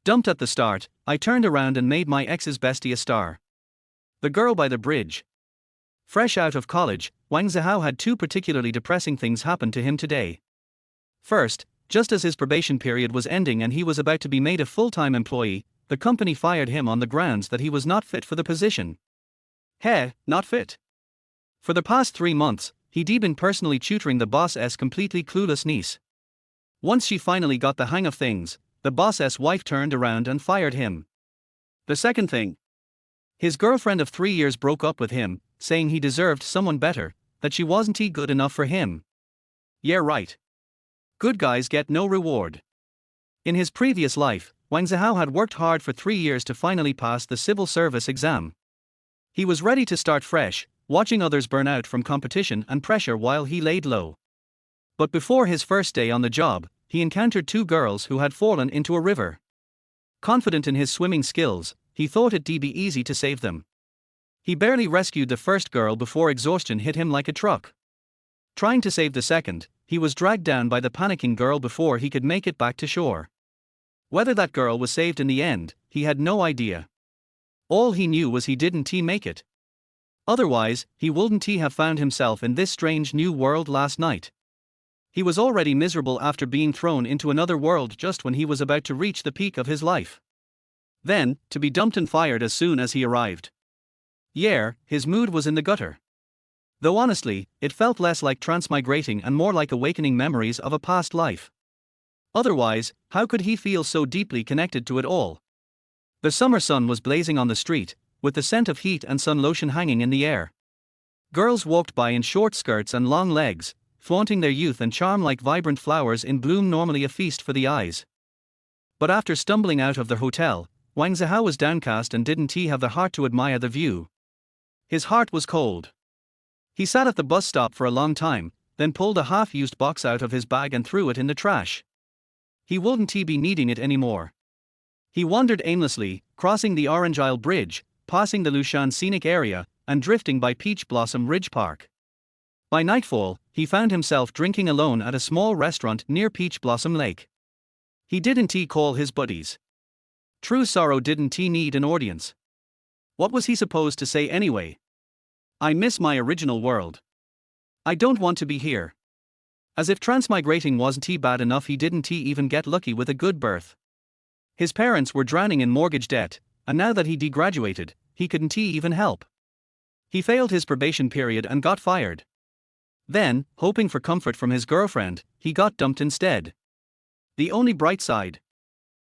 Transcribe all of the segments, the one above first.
Dumped at the start, I turned around and made my ex's bestie a star. The girl by the bridge. Fresh out of college, Wang Zihao had two particularly depressing things happen to him today. First, just as his probation period was ending and he was about to be made a full-time employee, the company fired him on the grounds that he was not fit for the position. Not fit. For the past 3 months, he'd been personally tutoring the boss's completely clueless niece. Once she finally got the hang of things, the boss's wife turned around and fired him. The second thing. His girlfriend of 3 years broke up with him, saying he deserved someone better, that she wasn't good enough for him. Yeah, right. Good guys get no reward. In his previous life, Wang Zihao had worked hard for 3 years to finally pass the civil service exam. He was ready to start fresh, watching others burn out from competition and pressure while he laid low. But before his first day on the job, he encountered 2 girls who had fallen into a river. Confident in his swimming skills, he thought it'd be easy to save them. He barely rescued the first girl before exhaustion hit him like a truck. Trying to save the second, he was dragged down by the panicking girl before he could make it back to shore. Whether that girl was saved in the end, he had no idea. All he knew was he didn't make it. Otherwise, he wouldn't have found himself in this strange new world last night. He was already miserable after being thrown into another world just when he was about to reach the peak of his life. Then, to be dumped and fired as soon as he arrived. Yeah, his mood was in the gutter. Though honestly, it felt less like transmigrating and more like awakening memories of a past life. Otherwise, how could he feel so deeply connected to it all? The summer sun was blazing on the street, with the scent of heat and sun lotion hanging in the air. Girls walked by in short skirts and long legs, flaunting their youth and charm like vibrant flowers in bloom, normally a feast for the eyes. But after stumbling out of the hotel, Wang Zihao was downcast and didn't have the heart to admire the view. His heart was cold. He sat at the bus stop for a long time, then pulled a half-used box out of his bag and threw it in the trash. He wouldn't be needing it anymore. He wandered aimlessly, crossing the Orange Isle Bridge, passing the Lushan Scenic Area, and drifting by Peach Blossom Ridge Park. By nightfall, he found himself drinking alone at a small restaurant near Peach Blossom Lake. He didn't call his buddies. True sorrow didn't need an audience. What was he supposed to say anyway? I miss my original world. I don't want to be here. As if transmigrating wasn't bad enough, he didn't even get lucky with a good birth. His parents were drowning in mortgage debt, and now that he graduated, he couldn't even help. He failed his probation period and got fired. Then, hoping for comfort from his girlfriend, he got dumped instead. The only bright side.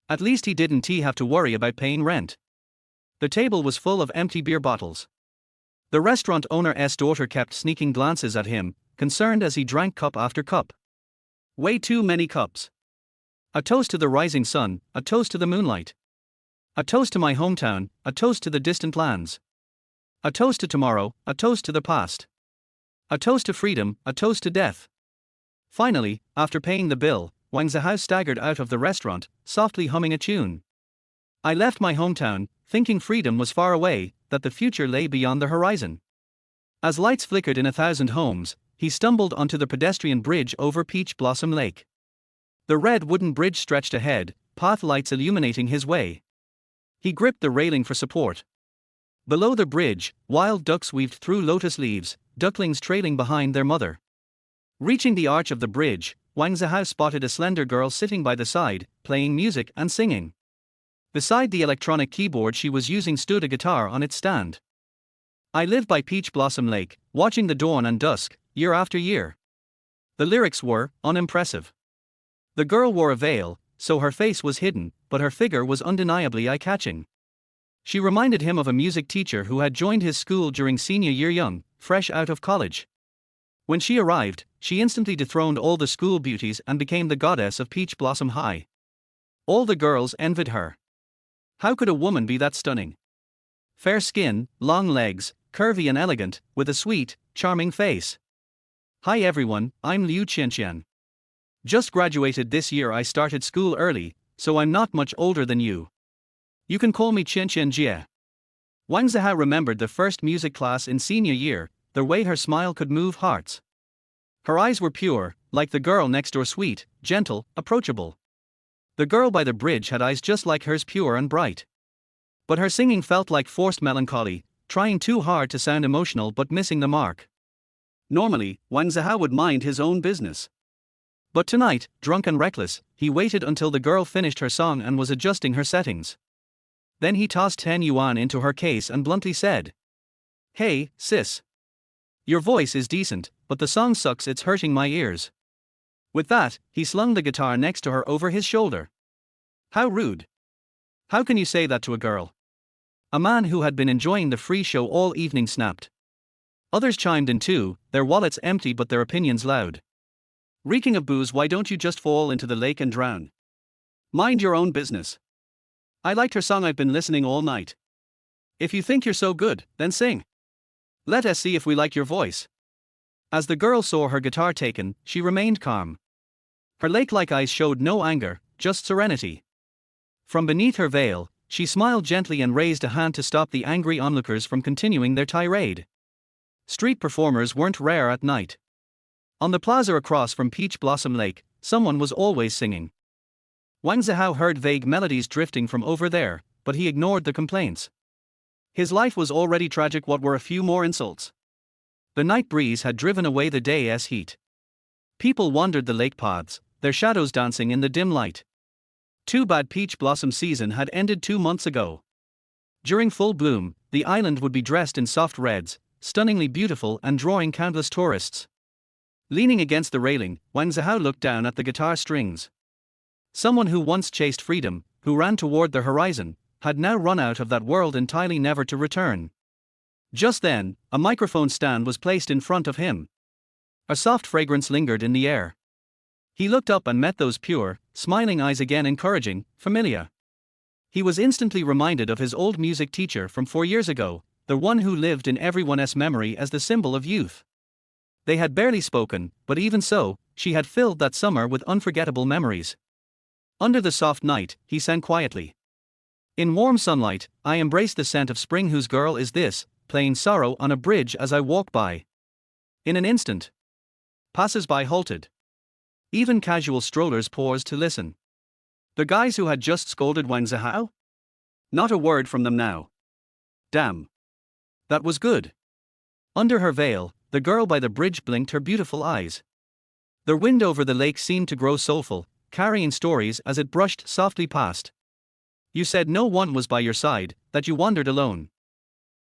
At least he didn't have to worry about paying rent. The table was full of empty beer bottles. The restaurant owner's daughter kept sneaking glances at him, concerned as he drank cup after cup. Way too many cups. A toast to the rising sun, a toast to the moonlight. A toast to my hometown, a toast to the distant lands. A toast to tomorrow, a toast to the past. A toast to freedom, a toast to death. Finally, after paying the bill, Wang Zihao staggered out of the restaurant, softly humming a tune. I left my hometown, thinking freedom was far away, that the future lay beyond the horizon. As lights flickered in 1,000 homes, he stumbled onto the pedestrian bridge over Peach Blossom Lake. The red wooden bridge stretched ahead, path lights illuminating his way. He gripped the railing for support. Below the bridge, wild ducks weaved through lotus leaves, ducklings trailing behind their mother. Reaching the arch of the bridge, Wang Zihao spotted a slender girl sitting by the side, playing music and singing. Beside the electronic keyboard she was using stood a guitar on its stand. I live by Peach Blossom Lake, watching the dawn and dusk, year after year. The lyrics were unimpressive. The girl wore a veil, so her face was hidden, but her figure was undeniably eye-catching. She reminded him of a music teacher who had joined his school during senior year, young, fresh out of college. When she arrived, she instantly dethroned all the school beauties and became the goddess of Peach Blossom High. All the girls envied her. How could a woman be that stunning? Fair skin, long legs, curvy and elegant, with a sweet, charming face. Hi everyone, I'm Liu Qianqian. Just graduated this year. I started school early, so I'm not much older than you. You can call me Qianqian Jie. Wang Zihao remembered the first music class in senior year, the way her smile could move hearts. Her eyes were pure, like the girl next door, sweet, gentle, approachable. The girl by the bridge had eyes just like hers, pure and bright. But her singing felt like forced melancholy, trying too hard to sound emotional but missing the mark. Normally, Wang Zihao would mind his own business. But tonight, drunk and reckless, he waited until the girl finished her song and was adjusting her settings. Then he tossed 10 yuan into her case and bluntly said, "Hey, sis. Your voice is decent, but the song sucks, it's hurting my ears." With that, he slung the guitar next to her over his shoulder. How rude. How can you say that to a girl? A man who had been enjoying the free show all evening snapped. Others chimed in too, their wallets empty but their opinions loud. Reeking of booze, why don't you just fall into the lake and drown? Mind your own business. I liked her song, I've been listening all night. If you think you're so good, then sing. Let us see if we like your voice. As the girl saw her guitar taken, she remained calm. Her lake-like eyes showed no anger, just serenity. From beneath her veil, she smiled gently and raised a hand to stop the angry onlookers from continuing their tirade. Street performers weren't rare at night. On the plaza across from Peach Blossom Lake, someone was always singing. Wang Zihao heard vague melodies drifting from over there, but he ignored the complaints. His life was already tragic, what were a few more insults? The night breeze had driven away the day's heat. People wandered the lake paths, their shadows dancing in the dim light. Too bad peach blossom season had ended 2 months ago. During full bloom, the island would be dressed in soft reds, stunningly beautiful and drawing countless tourists. Leaning against the railing, Wang Zihao looked down at the guitar strings. Someone who once chased freedom, who ran toward the horizon, had now run out of that world entirely, never to return. Just then, a microphone stand was placed in front of him. A soft fragrance lingered in the air. He looked up and met those pure, smiling eyes again, encouraging, familiar. He was instantly reminded of his old music teacher from 4 years ago, the one who lived in everyone's memory as the symbol of youth. They had barely spoken, but even so, she had filled that summer with unforgettable memories. Under the soft night, he sang quietly. In warm sunlight, I embrace the scent of spring. Whose girl is this, playing sorrow on a bridge as I walk by? In an instant, passers-by halted. Even casual strollers paused to listen. The guys who had just scolded Wang Zihao? Not a word from them now. Damn. That was good. Under her veil, the girl by the bridge blinked her beautiful eyes. The wind over the lake seemed to grow soulful, carrying stories as it brushed softly past. You said no one was by your side, that you wandered alone.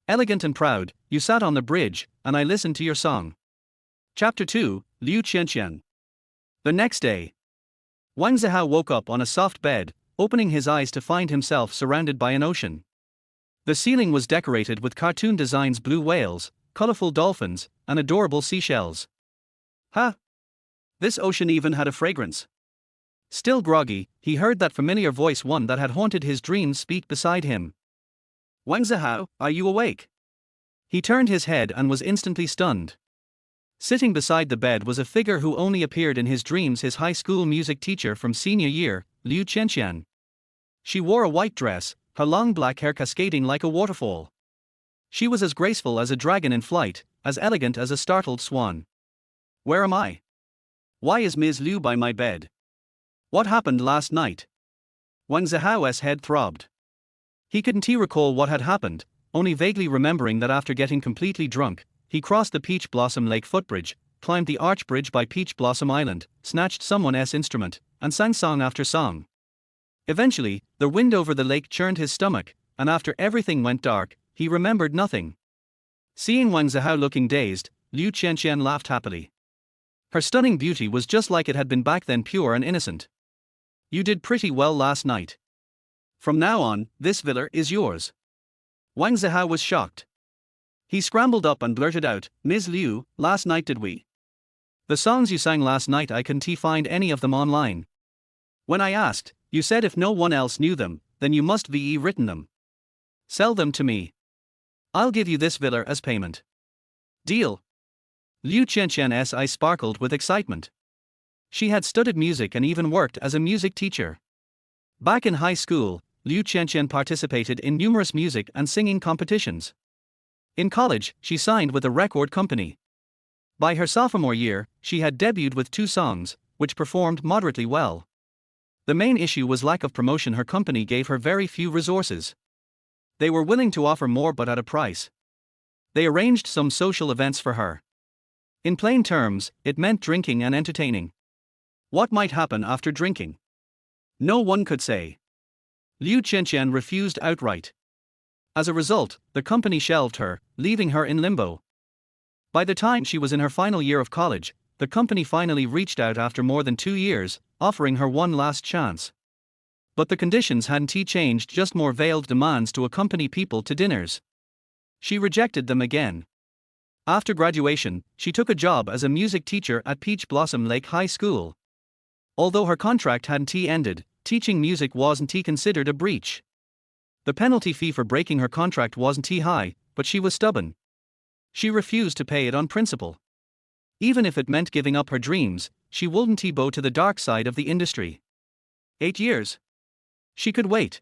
Elegant and proud, you sat on the bridge, and I listened to your song. Chapter 2, Liu Qianqian. The next day, Wang Zihao woke up on a soft bed, opening his eyes to find himself surrounded by an ocean. The ceiling was decorated with cartoon designs: blue whales, colorful dolphins, and adorable seashells. Ha! This ocean even had a fragrance. Still groggy, he heard that familiar voice, one that had haunted his dreams, speak beside him. Wang Zihao, are you awake? He turned his head and was instantly stunned. Sitting beside the bed was a figure who only appeared in his dreams, his high school music teacher from senior year, Liu Qianqian. She wore a white dress, her long black hair cascading like a waterfall. She was as graceful as a dragon in flight, as elegant as a startled swan. Where am I? Why is Ms. Liu by my bed? What happened last night? Wang Zihao's head throbbed. He couldn't recall what had happened, only vaguely remembering that after getting completely drunk, he crossed the Peach Blossom Lake footbridge, climbed the arch bridge by Peach Blossom Island, snatched someone's instrument, and sang song after song. Eventually, the wind over the lake churned his stomach, and after everything went dark, he remembered nothing. Seeing Wang Zihao looking dazed, Liu Qianqian laughed happily. Her stunning beauty was just like it had been back then, pure and innocent. You did pretty well last night. From now on, this villa is yours. Wang Zihao was shocked. He scrambled up and blurted out, Ms. Liu, last night did we? The songs you sang last night, I couldn't find any of them online. When I asked, you said if no one else knew them, then you must ve written them. Sell them to me. I'll give you this villa as payment. Deal. Liu Qianqian's eyes sparkled with excitement. She had studied music and even worked as a music teacher. Back in high school, Liu Qianqian participated in numerous music and singing competitions. In college, she signed with a record company. By her sophomore year, she had debuted with 2 songs, which performed moderately well. The main issue was lack of promotion. Her company gave her very few resources. They were willing to offer more but at a price. They arranged some social events for her. In plain terms, it meant drinking and entertaining. What might happen after drinking? No one could say. Liu Qianqian refused outright. As a result, the company shelved her, leaving her in limbo. By the time she was in her final year of college, the company finally reached out after more than 2 years, offering her one last chance. But the conditions hadn't changed, just more veiled demands to accompany people to dinners. She rejected them again. After graduation, she took a job as a music teacher at Peach Blossom Lake High School. Although her contract hadn't ended, teaching music wasn't considered a breach. The penalty fee for breaking her contract wasn't high, but she was stubborn. She refused to pay it on principle. Even if it meant giving up her dreams, she wouldn't bow to the dark side of the industry. 8 years. She could wait.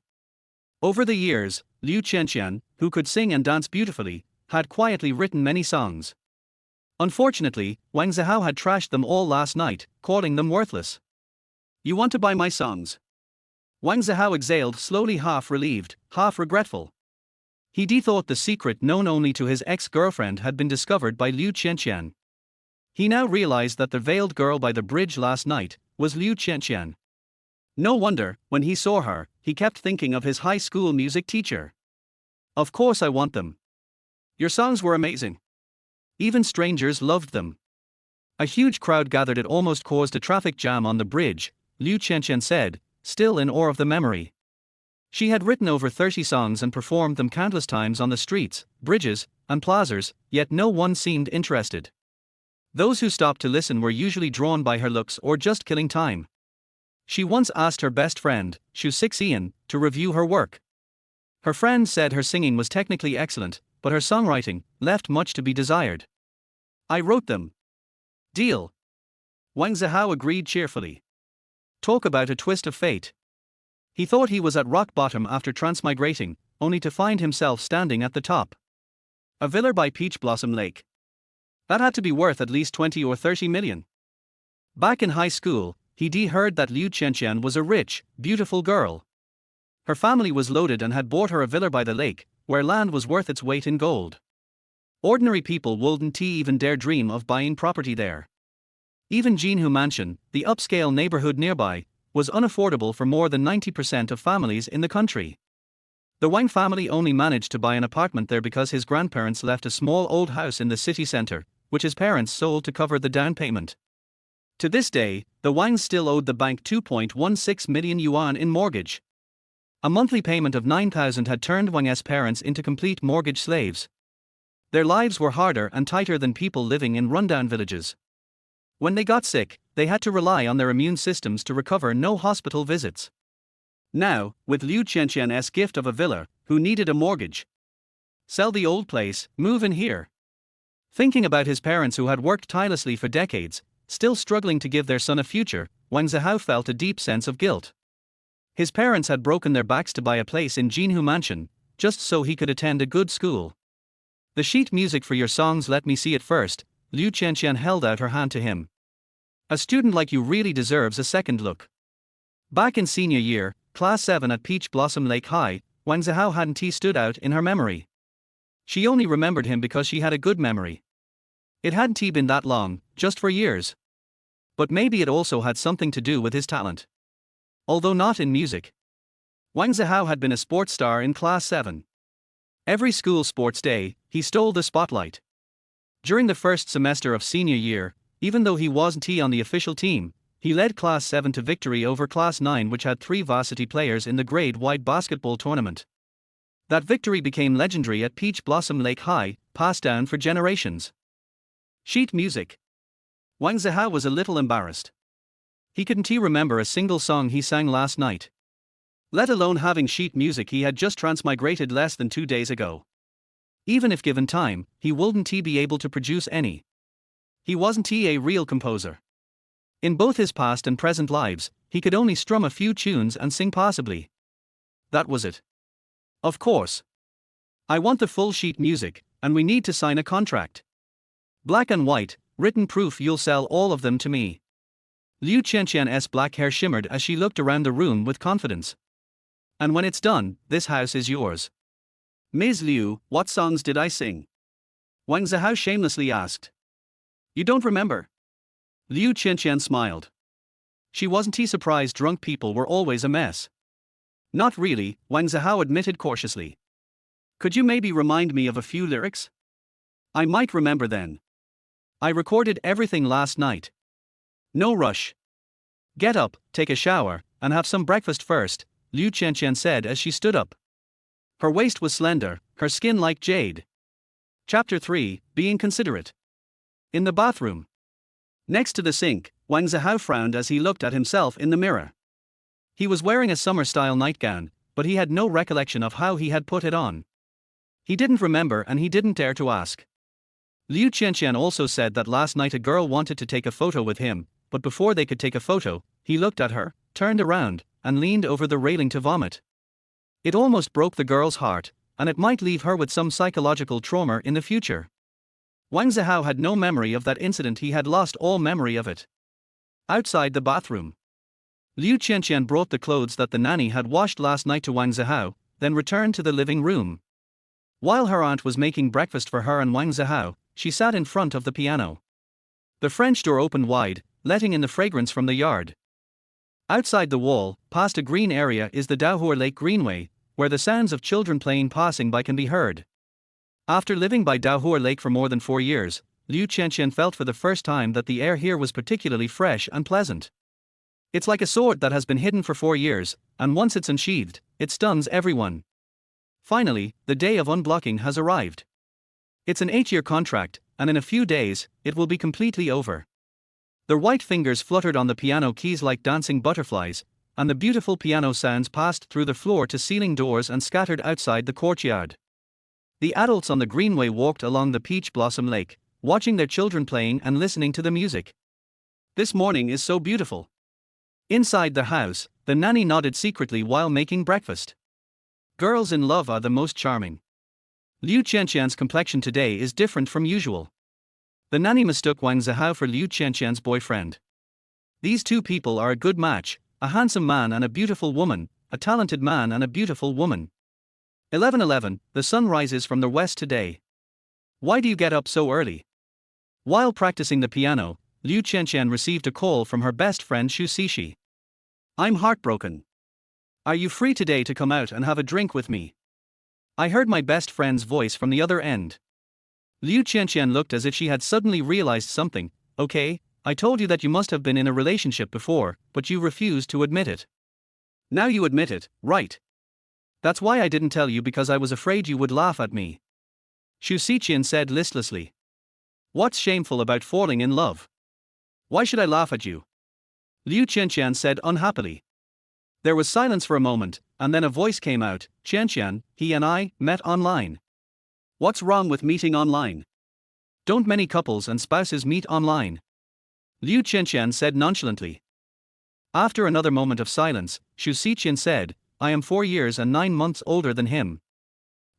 Over the years, Liu Qianqian, who could sing and dance beautifully, had quietly written many songs. Unfortunately, Wang Zihao had trashed them all last night, calling them worthless. "You want to buy my songs?" Wang Zihao exhaled slowly, half relieved, half regretful. He thought the secret known only to his ex-girlfriend had been discovered by Liu Qianqian. He now realized that the veiled girl by the bridge last night was Liu Qianqian. No wonder, when he saw her, he kept thinking of his high school music teacher. "Of course I want them. Your songs were amazing. Even strangers loved them." A huge crowd gathered. It almost caused a traffic jam on the bridge, Liu Qianqian said, still in awe of the memory. She had written over 30 songs and performed them countless times on the streets, bridges, and plazas, yet no one seemed interested. Those who stopped to listen were usually drawn by her looks or just killing time. She once asked her best friend, Shu Sixian, to review her work. Her friend said her singing was technically excellent, but her songwriting left much to be desired. "I wrote them." "Deal." Wang Zihao agreed cheerfully. Talk about a twist of fate. He thought he was at rock bottom after transmigrating, only to find himself standing at the top. A villa by Peach Blossom Lake. That had to be worth at least 20 or 30 million. Back in high school, he heard that Liu Qianqian was a rich, beautiful girl. Her family was loaded and had bought her a villa by the lake, where land was worth its weight in gold. Ordinary people wouldn't even dare dream of buying property there. Even Jinhu Mansion, the upscale neighborhood nearby, was unaffordable for more than 90% of families in the country. The Wang family only managed to buy an apartment there because his grandparents left a small old house in the city center, which his parents sold to cover the down payment. To this day, the Wangs still owed the bank 2.16 million yuan in mortgage. A monthly payment of 9,000 had turned Wang's parents into complete mortgage slaves. Their lives were harder and tighter than people living in rundown villages. When they got sick, they had to rely on their immune systems to recover. No hospital visits. Now, with Liu Qianqian's gift of a villa, who needed a mortgage? Sell the old place, move in here. Thinking about his parents who had worked tirelessly for decades, still struggling to give their son a future, Wang Zihao felt a deep sense of guilt. His parents had broken their backs to buy a place in Jinhu Mansion, just so he could attend a good school. "The sheet music for your songs, let me see it first." Liu Qianqian held out her hand to him. "A student like you really deserves a second look." Back in senior year, Class 7 at Peach Blossom Lake High, Wang Zihao hadn't stood out in her memory. She only remembered him because she had a good memory. It hadn't been that long, just 4 years. But maybe it also had something to do with his talent. Although not in music. Wang Zihao had been a sports star in Class 7. Every school sports day, he stole the spotlight. During the first semester of senior year, even though he wasn't on the official team, he led Class 7 to victory over Class 9, which had 3 varsity players in the grade-wide basketball tournament. That victory became legendary at Peach Blossom Lake High, passed down for generations. Sheet music. Wang Zihao was a little embarrassed. He couldn't remember a single song he sang last night. Let alone having sheet music he had just transmigrated less than 2 days ago. Even if given time, he wouldn't be able to produce any. He wasn't a real composer. In both his past and present lives, he could only strum a few tunes and sing passably. That was it. "Of course. I want the full sheet music, and we need to sign a contract. Black and white, written proof you'll sell all of them to me." Liu Qianqian's black hair shimmered as she looked around the room with confidence. And when it's done, this house is yours. Ms. Liu, what songs did I sing? Wang Zihao shamelessly asked. You don't remember? Liu Qianqian smiled. She wasn't surprised drunk people were always a mess. Not really, Wang Zihao admitted cautiously. Could you maybe remind me of a few lyrics? I might remember then. I recorded everything last night. No rush. Get up, take a shower, and have some breakfast first, Liu Qianqian said as she stood up. Her waist was slender, her skin like jade. Chapter 3, Being Considerate. In the bathroom. Next to the sink, Wang Zihao frowned as he looked at himself in the mirror. He was wearing a summer-style nightgown, but he had no recollection of how he had put it on. He didn't remember and he didn't dare to ask. Liu Qianqian also said that last night a girl wanted to take a photo with him, but before they could take a photo, he looked at her, turned around, and leaned over the railing to vomit. It almost broke the girl's heart, and it might leave her with some psychological trauma in the future. Wang Zihao had no memory of that incident, he had lost all memory of it. Outside the bathroom. Liu Qianqian brought the clothes that the nanny had washed last night to Wang Zihao, then returned to the living room. While her aunt was making breakfast for her and Wang Zihao, she sat in front of the piano. The French door opened wide, letting in the fragrance from the yard. Outside the wall, past a green area, is the Daohua Lake Greenway, where the sounds of children playing passing by can be heard. After living by Daohua Lake for more than 4 years, Liu Qianqian felt for the first time that the air here was particularly fresh and pleasant. It's like a sword that has been hidden for 4 years, and once it's unsheathed, it stuns everyone. Finally, the day of unblocking has arrived. It's an 8-year contract, and in a few days, it will be completely over. The white fingers fluttered on the piano keys like dancing butterflies, and the beautiful piano sounds passed through the floor-to-ceiling doors and scattered outside the courtyard. The adults on the greenway walked along the peach blossom lake, watching their children playing and listening to the music. This morning is so beautiful. Inside the house, the nanny nodded secretly while making breakfast. Girls in love are the most charming. Liu Qianqian's complexion today is different from usual. The nanny mistook Wang Zihao for Liu Qianqian's boyfriend. These two people are a good match, a handsome man and a beautiful woman, a talented man and a beautiful woman. 11:11, the sun rises from the west today. Why do you get up so early? While practicing the piano, Liu Qianqian received a call from her best friend Xu Xixi. I'm heartbroken. Are you free today to come out and have a drink with me? I heard my best friend's voice from the other end. Liu Qianqian looked as if she had suddenly realized something. Okay, I told you that you must have been in a relationship before, but you refused to admit it. Now you admit it, right? That's why I didn't tell you, because I was afraid you would laugh at me. Xu Xiqian said listlessly. What's shameful about falling in love? Why should I laugh at you? Liu Qianqian said unhappily. There was silence for a moment, and then a voice came out. Qianqian, he and I met online. What's wrong with meeting online? Don't many couples and spouses meet online? Liu Qianqian said nonchalantly. After another moment of silence, Xu Xiqian said, I am 4 years and 9 months older than him.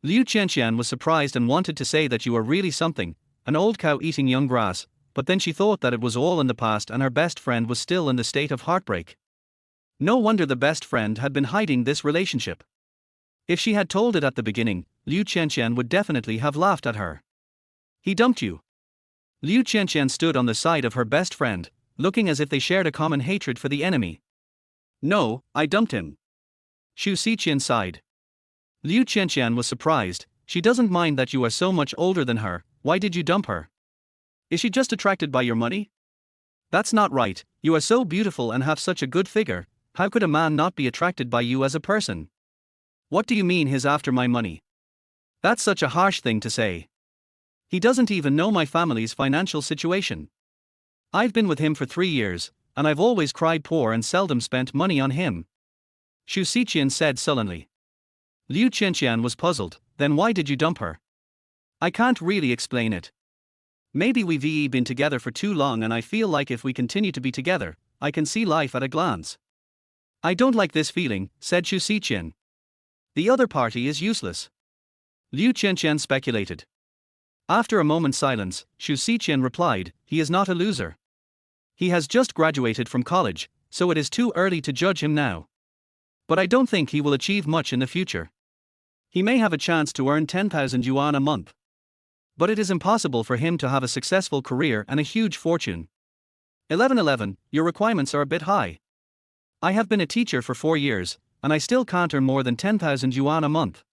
Liu Qianqian was surprised and wanted to say that you are really something, an old cow eating young grass, but then she thought that it was all in the past and her best friend was still in the state of heartbreak. No wonder the best friend had been hiding this relationship. If she had told it at the beginning, Liu Qianqian would definitely have laughed at her. He dumped you. Liu Qianqian stood on the side of her best friend, looking as if they shared a common hatred for the enemy. No, I dumped him. Xu Xiqian sighed. Liu Qianqian was surprised. She doesn't mind that you are so much older than her. Why did you dump her? Is she just attracted by your money? That's not right. You are so beautiful and have such a good figure. How could a man not be attracted by you as a person? What do you mean he's after my money? That's such a harsh thing to say. He doesn't even know my family's financial situation. I've been with him for 3 years, and I've always cried poor and seldom spent money on him. Xu Xiqian said sullenly. Liu Qianqian was puzzled. Then why did you dump her? I can't really explain it. Maybe we've been together for too long and I feel like if we continue to be together, I can see life at a glance. I don't like this feeling, said Xu Xiqian. The other party is useless. Liu Qianqian speculated. After a moment's silence, Xu Xiqian replied, he is not a loser. He has just graduated from college, so it is too early to judge him now. But I don't think he will achieve much in the future. He may have a chance to earn 10,000 yuan a month. But it is impossible for him to have a successful career and a huge fortune. 11. Your requirements are a bit high. I have been a teacher for 4 years, and I still can't earn more than 10,000 yuan a month.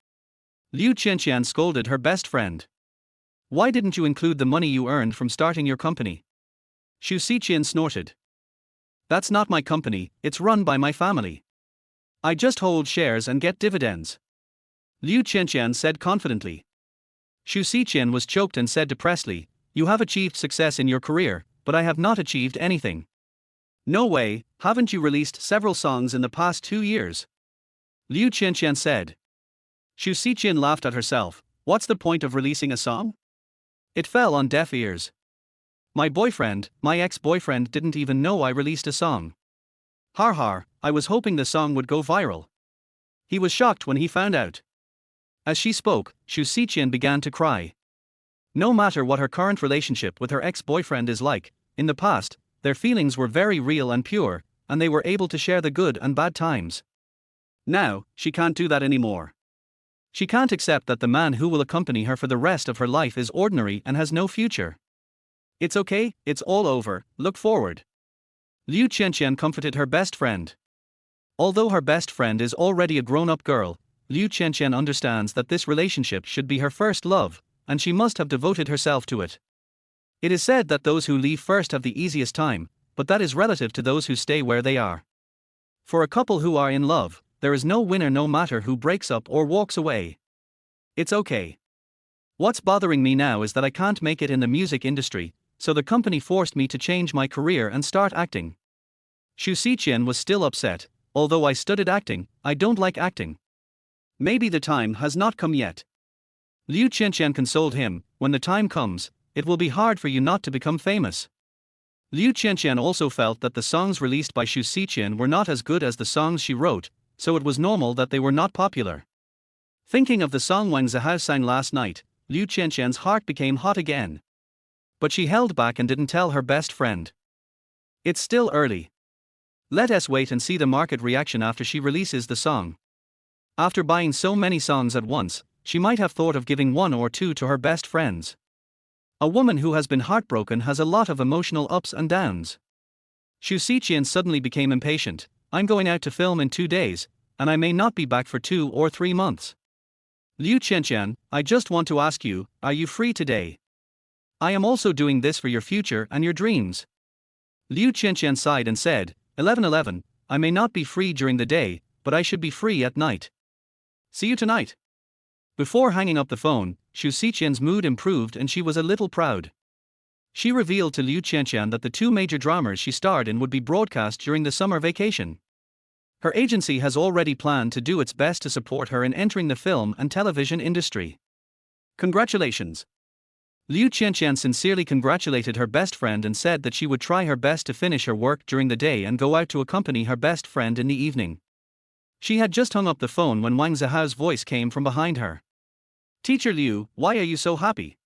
Liu Qianqian scolded her best friend. Why didn't you include the money you earned from starting your company? Xu Xiqian snorted. That's not my company, it's run by my family. I just hold shares and get dividends. Liu Qianqian said confidently. Xu Xiqian was choked and said depressedly, you have achieved success in your career, but I have not achieved anything. No way, haven't you released several songs in the past 2 years? Liu Qianqian said. Xu Xiqian laughed at herself, what's the point of releasing a song? It fell on deaf ears. My ex-boyfriend didn't even know I released a song. Har, I was hoping the song would go viral. He was shocked when he found out. As she spoke, Xu Xiqian began to cry. No matter what her current relationship with her ex-boyfriend is like, in the past, their feelings were very real and pure, and they were able to share the good and bad times. Now, she can't do that anymore. She can't accept that the man who will accompany her for the rest of her life is ordinary and has no future. It's okay, it's all over, look forward. Liu Qianqian comforted her best friend. Although her best friend is already a grown-up girl, Liu Qianqian understands that this relationship should be her first love, and she must have devoted herself to it. It is said that those who leave first have the easiest time, but that is relative to those who stay where they are. For a couple who are in love, there is no winner no matter who breaks up or walks away. It's okay. What's bothering me now is that I can't make it in the music industry, so the company forced me to change my career and start acting. Xu Xiqian was still upset, although I studied acting, I don't like acting. Maybe the time has not come yet. Liu Qianqian consoled him, when the time comes, it will be hard for you not to become famous. Liu Qianqian also felt that the songs released by Xu Xiqian were not as good as the songs she wrote, so it was normal that they were not popular. Thinking of the song Wang Zihao sang last night, Liu Qianqian's heart became hot again. But she held back and didn't tell her best friend. It's still early. Let us wait and see the market reaction after she releases the song. After buying so many songs at once, she might have thought of giving 1 or 2 to her best friends. A woman who has been heartbroken has a lot of emotional ups and downs. Xu Xiqian suddenly became impatient. I'm going out to film in 2 days, and I may not be back for 2 or 3 months. Liu Qianqian, I just want to ask you, are you free today? I am also doing this for your future and your dreams. Liu Qianqian sighed and said, 11. I may not be free during the day, but I should be free at night. See you tonight. Before hanging up the phone, Xu Xiqian's mood improved and she was a little proud. She revealed to Liu Qianqian that the 2 major dramas she starred in would be broadcast during the summer vacation. Her agency has already planned to do its best to support her in entering the film and television industry. Congratulations. Liu Qianqian sincerely congratulated her best friend and said that she would try her best to finish her work during the day and go out to accompany her best friend in the evening. She had just hung up the phone when Wang Zihao's voice came from behind her. Teacher Liu, why are you so happy?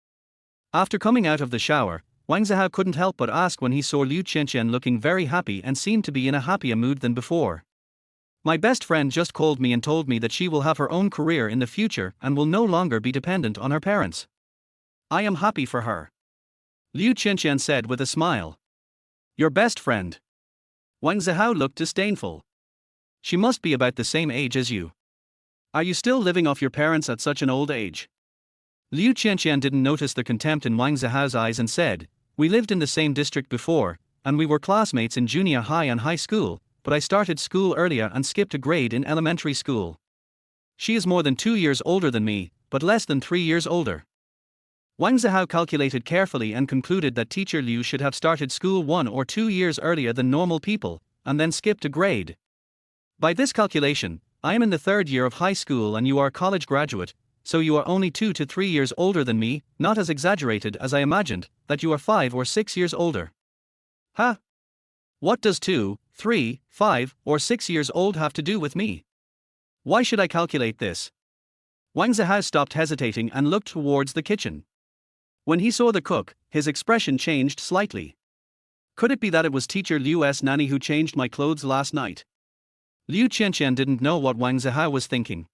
After coming out of the shower, Wang Zihao couldn't help but ask when he saw Liu Qianqian looking very happy and seemed to be in a happier mood than before. My best friend just called me and told me that she will have her own career in the future and will no longer be dependent on her parents. I am happy for her. Liu Qianqian said with a smile. Your best friend? Wang Zihao looked disdainful. She must be about the same age as you. Are you still living off your parents at such an old age? Liu Qianqian didn't notice the contempt in Wang Zihao's eyes and said, we lived in the same district before, and we were classmates in junior high and high school, but I started school earlier and skipped a grade in elementary school. She is more than 2 years older than me, but less than 3 years older. Wang Zihao calculated carefully and concluded that teacher Liu should have started school 1 or 2 years earlier than normal people, and then skipped a grade. By this calculation, I am in the 3rd year of high school and you are a college graduate, so you are only 2 to 3 years older than me, not as exaggerated as I imagined, that you are 5 or 6 years older. Huh? What does 2, 3, 5, or 6 years old have to do with me? Why should I calculate this? Wang Zihao stopped hesitating and looked towards the kitchen. When he saw the cook, his expression changed slightly. Could it be that it was teacher Liu's nanny who changed my clothes last night? Liu Qianqian didn't know what Wang Zihao was thinking.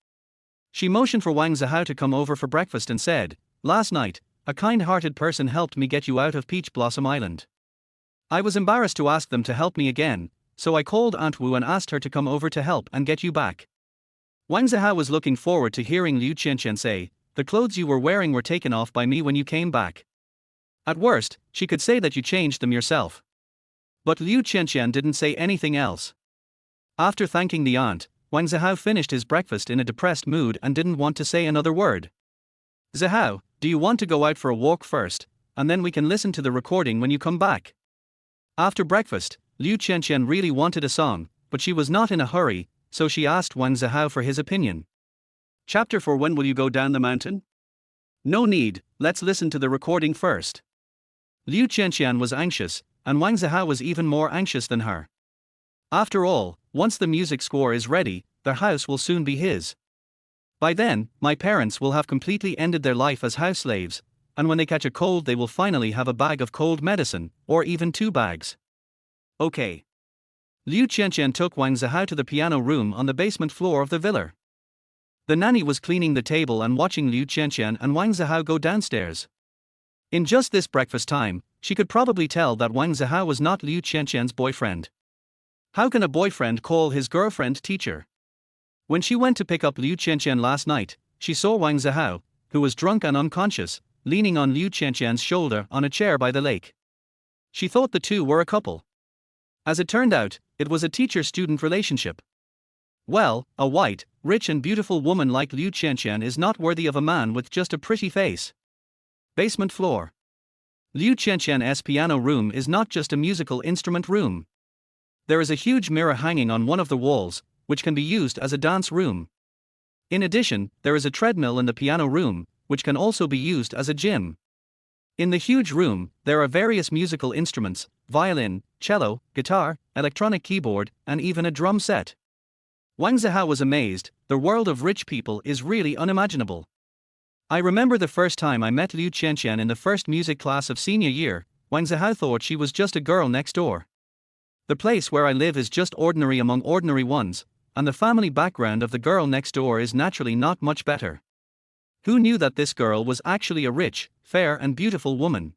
She motioned for Wang Zihao to come over for breakfast and said, "Last night, a kind-hearted person helped me get you out of Peach Blossom Island. I was embarrassed to ask them to help me again, so I called Aunt Wu and asked her to come over to help and get you back." Wang Zihao was looking forward to hearing Liu Qianqian say, "The clothes you were wearing were taken off by me when you came back." At worst, she could say that you changed them yourself. But Liu Qianqian didn't say anything else. After thanking the aunt, Wang Zihao finished his breakfast in a depressed mood and didn't want to say another word. "Zihao, do you want to go out for a walk first, and then we can listen to the recording when you come back?" After breakfast, Liu Qianqian really wanted a song, but she was not in a hurry, so she asked Wang Zihao for his opinion. Chapter 4: When will you go down the mountain? No need, let's listen to the recording first. Liu Qianqian was anxious, and Wang Zihao was even more anxious than her. After all, once the music score is ready, their house will soon be his. By then, my parents will have completely ended their life as house slaves, and when they catch a cold they will finally have a bag of cold medicine, or even 2 bags. Okay. Liu Qianqian took Wang Zihao to the piano room on the basement floor of the villa. The nanny was cleaning the table and watching Liu Qianqian and Wang Zihao go downstairs. In just this breakfast time, she could probably tell that Wang Zihao was not Liu Qianqian's boyfriend. How can a boyfriend call his girlfriend teacher? When she went to pick up Liu Qianqian last night, she saw Wang Zihao, who was drunk and unconscious, leaning on Liu Qianqian's shoulder on a chair by the lake. She thought the two were a couple. As it turned out, it was a teacher-student relationship. Well, a white, rich and beautiful woman like Liu Qianqian is not worthy of a man with just a pretty face. Basement floor. Liu Qianqian's piano room is not just a musical instrument room. There is a huge mirror hanging on one of the walls, which can be used as a dance room. In addition, there is a treadmill in the piano room, which can also be used as a gym. In the huge room, there are various musical instruments: violin, cello, guitar, electronic keyboard, and even a drum set. Wang Zihao was amazed. The world of rich people is really unimaginable. I remember the first time I met Liu Qianqian in the first music class of senior year. Wang Zihao thought she was just a girl next door. The place where I live is just ordinary among ordinary ones, and the family background of the girl next door is naturally not much better. Who knew that this girl was actually a rich, fair and beautiful woman?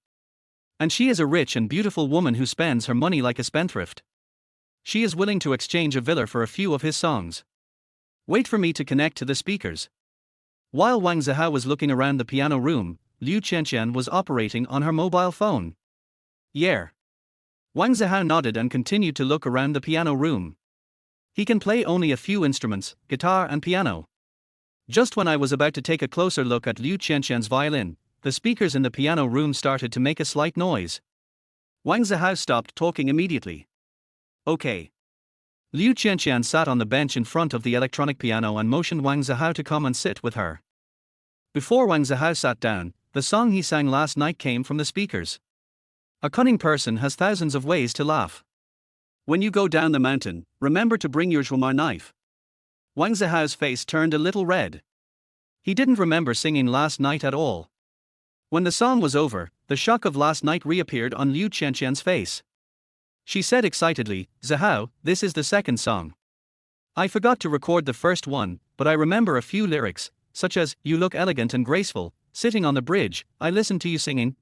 And she is a rich and beautiful woman who spends her money like a spendthrift. She is willing to exchange a villa for a few of his songs. Wait for me to connect to the speakers. While Wang Zihao was looking around the piano room, Liu Qianqian was operating on her mobile phone. Yeah. Wang Zihao nodded and continued to look around the piano room. He can play only a few instruments, guitar and piano. Just when I was about to take a closer look at Liu Qianqian's violin, the speakers in the piano room started to make a slight noise. Wang Zihao stopped talking immediately. Okay. Liu Qianqian sat on the bench in front of the electronic piano and motioned Wang Zihao to come and sit with her. Before Wang Zihao sat down, the song he sang last night came from the speakers. A cunning person has thousands of ways to laugh. When you go down the mountain, remember to bring your zhuomar knife. Wang Zihao's face turned a little red. He didn't remember singing last night at all. When the song was over, the shock of last night reappeared on Liu Qianqian's face. She said excitedly, "Zihao, this is the second song. I forgot to record the first one, but I remember a few lyrics, such as, 'You look elegant and graceful, sitting on the bridge, I listened to you singing, ...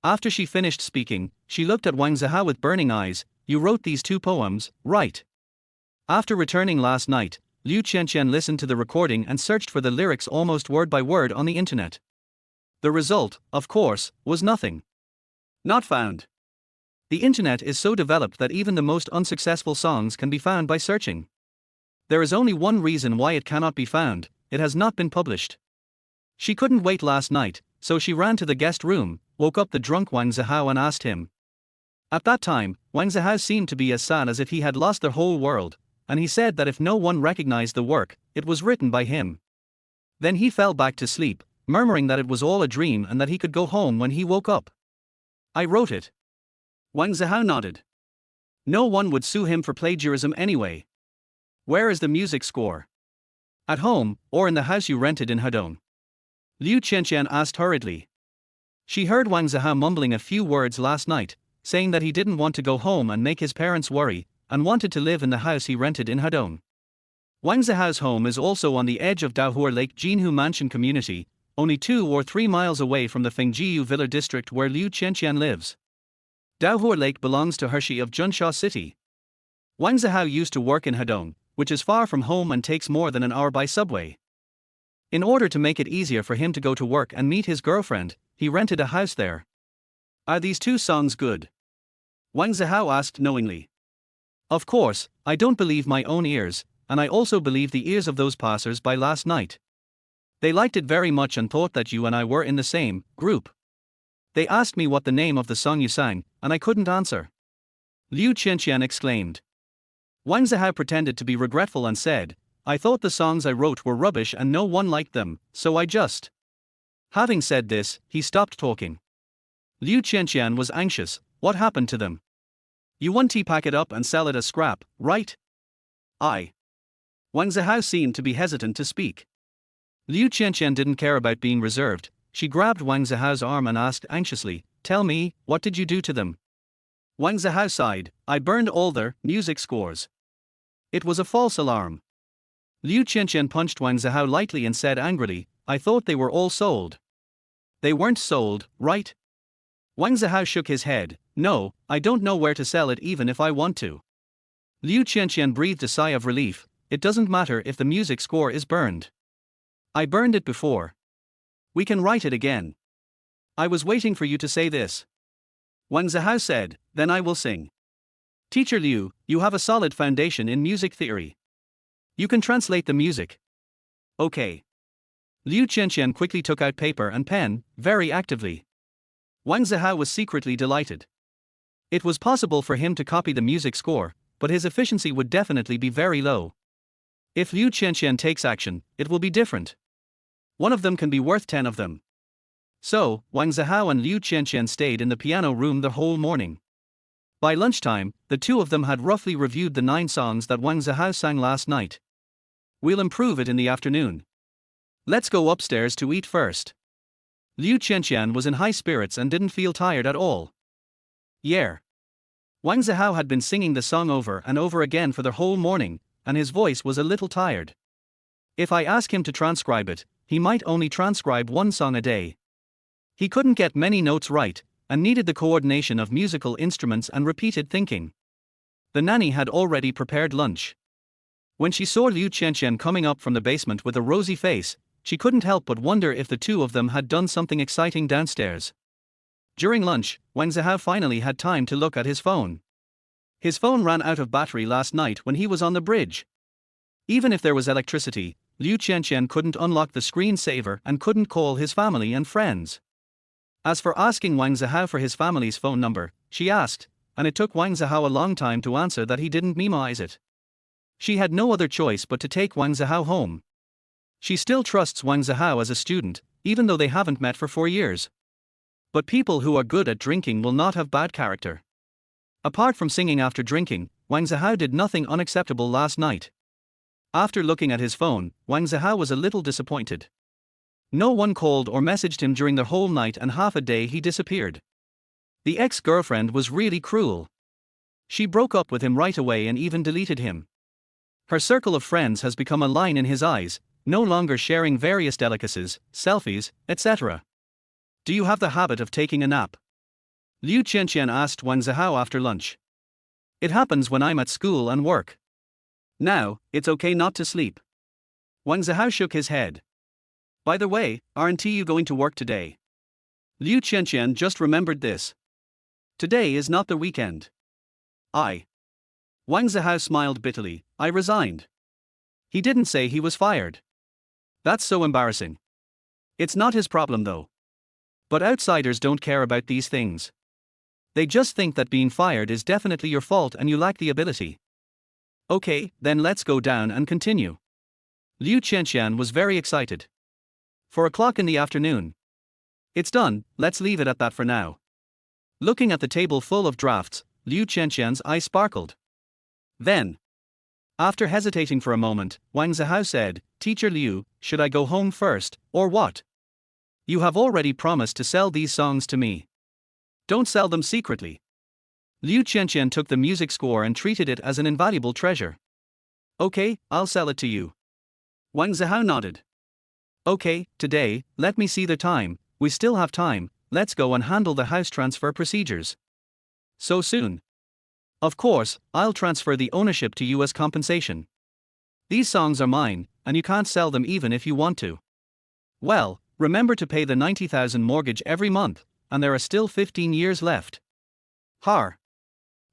After she finished speaking, she looked at Wang Zihao with burning eyes. "You wrote these 2 poems, right?" After returning last night, Liu Qianqian listened to the recording and searched for the lyrics almost word by word on the internet. The result, of course, was nothing. Not found. The internet is so developed that even the most unsuccessful songs can be found by searching. There is only one reason why it cannot be found: it has not been published. She couldn't wait last night, so she ran to the guest room, woke up the drunk Wang Zihao and asked him. At that time, Wang Zihao seemed to be as sad as if he had lost the whole world, and he said that if no one recognized the work, it was written by him. Then he fell back to sleep, murmuring that it was all a dream and that he could go home when he woke up. "I wrote it." Wang Zihao nodded. No one would sue him for plagiarism anyway. "Where is the music score? At home, or in the house you rented in Hedong?" Liu Qianqian asked hurriedly. She heard Wang Zihao mumbling a few words last night, saying that he didn't want to go home and make his parents worry, and wanted to live in the house he rented in Hadong. Wang Zihao's home is also on the edge of Daohur Lake Jinhu Mansion community, only 2 or 3 miles away from the Fengjiu Villa district where Liu Qianqian lives. Daohur Lake belongs to Hershey of Junsha City. Wang Zihao used to work in Hadong, which is far from home and takes more than an hour by subway. In order to make it easier for him to go to work and meet his girlfriend, he rented a house there. Are these 2 songs good? Wang Zihao asked knowingly. Of course, I don't believe my own ears, and I also believe the ears of those passers-by last night. They liked it very much and thought that you and I were in the same group. They asked me what the name of the song you sang, and I couldn't answer. Liu Qianqian exclaimed. Wang Zihao pretended to be regretful and said, I thought the songs I wrote were rubbish and no one liked them, so I just. Having said this, he stopped talking. Liu Qianqian was anxious. What happened to them? You want to pack it up and sell it as scrap, right? Wang Zihao seemed to be hesitant to speak. Liu Qianqian didn't care about being reserved. She grabbed Wang Zihao's arm and asked anxiously, Tell me, what did you do to them? Wang Zihao sighed, I burned all their music scores. It was a false alarm. Liu Qianqian punched Wang Zihao lightly and said angrily, I thought they were all sold. They weren't sold, right? Wang Zihao shook his head, no, I don't know where to sell it even if I want to. Liu Qianqian breathed a sigh of relief, it doesn't matter if the music score is burned. I burned it before. We can write it again. I was waiting for you to say this. Wang Zihao said, then I will sing. Teacher Liu, you have a solid foundation in music theory. You can translate the music. Okay. Liu Qianqian quickly took out paper and pen, very actively. Wang Zihao was secretly delighted. It was possible for him to copy the music score, but his efficiency would definitely be very low. If Liu Qianqian takes action, it will be different. One of them can be worth 10 of them. So, Wang Zihao and Liu Qianqian stayed in the piano room the whole morning. By lunchtime, the 2 of them had roughly reviewed the 9 songs that Wang Zihao sang last night. We'll improve it in the afternoon. Let's go upstairs to eat first. Liu Qianqian was in high spirits and didn't feel tired at all. Yeah. Wang Zihao had been singing the song over and over again for the whole morning, and his voice was a little tired. If I ask him to transcribe it, he might only transcribe 1 song a day. He couldn't get many notes right, and needed the coordination of musical instruments and repeated thinking. The nanny had already prepared lunch. When she saw Liu Qianqian coming up from the basement with a rosy face, she couldn't help but wonder if the 2 of them had done something exciting downstairs. During lunch, Wang Zihao finally had time to look at his phone. His phone ran out of battery last night when he was on the bridge. Even if there was electricity, Liu Qianqian couldn't unlock the screensaver and couldn't call his family and friends. As for asking Wang Zihao for his family's phone number, she asked, and it took Wang Zihao a long time to answer that he didn't memorize it. She had no other choice but to take Wang Zihao home. She still trusts Wang Zihao as a student, even though they haven't met for 4 years. But people who are good at drinking will not have bad character. Apart from singing after drinking, Wang Zihao did nothing unacceptable last night. After looking at his phone, Wang Zihao was a little disappointed. No one called or messaged him during the whole night, and half a day he disappeared. The ex-girlfriend was really cruel. She broke up with him right away and even deleted him. Her circle of friends has become a line in his eyes, no longer sharing various delicacies, selfies, etc. Do you have the habit of taking a nap? Liu Qianqian asked Wang Zihao after lunch. It happens when I'm at school and work. Now, it's okay not to sleep. Wang Zihao shook his head. By the way, aren't you going to work today? Liu Qianqian just remembered this. Today is not the weekend. Wang Zihao smiled bitterly, I resigned. He didn't say he was fired. That's so embarrassing. It's not his problem though. But outsiders don't care about these things. They just think that being fired is definitely your fault and you lack the ability. Okay, then let's go down and continue. Liu Qianqian was very excited. 4 o'clock in the afternoon. It's done, let's leave it at that for now. Looking at the table full of drafts, Liu Qianqian's eye sparkled. Then, after hesitating for a moment, Wang Zihao said, Teacher Liu, should I go home first, or what? You have already promised to sell these songs to me. Don't sell them secretly. Liu Qianqian took the music score and treated it as an invaluable treasure. Okay, I'll sell it to you. Wang Zihao nodded. Okay, today, let me see the time, we still have time, let's go and handle the house transfer procedures. So soon? Of course, I'll transfer the ownership to you as compensation. These songs are mine, and you can't sell them even if you want to. Well, remember to pay the 90,000 mortgage every month, and there are still 15 years left. Har.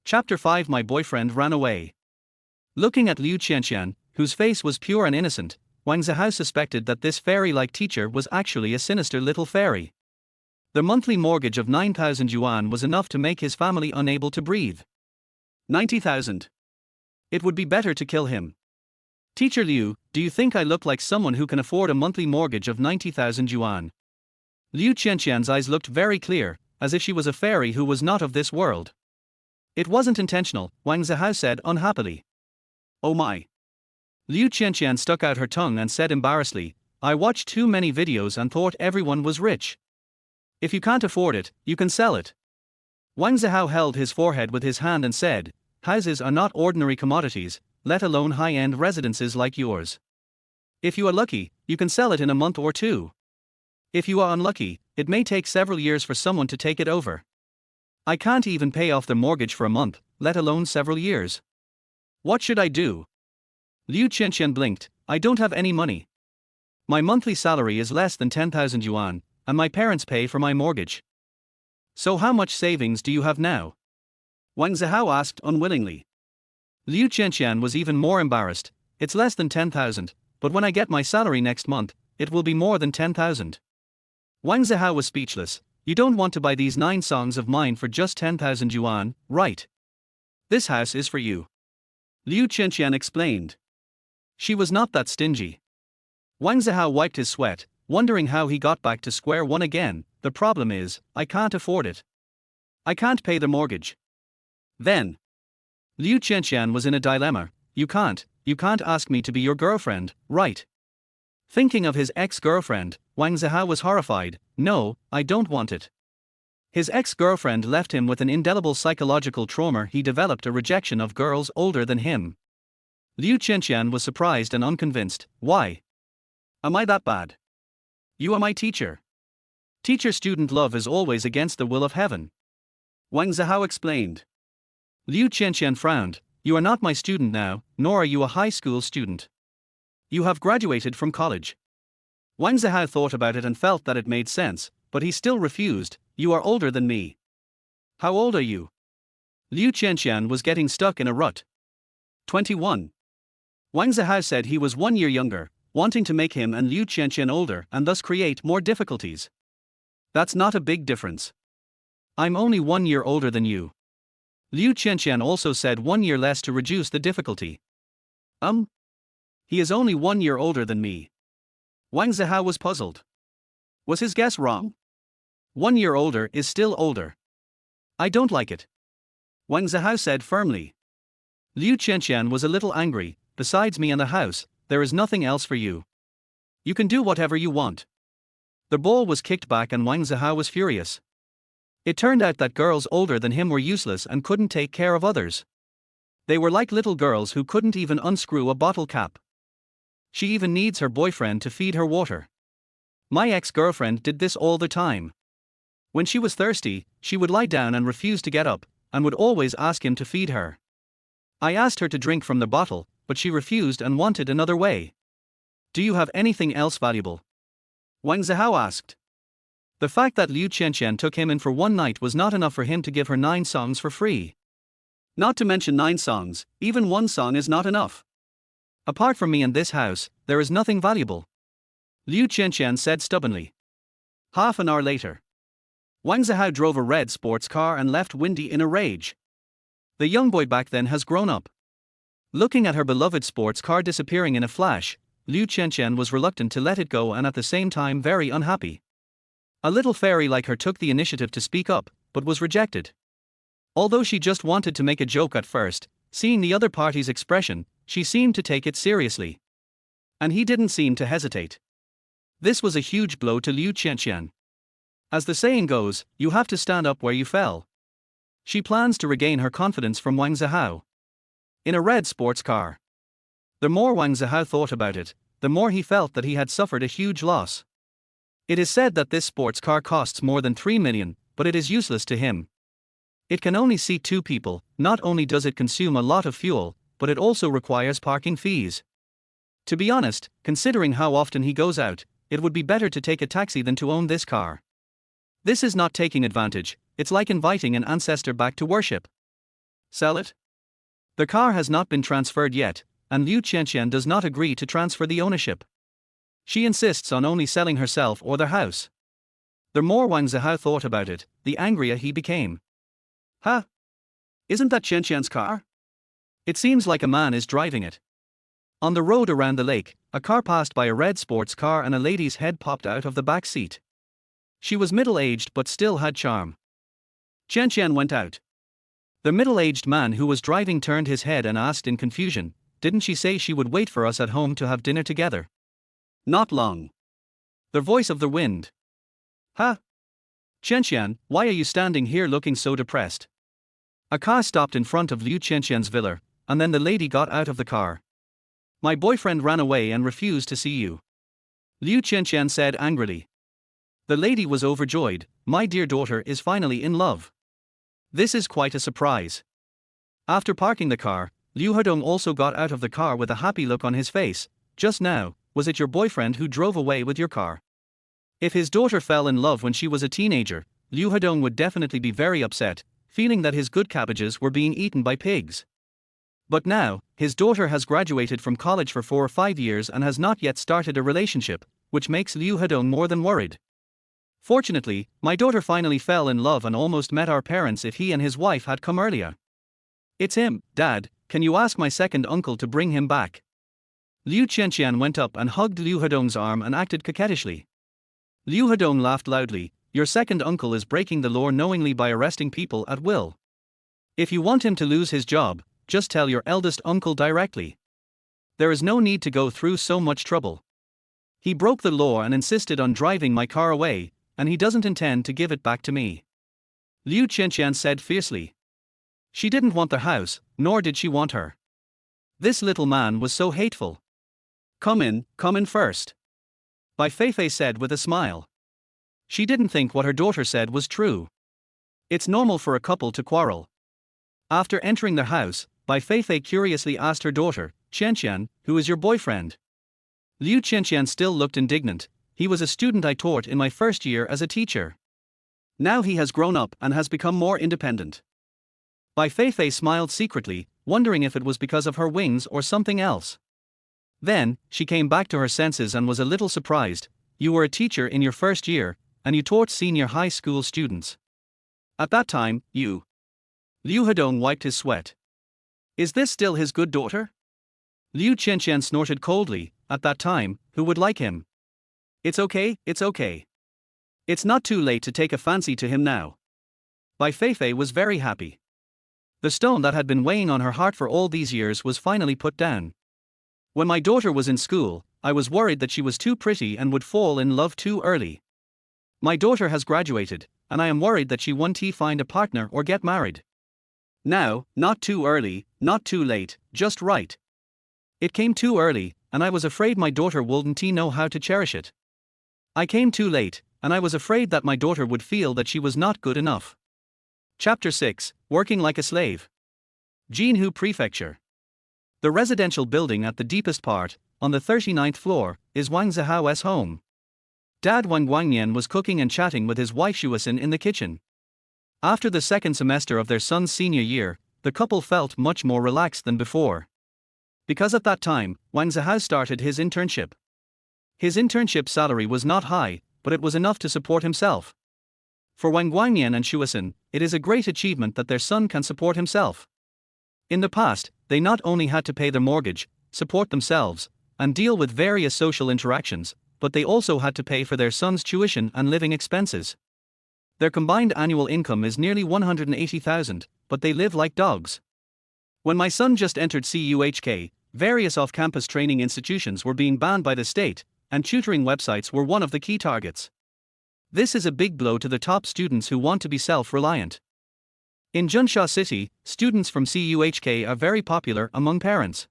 Chapter 5. My boyfriend ran away. Looking at Liu Qianqian, whose face was pure and innocent, Wang Zihao suspected that this fairy-like teacher was actually a sinister little fairy. The monthly mortgage of 9,000 yuan was enough to make his family unable to breathe. 90,000. It would be better to kill him. Teacher Liu, do you think I look like someone who can afford a monthly mortgage of 90,000 yuan? Liu Qianqian's eyes looked very clear, as if she was a fairy who was not of this world. It wasn't intentional, Wang Zihao said unhappily. Oh my. Liu Qianqian stuck out her tongue and said embarrassedly, I watched too many videos and thought everyone was rich. If you can't afford it, you can sell it. Wang Zihao held his forehead with his hand and said, houses are not ordinary commodities, let alone high-end residences like yours. If you are lucky, you can sell it in a month or two. If you are unlucky, it may take several years for someone to take it over. I can't even pay off the mortgage for a month, let alone several years. What should I do? Liu Qianqian blinked, I don't have any money. My monthly salary is less than 10,000 yuan, and my parents pay for my mortgage. So how much savings do you have now? Wang Zihao asked unwillingly. Liu Qianqian was even more embarrassed, it's less than 10,000, but when I get my salary next month, it will be more than 10,000. Wang Zihao was speechless, you don't want to buy these 9 songs of mine for just 10,000 yuan, right? This house is for you. Liu Qianqian explained. She was not that stingy. Wang Zihao wiped his sweat, wondering how he got back to square one again. The problem is, I can't afford it. I can't pay the mortgage. Then. Liu Qianqian was in a dilemma, you can't ask me to be your girlfriend, right? Thinking of his ex-girlfriend, Wang Zihao was horrified, no, I don't want it. His ex-girlfriend left him with an indelible psychological trauma. He developed a rejection of girls older than him. Liu Qianqian was surprised and unconvinced, why? Am I that bad? You are my teacher. Teacher-student love is always against the will of heaven. Wang Zihao explained. Liu Qianqian frowned, you are not my student now, nor are you a high school student. You have graduated from college. Wang Zihao thought about it and felt that it made sense, but he still refused, you are older than me. How old are you? Liu Qianqian was getting stuck in a rut. 21. Wang Zihao said he was 1 year younger, wanting to make him and Liu Qianqian older and thus create more difficulties. That's not a big difference. I'm only 1 year older than you. Liu Qianqian also said 1 year less to reduce the difficulty. He is only 1 year older than me. Wang Zihao was puzzled. Was his guess wrong? 1 year older is still older. I don't like it. Wang Zihao said firmly. Liu Qianqian was a little angry, besides me and the house, there is nothing else for you. You can do whatever you want. The ball was kicked back and Wang Zihao was furious. It turned out that girls older than him were useless and couldn't take care of others. They were like little girls who couldn't even unscrew a bottle cap. She even needs her boyfriend to feed her water. My ex-girlfriend did this all the time. When she was thirsty, she would lie down and refuse to get up, and would always ask him to feed her. I asked her to drink from the bottle, but she refused and wanted another way. Do you have anything else valuable? Wang Zihao asked. The fact that Liu Qianqian took him in for one night was not enough for him to give her 9 songs for free. Not to mention 9 songs, even 1 song is not enough. Apart from me and this house, there is nothing valuable. Liu Qianqian said stubbornly. Half an hour later. Wang Zihao drove a red sports car and left Windy in a rage. The young boy back then has grown up. Looking at her beloved sports car disappearing in a flash, Liu Qianqian was reluctant to let it go and at the same time very unhappy. A little fairy like her took the initiative to speak up, but was rejected. Although she just wanted to make a joke at first, seeing the other party's expression, she seemed to take it seriously. And he didn't seem to hesitate. This was a huge blow to Liu Qianqian. As the saying goes, you have to stand up where you fell. She plans to regain her confidence from Wang Zihao. In a red sports car. The more Wang Zihao thought about it, the more he felt that he had suffered a huge loss. It is said that this sports car costs more than 3 million, but it is useless to him. It can only seat 2 people. Not only does it consume a lot of fuel, but it also requires parking fees. To be honest, considering how often he goes out, it would be better to take a taxi than to own this car. This is not taking advantage, it's like inviting an ancestor back to worship. Sell it? The car has not been transferred yet, and Liu Qianqian does not agree to transfer the ownership. She insists on only selling herself or their house. The more Wang Zihao thought about it, the angrier he became. Huh? Isn't that Qianqian's car? It seems like a man is driving it. On the road around the lake, a car passed by a red sports car and a lady's head popped out of the back seat. She was middle-aged but still had charm. Qianqian went out. The middle-aged man who was driving turned his head and asked in confusion, "Didn't she say she would wait for us at home to have dinner together?" "Not long." The voice of the wind. "Huh? Qianqian, why are you standing here looking so depressed?" A car stopped in front of Liu Qianqian's villa, and then the lady got out of the car. "My boyfriend ran away and refused to see you," Liu Qianqian said angrily. The lady was overjoyed. "My dear daughter is finally in love. This is quite a surprise." After parking the car, Liu Hedong also got out of the car with a happy look on his face. "Just now, was it your boyfriend who drove away with your car?" If his daughter fell in love when she was a teenager, Liu Hedong would definitely be very upset, feeling that his good cabbages were being eaten by pigs. But now, his daughter has graduated from college for 4 or 5 years and has not yet started a relationship, which makes Liu Hedong more than worried. "Fortunately, my daughter finally fell in love and almost met our parents if he and his wife had come earlier." "It's him, Dad, can you ask my second uncle to bring him back?" Liu Qianqian went up and hugged Liu Hedong's arm and acted coquettishly. Liu Hedong laughed loudly. "Your second uncle is breaking the law knowingly by arresting people at will. If you want him to lose his job, just tell your eldest uncle directly. There is no need to go through so much trouble. He broke the law and insisted on driving my car away, and he doesn't intend to give it back to me," Liu Qianqian said fiercely. She didn't want the house, nor did she want her. This little man was so hateful. Come in first," Bai Feifei said with a smile. She didn't think what her daughter said was true. It's normal for a couple to quarrel. After entering the house, Bai Feifei curiously asked her daughter, "Qianqian, who is your boyfriend?" Liu Qianqian still looked indignant. "He was a student I taught in my first year as a teacher. Now he has grown up and has become more independent." Bai Feifei smiled secretly, wondering if it was because of her wings or something else. Then, she came back to her senses and was a little surprised. "You were a teacher in your first year, and you taught senior high school students. At that time, you..." Liu Hedong wiped his sweat. "Is this still his good daughter?" Liu Qianqian snorted coldly. "At that time, who would like him? It's okay. It's not too late to take a fancy to him now." Bai Feifei was very happy. The stone that had been weighing on her heart for all these years was finally put down. "When my daughter was in school, I was worried that she was too pretty and would fall in love too early. My daughter has graduated, and I am worried that she won't find a partner or get married. Now, not too early, not too late, just right. It came too early, and I was afraid my daughter wouldn't know how to cherish it. I came too late, and I was afraid that my daughter would feel that she was not good enough." Chapter 6, Working Like a Slave. Jinhu Prefecture. The residential building at the deepest part, on the 39th floor, is Wang Zihao's home. Dad Wang Guangnian was cooking and chatting with his wife Shuasin in the kitchen. After the second semester of their son's senior year, the couple felt much more relaxed than before. Because at that time, Wang Zihao started his internship. His internship salary was not high, but it was enough to support himself. For Wang Guangnian and Shuasin, it is a great achievement that their son can support himself. In the past, they not only had to pay their mortgage, support themselves, and deal with various social interactions, but they also had to pay for their son's tuition and living expenses. Their combined annual income is nearly 180,000, but they live like dogs. When my son just entered CUHK, various off-campus training institutions were being banned by the state, and tutoring websites were one of the key targets. This is a big blow to the top students who want to be self-reliant. In Junsha City, students from CUHK are very popular among parents.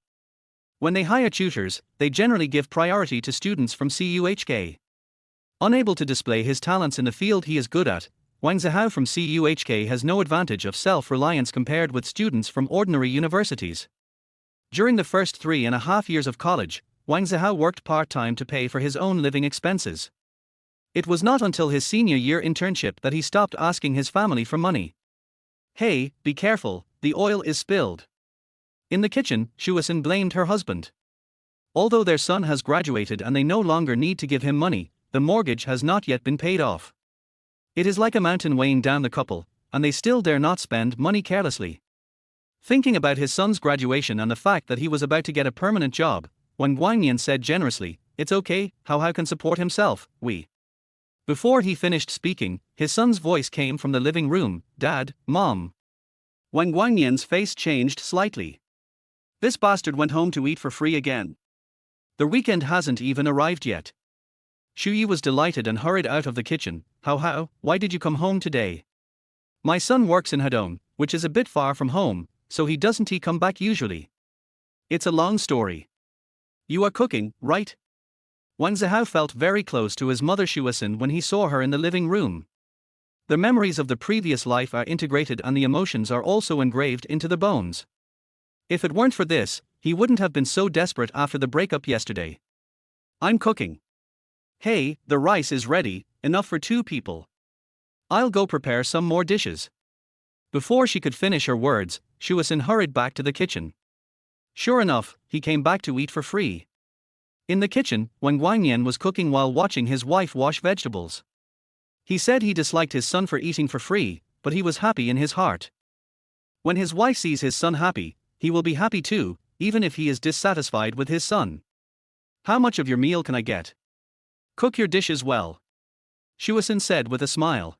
When they hire tutors, they generally give priority to students from CUHK. Unable to display his talents in the field he is good at, Wang Zihao from CUHK has no advantage of self-reliance compared with students from ordinary universities. During the first 3.5 years of college, Wang Zihao worked part-time to pay for his own living expenses. It was not until his senior year internship that he stopped asking his family for money. "Hey, be careful, the oil is spilled." In the kitchen, Shuasin blamed her husband. Although their son has graduated and they no longer need to give him money, the mortgage has not yet been paid off. It is like a mountain weighing down the couple, and they still dare not spend money carelessly. Thinking about his son's graduation and the fact that he was about to get a permanent job, Wang Guangnian said generously, "It's okay, how can support himself, we." Before he finished speaking, his son's voice came from the living room, "Dad, Mom." Wang Guangnian's face changed slightly. This bastard went home to eat for free again. The weekend hasn't even arrived yet. Shu Yi was delighted and hurried out of the kitchen. How, why did you come home today?" "My son works in Hadong, which is a bit far from home, so he doesn't come back usually." "It's a long story." "You are cooking, right?" Wang Zihao felt very close to his mother Shuasin when he saw her in the living room. The memories of the previous life are integrated and the emotions are also engraved into the bones. If it weren't for this, he wouldn't have been so desperate after the breakup yesterday. "I'm cooking." "Hey, the rice is ready, enough for 2 people. I'll go prepare some more dishes." Before she could finish her words, Shuasin hurried back to the kitchen. Sure enough, he came back to eat for free. In the kitchen, Wang Guangnian was cooking while watching his wife wash vegetables. He said he disliked his son for eating for free, but he was happy in his heart. When his wife sees his son happy, he will be happy too, even if he is dissatisfied with his son. "How much of your meal can I get?" "Cook your dishes well," Shuasin said with a smile.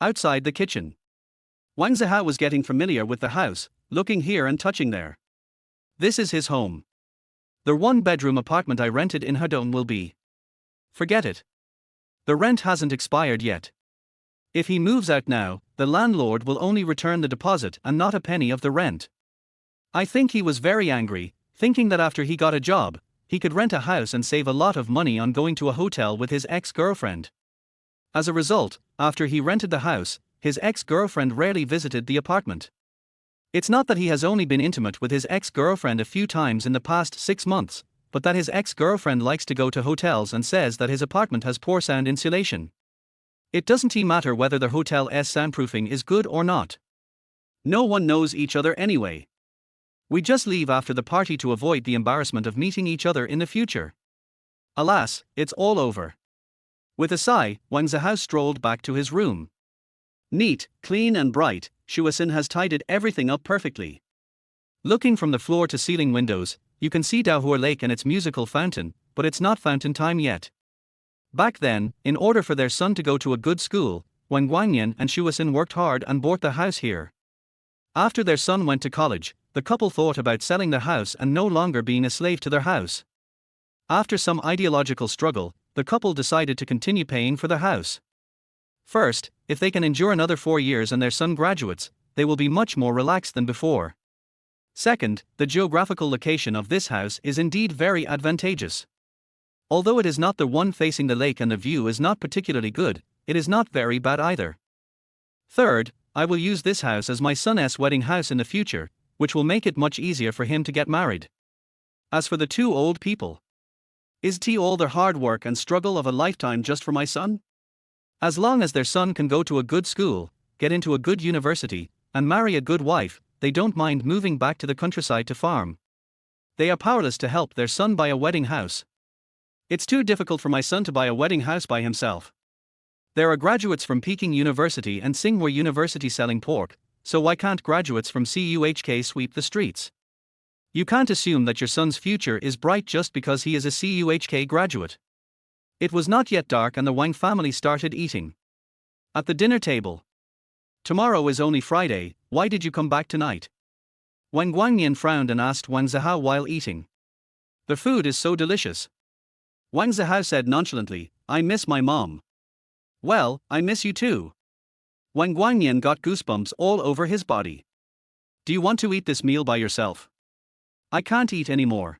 Outside the kitchen, Wang Zihao was getting familiar with the house, looking here and touching there. This is his home. The 1-bedroom apartment I rented in Hadong will be. Forget it. The rent hasn't expired yet. If he moves out now, the landlord will only return the deposit and not a penny of the rent. I think he was very angry, thinking that after he got a job, he could rent a house and save a lot of money on going to a hotel with his ex-girlfriend. As a result, after he rented the house, his ex-girlfriend rarely visited the apartment. It's not that he has only been intimate with his ex-girlfriend a few times in the past 6 months, but that his ex-girlfriend likes to go to hotels and says that his apartment has poor sound insulation. It doesn't matter whether the hotel's soundproofing is good or not. No one knows each other anyway. We just leave after the party to avoid the embarrassment of meeting each other in the future. Alas, it's all over. With a sigh, Wang Zihao strolled back to his room. Neat, clean and bright, Shuasin has tidied everything up perfectly. Looking from the floor to ceiling windows, you can see Daohua Lake and its musical fountain, but it's not fountain time yet. Back then, in order for their son to go to a good school, Wang Guangnian and Shuasin worked hard and bought the house here. After their son went to college, the couple thought about selling the house and no longer being a slave to their house. After some ideological struggle, the couple decided to continue paying for the house. First, if they can endure another 4 years and their son graduates, they will be much more relaxed than before. Second, the geographical location of this house is indeed very advantageous. Although it is not the one facing the lake and the view is not particularly good, it is not very bad either. Third, I will use this house as my son's wedding house in the future, which will make it much easier for him to get married. As for the 2 old people, is it all the hard work and struggle of a lifetime just for my son? As long as their son can go to a good school, get into a good university, and marry a good wife, they don't mind moving back to the countryside to farm. They are powerless to help their son buy a wedding house. It's too difficult for my son to buy a wedding house by himself. There are graduates from Peking University and Tsinghua University selling pork, so why can't graduates from CUHK sweep the streets? You can't assume that your son's future is bright just because he is a CUHK graduate. It was not yet dark and the Wang family started eating. At the dinner table. Tomorrow is only Friday, why did you come back tonight? Wang Guangnian frowned and asked Wang Zihao while eating. The food is so delicious. Wang Zihao said nonchalantly, I miss my mom. Well, I miss you too. Wang Guangnian got goosebumps all over his body. Do you want to eat this meal by yourself? I can't eat anymore.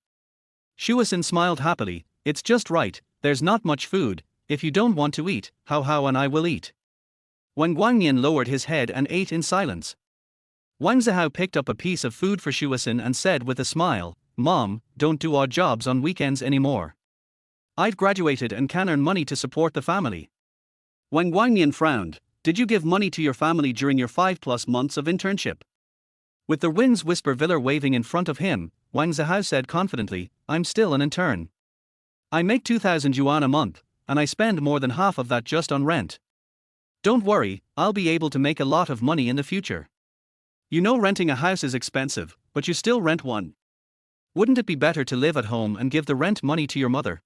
Shuasin smiled happily. It's just right, there's not much food. If you don't want to eat, how and I will eat. Wang Guangnian lowered his head and ate in silence. Wang Zihao picked up a piece of food for Shuasin and said with a smile, Mom, don't do odd jobs on weekends anymore. I've graduated and can earn money to support the family. Wang Guangnian frowned. Did you give money to your family during your 5+ months of internship? With the wind's whisper villa waving in front of him, Wang Zihao said confidently, I'm still an intern. I make 2,000 yuan a month, and I spend more than half of that just on rent. Don't worry, I'll be able to make a lot of money in the future. You know renting a house is expensive, but you still rent one. Wouldn't it be better to live at home and give the rent money to your mother?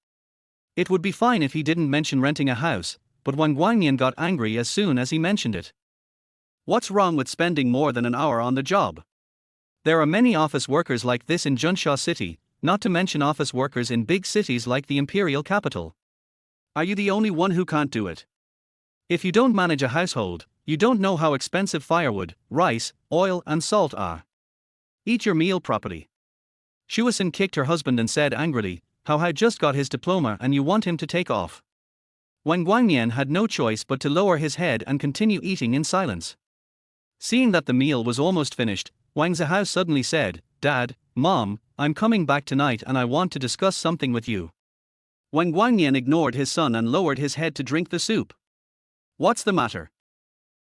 It would be fine if he didn't mention renting a house, but Wang Guangnian got angry as soon as he mentioned it. What's wrong with spending more than an hour on the job? There are many office workers like this in Junsha City, not to mention office workers in big cities like the imperial capital. Are you the only one who can't do it? If you don't manage a household, you don't know how expensive firewood, rice, oil and salt are. Eat your meal properly. Shuasin kicked her husband and said angrily, How just got his diploma and you want him to take off? Wang Guangnian had no choice but to lower his head and continue eating in silence. Seeing that the meal was almost finished, Wang Zihao suddenly said, Dad, Mom, I'm coming back tonight and I want to discuss something with you. Wang Guangnian ignored his son and lowered his head to drink the soup. What's the matter?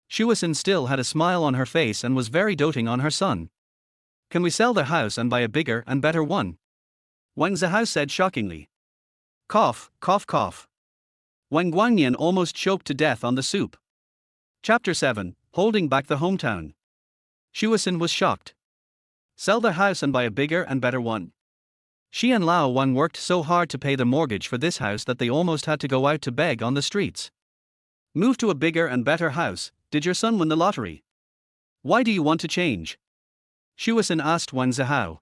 Shuasin still had a smile on her face and was very doting on her son. Can we sell the house and buy a bigger and better one? Wang Zihao said shockingly. Cough, cough, cough. Wang Guangnian almost choked to death on the soup. Chapter 7, Holding Back the Hometown. Shuasin was shocked. Sell their house and buy a bigger and better one. She and Lao Wang worked so hard to pay the mortgage for this house that they almost had to go out to beg on the streets. Move to a bigger and better house. Did your son win the lottery? Why do you want to change? Shuasin asked Wang Zihao.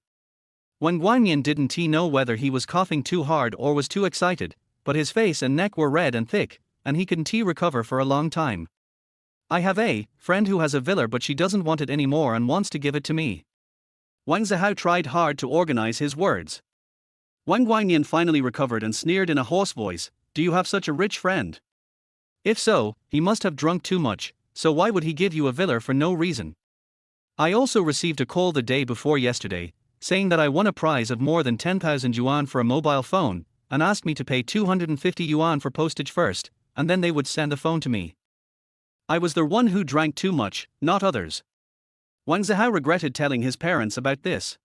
Wang Guangnian didn't know whether he was coughing too hard or was too excited, but his face and neck were red and thick, and he couldn't recover for a long time. I have a friend who has a villa but she doesn't want it anymore and wants to give it to me. Wang Zihao tried hard to organize his words. Wang Guangnian finally recovered and sneered in a hoarse voice, Do you have such a rich friend? If so, he must have drunk too much, so why would he give you a villa for no reason? I also received a call the day before yesterday, saying that I won a prize of more than 10,000 yuan for a mobile phone, and asked me to pay 250 yuan for postage first, and then they would send the phone to me. I was the one who drank too much, not others. Wang Zihao regretted telling his parents about this.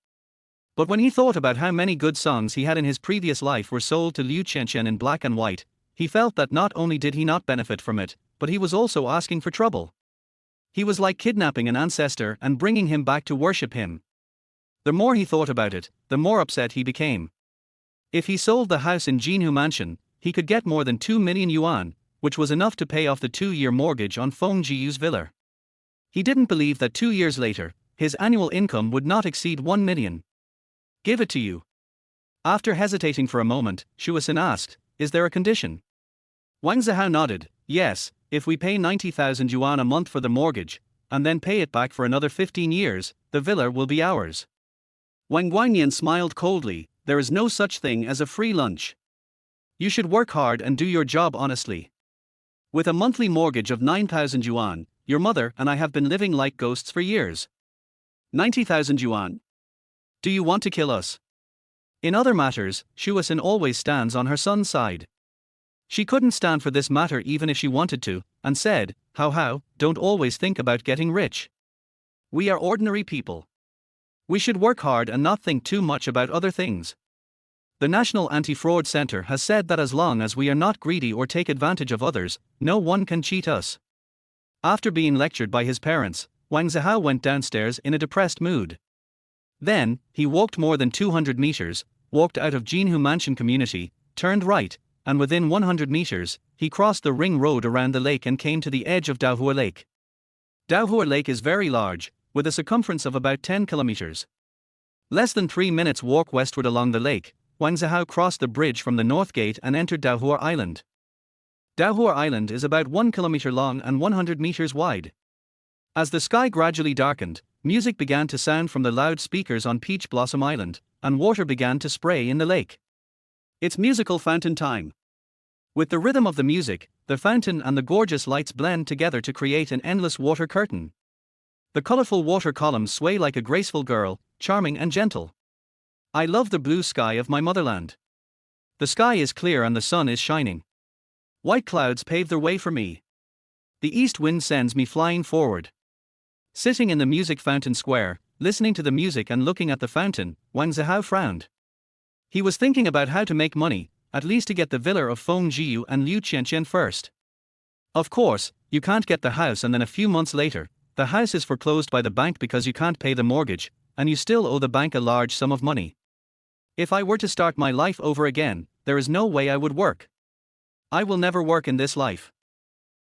But when he thought about how many good songs he had in his previous life were sold to Liu Qianqian in black and white, he felt that not only did he not benefit from it, but he was also asking for trouble. He was like kidnapping an ancestor and bringing him back to worship him. The more he thought about it, the more upset he became. If he sold the house in Jinhu Mansion, he could get more than 2 million yuan, which was enough to pay off the 2-year mortgage on Feng Jiyu's villa. He didn't believe that 2 years later, his annual income would not exceed 1 million. Give it to you. After hesitating for a moment, Shuasin asked, Is there a condition? Wang Zihao nodded, Yes, if we pay 90,000 yuan a month for the mortgage, and then pay it back for another 15 years, the villa will be ours. Wang Guangnian smiled coldly, There is no such thing as a free lunch. You should work hard and do your job honestly. With a monthly mortgage of 9,000 yuan, your mother and I have been living like ghosts for years. 90,000 yuan. Do you want to kill us? In other matters, Shuasin always stands on her son's side. She couldn't stand for this matter even if she wanted to, and said, How, don't always think about getting rich. We are ordinary people. We should work hard and not think too much about other things. The National Anti-Fraud Center has said that as long as we are not greedy or take advantage of others, no one can cheat us. After being lectured by his parents, Wang Zihao went downstairs in a depressed mood. Then, he walked more than 200 meters, walked out of Jinhu Mansion community, turned right, and within 100 meters, he crossed the ring road around the lake and came to the edge of Daohua Lake. Daohua Lake is very large, with a circumference of about 10 kilometers. Less than 3 minutes walk westward along the lake, Wang Zihao crossed the bridge from the north gate and entered Daohua Island. Daohua Island is about 1 kilometer long and 100 meters wide. As the sky gradually darkened, music began to sound from the loudspeakers on Peach Blossom Island, and water began to spray in the lake. It's musical fountain time. With the rhythm of the music, the fountain and the gorgeous lights blend together to create an endless water curtain. The colorful water columns sway like a graceful girl, charming and gentle. I love the blue sky of my motherland. The sky is clear and the sun is shining. White clouds pave the way for me. The east wind sends me flying forward. Sitting in the music fountain square, listening to the music and looking at the fountain, Wang Zihao frowned. He was thinking about how to make money, at least to get the villa of Feng Jiu and Liu Qianqian first. Of course, you can't get the house and then a few months later, the house is foreclosed by the bank because you can't pay the mortgage, and you still owe the bank a large sum of money. If I were to start my life over again, there is no way I would work. I will never work in this life.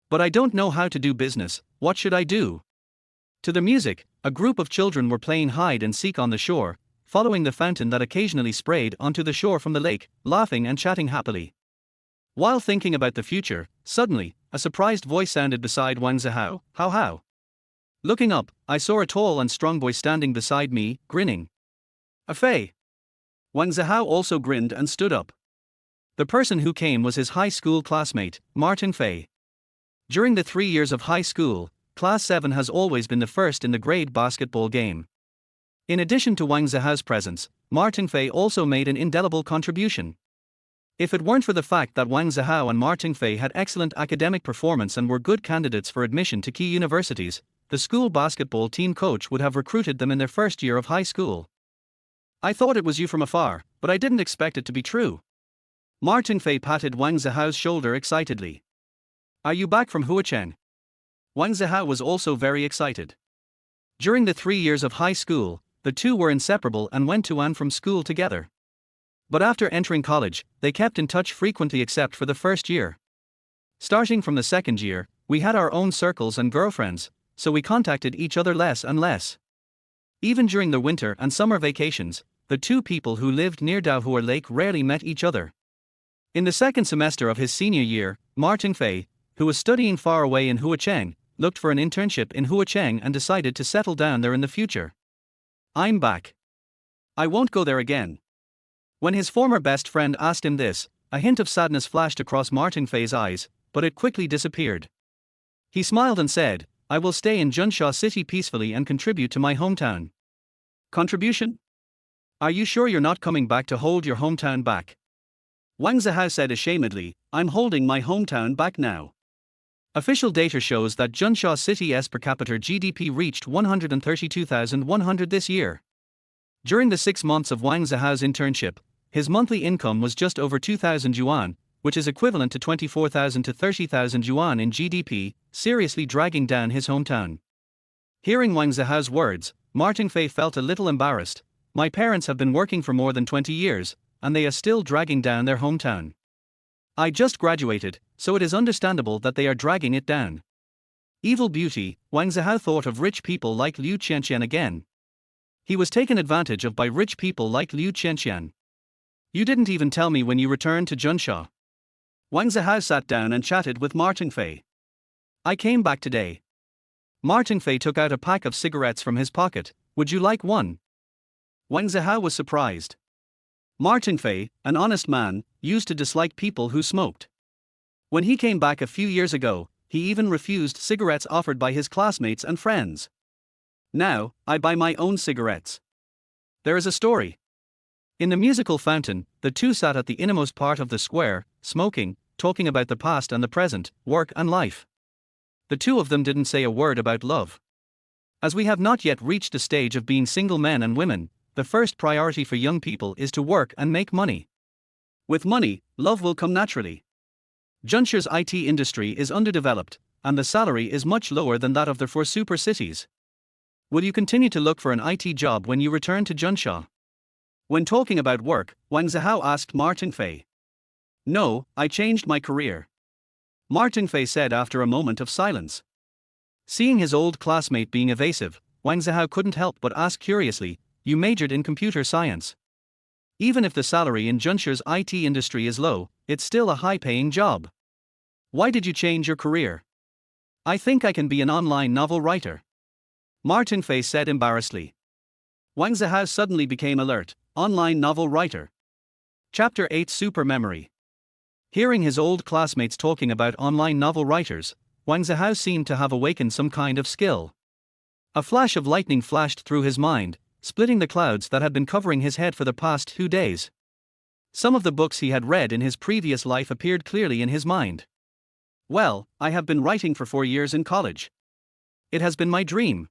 But I don't know how to do business, what should I do? To the music, a group of children were playing hide and seek on the shore, following the fountain that occasionally sprayed onto the shore from the lake, laughing and chatting happily. While thinking about the future, suddenly, a surprised voice sounded beside Wang Zihao. How? Looking up, I saw a tall and strong boy standing beside me, grinning. A Fei. Wang Zihao also grinned and stood up. The person who came was his high school classmate, Martin Fei. During the 3 years of high school, Class 7 has always been the first in the grade basketball game. In addition to Wang Zihao's presence, Martin Fei also made an indelible contribution. If it weren't for the fact that Wang Zihao and Martin Fei had excellent academic performance and were good candidates for admission to key universities, the school basketball team coach would have recruited them in their first year of high school. I thought it was you from afar, but I didn't expect it to be true. Martin Fei patted Wang Zihao's shoulder excitedly. Are you back from Huacheng? Wang Zihao was also very excited. During the 3 years of high school, the two were inseparable and went to and from school together. But after entering college, they kept in touch frequently except for the first year. Starting from the second year, we had our own circles and girlfriends, so we contacted each other less and less. Even during the winter and summer vacations, the two people who lived near Daohua Lake rarely met each other. In the second semester of his senior year, Martin Fei, who was studying far away in Huacheng, looked for an internship in Huacheng and decided to settle down there in the future. I'm back. I won't go there again. When his former best friend asked him this, a hint of sadness flashed across Martin Fei's eyes, but it quickly disappeared. He smiled and said, I will stay in Junsha City peacefully and contribute to my hometown. Contribution? Are you sure you're not coming back to hold your hometown back? Wang Zihao said ashamedly, I'm holding my hometown back now. Official data shows that Junsha City's per capita GDP reached 132,100 this year. During the 6 months of Wang Zihao's internship, his monthly income was just over 2,000 yuan, which is equivalent to 24,000 to 30,000 yuan in GDP, seriously dragging down his hometown. Hearing Wang Zihao's words, Martin Fei felt a little embarrassed. My parents have been working for more than 20 years, and they are still dragging down their hometown. I just graduated, so it is understandable that they are dragging it down. Evil beauty, Wang Zihao thought of rich people like Liu Qianqian again. He was taken advantage of by rich people like Liu Qianqian. You didn't even tell me when you returned to Junsha. Wang Zihao sat down and chatted with Martin Fei. I came back today. Martin Fei took out a pack of cigarettes from his pocket. Would you like one? Wang Zihao was surprised. Martin Fei, an honest man, used to dislike people who smoked. When he came back a few years ago, he even refused cigarettes offered by his classmates and friends. Now, I buy my own cigarettes. There is a story. In the musical fountain, the two sat at the innermost part of the square, smoking, talking about the past and the present, work and life. The two of them didn't say a word about love. As we have not yet reached the stage of being single men and women, the first priority for young people is to work and make money. With money, love will come naturally. Junsha's IT industry is underdeveloped, and the salary is much lower than that of the 4 super cities. Will you continue to look for an IT job when you return to Junsha? When talking about work, Wang Zihao asked Martin Fei. No, I changed my career. Martin Fei said after a moment of silence. Seeing his old classmate being evasive, Wang Zihao couldn't help but ask curiously, you majored in computer science. Even if the salary in Junsha's IT industry is low, it's still a high-paying job. Why did you change your career? I think I can be an online novel writer. Martin Fei said embarrassedly. Wang Zihao suddenly became alert. Online novel writer. Chapter 8 Super Memory. Hearing his old classmates talking about online novel writers, Wang Zihao seemed to have awakened some kind of skill. A flash of lightning flashed through his mind, splitting the clouds that had been covering his head for the past 2 days. Some of the books he had read in his previous life appeared clearly in his mind. Well, I have been writing for 4 years in college. It has been my dream.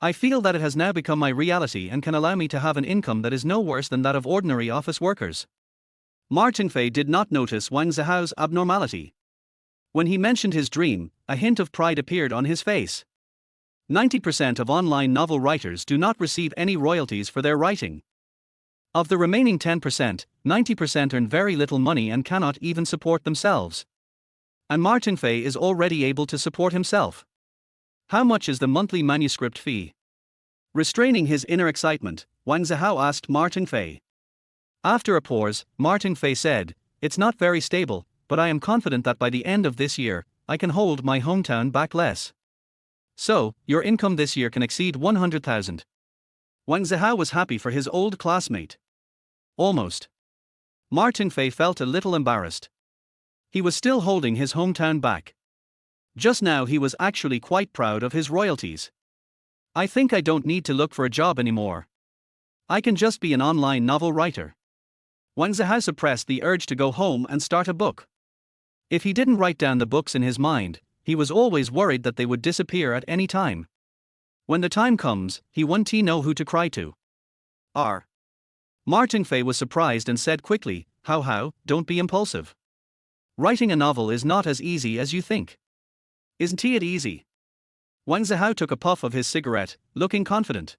I feel that it has now become my reality and can allow me to have an income that is no worse than that of ordinary office workers. Martin Fei did not notice Wang Zihao's abnormality. When he mentioned his dream, a hint of pride appeared on his face. 90% of online novel writers do not receive any royalties for their writing. Of the remaining 10%, 90% earn very little money and cannot even support themselves. And Martin Fei is already able to support himself. How much is the monthly manuscript fee? Restraining his inner excitement, Wang Zihao asked Martin Fei. After a pause, Martin Fei said, "It's not very stable, but I am confident that by the end of this year, I can hold my hometown back less." So, your income this year can exceed 100,000. Wang Zihao was happy for his old classmate. Almost. Martin Fei felt a little embarrassed. He was still holding his hometown back. Just now he was actually quite proud of his royalties. I think I don't need to look for a job anymore. I can just be an online novel writer. Wang Zihao suppressed the urge to go home and start a book. If he didn't write down the books in his mind, he was always worried that they would disappear at any time. When the time comes, he won't know who to cry to. Martin Fei was surprised and said quickly, How, don't be impulsive. Writing a novel is not as easy as you think. Isn't it easy? Wang Zihao took a puff of his cigarette, looking confident.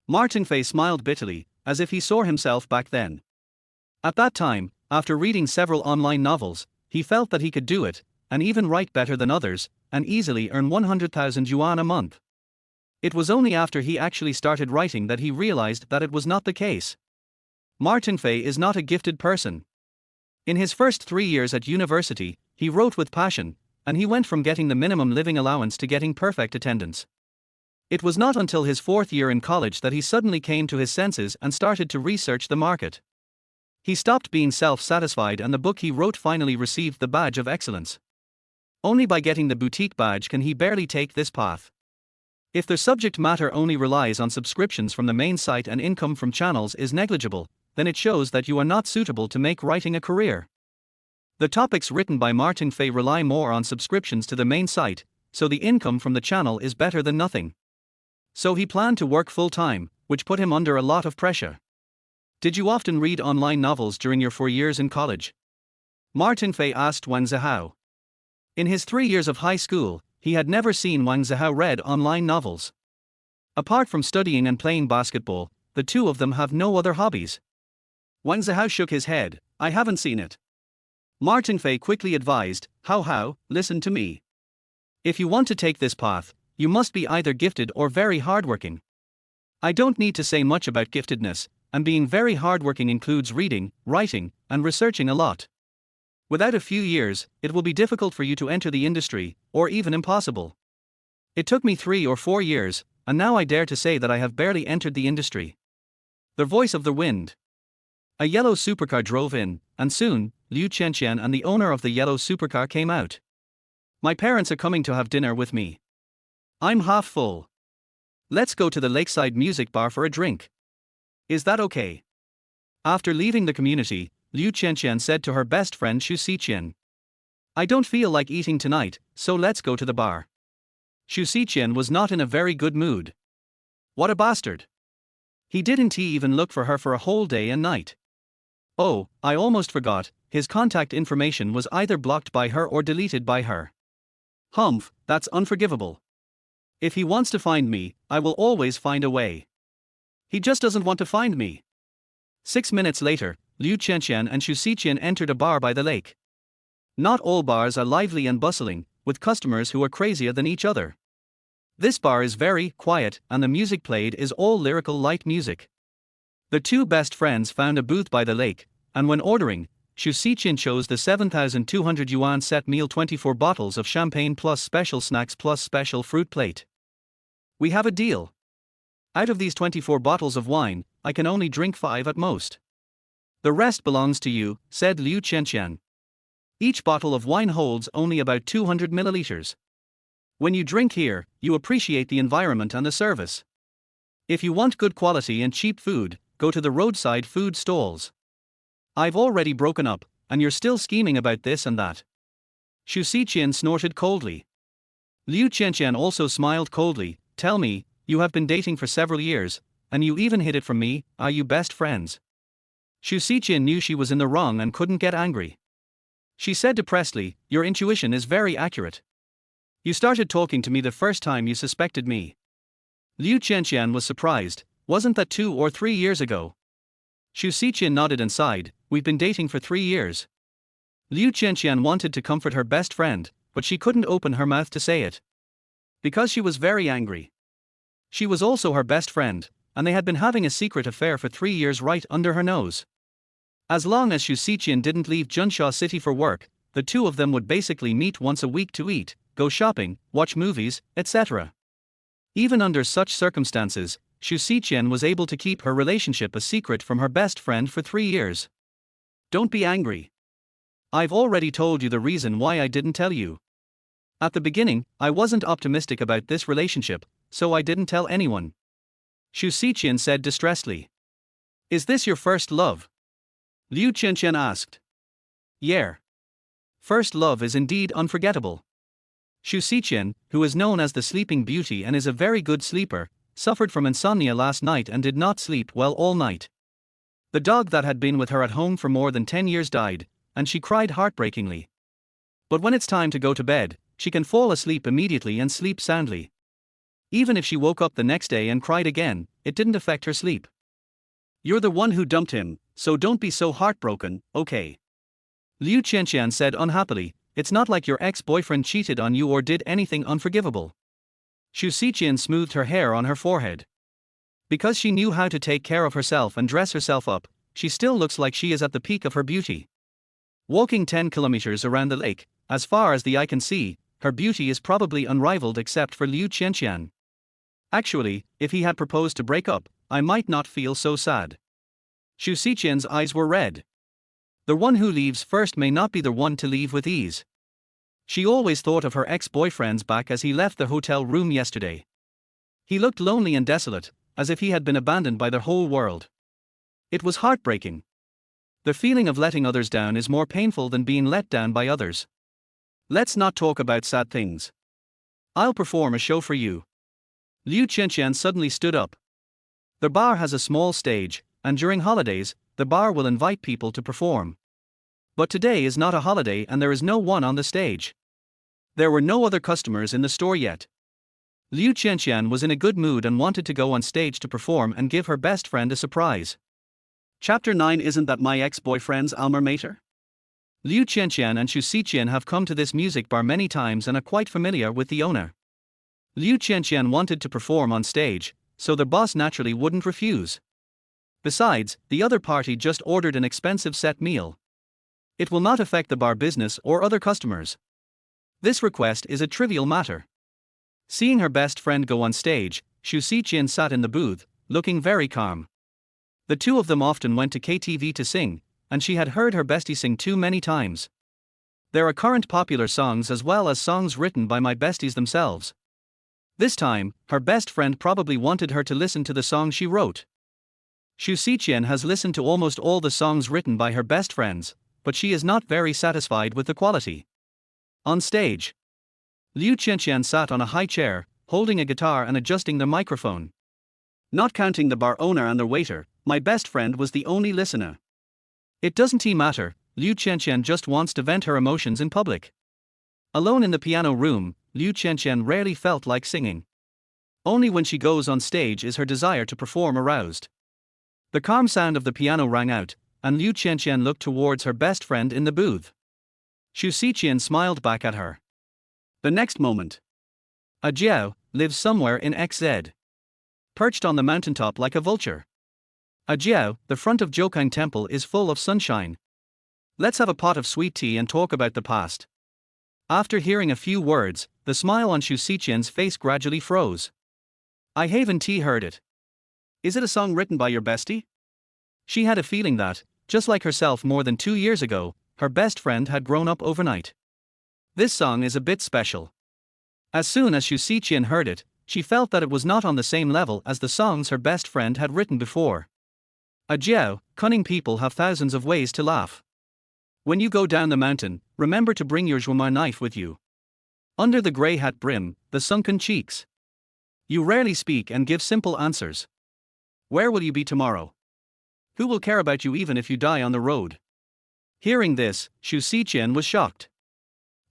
Martin Fei smiled bitterly, as if he saw himself back then. At that time, after reading several online novels, he felt that he could do it, and even write better than others, and easily earn 100,000 yuan a month. It was only after he actually started writing that he realized that it was not the case. Martin Fei is not a gifted person. In his first 3 years at university, he wrote with passion, and he went from getting the minimum living allowance to getting perfect attendance. It was not until his 4th year in college that he suddenly came to his senses and started to research the market. He stopped being self-satisfied and the book he wrote finally received the badge of excellence. Only by getting the boutique badge can he barely take this path. If the subject matter only relies on subscriptions from the main site and income from channels is negligible, then it shows that you are not suitable to make writing a career. The topics written by Martin Fei rely more on subscriptions to the main site, so the income from the channel is better than nothing. So he planned to work full-time, which put him under a lot of pressure. Did you often read online novels during your 4 years in college? Martin Fei asked Wang Zihao. In his 3 years of high school, he had never seen Wang Zihao read online novels. Apart from studying and playing basketball, the two of them have no other hobbies. Wang Zihao shook his head. I haven't seen it. Martin Fei quickly advised, How, listen to me. If you want to take this path, you must be either gifted or very hardworking. I don't need to say much about giftedness, and being very hardworking includes reading, writing, and researching a lot. Without a few years, it will be difficult for you to enter the industry, or even impossible. It took me 3 or 4 years, and now I dare to say that I have barely entered the industry. The voice of the wind. A yellow supercar drove in, and soon, Liu Qianqian and the owner of the yellow supercar came out. My parents are coming to have dinner with me. I'm half full. Let's go to the lakeside music bar for a drink. Is that okay? After leaving the community, Liu Qianqian said to her best friend Xu Xiqian. I don't feel like eating tonight, so let's go to the bar. Xu Xiqian was not in a very good mood. What a bastard. He didn't even look for her for a whole day and night. Oh, I almost forgot, his contact information was either blocked by her or deleted by her. Humph, that's unforgivable. If he wants to find me, I will always find a way. He just doesn't want to find me. 6 minutes later, Liu Qianqian and Xu Xiqian entered a bar by the lake. Not all bars are lively and bustling, with customers who are crazier than each other. This bar is very quiet, and the music played is all lyrical light music. The two best friends found a booth by the lake, and when ordering, Xu Xiqian chose the 7,200 yuan set meal 24 bottles of champagne plus special snacks plus special fruit plate. We have a deal. Out of these 24 bottles of wine, I can only drink 5 at most. The rest belongs to you, said Liu Qianqian. Each bottle of wine holds only about 200 milliliters. When you drink here, you appreciate the environment and the service. If you want good quality and cheap food, go to the roadside food stalls. I've already broken up, and you're still scheming about this and that. Xu Xiqian snorted coldly. Liu Qianqian also smiled coldly. Tell me, you have been dating for several years, and you even hid it from me, are you best friends? Xu Xiqian knew she was in the wrong and couldn't get angry. She said depressedly, your intuition is very accurate. You started talking to me the first time you suspected me. Liu Qianqian was surprised. Wasn't that 2 or 3 years ago? Xu Xiqian nodded and sighed. We've been dating for 3 years. Liu Qianqian wanted to comfort her best friend, but she couldn't open her mouth to say it. Because she was very angry. She was also her best friend, and they had been having a secret affair for 3 years right under her nose. As long as Xu Xiqian didn't leave Junsha City for work, the two of them would basically meet once a week to eat, go shopping, watch movies, etc. Even under such circumstances, Xu Xiqian was able to keep her relationship a secret from her best friend for 3 years. Don't be angry. I've already told you the reason why I didn't tell you. At the beginning, I wasn't optimistic about this relationship, so I didn't tell anyone. Xu Xiqian said distressedly. Is this your first love? Liu Qianqian asked. Yeah. First love is indeed unforgettable. Xu Xiqian, who is known as the Sleeping Beauty and is a very good sleeper, suffered from insomnia last night and did not sleep well all night. The dog that had been with her at home for more than 10 years died, and she cried heartbreakingly. But when it's time to go to bed, she can fall asleep immediately and sleep soundly. Even if she woke up the next day and cried again, it didn't affect her sleep. You're the one who dumped him, so don't be so heartbroken, okay? Liu Qianqian said unhappily. It's not like your ex-boyfriend cheated on you or did anything unforgivable. Xu Xiqian smoothed her hair on her forehead. Because she knew how to take care of herself and dress herself up, she still looks like she is at the peak of her beauty. Walking 10 kilometers around the lake, as far as the eye can see, her beauty is probably unrivaled except for Liu Qianqian. Actually, if he had proposed to break up, I might not feel so sad. Xu Xiqian's eyes were red. The one who leaves first may not be the one to leave with ease. She always thought of her ex-boyfriend's back as he left the hotel room yesterday. He looked lonely and desolate, as if he had been abandoned by the whole world. It was heartbreaking. The feeling of letting others down is more painful than being let down by others. Let's not talk about sad things. I'll perform a show for you. Liu Qianqian suddenly stood up. The bar has a small stage, and during holidays, the bar will invite people to perform. But today is not a holiday and there is no one on the stage. There were no other customers in the store yet. Liu Qianqian was in a good mood and wanted to go on stage to perform and give her best friend a surprise. Chapter 9. Isn't that my ex-boyfriend's alma mater? Liu Qianqian and Xu Xiqian have come to this music bar many times and are quite familiar with the owner. Liu Qianqian wanted to perform on stage, so the boss naturally wouldn't refuse. Besides, the other party just ordered an expensive set meal. It will not affect the bar business or other customers. This request is a trivial matter. Seeing her best friend go on stage, Xu Xiqian sat in the booth, looking very calm. The two of them often went to KTV to sing, and she had heard her bestie sing too many times. There are current popular songs as well as songs written by my besties themselves. This time, her best friend probably wanted her to listen to the song she wrote. Xu Xiqian has listened to almost all the songs written by her best friends, but she is not very satisfied with the quality. On stage, Liu Qianqian sat on a high chair, holding a guitar and adjusting the microphone. Not counting the bar owner and the waiter, my best friend was the only listener. It doesn't matter, Liu Qianqian just wants to vent her emotions in public. Alone in the piano room, Liu Qianqian rarely felt like singing. Only when she goes on stage is her desire to perform aroused. The calm sound of the piano rang out, and Liu Qianqian looked towards her best friend in the booth. Xu Xiqian smiled back at her. The next moment, a Jiao lives somewhere in XZ. Perched on the mountaintop like a vulture. A Jiao, the front of Jokang Temple is full of sunshine. Let's have a pot of sweet tea and talk about the past. After hearing a few words, the smile on Xu Xiqian's face gradually froze. I haven't heard it. Is it a song written by your bestie? She had a feeling that, just like herself more than 2 years ago, her best friend had grown up overnight. This song is a bit special. As soon as Xu Xiqian heard it, she felt that it was not on the same level as the songs her best friend had written before. Jiao, cunning people have thousands of ways to laugh. When you go down the mountain, remember to bring your zhuomar knife with you. Under the grey hat brim, the sunken cheeks. You rarely speak and give simple answers. Where will you be tomorrow? Who will care about you even if you die on the road? Hearing this, Xu Xiqian was shocked.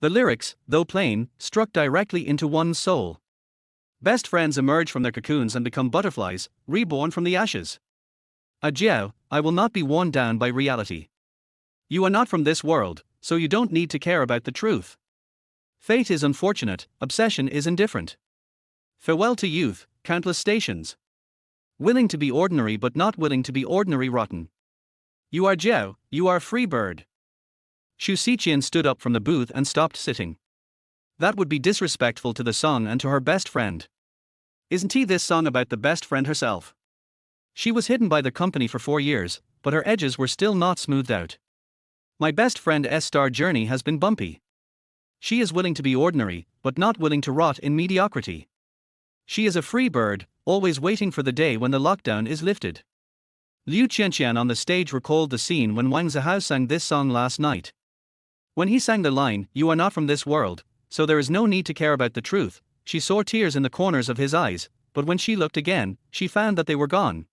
The lyrics, though plain, struck directly into one's soul. Best friends emerge from their cocoons and become butterflies, reborn from the ashes. Jiao, I will not be worn down by reality. You are not from this world, so you don't need to care about the truth. Fate is unfortunate, obsession is indifferent. Farewell to youth, countless stations. Willing to be ordinary but not willing to be ordinary rotten. You are Jiao, you are a free bird. Xu Xiqian stood up from the booth and stopped sitting. That would be disrespectful to the song and to her best friend. Isn't this song about the best friend herself? She was hidden by the company for 4 years, but her edges were still not smoothed out. My best friend's star journey has been bumpy. She is willing to be ordinary, but not willing to rot in mediocrity. She is a free bird, always waiting for the day when the lockdown is lifted. Liu Qianqian on the stage recalled the scene when Wang Zihao sang this song last night. When he sang the line, "You are not from this world, so there is no need to care about the truth," she saw tears in the corners of his eyes, but when she looked again, she found that they were gone.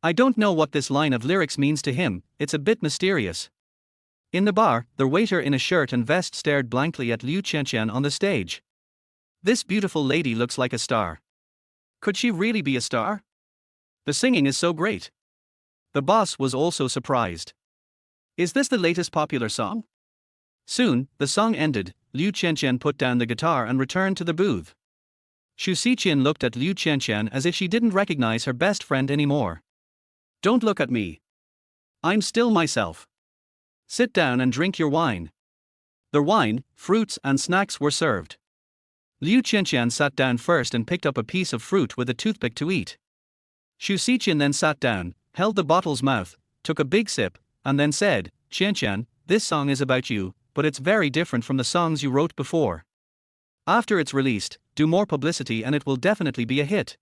I don't know what this line of lyrics means to him, it's a bit mysterious. In the bar, the waiter in a shirt and vest stared blankly at Liu Qianqian on the stage. This beautiful lady looks like a star. Could she really be a star? The singing is so great. The boss was also surprised. Is this the latest popular song? Soon, the song ended, Liu Qianqian put down the guitar and returned to the booth. Xu Xiqian looked at Liu Qianqian as if she didn't recognize her best friend anymore. Don't look at me. I'm still myself. Sit down and drink your wine. The wine, fruits and snacks were served. Liu Qianqian sat down first and picked up a piece of fruit with a toothpick to eat. Xu Xiqian then sat down, held the bottle's mouth, took a big sip, and then said, "Qianqian, this song is about you, but it's very different from the songs you wrote before. After it's released, do more publicity and it will definitely be a hit.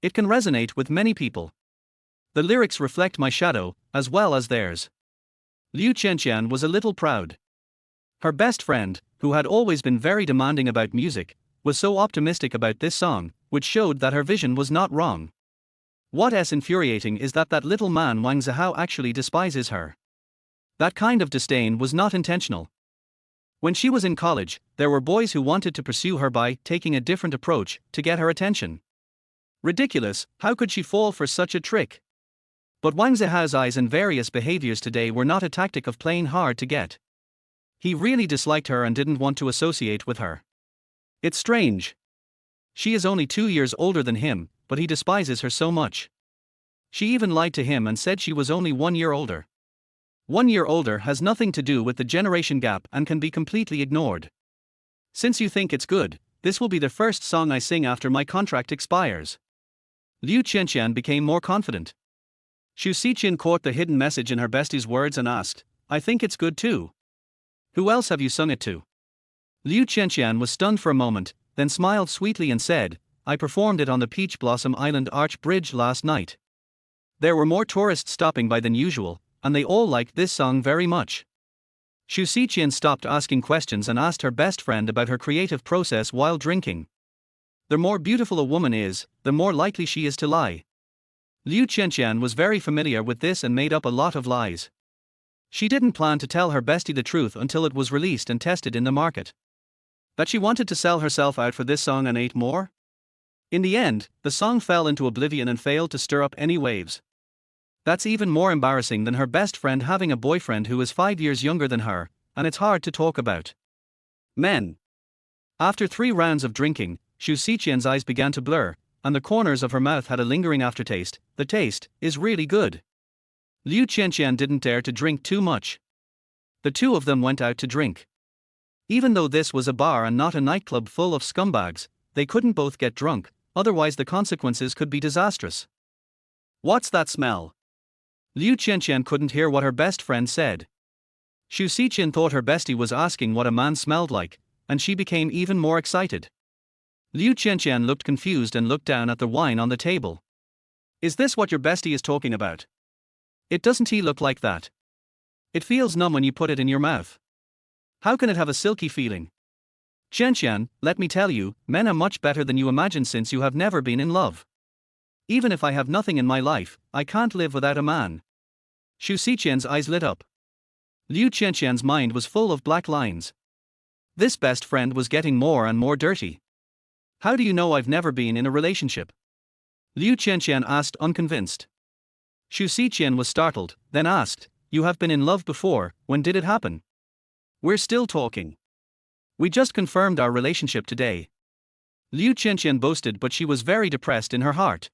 It can resonate with many people. The lyrics reflect my shadow, as well as theirs." Liu Qianqian was a little proud. Her best friend, who had always been very demanding about music, was so optimistic about this song, which showed that her vision was not wrong. What's infuriating is that little man Wang Zihao actually despises her. That kind of disdain was not intentional. When she was in college, there were boys who wanted to pursue her by taking a different approach to get her attention. Ridiculous, how could she fall for such a trick? But Wang Zihao's eyes and various behaviors today were not a tactic of playing hard to get. He really disliked her and didn't want to associate with her. It's strange. She is only 2 years older than him, but he despises her so much. She even lied to him and said she was only 1 year older. 1 year older has nothing to do with the generation gap and can be completely ignored. Since you think it's good, this will be the first song I sing after my contract expires. Liu Qianqian became more confident. Xu Xiqian caught the hidden message in her bestie's words and asked, "I think it's good too. Who else have you sung it to?" Liu Qianqian was stunned for a moment, then smiled sweetly and said, "I performed it on the Peach Blossom Island Arch Bridge last night. There were more tourists stopping by than usual, and they all liked this song very much." Xu Xiqian stopped asking questions and asked her best friend about her creative process while drinking. The more beautiful a woman is, the more likely she is to lie. Liu Qianqian was very familiar with this and made up a lot of lies. She didn't plan to tell her bestie the truth until it was released and tested in the market. That she wanted to sell herself out for this song and 8 more? In the end, the song fell into oblivion and failed to stir up any waves. That's even more embarrassing than her best friend having a boyfriend who is 5 years younger than her, and it's hard to talk about. Men. After 3 rounds of drinking, Xu Xiqian's eyes began to blur, and the corners of her mouth had a lingering aftertaste. The taste is really good. Liu Qianqian didn't dare to drink too much. The two of them went out to drink. Even though this was a bar and not a nightclub full of scumbags, they couldn't both get drunk, otherwise the consequences could be disastrous. What's that smell? Liu Qianqian couldn't hear what her best friend said. Xu Xiqian thought her bestie was asking what a man smelled like, and she became even more excited. Liu Qianqian looked confused and looked down at the wine on the table. Is this what your bestie is talking about? It doesn't look like that. It feels numb when you put it in your mouth. How can it have a silky feeling? Qianqian, let me tell you, men are much better than you imagine since you have never been in love. Even if I have nothing in my life, I can't live without a man. Xu Xiqian's eyes lit up. Liu Qianqian's mind was full of black lines. This best friend was getting more and more dirty. How do you know I've never been in a relationship? Liu Qianqian asked, unconvinced. Xu Xiqian was startled, then asked, you have been in love before, when did it happen? We're still talking. We just confirmed our relationship today. Liu Qianqian boasted, but she was very depressed in her heart.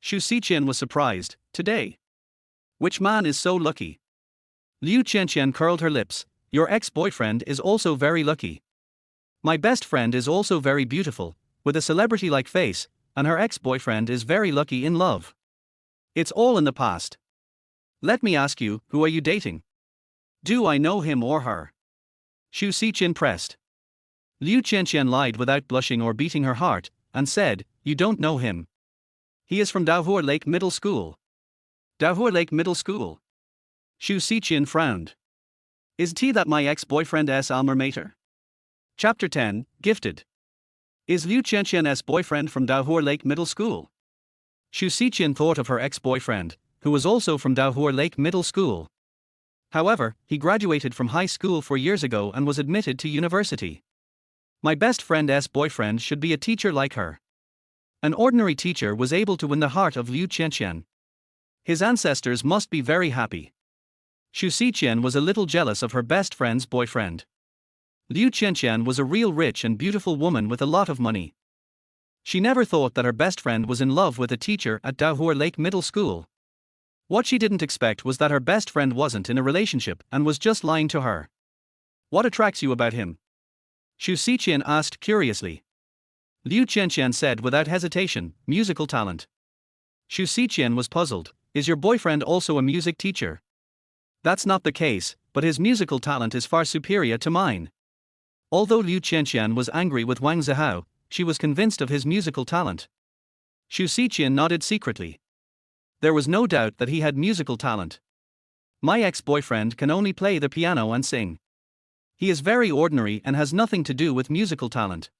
Xu Xiqian was surprised, today? Which man is so lucky? Liu Qianqian curled her lips, your ex-boyfriend is also very lucky. My best friend is also very beautiful, with a celebrity-like face, and her ex-boyfriend is very lucky in love. It's all in the past. Let me ask you, who are you dating? Do I know him or her? Xu Xiqian pressed. Liu Qianqian lied without blushing or beating her heart, and said, you don't know him. He is from Daohua Lake Middle School. Daohua Lake Middle School. Xu Xiqian frowned. Is that my ex-boyfriend's alma mater? Chapter 10, Gifted. Is Liu Qianqian's boyfriend from Daohua Lake Middle School? Xu Xiqian thought of her ex-boyfriend, who was also from Daohua Lake Middle School. However, he graduated from high school 4 years ago and was admitted to university. My best friend's boyfriend should be a teacher like her. An ordinary teacher was able to win the heart of Liu Qianqian. His ancestors must be very happy. Xu Xiqian was a little jealous of her best friend's boyfriend. Liu Qianqian was a real rich and beautiful woman with a lot of money. She never thought that her best friend was in love with a teacher at Daohua Lake Middle School. What she didn't expect was that her best friend wasn't in a relationship and was just lying to her. What attracts you about him? Xu Xiqian asked curiously. Liu Qianqian said without hesitation, musical talent. Xu Xiqian was puzzled, is your boyfriend also a music teacher? That's not the case, but his musical talent is far superior to mine. Although Liu Qianqian was angry with Wang Zihao, she was convinced of his musical talent. Xu Xiqian nodded secretly. There was no doubt that he had musical talent. My ex-boyfriend can only play the piano and sing. He is very ordinary and has nothing to do with musical talent.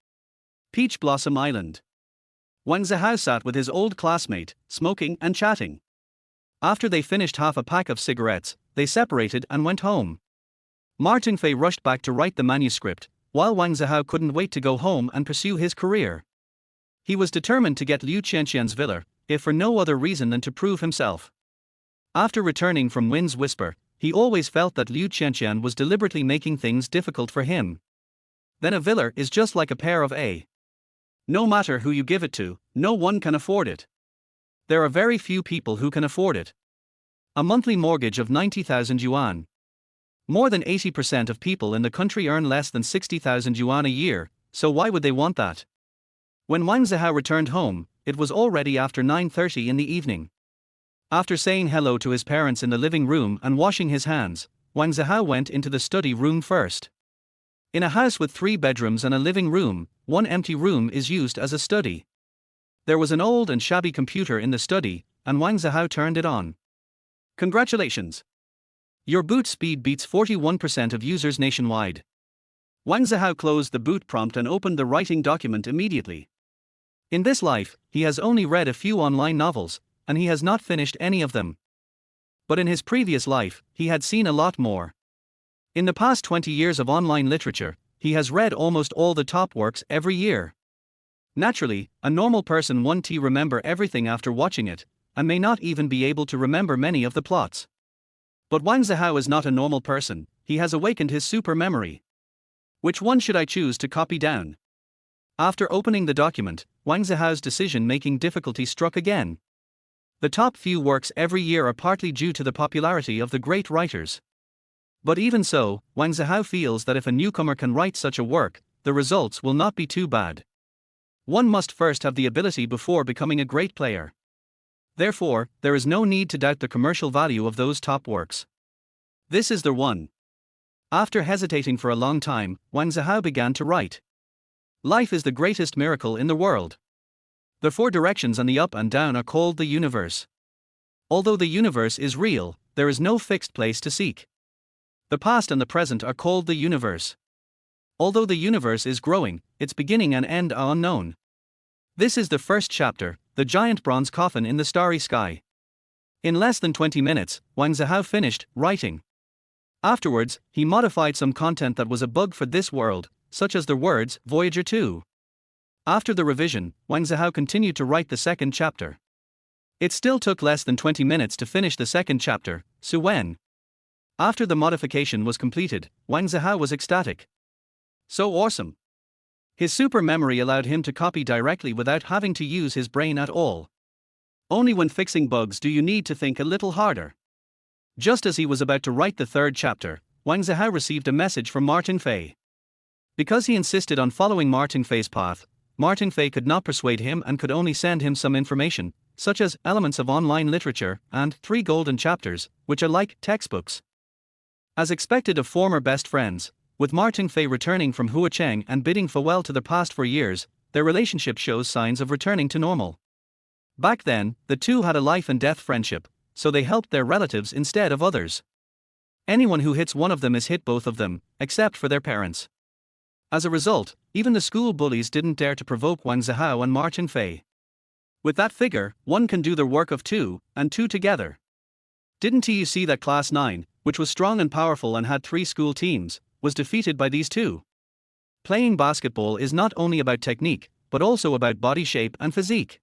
Peach Blossom Island. Wang Zihao sat with his old classmate, smoking and chatting. After they finished half a pack of cigarettes, they separated and went home. Martin Fei rushed back to write the manuscript, while Wang Zihao couldn't wait to go home and pursue his career. He was determined to get Liu Qianqian's villa, if for no other reason than to prove himself. After returning from Wind's Whisper, he always felt that Liu Qianqian was deliberately making things difficult for him. Then a villa is just like a pair of A. No matter who you give it to, no one can afford it. There are very few people who can afford it. A monthly mortgage of 90,000 yuan. More than 80% of people in the country earn less than 60,000 yuan a year, so why would they want that? When Wang Zihao returned home, it was already after 9:30 in the evening. After saying hello to his parents in the living room and washing his hands, Wang Zihao went into the study room first. In a house with 3 bedrooms and a living room, one empty room is used as a study. There was an old and shabby computer in the study, and Wang Zihao turned it on. Congratulations! Your boot speed beats 41% of users nationwide. Wang Zihao closed the boot prompt and opened the writing document immediately. In this life, he has only read a few online novels, and he has not finished any of them. But in his previous life, he had seen a lot more. In the past 20 years of online literature, he has read almost all the top works every year. Naturally, a normal person won't remember everything after watching it, and may not even be able to remember many of the plots. But Wang Zihao is not a normal person, he has awakened his super memory. Which one should I choose to copy down? After opening the document, Wang Zihao's decision-making difficulty struck again. The top few works every year are partly due to the popularity of the great writers. But even so, Wang Zihao feels that if a newcomer can write such a work, the results will not be too bad. One must first have the ability before becoming a great player. Therefore, there is no need to doubt the commercial value of those top works. This is the one. After hesitating for a long time, Wang Zihao began to write. Life is the greatest miracle in the world. The four directions and the up and down are called the universe. Although the universe is real, there is no fixed place to seek. The past and the present are called the universe. Although the universe is growing, its beginning and end are unknown. This is the first chapter, the giant bronze coffin in the starry sky. In less than 20 minutes, Wang Zihao finished writing. Afterwards, he modified some content that was a bug for this world, such as the words Voyager 2. After the revision, Wang Zihao continued to write the second chapter. It still took less than 20 minutes to finish the second chapter, Suwen. After the modification was completed, Wang Zihao was ecstatic. So awesome! His super memory allowed him to copy directly without having to use his brain at all. Only when fixing bugs do you need to think a little harder. Just as he was about to write the third chapter, Wang Zihao received a message from Martin Fei. Because he insisted on following Martin Fei's path, Martin Fei could not persuade him and could only send him some information, such as elements of online literature and 3 golden chapters, which are like textbooks. As expected of former best friends, with Martin Fei returning from Huacheng and bidding farewell to the past for years, their relationship shows signs of returning to normal. Back then, the two had a life and death friendship, so they helped their relatives instead of others. Anyone who hits one of them is hit both of them, except for their parents. As a result, even the school bullies didn't dare to provoke Wang Zihao and Martin Fei. With that figure, one can do the work of two, and two together. Didn't you see that Class 9, which was strong and powerful and had 3 school teams, was defeated by these two? Playing basketball is not only about technique, but also about body shape and physique.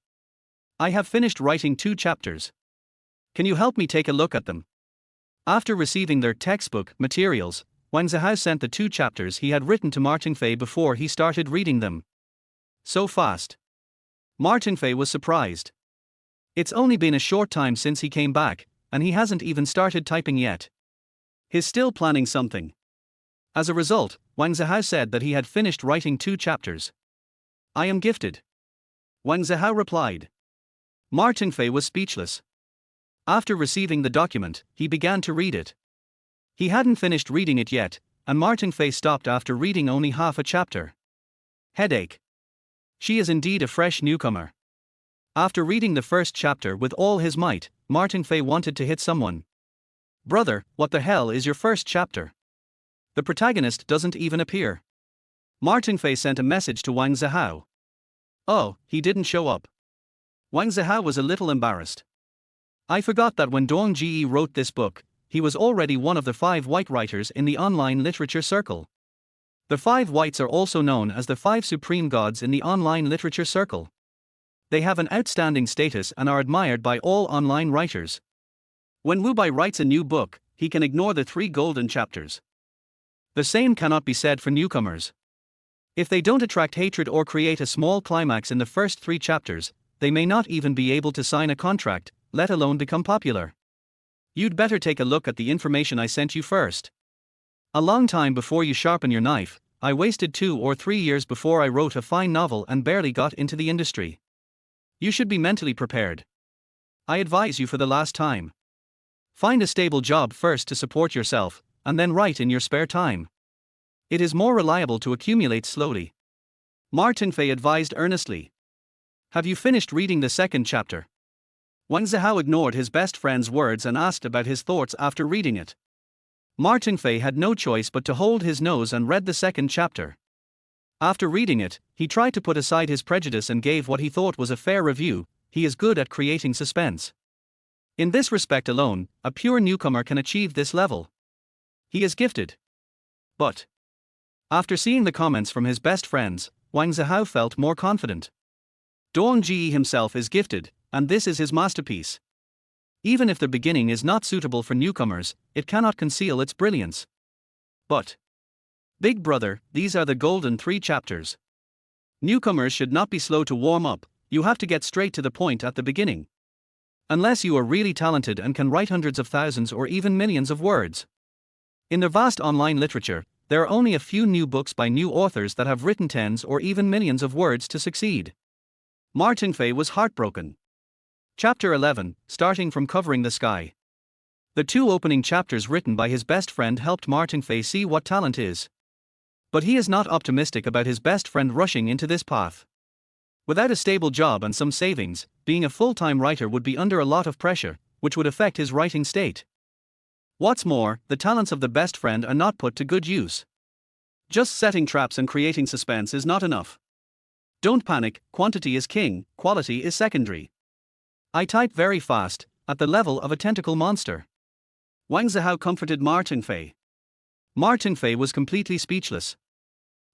I have finished writing 2 chapters. Can you help me take a look at them? After receiving their textbook materials, Wang Zihao sent the 2 chapters he had written to Martin Fei before he started reading them. So fast. Martin Fei was surprised. It's only been a short time since he came back, and he hasn't even started typing yet. He's still planning something. As a result, Wang Zihao said that he had finished writing 2 chapters. I am gifted. Wang Zihao replied. Martin Fei was speechless. After receiving the document, he began to read it. He hadn't finished reading it yet, and Martin Fei stopped after reading only half a chapter. Headache. She is indeed a fresh newcomer. After reading the first chapter with all his might, Martin Fei wanted to hit someone. Brother, what the hell is your first chapter? The protagonist doesn't even appear. Martin Fei sent a message to Wang Zihao. Oh, he didn't show up. Wang Zihao was a little embarrassed. I forgot that when Dong Ji wrote this book, he was already one of the 5 white writers in the online literature circle. The 5 whites are also known as the 5 supreme gods in the online literature circle. They have an outstanding status and are admired by all online writers. When Wu Bai writes a new book, he can ignore the 3 golden chapters. The same cannot be said for newcomers. If they don't attract hatred or create a small climax in the first 3 chapters, they may not even be able to sign a contract, let alone become popular. You'd better take a look at the information I sent you first. A long time before you sharpen your knife, I wasted 2 or 3 years before I wrote a fine novel and barely got into the industry. You should be mentally prepared. I advise you for the last time. Find a stable job first to support yourself, and then write in your spare time. It is more reliable to accumulate slowly. Martin Fei advised earnestly. Have you finished reading the second chapter? Wang Zihao ignored his best friend's words and asked about his thoughts after reading it. Martin Fei had no choice but to hold his nose and read the second chapter. After reading it, he tried to put aside his prejudice and gave what he thought was a fair review. He is good at creating suspense. In this respect alone, a pure newcomer can achieve this level. He is gifted. But after seeing the comments from his best friends, Wang Zihao felt more confident. Dong Ji himself is gifted, and this is his masterpiece. Even if the beginning is not suitable for newcomers, it cannot conceal its brilliance. But big brother, these are the golden 3 chapters. Newcomers should not be slow to warm up, you have to get straight to the point at the beginning. Unless you are really talented and can write hundreds of thousands or even millions of words. In the vast online literature, there are only a few new books by new authors that have written tens or even millions of words to succeed. Martin Fay was heartbroken. Chapter 11, starting from Covering the Sky. The two opening chapters written by his best friend helped Martin Fay see what talent is. But he is not optimistic about his best friend rushing into this path. Without a stable job and some savings, being a full-time writer would be under a lot of pressure, which would affect his writing state. What's more, the talents of the best friend are not put to good use. Just setting traps and creating suspense is not enough. Don't panic, quantity is king, quality is secondary. I type very fast, at the level of a tentacle monster. Wang Zihao comforted Martin Fay. Martin Fay was completely speechless.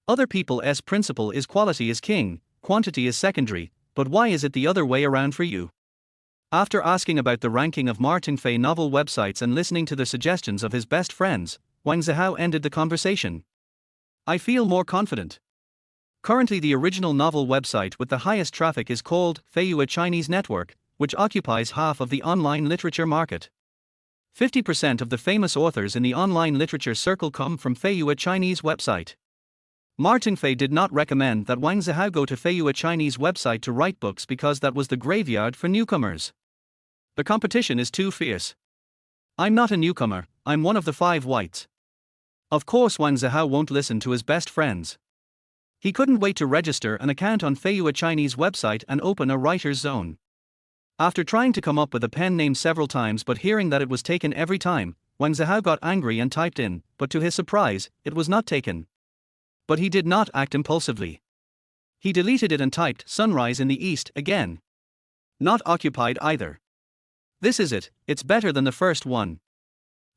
Other people's principle is quality is king, quantity is secondary, but why is it the other way around for you? After asking about the ranking of Martin Fay novel websites and listening to the suggestions of his best friends, Wang Zihao ended the conversation. I feel more confident. Currently the original novel website with the highest traffic is called Feiyue Chinese Network, which occupies half of the online literature market. 50% of the famous authors in the online literature circle come from Feiyue Chinese website. Martin Fay did not recommend that Wang Zihao go to Feiyue Chinese website to write books because that was the graveyard for newcomers. The competition is too fierce. I'm not a newcomer, I'm one of the 5 whites. Of course Wang Zihao won't listen to his best friends. He couldn't wait to register an account on Feiyue Chinese website and open a writer's zone. After trying to come up with a pen name several times but hearing that it was taken every time, Wang Zihao got angry and typed in, but to his surprise, it was not taken. But he did not act impulsively. He deleted it and typed sunrise in the east again. Not occupied either. This is it, it's better than the first one.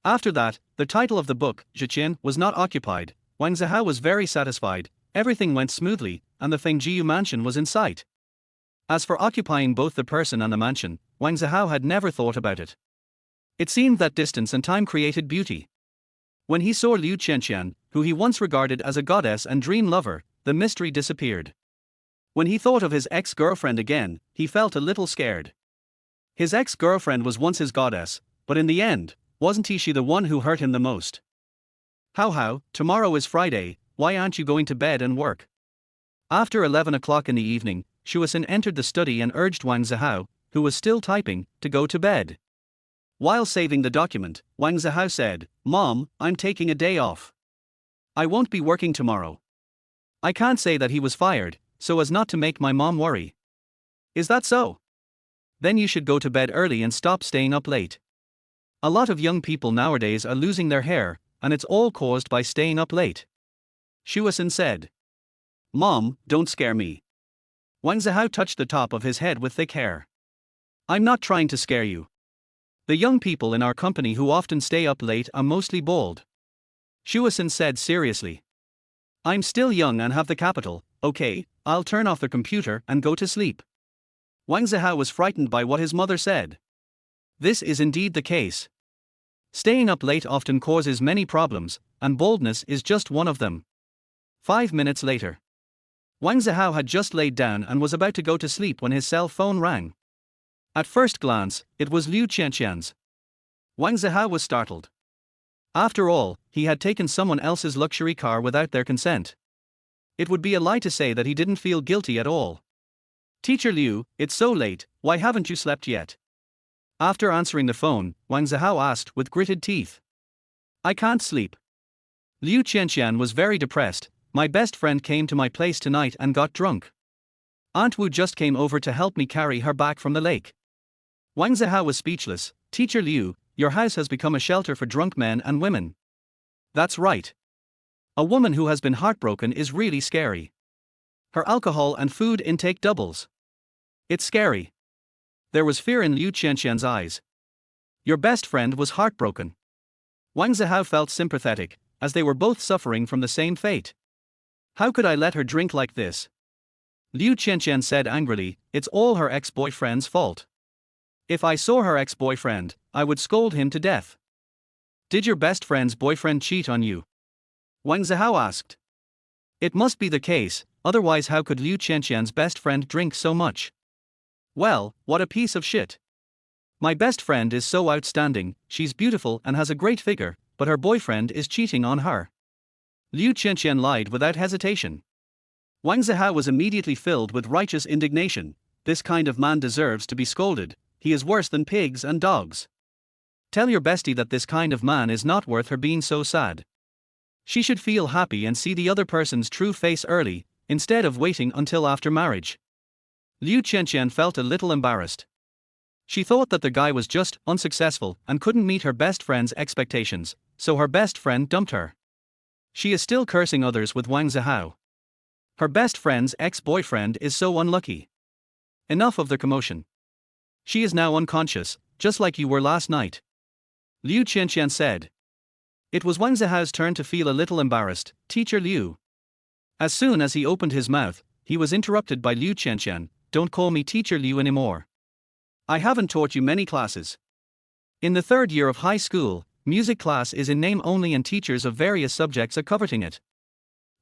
After that, the title of the book, Zhiqian, was not occupied. Wang Zihao was very satisfied, everything went smoothly, and the Fengjiu mansion was in sight. As for occupying both the person and the mansion, Wang Zihao had never thought about it. It seemed that distance and time created beauty. When he saw Liu Qianqian, who he once regarded as a goddess and dream lover, the mystery disappeared. When he thought of his ex-girlfriend again, he felt a little scared. His ex-girlfriend was once his goddess, but in the end, wasn't she the one who hurt him the most? How, tomorrow is Friday, why aren't you going to bed and work? After 11 o'clock in the evening, Shuasen entered the study and urged Wang Zihao, who was still typing, to go to bed. While saving the document, Wang Zihao said, "Mom, I'm taking a day off. I won't be working tomorrow." I can't say that he was fired, so as not to make my mom worry. Is that so? Then you should go to bed early and stop staying up late. A lot of young people nowadays are losing their hair, and it's all caused by staying up late. Shuasen said. Mom, don't scare me. Wang Zihao touched the top of his head with thick hair. I'm not trying to scare you. The young people in our company who often stay up late are mostly bald. Shuasen said seriously. I'm still young and have the capital, okay, I'll turn off the computer and go to sleep. Wang Zihao was frightened by what his mother said. This is indeed the case. Staying up late often causes many problems, and baldness is just one of them. 5 minutes later. Wang Zihao had just laid down and was about to go to sleep when his cell phone rang. At first glance, it was Liu Qianqian's. Wang Zihao was startled. After all, he had taken someone else's luxury car without their consent. It would be a lie to say that he didn't feel guilty at all. Teacher Liu, it's so late, why haven't you slept yet? After answering the phone, Wang Zihao asked with gritted teeth. I can't sleep. Liu Qianqian was very depressed. My best friend came to my place tonight and got drunk. Aunt Wu just came over to help me carry her back from the lake. Wang Zihao was speechless. Teacher Liu, your house has become a shelter for drunk men and women. That's right. A woman who has been heartbroken is really scary. Her alcohol and food intake doubles. It's scary. There was fear in Liu Qianqian's eyes. Your best friend was heartbroken. Wang Zihao felt sympathetic, as they were both suffering from the same fate. How could I let her drink like this? Liu Qianqian said angrily, it's all her ex-boyfriend's fault. If I saw her ex-boyfriend, I would scold him to death. Did your best friend's boyfriend cheat on you? Wang Zihao asked. It must be the case, otherwise how could Liu Qianqian's best friend drink so much? Well, what a piece of shit. My best friend is so outstanding, she's beautiful and has a great figure, but her boyfriend is cheating on her. Liu Qianqian lied without hesitation. Wang Zihao was immediately filled with righteous indignation. This kind of man deserves to be scolded. He is worse than pigs and dogs. Tell your bestie that this kind of man is not worth her being so sad. She should feel happy and see the other person's true face early, instead of waiting until after marriage. Liu Qianqian felt a little embarrassed. She thought that the guy was just unsuccessful and couldn't meet her best friend's expectations, so her best friend dumped her. She is still cursing others with Wang Zihao. Her best friend's ex-boyfriend is so unlucky. Enough of the commotion. She is now unconscious, just like you were last night. Liu Qianqian said. It was Wang Zihao's turn to feel a little embarrassed. Teacher Liu. As soon as he opened his mouth, he was interrupted by Liu Qianqian. Don't call me Teacher Liu anymore. I haven't taught you many classes. In the third year of high school, music class is in name only and teachers of various subjects are covering it.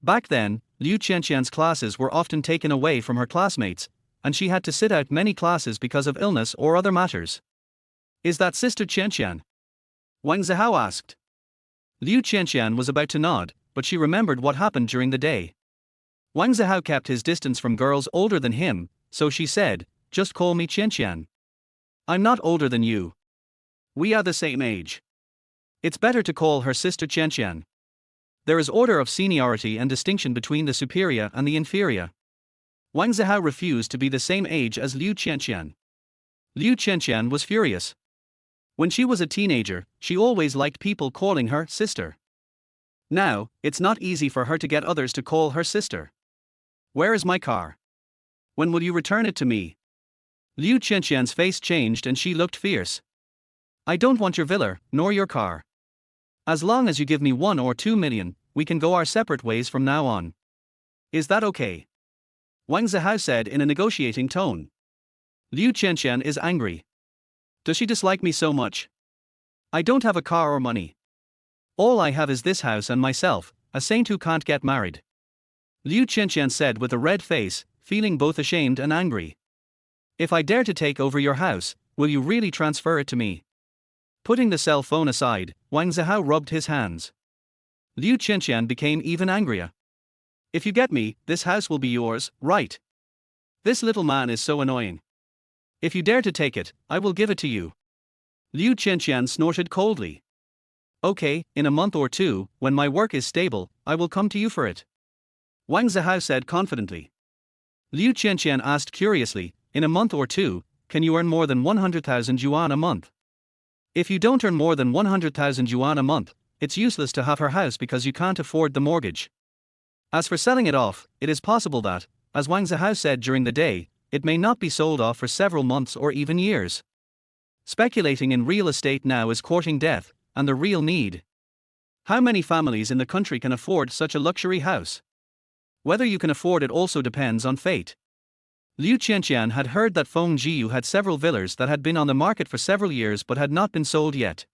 Back then, Liu Qianqian's classes were often taken away from her classmates, and she had to sit out many classes because of illness or other matters. Is that Sister Qianqian? Wang Zihao asked. Liu Qianqian was about to nod, but she remembered what happened during the day. Wang Zihao kept his distance from girls older than him, so she said, just call me Qianqian. I'm not older than you. We are the same age. It's better to call her Sister Qianqian. There is order of seniority and distinction between the superior and the inferior. Wang Zihao refused to be the same age as Liu Qianqian. Liu Qianqian was furious. When she was a teenager, she always liked people calling her sister. Now, it's not easy for her to get others to call her sister. Where is my car? When will you return it to me? Liu Qianqian's face changed and she looked fierce. I don't want your villa, nor your car. As long as you give me 1 or 2 million, we can go our separate ways from now on. Is that okay? Wang Zihao said in a negotiating tone. Liu Qianqian is angry. Does she dislike me so much? I don't have a car or money. All I have is this house and myself, a saint who can't get married. Liu Qianqian said with a red face, feeling both ashamed and angry. If I dare to take over your house, will you really transfer it to me? Putting the cell phone aside, Wang Zihao rubbed his hands. Liu Qianqian became even angrier. If you get me, this house will be yours, right? This little man is so annoying. If you dare to take it, I will give it to you. Liu Qianqian snorted coldly. Okay, in a month or two, when my work is stable, I will come to you for it. Wang Zihao said confidently. Liu Qianqian asked curiously, in a month or two, can you earn more than 100,000 yuan a month? If you don't earn more than 100,000 yuan a month, it's useless to have her house because you can't afford the mortgage. As for selling it off, it is possible that, as Wang Zihao said during the day, it may not be sold off for several months or even years. Speculating in real estate now is courting death, and the real need. How many families in the country can afford such a luxury house? Whether you can afford it also depends on fate. Liu Qianqian had heard that Feng Jiu had several villas that had been on the market for several years but had not been sold yet.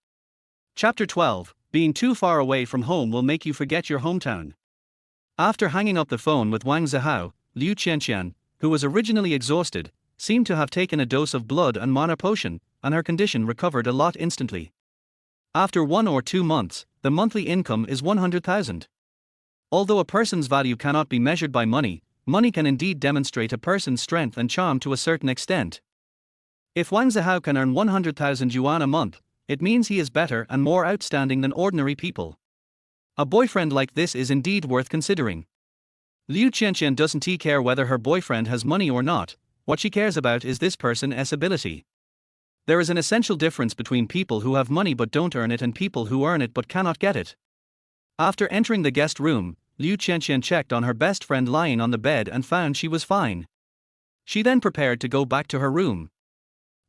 Chapter 12. Being too far away from home will make you forget your hometown. After hanging up the phone with Wang Zihao, Liu Qianqian, who was originally exhausted, seemed to have taken a dose of blood and mana potion, and her condition recovered a lot instantly. After 1 or 2 months, the monthly income is 100,000. Although a person's value cannot be measured by money, money can indeed demonstrate a person's strength and charm to a certain extent. If Wang Zihao can earn 100,000 yuan a month, it means he is better and more outstanding than ordinary people. A boyfriend like this is indeed worth considering. Liu Qianqian doesn't care whether her boyfriend has money or not, what she cares about is this person's ability. There is an essential difference between people who have money but don't earn it and people who earn it but cannot get it. After entering the guest room, Liu Qianqian checked on her best friend lying on the bed and found she was fine. She then prepared to go back to her room.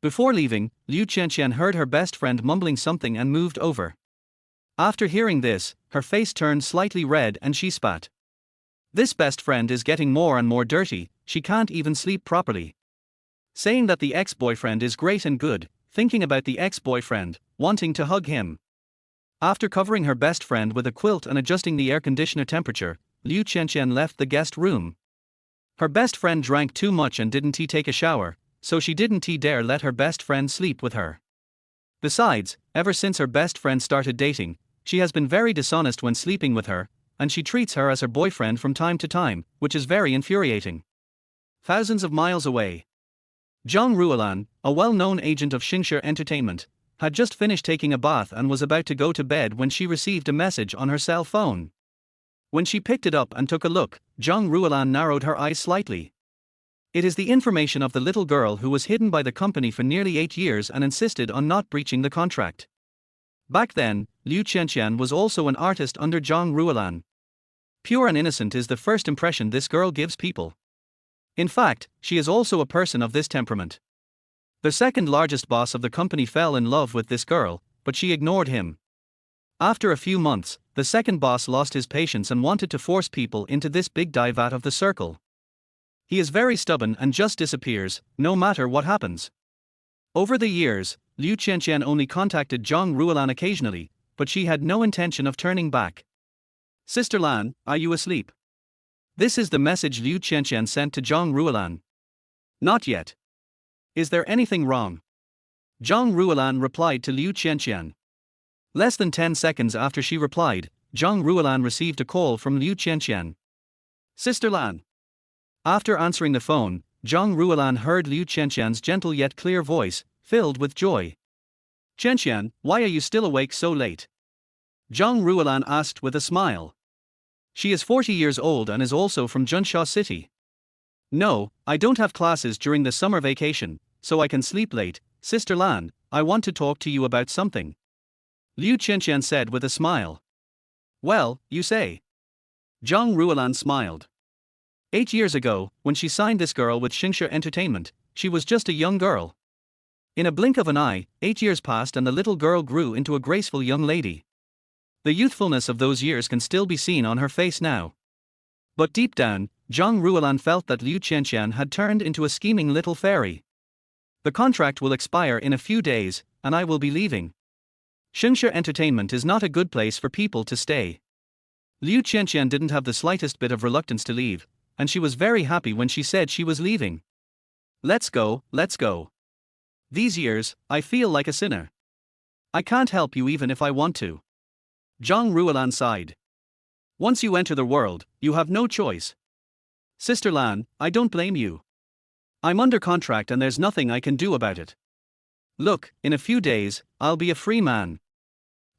Before leaving, Liu Qianqian heard her best friend mumbling something and moved over. After hearing this, her face turned slightly red and she spat. This best friend is getting more and more dirty, she can't even sleep properly. Saying that the ex-boyfriend is great and good, thinking about the ex-boyfriend, wanting to hug him. After covering her best friend with a quilt and adjusting the air conditioner temperature, Liu Qianqian left the guest room. Her best friend drank too much and didn't take a shower, so she didn't dare let her best friend sleep with her. Besides, ever since her best friend started dating, she has been very dishonest when sleeping with her, and she treats her as her boyfriend from time to time, which is very infuriating. Thousands of miles away. Zhang Ruolan, a well-known agent of Xingshi Entertainment, had just finished taking a bath and was about to go to bed when she received a message on her cell phone. When she picked it up and took a look, Zhang Ruolan narrowed her eyes slightly. It is the information of the little girl who was hidden by the company for nearly 8 years and insisted on not breaching the contract. Back then, Liu Qianqian was also an artist under Zhang Ruolan. Pure and innocent is the first impression this girl gives people. In fact, she is also a person of this temperament. The second largest boss of the company fell in love with this girl, but she ignored him. After a few months, the second boss lost his patience and wanted to force people into this big dive out of the circle. He is very stubborn and just disappears, no matter what happens. Over the years, Liu Qianqian only contacted Zhang Ruolan occasionally, but she had no intention of turning back. "Sister Lan, are you asleep?" This is the message Liu Qianqian sent to Zhang Ruolan. "Not yet. Is there anything wrong?" Zhang Ruolan replied to Liu Qianqian. Less than 10 seconds after she replied, Zhang Ruolan received a call from Liu Qianqian. "Sister Lan." After answering the phone, Zhang Ruolan heard Liu Qianqian's gentle yet clear voice, filled with joy. "Qianqian, why are you still awake so late?" Zhang Ruolan asked with a smile. She is 40 years old and is also from Junsha City. "No, I don't have classes during the summer vacation, so I can sleep late. Sister Lan, I want to talk to you about something," Liu Qianqian said with a smile. "Well, you say." Zhang Ruolan smiled. 8 years ago, when she signed this girl with Xingshi Entertainment, she was just a young girl. In a blink of an eye, 8 years passed and the little girl grew into a graceful young lady. The youthfulness of those years can still be seen on her face now. But deep down, Zhang Ruolan felt that Liu Qianqian had turned into a scheming little fairy. "The contract will expire in a few days, and I will be leaving. Xingshi Entertainment is not a good place for people to stay." Liu Qianqian didn't have the slightest bit of reluctance to leave, and she was very happy when she said she was leaving. Let's go. These years, I feel like a sinner. I can't help you even if I want to." Zhang Ruolan sighed. "Once you enter the world, you have no choice. Sister Lan, I don't blame you. I'm under contract and there's nothing I can do about it. Look, in a few days, I'll be a free man."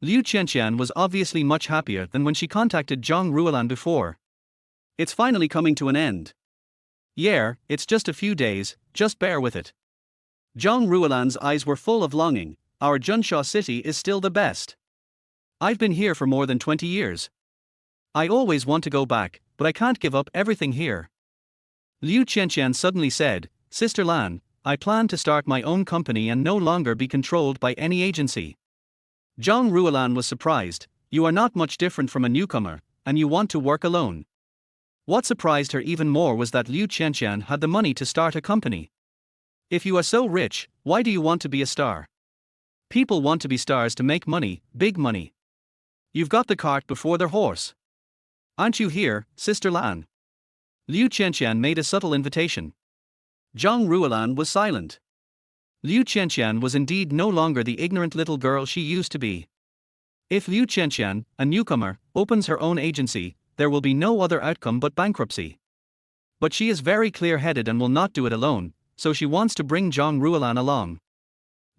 Liu Qianqian was obviously much happier than when she contacted Zhang Ruolan before. "It's finally coming to an end." "Yeah, it's just a few days, just bear with it." Zhang Ruolan's eyes were full of longing. "Our Junsha city is still the best. I've been here for more than 20 years. I always want to go back, but I can't give up everything here." Liu Qianqian suddenly said, "Sister Lan, I plan to start my own company and no longer be controlled by any agency." Zhang Ruolan was surprised. "You are not much different from a newcomer, and you want to work alone." What surprised her even more was that Liu Qianqian had the money to start a company. "If you are so rich, why do you want to be a star? People want to be stars to make money, big money. You've got the cart before the horse. Aren't you here, Sister Lan?" Liu Qianqian made a subtle invitation. Zhang Ruolan was silent. Liu Qianqian was indeed no longer the ignorant little girl she used to be. If Liu Qianqian, a newcomer, opens her own agency, there will be no other outcome but bankruptcy. But she is very clear-headed and will not do it alone, so she wants to bring Zhang Ruolan along.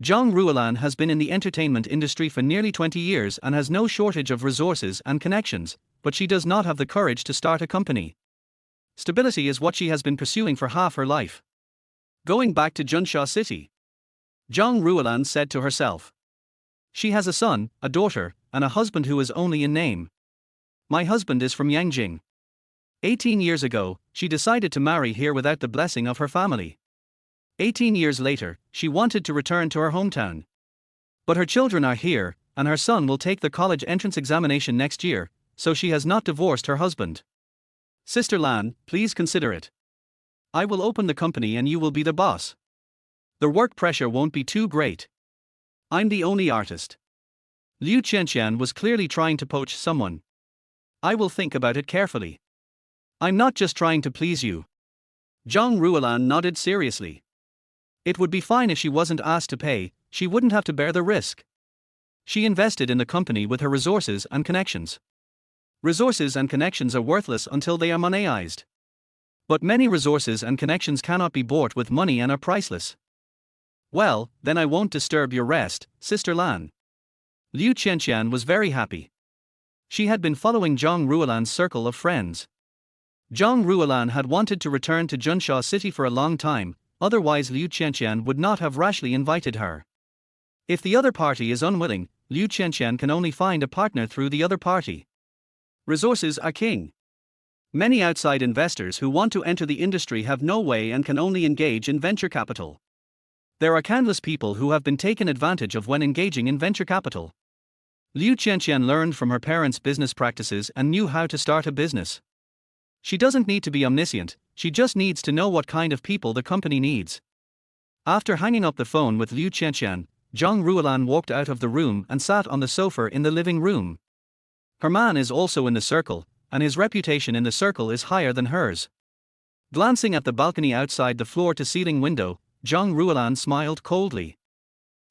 Zhang Ruolan has been in the entertainment industry for nearly 20 years and has no shortage of resources and connections, but she does not have the courage to start a company. Stability is what she has been pursuing for half her life. Going back to Junsha City, Zhang Ruolan said to herself. She has a son, a daughter, and a husband who is only in name. "My husband is from Yangjing. 18 years ago, she decided to marry here without the blessing of her family. 18 years later, she wanted to return to her hometown. But her children are here, and her son will take the college entrance examination next year, so she has not divorced her husband. Sister Lan, please consider it. I will open the company and you will be the boss. The work pressure won't be too great. I'm the only artist." Liu Qianqian was clearly trying to poach someone. "I will think about it carefully. I'm not just trying to please you." Zhang Ruolan nodded seriously. It would be fine if she wasn't asked to pay, she wouldn't have to bear the risk. She invested in the company with her resources and connections. Resources and connections are worthless until they are monetized. But many resources and connections cannot be bought with money and are priceless. Well, then I won't disturb your rest, Sister Lan. Liu Qianqian was very happy. She had been following Zhang Ruolan's circle of friends. Zhang Ruolan had wanted to return to Junsha City for a long time, otherwise Liu Qianqian would not have rashly invited her. If the other party is unwilling, Liu Qianqian can only find a partner through the other party. Resources are king. Many outside investors who want to enter the industry have no way and can only engage in venture capital. There are countless people who have been taken advantage of when engaging in venture capital. Liu Qianqian learned from her parents' business practices and knew how to start a business. She doesn't need to be omniscient, she just needs to know what kind of people the company needs. After hanging up the phone with Liu Qianqian, Zhang Ruolan walked out of the room and sat on the sofa in the living room. Her man is also in the circle, and his reputation in the circle is higher than hers. Glancing at the balcony outside the floor-to-ceiling window, Zhang Ruolan smiled coldly.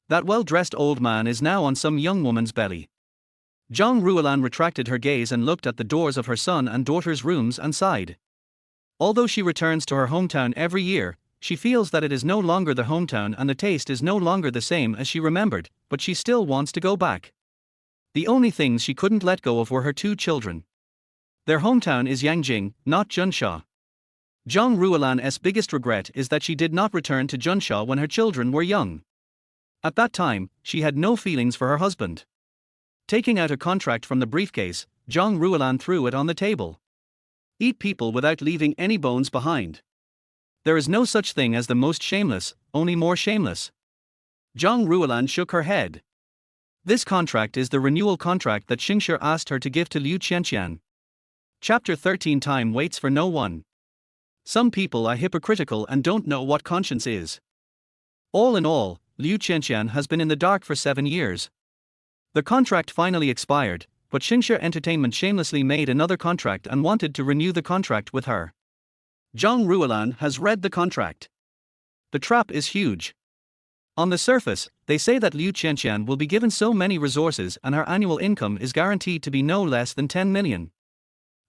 That well-dressed old man is now on some young woman's belly. Zhang Ruolan retracted her gaze and looked at the doors of her son and daughter's rooms and sighed. Although she returns to her hometown every year, she feels that it is no longer the hometown and the taste is no longer the same as she remembered, but she still wants to go back. The only things she couldn't let go of were her 2 children. Their hometown is Yangjing, not Junsha. Zhang Ruolan's biggest regret is that she did not return to Junsha when her children were young. At that time, she had no feelings for her husband. Taking out a contract from the briefcase, Zhang Ruolan threw it on the table. Eat people without leaving any bones behind. There is no such thing as the most shameless, only more shameless. Zhang Ruolan shook her head. This contract is the renewal contract that Xingshi asked her to give to Liu Qianqian. Chapter 13. Time waits for no one. Some people are hypocritical and don't know what conscience is. All in all, Liu Qianqian has been in the dark for 7 years. The contract finally expired, but Xingshi Entertainment shamelessly made another contract and wanted to renew the contract with her. Zhang Ruolan has read the contract. The trap is huge. On the surface, they say that Liu Qianqian will be given so many resources and her annual income is guaranteed to be no less than 10 million.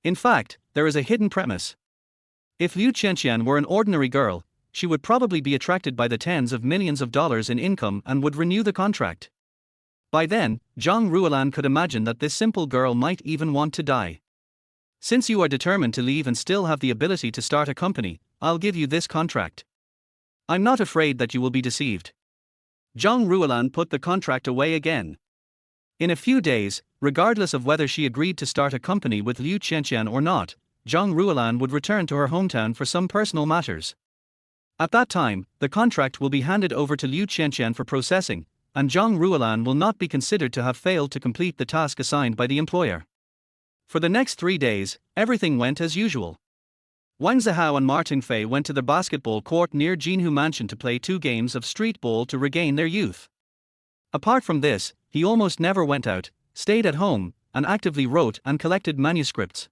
In fact, there is a hidden premise. If Liu Qianqian were an ordinary girl, she would probably be attracted by the tens of millions of dollars in income and would renew the contract. By then, Zhang Ruolan could imagine that this simple girl might even want to die. Since you are determined to leave and still have the ability to start a company, I'll give you this contract. I'm not afraid that you will be deceived. Zhang Ruolan put the contract away again. In a few days, regardless of whether she agreed to start a company with Liu Qianqian or not, Zhang Ruolan would return to her hometown for some personal matters. At that time, the contract will be handed over to Liu Qianqian for processing, and Zhang Ruolan will not be considered to have failed to complete the task assigned by the employer. For the next 3 days, everything went as usual. Wang Zihao and Martin Fei went to the basketball court near Jinhu Mansion to play 2 games of street ball to regain their youth. Apart from this, he almost never went out, stayed at home, and actively wrote and collected manuscripts.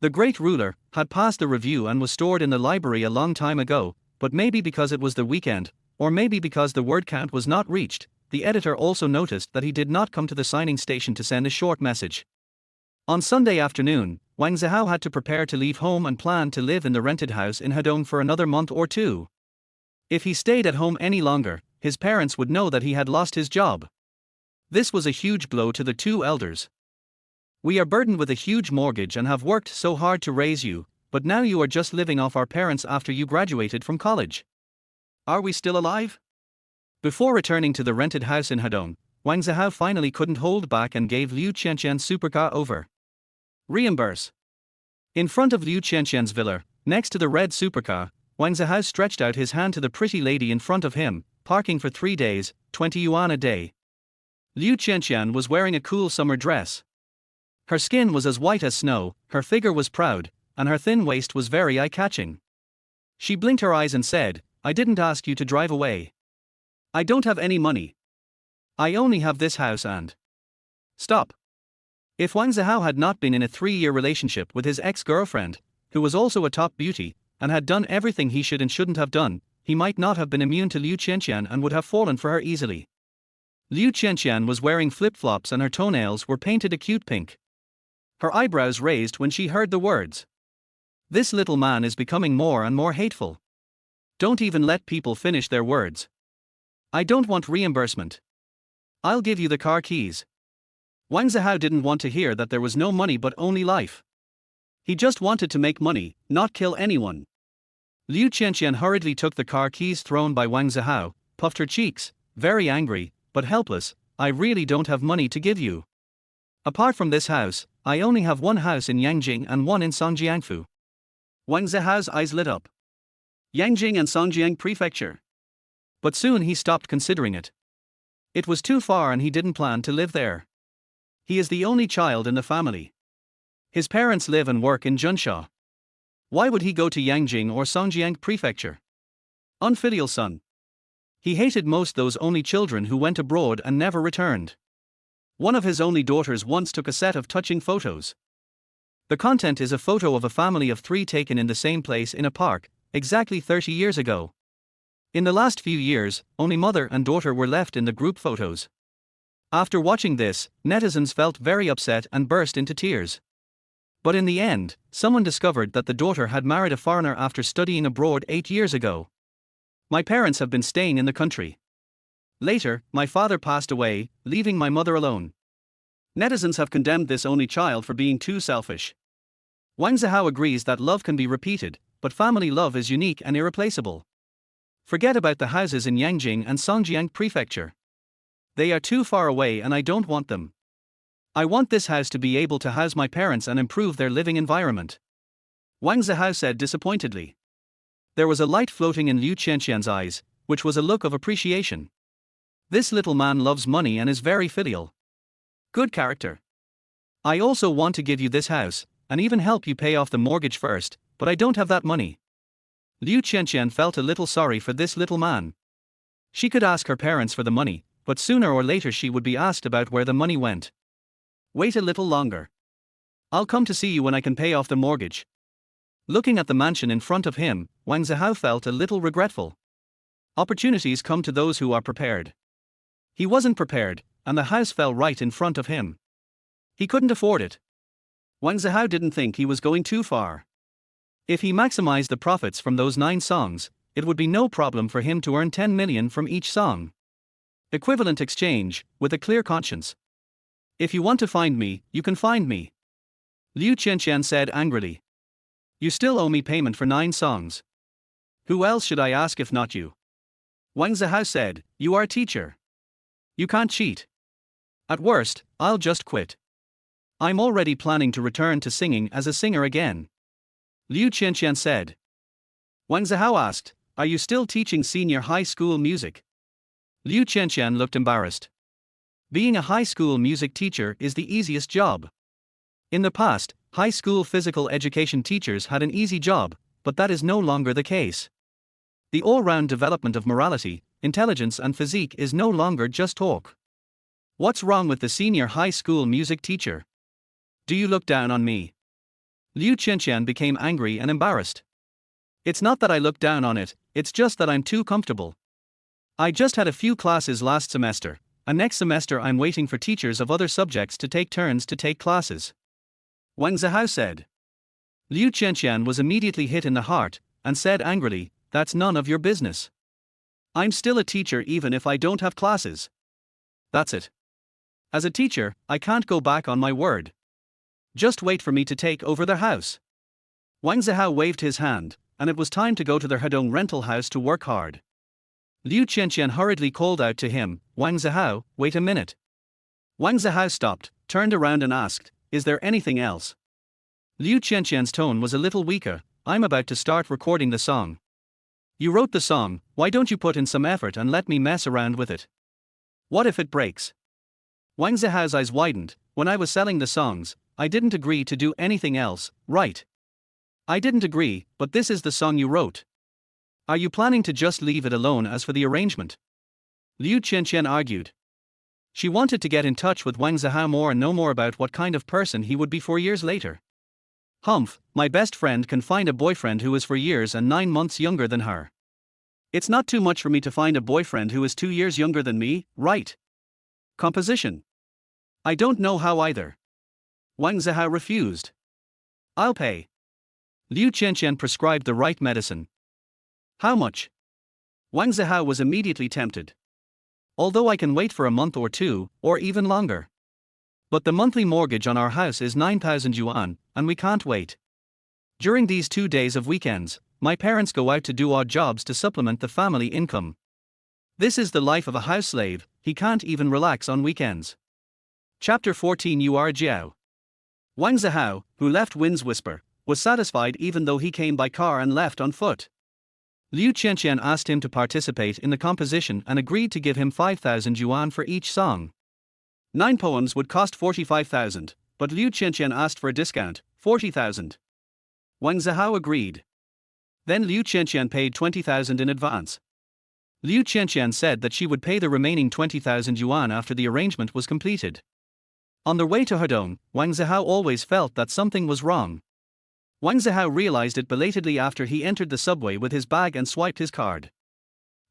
The great ruler had passed the review and was stored in the library a long time ago, but maybe because it was the weekend, or maybe because the word count was not reached, the editor also noticed that he did not come to the signing station to send a short message. On Sunday afternoon, Wang Zihao had to prepare to leave home and plan to live in the rented house in Hedong for another month or 2. If he stayed at home any longer, his parents would know that he had lost his job. This was a huge blow to the 2 elders. We are burdened with a huge mortgage and have worked so hard to raise you, but now you are just living off our parents after you graduated from college. Are we still alive? Before returning to the rented house in Hedong, Wang Zihao finally couldn't hold back and gave Liu Qianqian's supercar over. Reimburse. In front of Liu Qianqian's villa, next to the red supercar, Wang Zihao stretched out his hand to the pretty lady in front of him, parking for 3 days, 20 yuan a day. Liu Qianqian was wearing a cool summer dress. Her skin was as white as snow, her figure was proud, and her thin waist was very eye-catching. She blinked her eyes and said, "I didn't ask you to drive away. I don't have any money. I only have this house and..." Stop. If Wang Zihao had not been in a 3-year relationship with his ex-girlfriend, who was also a top beauty, and had done everything he should and shouldn't have done, he might not have been immune to Liu Qianqian and would have fallen for her easily. Liu Qianqian was wearing flip-flops and her toenails were painted a cute pink. Her eyebrows raised when she heard the words. This little man is becoming more and more hateful. Don't even let people finish their words. I don't want reimbursement. I'll give you the car keys. Wang Zihao didn't want to hear that there was no money but only life. He just wanted to make money, not kill anyone. Liu Qianqian hurriedly took the car keys thrown by Wang Zihao, puffed her cheeks, very angry, but helpless. I really don't have money to give you. Apart from this house, I only have one house in Yangjing and one in Songjiangfu. Wang Zihao's eyes lit up. Yangjing and Songjiang Prefecture. But soon he stopped considering it. It was too far and he didn't plan to live there. He is the only child in the family. His parents live and work in Junsha. Why would he go to Yangjing or Songjiang Prefecture? Unfilial son. He hated most those only children who went abroad and never returned. One of his only daughters once took a set of touching photos. The content is a photo of a family of 3 taken in the same place in a park, exactly 30 years ago. In the last few years, only mother and daughter were left in the group photos. After watching this, netizens felt very upset and burst into tears. But in the end, someone discovered that the daughter had married a foreigner after studying abroad 8 years ago. My parents have been staying in the country. Later, my father passed away, leaving my mother alone. Netizens have condemned this only child for being too selfish. Wang Zihao agrees that love can be repeated, but family love is unique and irreplaceable. Forget about the houses in Yangjing and Songjiang Prefecture. They are too far away and I don't want them. I want this house to be able to house my parents and improve their living environment. Wang Zihao said disappointedly. There was a light floating in Liu Qianqian's eyes, which was a look of appreciation. This little man loves money and is very filial. Good character. I also want to give you this house, and even help you pay off the mortgage first, but I don't have that money. Liu Qianqian felt a little sorry for this little man. She could ask her parents for the money, but sooner or later she would be asked about where the money went. Wait a little longer. I'll come to see you when I can pay off the mortgage. Looking at the mansion in front of him, Wang Zihao felt a little regretful. Opportunities come to those who are prepared. He wasn't prepared, and the house fell right in front of him. He couldn't afford it. Wang Zihao didn't think he was going too far. If he maximized the profits from those 9 songs, it would be no problem for him to earn 10 million from each song. Equivalent exchange, with a clear conscience. If you want to find me, you can find me. Liu Qianqian said angrily. You still owe me payment for 9 songs. Who else should I ask if not you? Wang Zihao said, you are a teacher. You can't cheat. At worst, I'll just quit. I'm already planning to return to singing as a singer again. Liu Qianqian said. Wang Zihao asked, are you still teaching senior high school music? Liu Qianqian looked embarrassed. Being a high school music teacher is the easiest job. In the past, high school physical education teachers had an easy job, but that is no longer the case. The all-round development of morality, intelligence and physique is no longer just talk. What's wrong with the senior high school music teacher? Do you look down on me? Liu Qianqian became angry and embarrassed. It's not that I look down on it, it's just that I'm too comfortable. I just had a few classes last semester, and next semester I'm waiting for teachers of other subjects to take turns to take classes. Wang Zihao said. Liu Qianqian was immediately hit in the heart, and said angrily, that's none of your business. I'm still a teacher even if I don't have classes. That's it. As a teacher, I can't go back on my word. Just wait for me to take over their house. Wang Zihao waved his hand, and it was time to go to their Hedong rental house to work hard. Liu Qianqian hurriedly called out to him, Wang Zihao, wait a minute. Wang Zihao stopped, turned around and asked, is there anything else? Liu Qianqian's tone was a little weaker, I'm about to start recording the song. You wrote the song, why don't you put in some effort and let me mess around with it? What if it breaks? Wang Zihao's eyes widened, when I was selling the songs, I didn't agree to do anything else, right? I didn't agree, but this is the song you wrote. Are you planning to just leave it alone as for the arrangement? Liu Qianqian argued. She wanted to get in touch with Wang Zihao more and know more about what kind of person he would be 4 years later. Humph, my best friend can find a boyfriend who is 4 years and 9 months younger than her. It's not too much for me to find a boyfriend who is 2 years younger than me, right? Composition. I don't know how either. Wang Zihao refused. I'll pay. Liu Qianqian prescribed the right medicine. How much? Wang Zihao was immediately tempted. Although I can wait for a month or two, or even longer. But the monthly mortgage on our house is 9,000 yuan, and we can't wait. During these 2 days of weekends, my parents go out to do odd jobs to supplement the family income. This is the life of a house slave, he can't even relax on weekends. Chapter 14 Jiao. Wang Zihao, who left Wind's Whisper, was satisfied even though he came by car and left on foot. Liu Qianqian asked him to participate in the composition and agreed to give him 5,000 yuan for each song. 9 poems would cost 45,000, but Liu Qianqian asked for a discount, 40,000. Wang Zihao agreed. Then Liu Qianqian paid 20,000 in advance. Liu Qianqian said that she would pay the remaining 20,000 yuan after the arrangement was completed. On their way to Hedong, Wang Zihao always felt that something was wrong. Wang Zihao realized it belatedly after he entered the subway with his bag and swiped his card.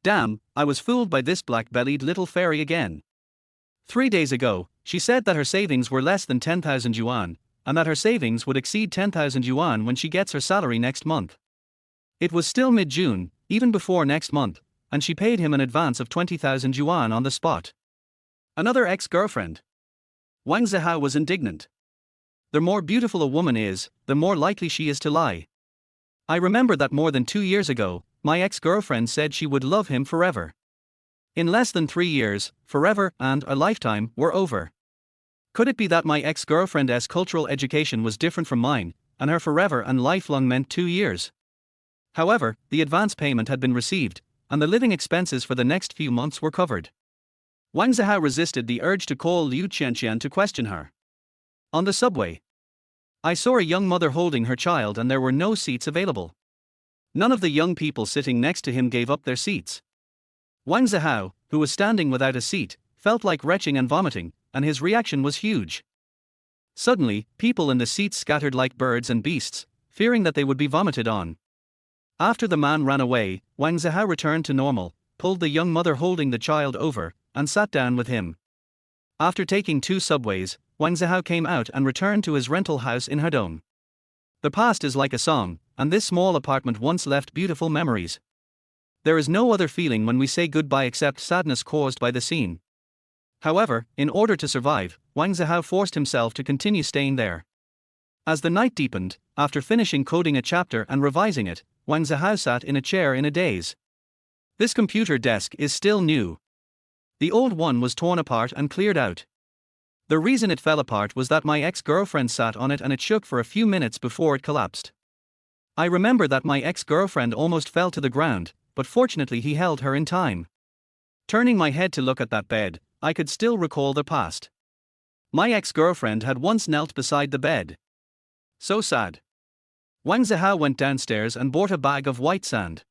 Damn, I was fooled by this black-bellied little fairy again. 3 days ago, she said that her savings were less than 10,000 yuan, and that her savings would exceed 10,000 yuan when she gets her salary next month. It was still mid-June, even before next month, and she paid him an advance of 20,000 yuan on the spot. Another ex-girlfriend. Wang Zihao was indignant. The more beautiful a woman is, the more likely she is to lie. I remember that more than 2 years ago, my ex-girlfriend said she would love him forever. In less than 3 years, forever and a lifetime were over. Could it be that my ex-girlfriend's cultural education was different from mine, and her forever and lifelong meant 2 years? However, the advance payment had been received, and the living expenses for the next few months were covered. Wang Zihao resisted the urge to call Liu Qianqian to question her. On the subway, I saw a young mother holding her child and there were no seats available. None of the young people sitting next to him gave up their seats. Wang Zihao, who was standing without a seat, felt like retching and vomiting, and his reaction was huge. Suddenly, people in the seats scattered like birds and beasts, fearing that they would be vomited on. After the man ran away, Wang Zihao returned to normal, pulled the young mother holding the child over, and sat down with him. After taking 2 subways, Wang Zihao came out and returned to his rental house in Hedong. The past is like a song, and this small apartment once left beautiful memories. There is no other feeling when we say goodbye except sadness caused by the scene. However, in order to survive, Wang Zihao forced himself to continue staying there. As the night deepened, after finishing coding a chapter and revising it, Wang Zihao sat in a chair in a daze. This computer desk is still new. The old one was torn apart and cleared out. The reason it fell apart was that my ex-girlfriend sat on it and it shook for a few minutes before it collapsed. I remember that my ex-girlfriend almost fell to the ground, but fortunately he held her in time. Turning my head to look at that bed, I could still recall the past. My ex-girlfriend had once knelt beside the bed. So sad. Wang Zihao went downstairs and bought a bag of white sand.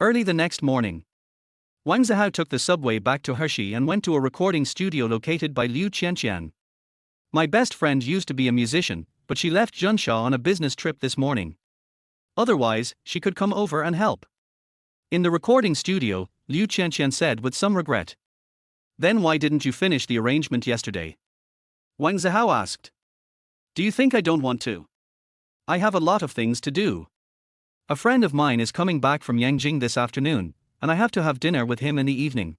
Early the next morning, Wang Zihao took the subway back to Hershey and went to a recording studio located by Liu Qianqian. My best friend used to be a musician, but she left Junsha on a business trip this morning. Otherwise, she could come over and help. In the recording studio, Liu Qianqian said with some regret. Then why didn't you finish the arrangement yesterday? Wang Zihao asked. Do you think I don't want to? I have a lot of things to do. A friend of mine is coming back from Yangjing this afternoon, and I have to have dinner with him in the evening.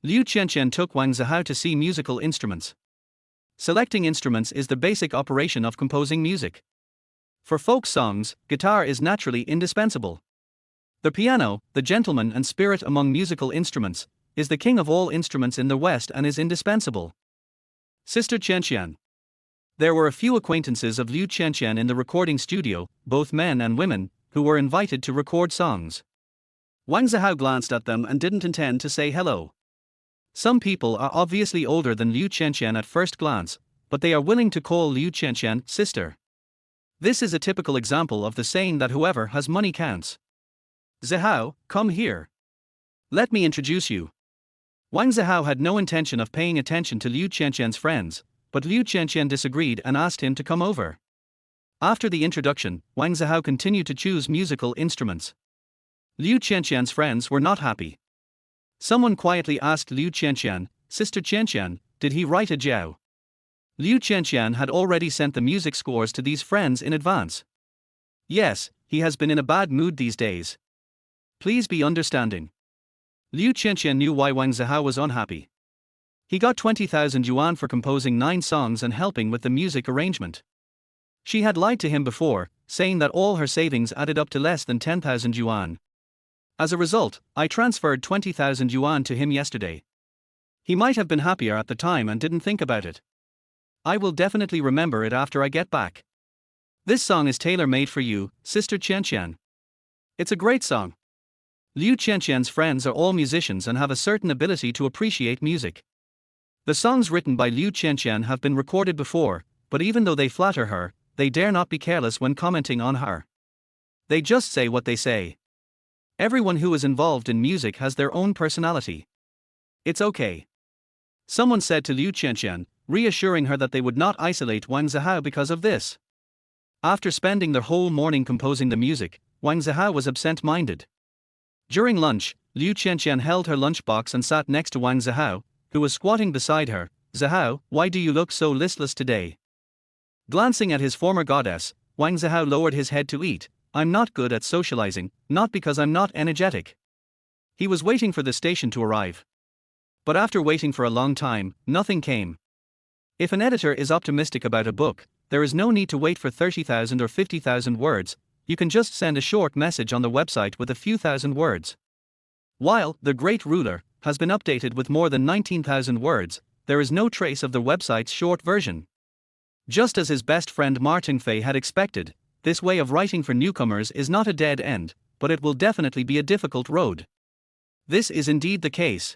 Liu Qianqian took Wang Zihao to see musical instruments. Selecting instruments is the basic operation of composing music. For folk songs, guitar is naturally indispensable. The piano, the gentleman and spirit among musical instruments, is the king of all instruments in the West and is indispensable. Sister Qianqian. There were a few acquaintances of Liu Qianqian in the recording studio, both men and women, who were invited to record songs. Wang Zihao glanced at them and didn't intend to say hello. Some people are obviously older than Liu Qianqian at first glance, but they are willing to call Liu Qianqian sister. This is a typical example of the saying that whoever has money counts. Zihao, come here. Let me introduce you. Wang Zihao had no intention of paying attention to Liu Qianqian's friends, but Liu Qianqian disagreed and asked him to come over. After the introduction, Wang Zihao continued to choose musical instruments. Liu Qianqian's friends were not happy. Someone quietly asked Liu Qianqian, Sister Qianqian, did he write a jiao? Liu Qianqian had already sent the music scores to these friends in advance. Yes, he has been in a bad mood these days. Please be understanding. Liu Qianqian knew why Wang Zihao was unhappy. He got 20,000 yuan for composing 9 songs and helping with the music arrangement. She had lied to him before, saying that all her savings added up to less than 10,000 yuan. As a result, I transferred 20,000 yuan to him yesterday. He might have been happier at the time and didn't think about it. I will definitely remember it after I get back. This song is tailor-made for you, Sister Qianqian. It's a great song. Liu Qianqian's friends are all musicians and have a certain ability to appreciate music. The songs written by Liu Qianqian have been recorded before, but even though they flatter her, they dare not be careless when commenting on her. They just say what they say. Everyone who is involved in music has their own personality. It's okay. Someone said to Liu Qianqian, reassuring her that they would not isolate Wang Zihao because of this. After spending the whole morning composing the music, Wang Zihao was absent-minded. During lunch, Liu Qianqian held her lunchbox and sat next to Wang Zihao, who was squatting beside her. Zihao, why do you look so listless today? Glancing at his former goddess, Wang Zihao lowered his head to eat. I'm not good at socializing, not because I'm not energetic. He was waiting for the station to arrive. But after waiting for a long time, nothing came. If an editor is optimistic about a book, there is no need to wait for 30,000 or 50,000 words, you can just send a short message on the website with a few thousand words. While The Great Ruler has been updated with more than 19,000 words, there is no trace of the website's short version. Just as his best friend Martin Fei had expected, this way of writing for newcomers is not a dead end, but it will definitely be a difficult road. This is indeed the case.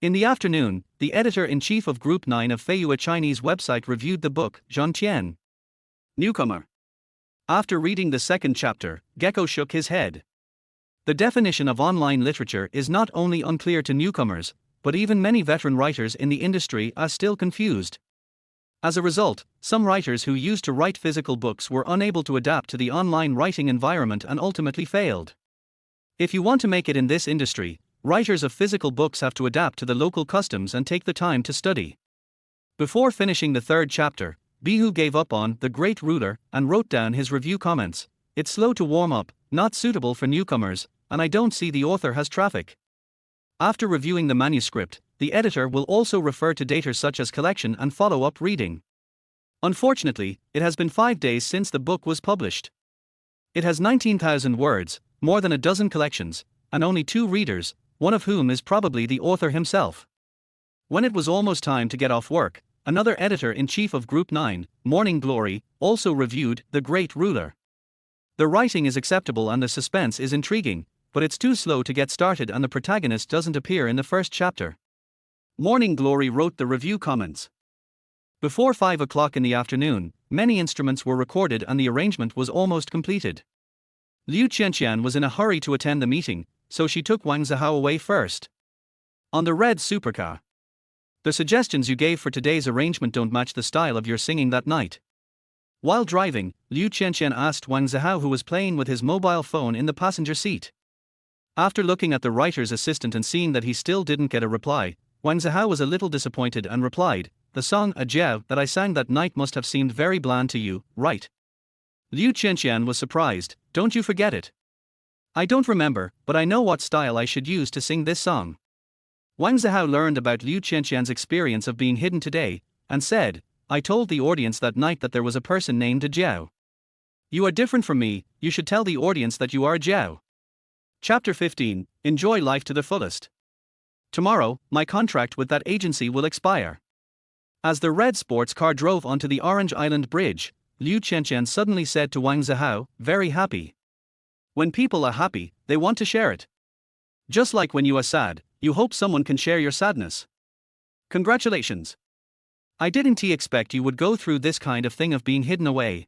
In the afternoon, the editor-in-chief of Group 9 of Feiyu, a Chinese website, reviewed the book, Zhongqian. Newcomer. After reading the second chapter, Gecko shook his head. The definition of online literature is not only unclear to newcomers, but even many veteran writers in the industry are still confused. As a result, some writers who used to write physical books were unable to adapt to the online writing environment and ultimately failed. If you want to make it in this industry, writers of physical books have to adapt to the local customs and take the time to study. Before finishing the third chapter, Bihu gave up on The Great Ruler and wrote down his review comments. It's slow to warm up, not suitable for newcomers, and I don't see the author has traffic. After reviewing the manuscript, the editor will also refer to data such as collection and follow-up reading. Unfortunately, it has been 5 days since the book was published. It has 19,000 words, more than a dozen collections, and only 2 readers, one of whom is probably the author himself. When it was almost time to get off work, another editor-in-chief of Group 9, Morning Glory, also reviewed The Great Ruler. The writing is acceptable and the suspense is intriguing, but it's too slow to get started and the protagonist doesn't appear in the first chapter. Morning Glory wrote the review comments. Before 5 o'clock in the afternoon, many instruments were recorded and the arrangement was almost completed. Liu Qianqian was in a hurry to attend the meeting, so she took Wang Zihao away first. On the red supercar. The suggestions you gave for today's arrangement don't match the style of your singing that night. While driving, Liu Qianqian asked Wang Zihao, who was playing with his mobile phone in the passenger seat. After looking at the writer's assistant and seeing that he still didn't get a reply, Wang Zihao was a little disappointed and replied, the song A Jiao that I sang that night must have seemed very bland to you, right? Liu Qianqian was surprised, don't you forget it? I don't remember, but I know what style I should use to sing this song. Wang Zihao learned about Liu Qianqian's experience of being hidden today, and said, I told the audience that night that there was a person named A Jiao. You are different from me, you should tell the audience that you are A Jiao. Chapter 15, Enjoy Life to the Fullest. Tomorrow, my contract with that agency will expire. As the red sports car drove onto the Orange Island Bridge, Liu Qianqian suddenly said to Wang Zihao, very happy. When people are happy, they want to share it. Just like when you are sad, you hope someone can share your sadness. Congratulations. I didn't expect you would go through this kind of thing of being hidden away.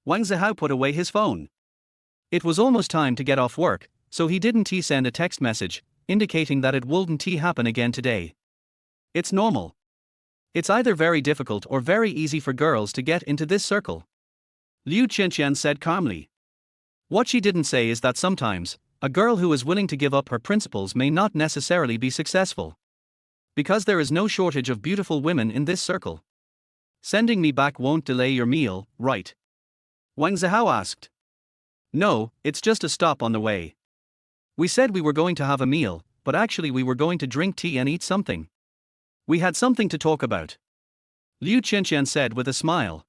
Wang Zihao put away his phone. It was almost time to get off work, so he didn't send a text message, indicating that it wouldn't happen again today. It's normal. It's either very difficult or very easy for girls to get into this circle. Liu Qianqian said calmly. What she didn't say is that sometimes, a girl who is willing to give up her principles may not necessarily be successful. Because there is no shortage of beautiful women in this circle. Sending me back won't delay your meal, right? Wang Zihao asked. No, it's just a stop on the way. We said we were going to have a meal, but actually we were going to drink tea and eat something. We had something to talk about. Liu Qianqian said with a smile.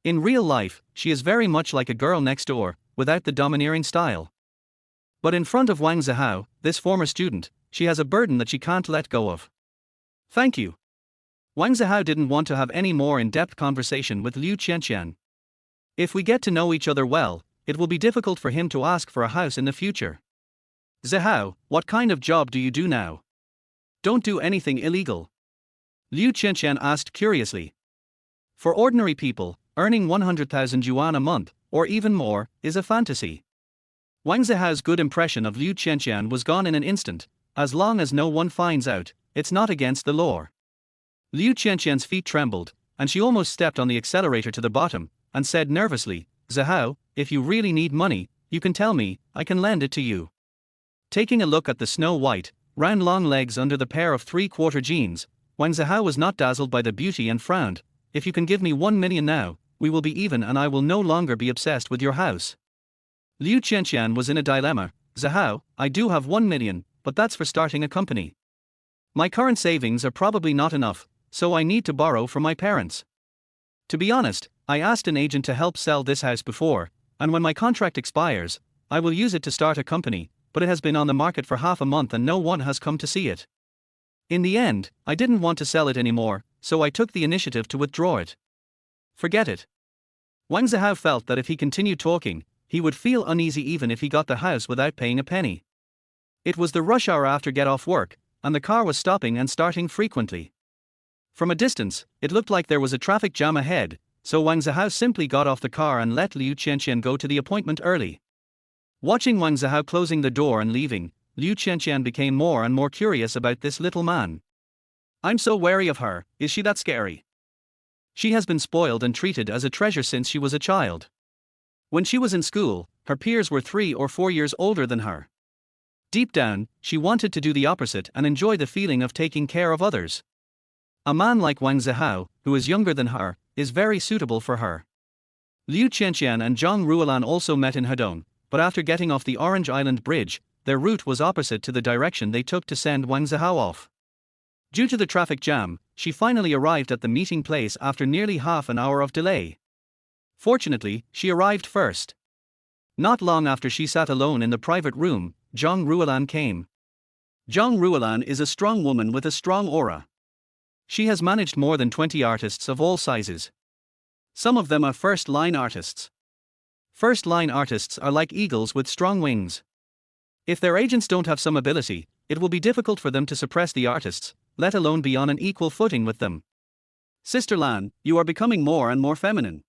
In real life, she is very much like a girl next door, without the domineering style. But in front of Wang Zihao, this former student, she has a burden that she can't let go of. Thank you. Wang Zihao didn't want to have any more in-depth conversation with Liu Qianqian. If we get to know each other well, it will be difficult for him to ask for a house in the future. Zihao, what kind of job do you do now? Don't do anything illegal. Liu Qianqian asked curiously. For ordinary people, earning 100,000 yuan a month, or even more, is a fantasy. Wang Zihao's good impression of Liu Qianqian was gone in an instant. As long as no one finds out, it's not against the law. Liu Qianqian's feet trembled, and she almost stepped on the accelerator to the bottom, and said nervously, Zihao, if you really need money, you can tell me, I can lend it to you. Taking a look at the snow-white, round long legs under the pair of three-quarter jeans, Wang Zihao was not dazzled by the beauty and frowned. If you can give me 1 million now, we will be even and I will no longer be obsessed with your house. Liu Qianqian was in a dilemma. Zihao, I do have 1 million, but that's for starting a company. My current savings are probably not enough, so I need to borrow from my parents. To be honest, I asked an agent to help sell this house before, and when my contract expires, I will use it to start a company, but it has been on the market for half a month and no one has come to see it. In the end, I didn't want to sell it anymore, so I took the initiative to withdraw it. Forget it. Wang Zihao felt that if he continued talking, he would feel uneasy even if he got the house without paying a penny. It was the rush hour after get off work, and the car was stopping and starting frequently. From a distance, it looked like there was a traffic jam ahead, so Wang Zihao simply got off the car and let Liu Qianqian go to the appointment early. Watching Wang Zihao closing the door and leaving, Liu Qianqian became more and more curious about this little man. I'm so wary of her, is she that scary? She has been spoiled and treated as a treasure since she was a child. When she was in school, her peers were 3 or 4 years older than her. Deep down, she wanted to do the opposite and enjoy the feeling of taking care of others. A man like Wang Zihao, who is younger than her, is very suitable for her. Liu Qianqian and Zhang Ruolan also met in Hedong, but after getting off the Orange Island Bridge, their route was opposite to the direction they took to send Wang Zihao off. Due to the traffic jam, she finally arrived at the meeting place after nearly half an hour of delay. Fortunately, she arrived first. Not long after she sat alone in the private room, Zhang Ruolan came. Zhang Ruolan is a strong woman with a strong aura. She has managed more than 20 artists of all sizes. Some of them are first-line artists. First-line artists are like eagles with strong wings. If their agents don't have some ability, it will be difficult for them to suppress the artists, let alone be on an equal footing with them. Sister Lan, you are becoming more and more feminine.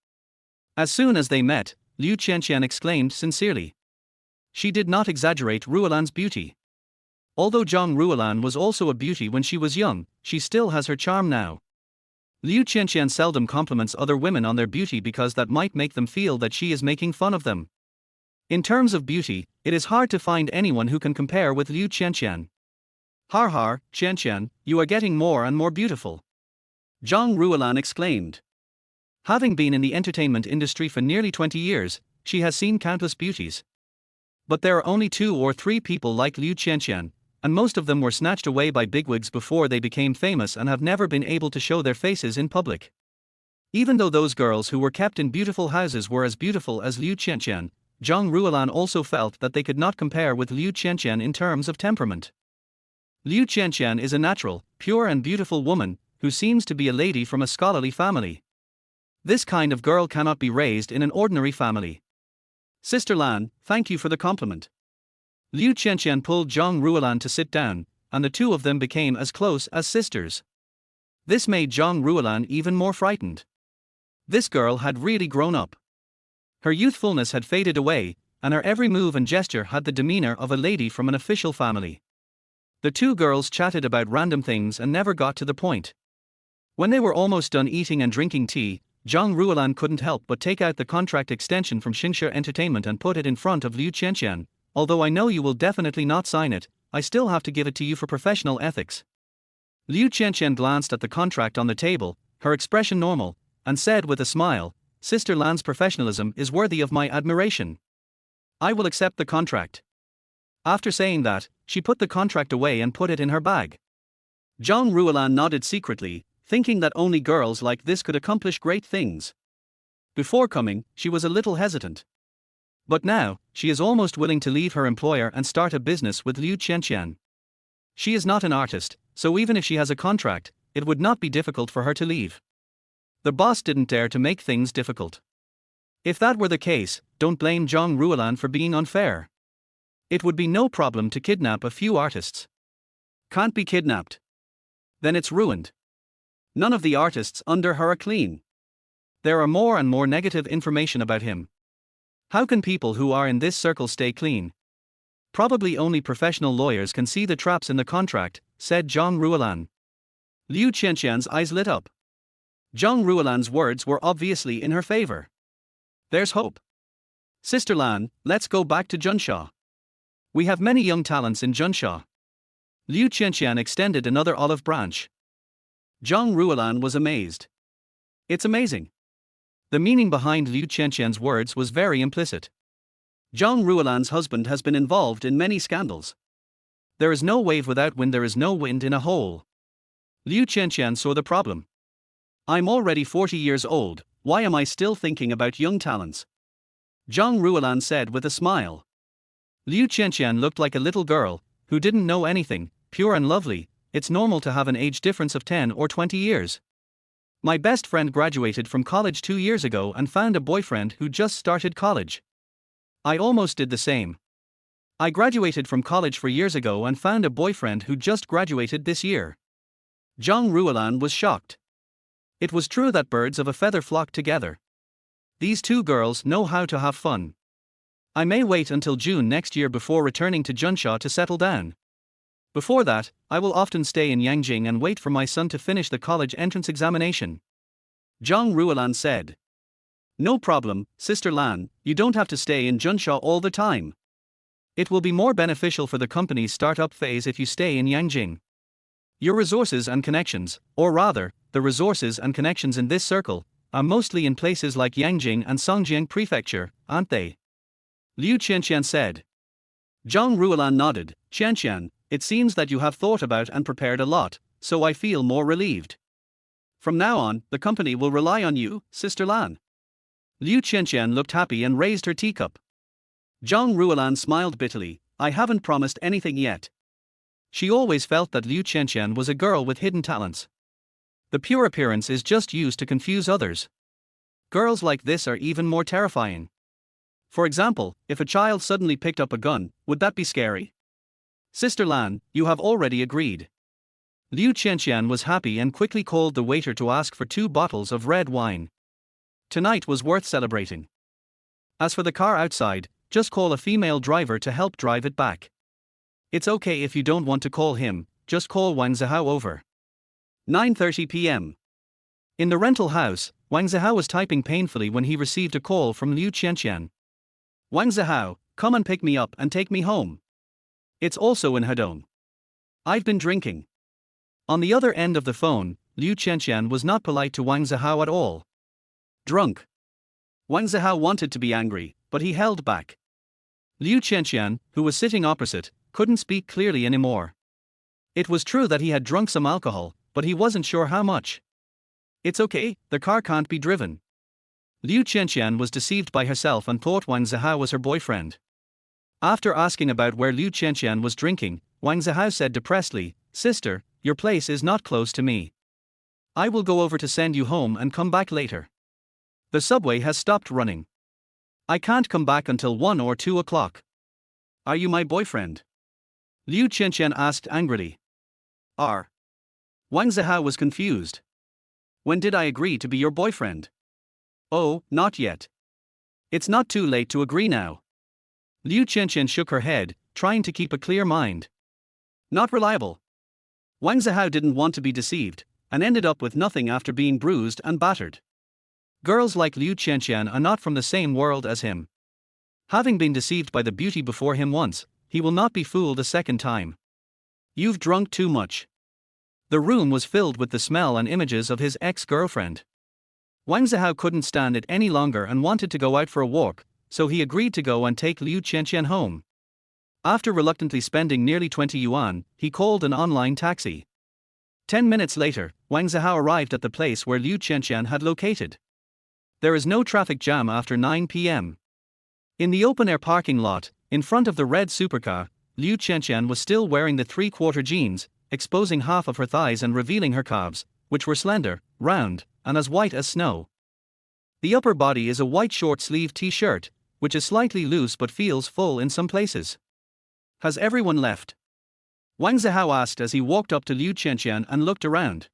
As soon as they met, Liu Qianqian exclaimed sincerely. She did not exaggerate Ruolan's beauty. Although Zhang Ruolan was also a beauty when she was young, she still has her charm now. Liu Qianqian seldom compliments other women on their beauty because that might make them feel that she is making fun of them. In terms of beauty, it is hard to find anyone who can compare with Liu Qianqian. Har har, Qianqian, you are getting more and more beautiful. Zhang Ruolan exclaimed. Having been in the entertainment industry for nearly 20 years, she has seen countless beauties. But there are only 2 or 3 people like Liu Qianqian, and most of them were snatched away by bigwigs before they became famous and have never been able to show their faces in public. Even though those girls who were kept in beautiful houses were as beautiful as Liu Qianqian, Zhang Ruolan also felt that they could not compare with Liu Qianqian in terms of temperament. Liu Qianqian is a natural, pure and beautiful woman, who seems to be a lady from a scholarly family. This kind of girl cannot be raised in an ordinary family. Sister Lan, thank you for the compliment. Liu Qianqian pulled Zhang Ruolan to sit down, and the two of them became as close as sisters. This made Zhang Ruolan even more frightened. This girl had really grown up. Her youthfulness had faded away, and her every move and gesture had the demeanor of a lady from an official family. The two girls chatted about random things and never got to the point. When they were almost done eating and drinking tea, Zhang Ruolan couldn't help but take out the contract extension from Xingshi Entertainment and put it in front of Liu Qianqian. Although I know you will definitely not sign it, I still have to give it to you for professional ethics. Liu Qianqian glanced at the contract on the table, her expression normal, and said with a smile, Sister Lan's professionalism is worthy of my admiration. I will accept the contract. After saying that, she put the contract away and put it in her bag. Zhang Ruolan nodded secretly, thinking that only girls like this could accomplish great things. Before coming, she was a little hesitant. But now, she is almost willing to leave her employer and start a business with Liu Qianqian. She is not an artist, so even if she has a contract, it would not be difficult for her to leave. The boss didn't dare to make things difficult. If that were the case, don't blame Zhang Ruolan for being unfair. It would be no problem to kidnap a few artists. Can't be kidnapped. Then it's ruined. None of the artists under her are clean. There are more and more negative information about him. How can people who are in this circle stay clean? Probably only professional lawyers can see the traps in the contract, said Zhang Ruolan. Liu Qianqian's eyes lit up. Zhang Ruolan's words were obviously in her favor. There's hope. Sister Lan, let's go back to Junsha. We have many young talents in Junsha. Liu Qianqian extended another olive branch. Zhang Ruolan was amazed. It's amazing. The meaning behind Liu Qianqian's words was very implicit. Zhang Ruolan's husband has been involved in many scandals. There is no wave without wind, there is no wind in a hole. Liu Qianqian saw the problem. I'm already 40 years old, why am I still thinking about young talents? Zhang Ruolan said with a smile. Liu Qianqian looked like a little girl, who didn't know anything, pure and lovely. It's normal to have an age difference of 10 or 20 years. My best friend graduated from college 2 years ago and found a boyfriend who just started college. I almost did the same. I graduated from college 4 years ago and found a boyfriend who just graduated this year. Zhang Ruolan was shocked. It was true that birds of a feather flock together. These two girls know how to have fun. I may wait until June next year before returning to Junsha to settle down. Before that, I will often stay in Yangjing and wait for my son to finish the college entrance examination. Zhang Ruolan said. No problem, Sister Lan, you don't have to stay in Junsha all the time. It will be more beneficial for the company's startup phase if you stay in Yangjing. Your resources and connections, or rather, the resources and connections in this circle, are mostly in places like Yangjing and Songjiang Prefecture, aren't they? Liu Qianqian said. Zhang Ruolan nodded. Qianqian, it seems that you have thought about and prepared a lot, so I feel more relieved. From now on, the company will rely on you, Sister Lan. Liu Qianqian looked happy and raised her teacup. Zhang Ruolan smiled bitterly. I haven't promised anything yet. She always felt that Liu Qianqian was a girl with hidden talents. The pure appearance is just used to confuse others. Girls like this are even more terrifying. For example, if a child suddenly picked up a gun, would that be scary? Sister Lan, you have already agreed. Liu Qianqian was happy and quickly called the waiter to ask for 2 bottles of red wine. Tonight was worth celebrating. As for the car outside, just call a female driver to help drive it back. It's okay if you don't want to call him, just call Wang Zihao over. 9:30 p.m. In the rental house, Wang Zihao was typing painfully when he received a call from Liu Qianqian. Wang Zihao, come and pick me up and take me home. It's also in Hedong. I've been drinking. On the other end of the phone, Liu Qianqian was not polite to Wang Zihao at all. Drunk. Wang Zihao wanted to be angry, but he held back. Liu Qianqian, who was sitting opposite, couldn't speak clearly anymore. It was true that he had drunk some alcohol, but he wasn't sure how much. It's okay, the car can't be driven. Liu Qianqian was deceived by herself and thought Wang Zihao was her boyfriend. After asking about where Liu Qianqian was drinking, Wang Zihao said depressedly, Sister, your place is not close to me. I will go over to send you home and come back later. The subway has stopped running. I can't come back until 1 or 2 o'clock. Are you my boyfriend? Liu Qianqian asked angrily. Wang Zihao was confused. When did I agree to be your boyfriend? Oh, not yet. It's not too late to agree now. Liu Qianqian shook her head, trying to keep a clear mind. Not reliable. Wang Zihao didn't want to be deceived, and ended up with nothing after being bruised and battered. Girls like Liu Qianqian are not from the same world as him. Having been deceived by the beauty before him once, he will not be fooled a second time. You've drunk too much. The room was filled with the smell and images of his ex-girlfriend. Wang Zihao couldn't stand it any longer and wanted to go out for a walk, so he agreed to go and take Liu Qianqian home. After reluctantly spending nearly 20 yuan, he called an online taxi. 10 minutes later, Wang Zihao arrived at the place where Liu Qianqian had located. There is no traffic jam after 9 p.m. In the open-air parking lot, in front of the red supercar, Liu Qianqian was still wearing the three-quarter jeans, exposing half of her thighs and revealing her calves, which were slender, round, and as white as snow. The upper body is a white short-sleeved t-shirt, which is slightly loose but feels full in some places. Has everyone left? Wang Zihao asked as he walked up to Liu Qianqian and looked around.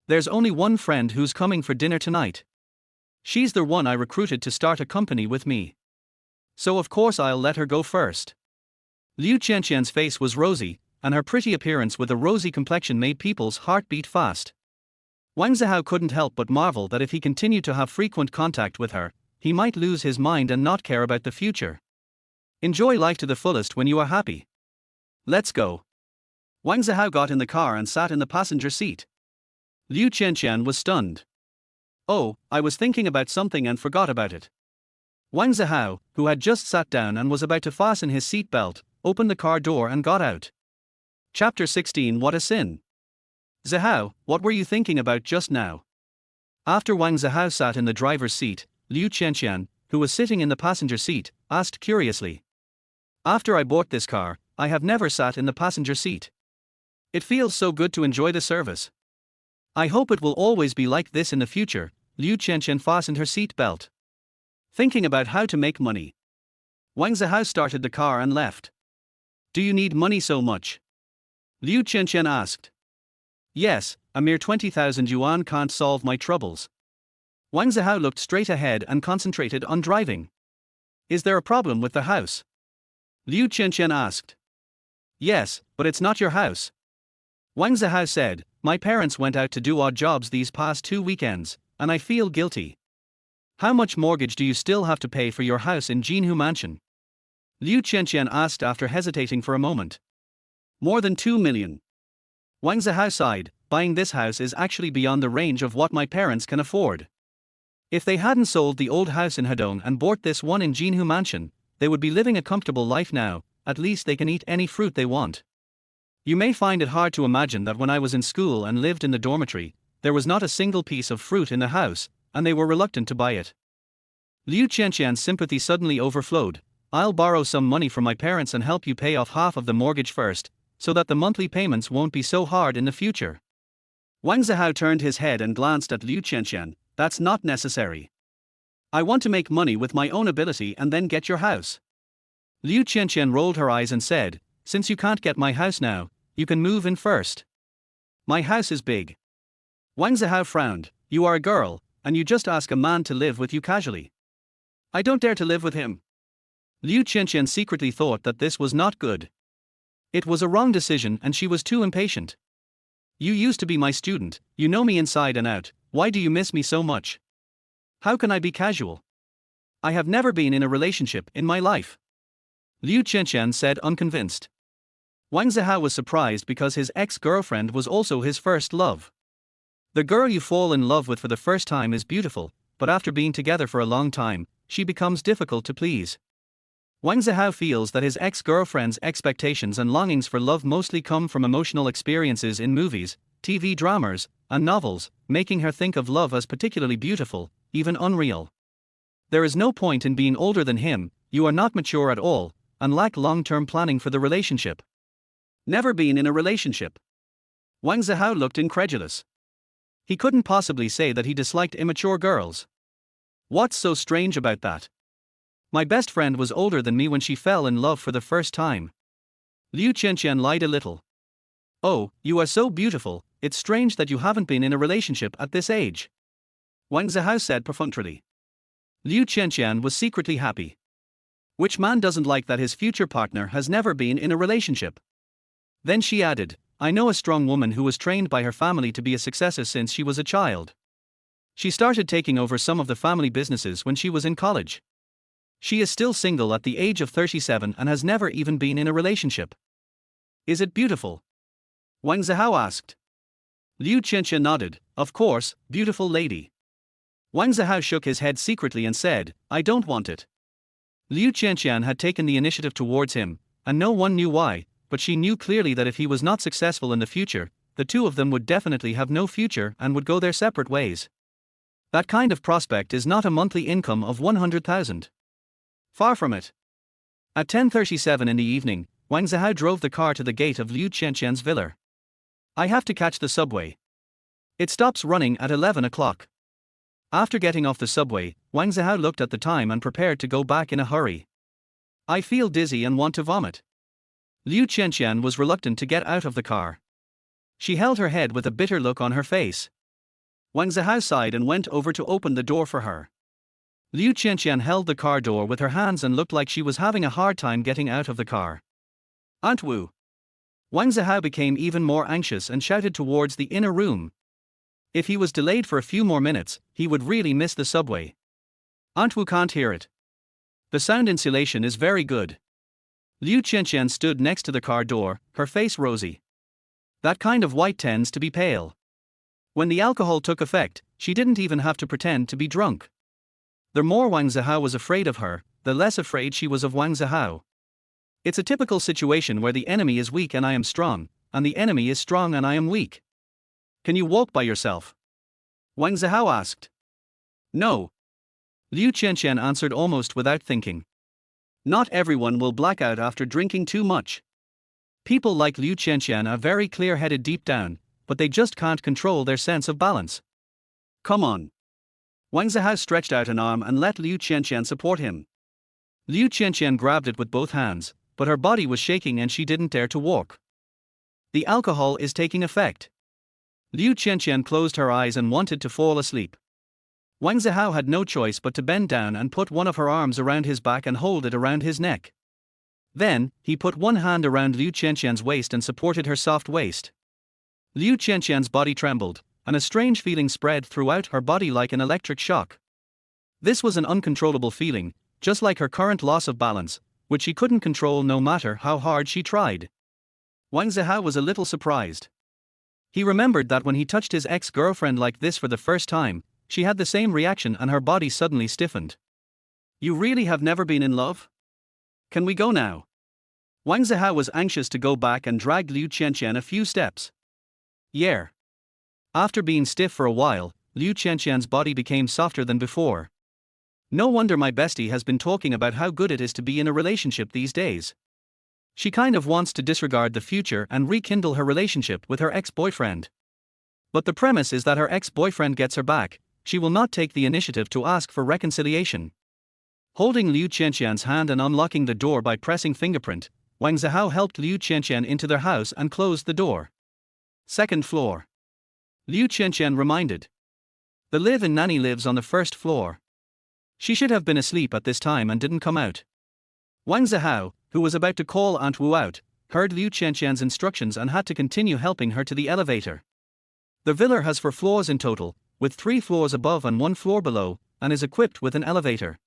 There's only one friend who's coming for dinner tonight. She's the one I recruited to start a company with me. So of course I'll let her go first. Liu Qianqian's face was rosy, and her pretty appearance with a rosy complexion made people's heart beat fast. Wang Zihao couldn't help but marvel that if he continued to have frequent contact with her, he might lose his mind and not care about the future. Enjoy life to the fullest when you are happy. Let's go. Wang Zihao got in the car and sat in the passenger seat. Liu Qianqian was stunned. Oh, I was thinking about something and forgot about it. Wang Zihao, who had just sat down and was about to fasten his seat belt, opened the car door and got out. Chapter 16 What a Sin. Zihao, what were you thinking about just now? After Wang Zihao sat in the driver's seat, Liu Qianqian, who was sitting in the passenger seat, asked curiously. After I bought this car, I have never sat in the passenger seat. It feels so good to enjoy the service. I hope it will always be like this in the future. Liu Qianqian fastened her seat belt. Thinking about how to make money. Wang Zihao started the car and left. Do you need money so much? Liu Qianqian asked. Yes, a mere 20,000 yuan can't solve my troubles. Wang Zihao looked straight ahead and concentrated on driving. Is there a problem with the house? Liu Qianqian asked. Yes, but it's not your house. Wang Zihao said, my parents went out to do odd jobs these past 2 weekends, and I feel guilty. How much mortgage do you still have to pay for your house in Jinhu Mansion? Liu Qianqian asked after hesitating for a moment. More than 2 million. Wang Zihao sighed, buying this house is actually beyond the range of what my parents can afford. If they hadn't sold the old house in Hedong and bought this one in Jinhu Mansion, they would be living a comfortable life now. At least they can eat any fruit they want. You may find it hard to imagine that when I was in school and lived in the dormitory, there was not a single piece of fruit in the house, and they were reluctant to buy it. Liu Qianqian's sympathy suddenly overflowed. I'll borrow some money from my parents and help you pay off half of the mortgage first, so that the monthly payments won't be so hard in the future. Wang Zihao turned his head and glanced at Liu Qianqian. That's not necessary. I want to make money with my own ability and then get your house. Liu Qianqian rolled her eyes and said, since you can't get my house now, you can move in first. My house is big. Wang Zihao frowned. You are a girl, and you just ask a man to live with you casually. I don't dare to live with him. Liu Qianqian secretly thought that this was not good. It was a wrong decision and she was too impatient. You used to be my student, you know me inside and out, why do you miss me so much? How can I be casual? I have never been in a relationship in my life. Liu Qianqian said unconvinced. Wang Zihao was surprised because his ex-girlfriend was also his first love. The girl you fall in love with for the first time is beautiful, but after being together for a long time, she becomes difficult to please. Wang Zihao feels that his ex-girlfriend's expectations and longings for love mostly come from emotional experiences in movies, TV dramas, and novels, making her think of love as particularly beautiful, even unreal. There is no point in being older than him, you are not mature at all, and lack long-term planning for the relationship. Never been in a relationship. Wang Zihao looked incredulous. He couldn't possibly say that he disliked immature girls. What's so strange about that? My best friend was older than me when she fell in love for the first time. Liu Qianqian lied a little. Oh, you are so beautiful, it's strange that you haven't been in a relationship at this age. Wang Zihao said perfunctorily. Liu Qianqian was secretly happy. Which man doesn't like that his future partner has never been in a relationship? Then she added, I know a strong woman who was trained by her family to be a success since she was a child. She started taking over some of the family businesses when she was in college. She is still single at the age of 37 and has never even been in a relationship. Is it beautiful? Wang Zihao asked. Liu Qianqian nodded, of course, beautiful lady. Wang Zihao shook his head secretly and said, I don't want it. Liu Qianqian had taken the initiative towards him, and no one knew why, but she knew clearly that if he was not successful in the future, the two of them would definitely have no future and would go their separate ways. That kind of prospect is not a monthly income of 100,000. Far from it. At 10:37 in the evening, Wang Zihao drove the car to the gate of Liu Qianqian's villa. I have to catch the subway. It stops running at 11 o'clock. After getting off the subway, Wang Zihao looked at the time and prepared to go back in a hurry. I feel dizzy and want to vomit. Liu Qianqian was reluctant to get out of the car. She held her head with a bitter look on her face. Wang Zihao sighed and went over to open the door for her. Liu Qianqian held the car door with her hands and looked like she was having a hard time getting out of the car. Aunt Wu. Wang Zihao became even more anxious and shouted towards the inner room. If he was delayed for a few more minutes, he would really miss the subway. Aunt Wu can't hear it. The sound insulation is very good. Liu Qianqian stood next to the car door, her face rosy. That kind of white tends to be pale. When the alcohol took effect, she didn't even have to pretend to be drunk. The more Wang Zihao was afraid of her, the less afraid she was of Wang Zihao. It's a typical situation where the enemy is weak and I am strong, and the enemy is strong and I am weak. Can you walk by yourself? Wang Zihao asked. No. Liu Qianqian answered almost without thinking. Not everyone will black out after drinking too much. People like Liu Qianqian are very clear-headed deep down, but they just can't control their sense of balance. Come on. Wang Zihao stretched out an arm and let Liu Qianqian support him. Liu Qianqian grabbed it with both hands, but her body was shaking and she didn't dare to walk. The alcohol is taking effect. Liu Qianqian closed her eyes and wanted to fall asleep. Wang Zihao had no choice but to bend down and put one of her arms around his back and hold it around his neck. Then, he put one hand around Liu Qianqian's waist and supported her soft waist. Liu Qianqian's body trembled, and a strange feeling spread throughout her body like an electric shock. This was an uncontrollable feeling, just like her current loss of balance, which she couldn't control no matter how hard she tried. Wang Zihao was a little surprised. He remembered that when he touched his ex-girlfriend like this for the first time, she had the same reaction and her body suddenly stiffened. You really have never been in love? Can we go now? Wang Zihao was anxious to go back and dragged Liu Qianqian a few steps. Yeah. After being stiff for a while, Liu Qianqian's body became softer than before. No wonder my bestie has been talking about how good it is to be in a relationship these days. She kind of wants to disregard the future and rekindle her relationship with her ex-boyfriend. But the premise is that her ex-boyfriend gets her back. She will not take the initiative to ask for reconciliation. Holding Liu Qianqian's hand and unlocking the door by pressing fingerprint, Wang Zihao helped Liu Qianqian into their house and closed the door. Second floor. Liu Qianqian reminded. The live-in nanny lives on the first floor. She should have been asleep at this time and didn't come out. Wang Zihao, who was about to call Aunt Wu out, heard Liu Qianqian's instructions and had to continue helping her to the elevator. The villa has 4 floors in total, with 3 floors above and 1 floor below, and is equipped with an elevator.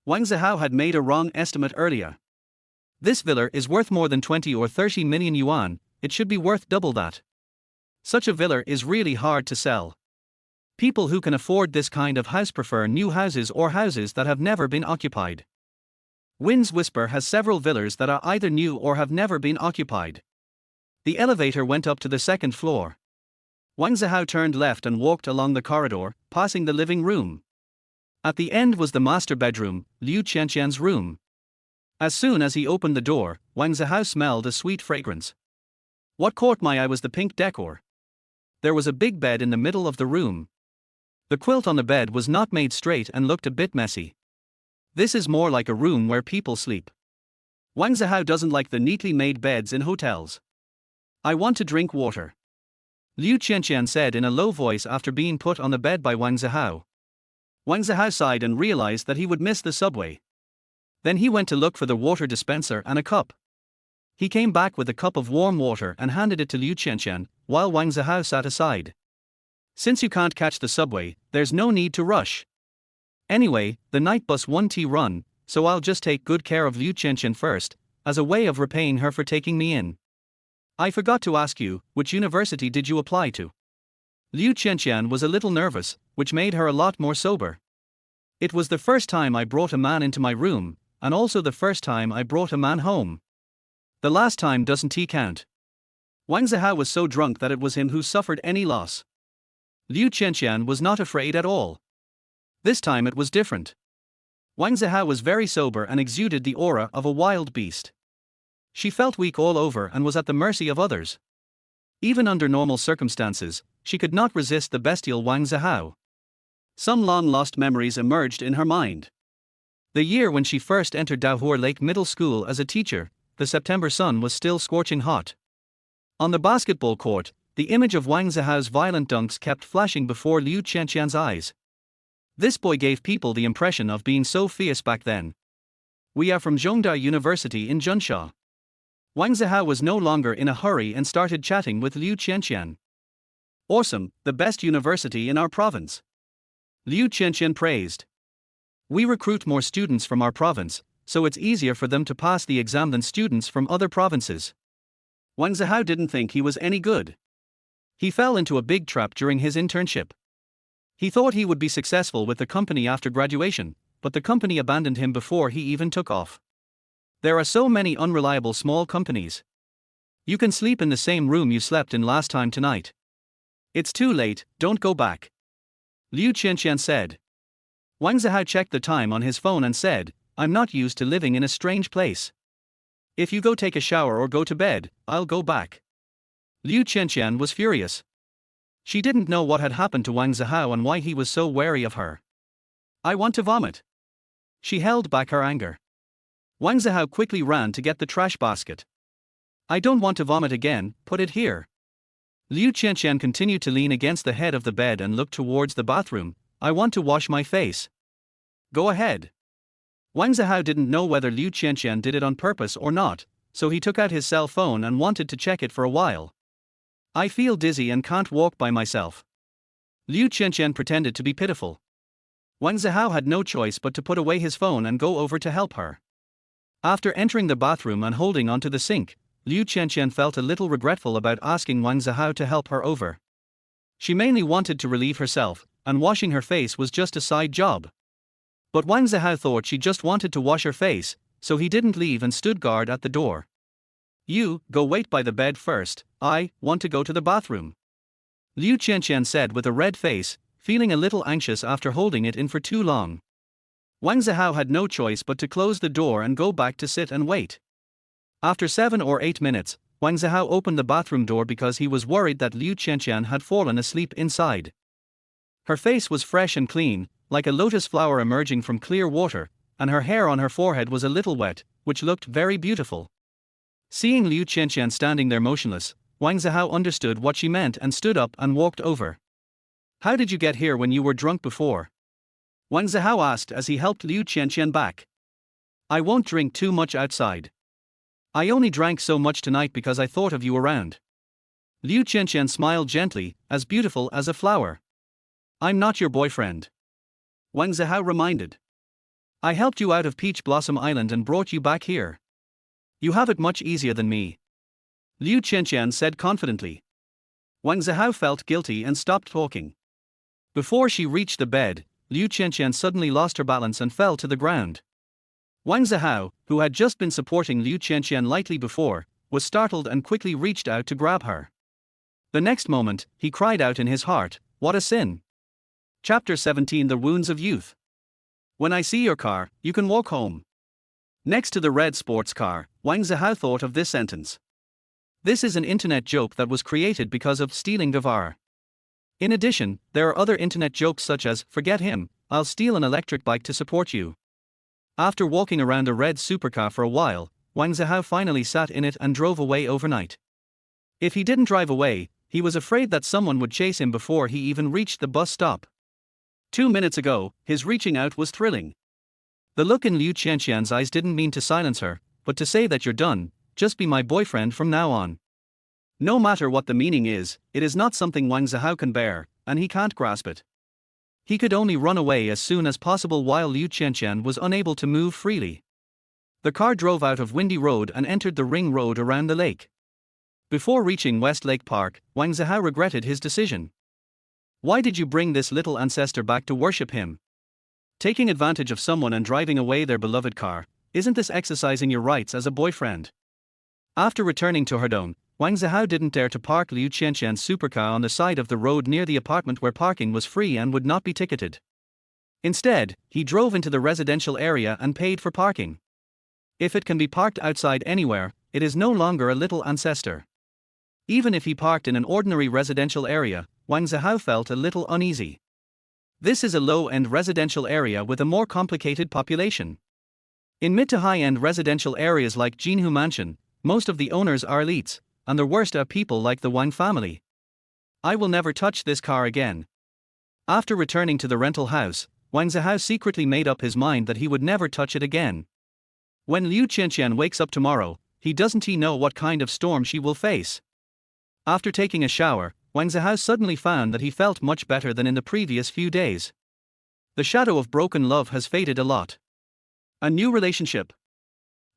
Wang Zihao had made a wrong estimate earlier. This villa is worth more than 20 or 30 million yuan, it should be worth double that. Such a villa is really hard to sell. People who can afford this kind of house prefer new houses or houses that have never been occupied. Wind's Whisper has several villas that are either new or have never been occupied. The elevator went up to the 2nd floor. Wang Zihao turned left and walked along the corridor, passing the living room. At the end was the master bedroom, Liu Qianqian's room. As soon as he opened the door, Wang Zihao smelled a sweet fragrance. What caught my eye was the pink decor. There was a big bed in the middle of the room. The quilt on the bed was not made straight and looked a bit messy. This is more like a room where people sleep. Wang Zihao doesn't like the neatly made beds in hotels. I want to drink water. Liu Qianqian said in a low voice after being put on the bed by Wang Zihao. Wang Zihao sighed and realized that he would miss the subway. Then he went to look for the water dispenser and a cup. He came back with a cup of warm water and handed it to Liu Qianqian, while Wang Zihao sat aside. Since you can't catch the subway, there's no need to rush. Anyway, the night bus won't run, so I'll just take good care of Liu Qianqian first, as a way of repaying her for taking me in. I forgot to ask you, which university did you apply to? Liu Qianqian was a little nervous, which made her a lot more sober. It was the first time I brought a man into my room, and also the first time I brought a man home. The last time doesn't count. Wang Zihao was so drunk that it was him who suffered any loss. Liu Qianqian was not afraid at all. This time it was different. Wang Zihao was very sober and exuded the aura of a wild beast. She felt weak all over and was at the mercy of others. Even under normal circumstances, she could not resist the bestial Wang Zihao. Some long-lost memories emerged in her mind. The year when she first entered Daohur Lake Middle School as a teacher, the September sun was still scorching hot. On the basketball court, the image of Wang Zihao's violent dunks kept flashing before Liu Qianqian's eyes. This boy gave people the impression of being so fierce back then. We are from Zhongda University in Junsha. Wang Zihao was no longer in a hurry and started chatting with Liu Qianqian. Awesome, the best university in our province. Liu Qianqian praised. We recruit more students from our province, so it's easier for them to pass the exam than students from other provinces. Wang Zihao didn't think he was any good. He fell into a big trap during his internship. He thought he would be successful with the company after graduation, but the company abandoned him before he even took off. There are so many unreliable small companies. You can sleep in the same room you slept in last time tonight. It's too late, don't go back. Liu Qianqian said. Wang Zihao checked the time on his phone and said, I'm not used to living in a strange place. If you go take a shower or go to bed, I'll go back. Liu Qianqian was furious. She didn't know what had happened to Wang Zihao and why he was so wary of her. I want to vomit. She held back her anger. Wang Zihao quickly ran to get the trash basket. I don't want to vomit again, put it here. Liu Qianqian continued to lean against the head of the bed and look towards the bathroom. I want to wash my face. Go ahead. Wang Zihao didn't know whether Liu Qianqian did it on purpose or not, so he took out his cell phone and wanted to check it for a while. I feel dizzy and can't walk by myself. Liu Qianqian pretended to be pitiful. Wang Zihao had no choice but to put away his phone and go over to help her. After entering the bathroom and holding onto the sink, Liu Qianqian felt a little regretful about asking Wang Zihao to help her over. She mainly wanted to relieve herself, and washing her face was just a side job. But Wang Zihao thought she just wanted to wash her face, so he didn't leave and stood guard at the door. You, go wait by the bed first, I want to go to the bathroom. Liu Qianqian said with a red face, feeling a little anxious after holding it in for too long. Wang Zihao had no choice but to close the door and go back to sit and wait. After 7 or 8 minutes, Wang Zihao opened the bathroom door because he was worried that Liu Qianqian had fallen asleep inside. Her face was fresh and clean, like a lotus flower emerging from clear water, and her hair on her forehead was a little wet, which looked very beautiful. Seeing Liu Qianqian standing there motionless, Wang Zihao understood what she meant and stood up and walked over. How did you get here when you were drunk before? Wang Zihao asked as he helped Liu Qianqian back. I won't drink too much outside. I only drank so much tonight because I thought of you around. Liu Qianqian smiled gently, as beautiful as a flower. I'm not your boyfriend. Wang Zihao reminded. I helped you out of Peach Blossom Island and brought you back here. You have it much easier than me. Liu Qianqian said confidently. Wang Zihao felt guilty and stopped talking. Before she reached the bed, Liu Qianqian suddenly lost her balance and fell to the ground. Wang Zihao, who had just been supporting Liu Qianqian lightly before, was startled and quickly reached out to grab her. The next moment, he cried out in his heart, what a sin! Chapter 17 The Wounds of Youth. When I see your car, you can walk home. Next to the red sports car, Wang Zihao thought of this sentence. This is an internet joke that was created because of stealing devar. In addition, there are other internet jokes such as, forget him, I'll steal an electric bike to support you. After walking around a red supercar for a while, Wang Zihao finally sat in it and drove away overnight. If he didn't drive away, he was afraid that someone would chase him before he even reached the bus stop. 2 minutes ago, his reaching out was thrilling. The look in Liu Qianqian's eyes didn't mean to silence her, but to say that you're done, just be my boyfriend from now on. No matter what the meaning is, it is not something Wang Zihao can bear, and he can't grasp it. He could only run away as soon as possible while Liu Qianqian was unable to move freely. The car drove out of Windy Road and entered the ring road around the lake. Before reaching West Lake Park, Wang Zihao regretted his decision. Why did you bring this little ancestor back to worship him? Taking advantage of someone and driving away their beloved car, isn't this exercising your rights as a boyfriend? After returning to Herdon, Wang Zihao didn't dare to park Liu Qianqian's supercar on the side of the road near the apartment where parking was free and would not be ticketed. Instead, he drove into the residential area and paid for parking. If it can be parked outside anywhere, it is no longer a little ancestor. Even if he parked in an ordinary residential area, Wang Zihao felt a little uneasy. This is a low-end residential area with a more complicated population. In mid to high-end residential areas like Jinhu Mansion, most of the owners are elites, and the worst are people like the Wang family. I will never touch this car again. After returning to the rental house, Wang Zihao secretly made up his mind that he would never touch it again. When Liu Qianqian wakes up tomorrow, doesn't he know what kind of storm she will face? After taking a shower, Wang Zihao suddenly found that he felt much better than in the previous few days. The shadow of broken love has faded a lot. A new relationship.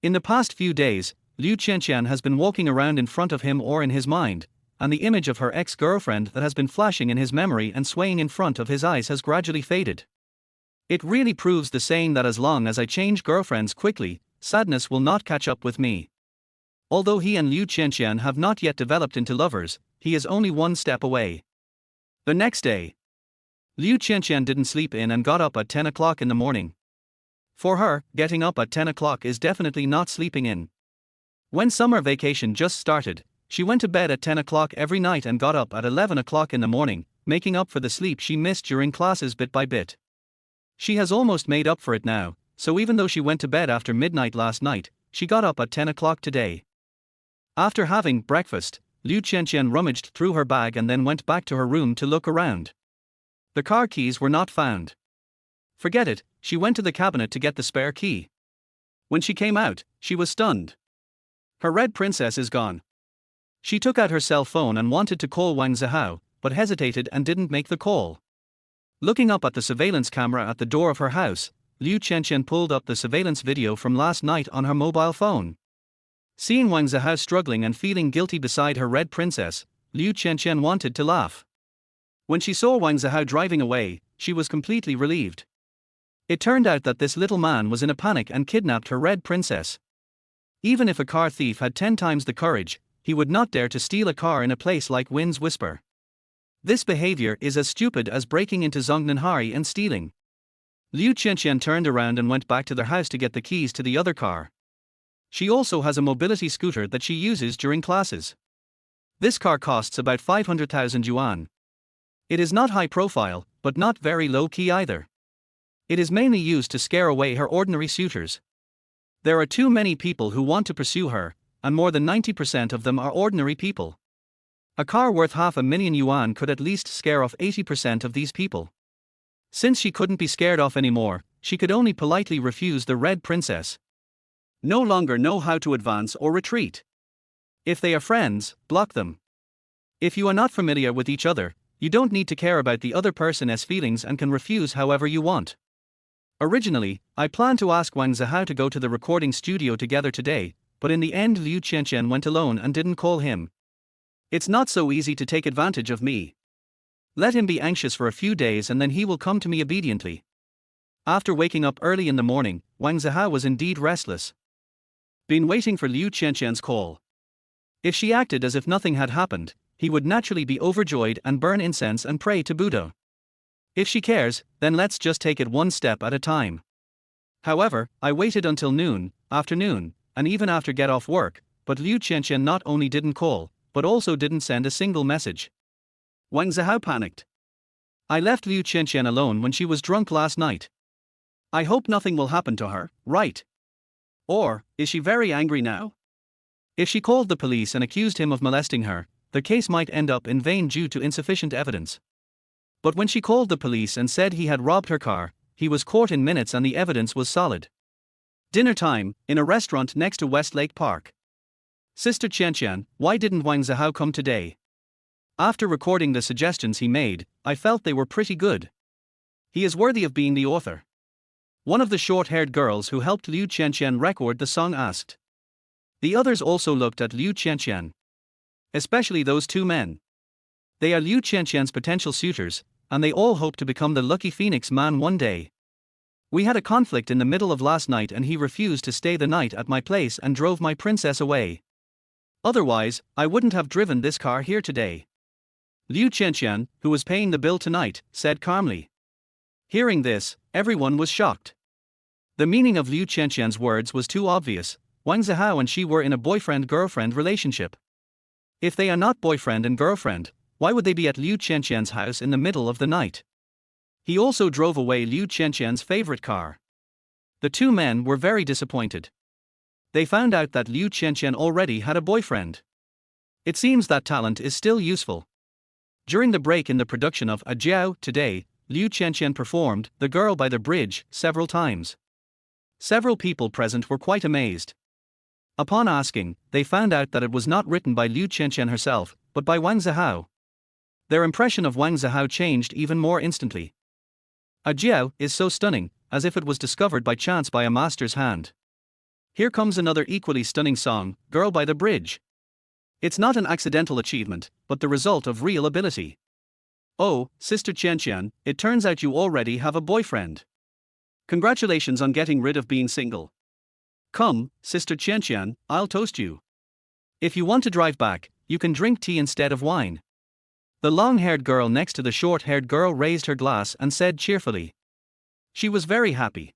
In the past few days, Liu Qianqian has been walking around in front of him or in his mind, and the image of her ex-girlfriend that has been flashing in his memory and swaying in front of his eyes has gradually faded. It really proves the saying that as long as I change girlfriends quickly, sadness will not catch up with me. Although he and Liu Qianqian have not yet developed into lovers, he is only one step away. The next day, Liu Qianqian didn't sleep in and got up at 10 o'clock in the morning. For her, getting up at 10 o'clock is definitely not sleeping in. When summer vacation just started, she went to bed at 10 o'clock every night and got up at 11 o'clock in the morning, making up for the sleep she missed during classes bit by bit. She has almost made up for it now, so even though she went to bed after midnight last night, she got up at 10 o'clock today. After having breakfast, Liu Qianqian rummaged through her bag and then went back to her room to look around. The car keys were not found. Forget it, she went to the cabinet to get the spare key. When she came out, she was stunned. Her red princess is gone. She took out her cell phone and wanted to call Wang Zihao, but hesitated and didn't make the call. Looking up at the surveillance camera at the door of her house, Liu Qianqian pulled up the surveillance video from last night on her mobile phone. Seeing Wang Zihao struggling and feeling guilty beside her red princess, Liu Qianqian wanted to laugh. When she saw Wang Zihao driving away, she was completely relieved. It turned out that this little man was in a panic and kidnapped her red princess. Even if a car thief had 10 times the courage, he would not dare to steal a car in a place like Wind's Whisper. This behavior is as stupid as breaking into Zhongnanhari and stealing. Liu Qianqian turned around and went back to their house to get the keys to the other car. She also has a mobility scooter that she uses during classes. This car costs about 500,000 yuan. It is not high profile, but not very low key either. It is mainly used to scare away her ordinary suitors. There are too many people who want to pursue her, and more than 90% of them are ordinary people. A car worth 500,000 yuan could at least scare off 80% of these people. Since she couldn't be scared off anymore, she could only politely refuse the red princess. No longer know how to advance or retreat. If they are friends, block them. If you are not familiar with each other, you don't need to care about the other person's feelings and can refuse however you want. Originally, I planned to ask Wang Zihao to go to the recording studio together today, but in the end Liu Qianqian went alone and didn't call him. It's not so easy to take advantage of me. Let him be anxious for a few days and then he will come to me obediently. After waking up early in the morning, Wang Zihao was indeed restless. Been waiting for Liu Qianqian's call. If she acted as if nothing had happened, he would naturally be overjoyed and burn incense and pray to Buddha. If she cares, then let's just take it one step at a time. However, I waited until noon, afternoon, and even after get off work, but Liu Qianqian not only didn't call, but also didn't send a single message. Wang Zihao panicked. I left Liu Qianqian alone when she was drunk last night. I hope nothing will happen to her, right? Or, is she very angry now? If she called the police and accused him of molesting her, the case might end up in vain due to insufficient evidence. But when she called the police and said he had robbed her car, he was caught in minutes and the evidence was solid. Dinner time, in a restaurant next to Westlake Park. Sister Qianqian, why didn't Wang Zihao come today? After recording the suggestions he made, I felt they were pretty good. He is worthy of being the author. One of the short-haired girls who helped Liu Qianqian record the song asked. The others also looked at Liu Qianqian. Especially those two men. They are Liu Qianqian's potential suitors, and they all hope to become the lucky Phoenix man one day. We had a conflict in the middle of last night and he refused to stay the night at my place and drove my princess away. Otherwise, I wouldn't have driven this car here today. Liu Qianqian, who was paying the bill tonight, said calmly. Hearing this, everyone was shocked. The meaning of Liu Qianqian's words was too obvious. Wang Zihao and she were in a boyfriend-girlfriend relationship. If they are not boyfriend and girlfriend, why would they be at Liu Qianqian's house in the middle of the night? He also drove away Liu Qianqian's favorite car. The two men were very disappointed. They found out that Liu Qianqian already had a boyfriend. It seems that talent is still useful. During the break in the production of A Jiao today, Liu Qianqian performed The Girl by the Bridge several times. Several people present were quite amazed. Upon asking, they found out that it was not written by Liu Qianqian herself, but by Wang Zihao. Their impression of Wang Zihao changed even more instantly. A Jiao is so stunning, as if it was discovered by chance by a master's hand. Here comes another equally stunning song, Girl by the Bridge. It's not an accidental achievement, but the result of real ability. Oh, Sister Qianqian, it turns out you already have a boyfriend. Congratulations on getting rid of being single. Come, Sister Qianqian, I'll toast you. If you want to drive back, you can drink tea instead of wine. The long-haired girl next to the short-haired girl raised her glass and said cheerfully. She was very happy.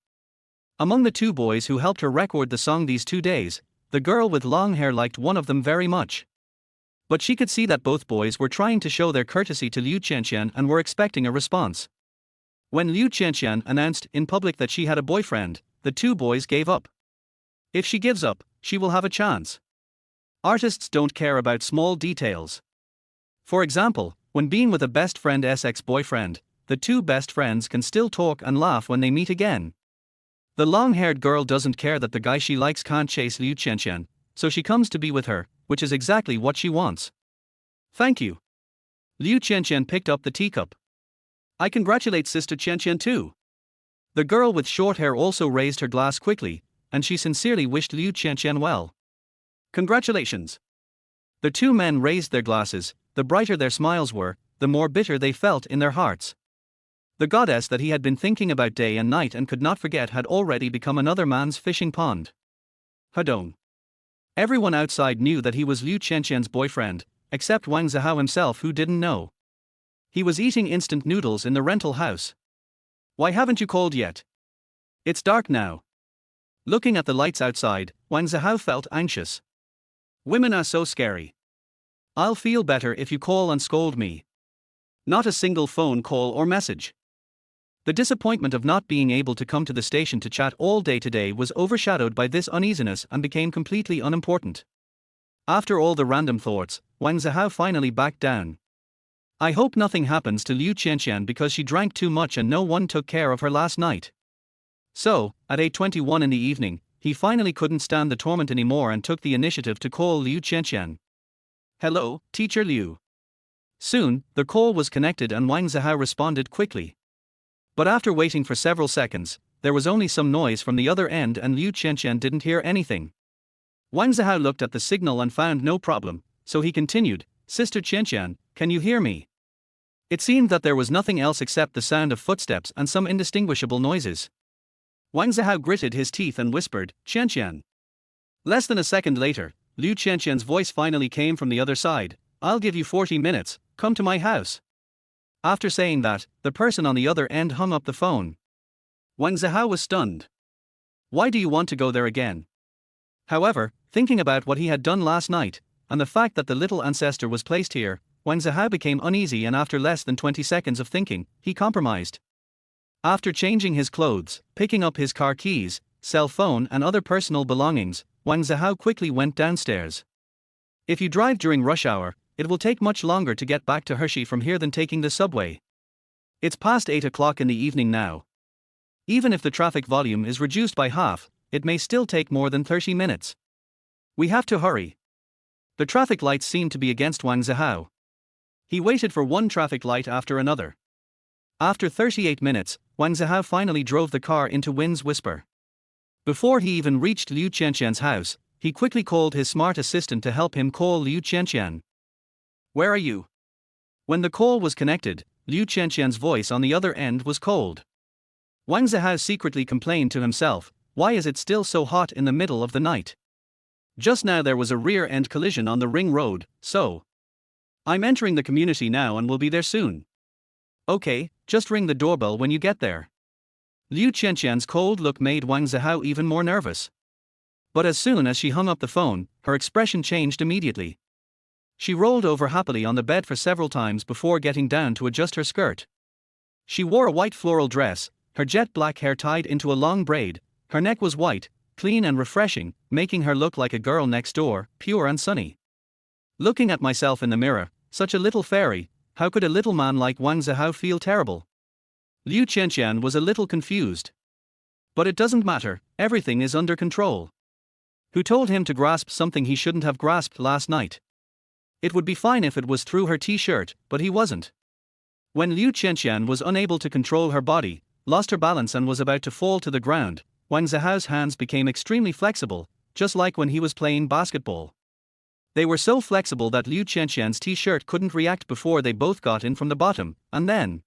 Among the two boys who helped her record the song these 2 days, the girl with long hair liked one of them very much. But she could see that both boys were trying to show their courtesy to Liu Qianqian and were expecting a response. When Liu Qianqian announced in public that she had a boyfriend, the two boys gave up. If she gives up, she will have a chance. Artists don't care about small details. For example, when being with a best friend's ex-boyfriend, the two best friends can still talk and laugh when they meet again. The long-haired girl doesn't care that the guy she likes can't chase Liu Qianqian, so she comes to be with her, which is exactly what she wants. Thank you. Liu Qianqian picked up the teacup. I congratulate Sister Qianqian too. The girl with short hair also raised her glass quickly, and she sincerely wished Liu Qianqian well. Congratulations. The two men raised their glasses. The brighter their smiles were, the more bitter they felt in their hearts. The goddess that he had been thinking about day and night and could not forget had already become another man's fishing pond. Hadong. Everyone outside knew that he was Liu Qianqian's boyfriend, except Wang Zihao himself, who didn't know. He was eating instant noodles in the rental house. Why haven't you called yet? It's dark now. Looking at the lights outside, Wang Zihao felt anxious. Women are so scary. I'll feel better if you call and scold me. Not a single phone call or message. The disappointment of not being able to come to the station to chat all day today was overshadowed by this uneasiness and became completely unimportant. After all the random thoughts, Wang Zihao finally backed down. I hope nothing happens to Liu Qianqian because she drank too much and no one took care of her last night. So, at 8:21 in the evening, he finally couldn't stand the torment anymore and took the initiative to call Liu Qianqian. Hello, Teacher Liu. Soon, the call was connected and Wang Zihao responded quickly. But after waiting for several seconds, there was only some noise from the other end and Liu Qianqian didn't hear anything. Wang Zihao looked at the signal and found no problem, so he continued, Sister Qianqian, can you hear me? It seemed that there was nothing else except the sound of footsteps and some indistinguishable noises. Wang Zihao gritted his teeth and whispered, Qianqian. Less than a second later, Liu Qianqian's voice finally came from the other side. I'll give you 40 minutes, come to my house. After saying that, the person on the other end hung up the phone. Wang Zihao was stunned. Why do you want to go there again? However, thinking about what he had done last night, and the fact that the little ancestor was placed here, Wang Zihao became uneasy and after less than 20 seconds of thinking, he compromised. After changing his clothes, picking up his car keys, cell phone and other personal belongings, Wang Zihao quickly went downstairs. If you drive during rush hour, it will take much longer to get back to Hershey from here than taking the subway. It's past 8 o'clock in the evening now. Even if the traffic volume is reduced by half, it may still take more than 30 minutes. We have to hurry. The traffic lights seemed to be against Wang Zihao. He waited for one traffic light after another. After 38 minutes, Wang Zihao finally drove the car into Wind's Whisper. Before he even reached Liu Qianqian's house, he quickly called his smart assistant to help him call Liu Qianqian. Where are you? When the call was connected, Liu Qianqian's voice on the other end was cold. Wang Zihao secretly complained to himself, why is it still so hot in the middle of the night? Just now there was a rear-end collision on the ring road, so I'm entering the community now and will be there soon. Okay, just ring the doorbell when you get there. Liu Qianqian's cold look made Wang Zihao even more nervous. But as soon as she hung up the phone, her expression changed immediately. She rolled over happily on the bed for several times before getting down to adjust her skirt. She wore a white floral dress, her jet black hair tied into a long braid, her neck was white, clean and refreshing, making her look like a girl next door, pure and sunny. Looking at myself in the mirror, such a little fairy, how could a little man like Wang Zihao feel terrible? Liu Qianqian was a little confused. But it doesn't matter, everything is under control. Who told him to grasp something he shouldn't have grasped last night? It would be fine if it was through her t-shirt, but he wasn't. When Liu Qianqian was unable to control her body, lost her balance and was about to fall to the ground, Wang Zihao's hands became extremely flexible, just like when he was playing basketball. They were so flexible that Liu Qianqian's t-shirt couldn't react before they both got in from the bottom, and then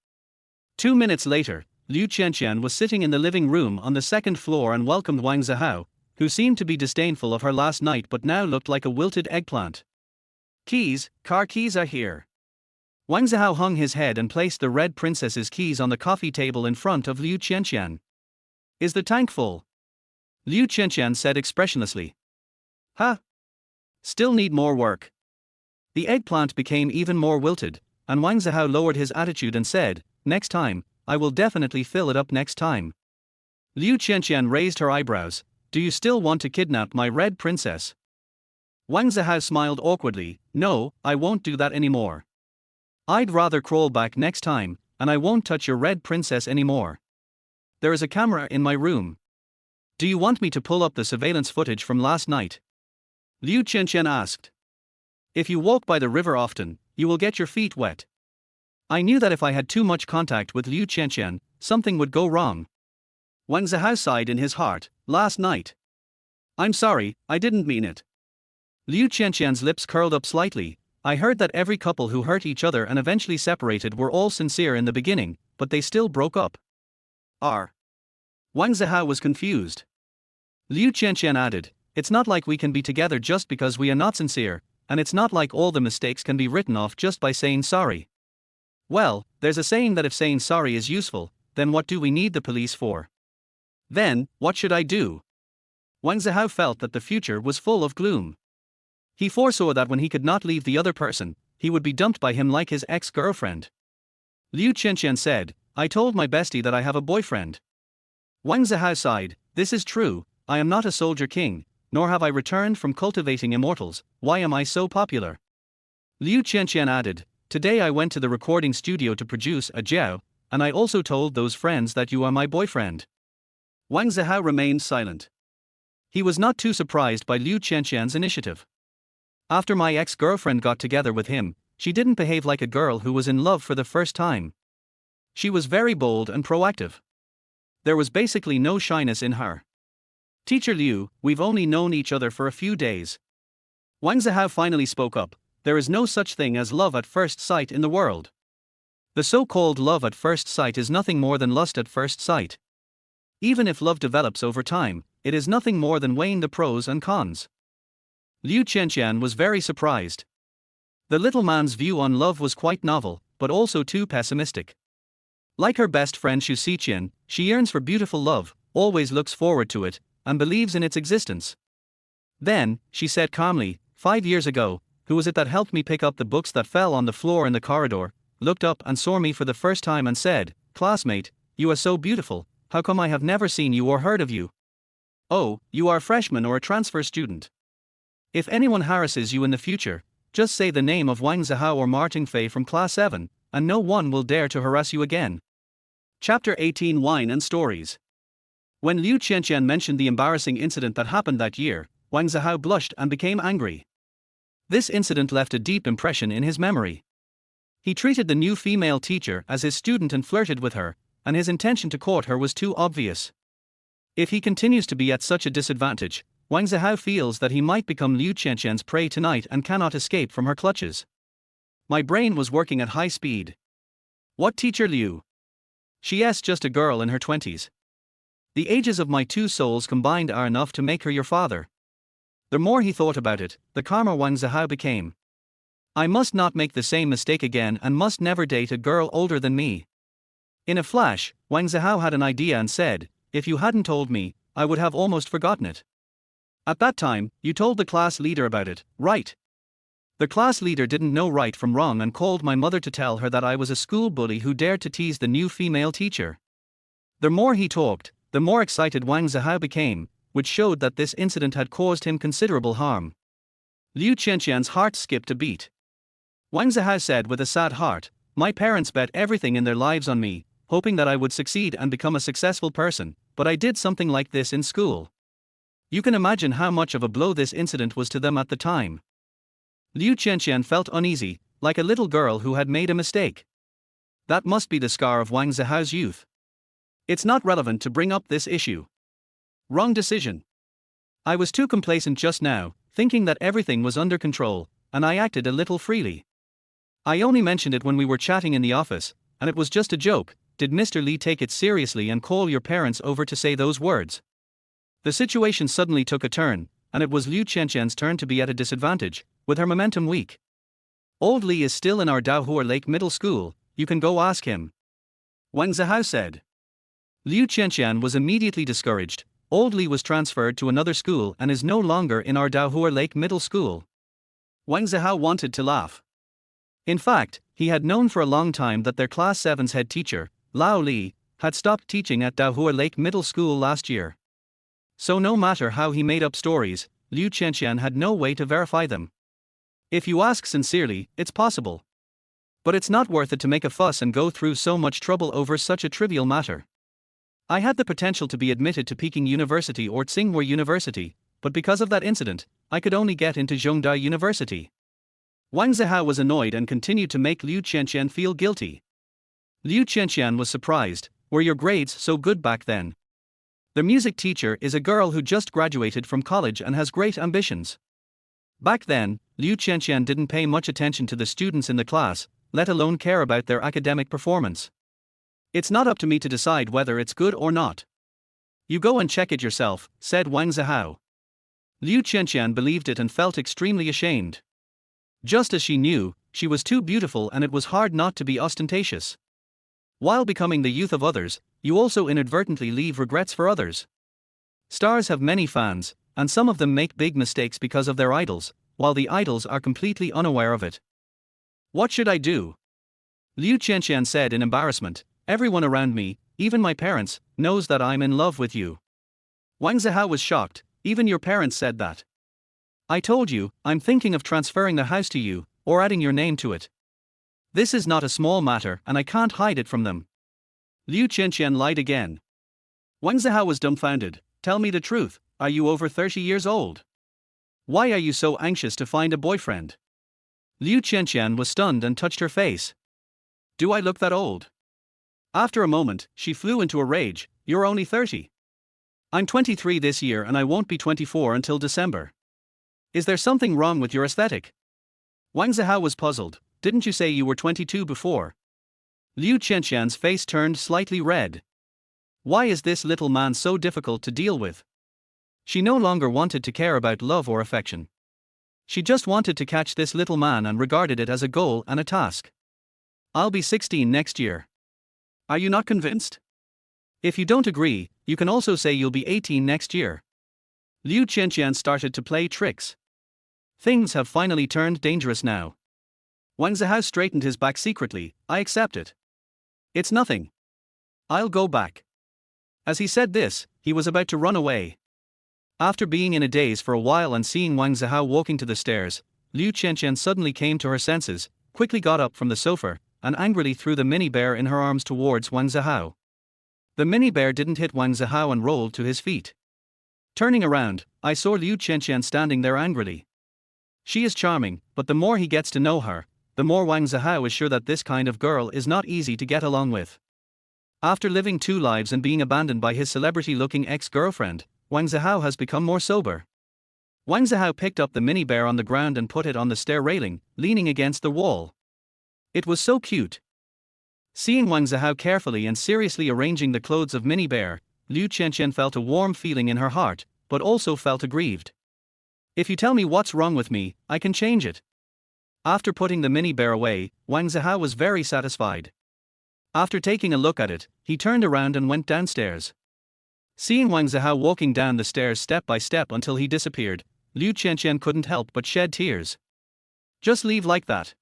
2 minutes later, Liu Qianqian was sitting in the living room on the second floor and welcomed Wang Zihao, who seemed to be disdainful of her last night but now looked like a wilted eggplant. Keys, car keys are here. Wang Zihao hung his head and placed the red princess's keys on the coffee table in front of Liu Qianqian. Is the tank full? Liu Qianqian said expressionlessly. Huh? Still need more work. The eggplant became even more wilted, and Wang Zihao lowered his attitude and said, next time, I will definitely fill it up next time. Liu Qianqian raised her eyebrows. Do you still want to kidnap my red princess? Wang Zihao smiled awkwardly. No, I won't do that anymore. I'd rather crawl back next time, and I won't touch your red princess anymore. There is a camera in my room. Do you want me to pull up the surveillance footage from last night? Liu Qianqian asked. If you walk by the river often, you will get your feet wet. I knew that if I had too much contact with Liu Qianqian, something would go wrong. Wang Zihao sighed in his heart. Last night. I'm sorry, I didn't mean it. Liu Qianqian's lips curled up slightly. I heard that every couple who hurt each other and eventually separated were all sincere in the beginning, but they still broke up. Wang Zihao was confused. Liu Qianqian added, it's not like we can be together just because we are not sincere, and it's not like all the mistakes can be written off just by saying sorry. Well, there's a saying that if saying sorry is useful, then what do we need the police for? Then, what should I do? Wang Zihao felt that the future was full of gloom. He foresaw that when he could not leave the other person, he would be dumped by him like his ex-girlfriend. Liu Qianqian said, I told my bestie that I have a boyfriend. Wang Zihao sighed, this is true, I am not a soldier king, nor have I returned from cultivating immortals, why am I so popular? Liu Qianqian added, today I went to the recording studio to produce a jiao, and I also told those friends that you are my boyfriend. Wang Zihao remained silent. He was not too surprised by Liu Qianqian's initiative. After my ex-girlfriend got together with him, she didn't behave like a girl who was in love for the first time. She was very bold and proactive. There was basically no shyness in her. Teacher Liu, we've only known each other for a few days. Wang Zihao finally spoke up. There is no such thing as love at first sight in the world. The so-called love at first sight is nothing more than lust at first sight. Even if love develops over time, it is nothing more than weighing the pros and cons. Liu Qianqian was very surprised. The little man's view on love was quite novel, but also too pessimistic. Like her best friend Xu Xiqian, she yearns for beautiful love, always looks forward to it, and believes in its existence. Then, she said calmly, 5 years ago, who was it that helped me pick up the books that fell on the floor in the corridor, looked up and saw me for the first time and said, classmate, you are so beautiful, how come I have never seen you or heard of you? Oh, you are a freshman or a transfer student. If anyone harasses you in the future, just say the name of Wang Zihao or Martin Fei from class 7, and no one will dare to harass you again. Chapter 18 Wine and Stories. When Liu Qianqian mentioned the embarrassing incident that happened that year, Wang Zihao blushed and became angry. This incident left a deep impression in his memory. He treated the new female teacher as his student and flirted with her, and his intention to court her was too obvious. If he continues to be at such a disadvantage, Wang Zihao feels that he might become Liu Qianqian's prey tonight and cannot escape from her clutches. My brain was working at high speed. What teacher Liu? She's just a girl in her 20s. The ages of my two souls combined are enough to make her your father. The more he thought about it, the calmer Wang Zihao became. I must not make the same mistake again and must never date a girl older than me. In a flash, Wang Zihao had an idea and said, if you hadn't told me, I would have almost forgotten it. At that time, you told the class leader about it, right? The class leader didn't know right from wrong and called my mother to tell her that I was a school bully who dared to tease the new female teacher. The more he talked, the more excited Wang Zihao became, which showed that this incident had caused him considerable harm. Liu Qianqian's heart skipped a beat. Wang Zihao said with a sad heart, my parents bet everything in their lives on me, hoping that I would succeed and become a successful person, but I did something like this in school. You can imagine how much of a blow this incident was to them at the time. Liu Qianqian felt uneasy, like a little girl who had made a mistake. That must be the scar of Wang Zihao's youth. It's not relevant to bring up this issue. Wrong decision. I was too complacent just now, thinking that everything was under control, and I acted a little freely. I only mentioned it when we were chatting in the office, and it was just a joke. Did Mr. Li take it seriously and call your parents over to say those words? The situation suddenly took a turn, and it was Liu Qianqian's turn to be at a disadvantage, with her momentum weak. Old Li is still in our Daohua Lake Middle School, you can go ask him. Wang Zihao said. Liu Qianqian was immediately discouraged. Old Li was transferred to another school and is no longer in our Daohua Lake Middle School. Wang Zihao wanted to laugh. In fact, he had known for a long time that their Class 7's head teacher, Lao Li, had stopped teaching at Daohua Lake Middle School last year. So no matter how he made up stories, Liu Qianqian had no way to verify them. If you ask sincerely, it's possible. But it's not worth it to make a fuss and go through so much trouble over such a trivial matter. I had the potential to be admitted to Peking University or Tsinghua University, but because of that incident, I could only get into Zhongda University. Wang Zihao was annoyed and continued to make Liu Qianqian feel guilty. Liu Qianqian was surprised, were your grades so good back then? The music teacher is a girl who just graduated from college and has great ambitions. Back then, Liu Qianqian didn't pay much attention to the students in the class, let alone care about their academic performance. It's not up to me to decide whether it's good or not. You go and check it yourself, said Wang Zihao. Liu Qianqian believed it and felt extremely ashamed. Just as she knew, she was too beautiful and it was hard not to be ostentatious. While becoming the youth of others, you also inadvertently leave regrets for others. Stars have many fans, and some of them make big mistakes because of their idols, while the idols are completely unaware of it. What should I do? Liu Qianqian said in embarrassment, everyone around me, even my parents, knows that I'm in love with you. Wang Zihao was shocked, even your parents said that. I told you, I'm thinking of transferring the house to you, or adding your name to it. This is not a small matter and I can't hide it from them. Liu Qianqian lied again. Wang Zihao was dumbfounded. Tell me the truth, are you over 30 years old? Why are you so anxious to find a boyfriend? Liu Qianqian was stunned and touched her face. Do I look that old? After a moment, she flew into a rage. You're only 30. I'm 23 this year and I won't be 24 until December. Is there something wrong with your aesthetic? Wang Zihao was puzzled. Didn't you say you were 22 before? Liu Qianqian's face turned slightly red. Why is this little man so difficult to deal with? She no longer wanted to care about love or affection. She just wanted to catch this little man and regarded it as a goal and a task. I'll be 16 next year. Are you not convinced? If you don't agree, you can also say you'll be 18 next year. Liu Qianqian started to play tricks. Things have finally turned dangerous now. Wang Zihao straightened his back secretly. I accept it. It's nothing. I'll go back. As he said this, he was about to run away. After being in a daze for a while and seeing Wang Zihao walking to the stairs, Liu Qianqian suddenly came to her senses, quickly got up from the sofa, and angrily threw the mini bear in her arms towards Wang Zihao. The mini bear didn't hit Wang Zihao and rolled to his feet. Turning around, I saw Liu Qianqian standing there angrily. She is charming, but the more he gets to know her, the more Wang Zihao is sure that this kind of girl is not easy to get along with. After living two lives and being abandoned by his celebrity-looking ex-girlfriend, Wang Zihao has become more sober. Wang Zihao picked up the mini bear on the ground and put it on the stair railing, leaning against the wall. It was so cute. Seeing Wang Zihao carefully and seriously arranging the clothes of Mini Bear, Liu Qianqian felt a warm feeling in her heart, but also felt aggrieved. If you tell me what's wrong with me, I can change it. After putting the Mini Bear away, Wang Zihao was very satisfied. After taking a look at it, he turned around and went downstairs. Seeing Wang Zihao walking down the stairs step by step until he disappeared, Liu Qianqian couldn't help but shed tears. Just leave like that.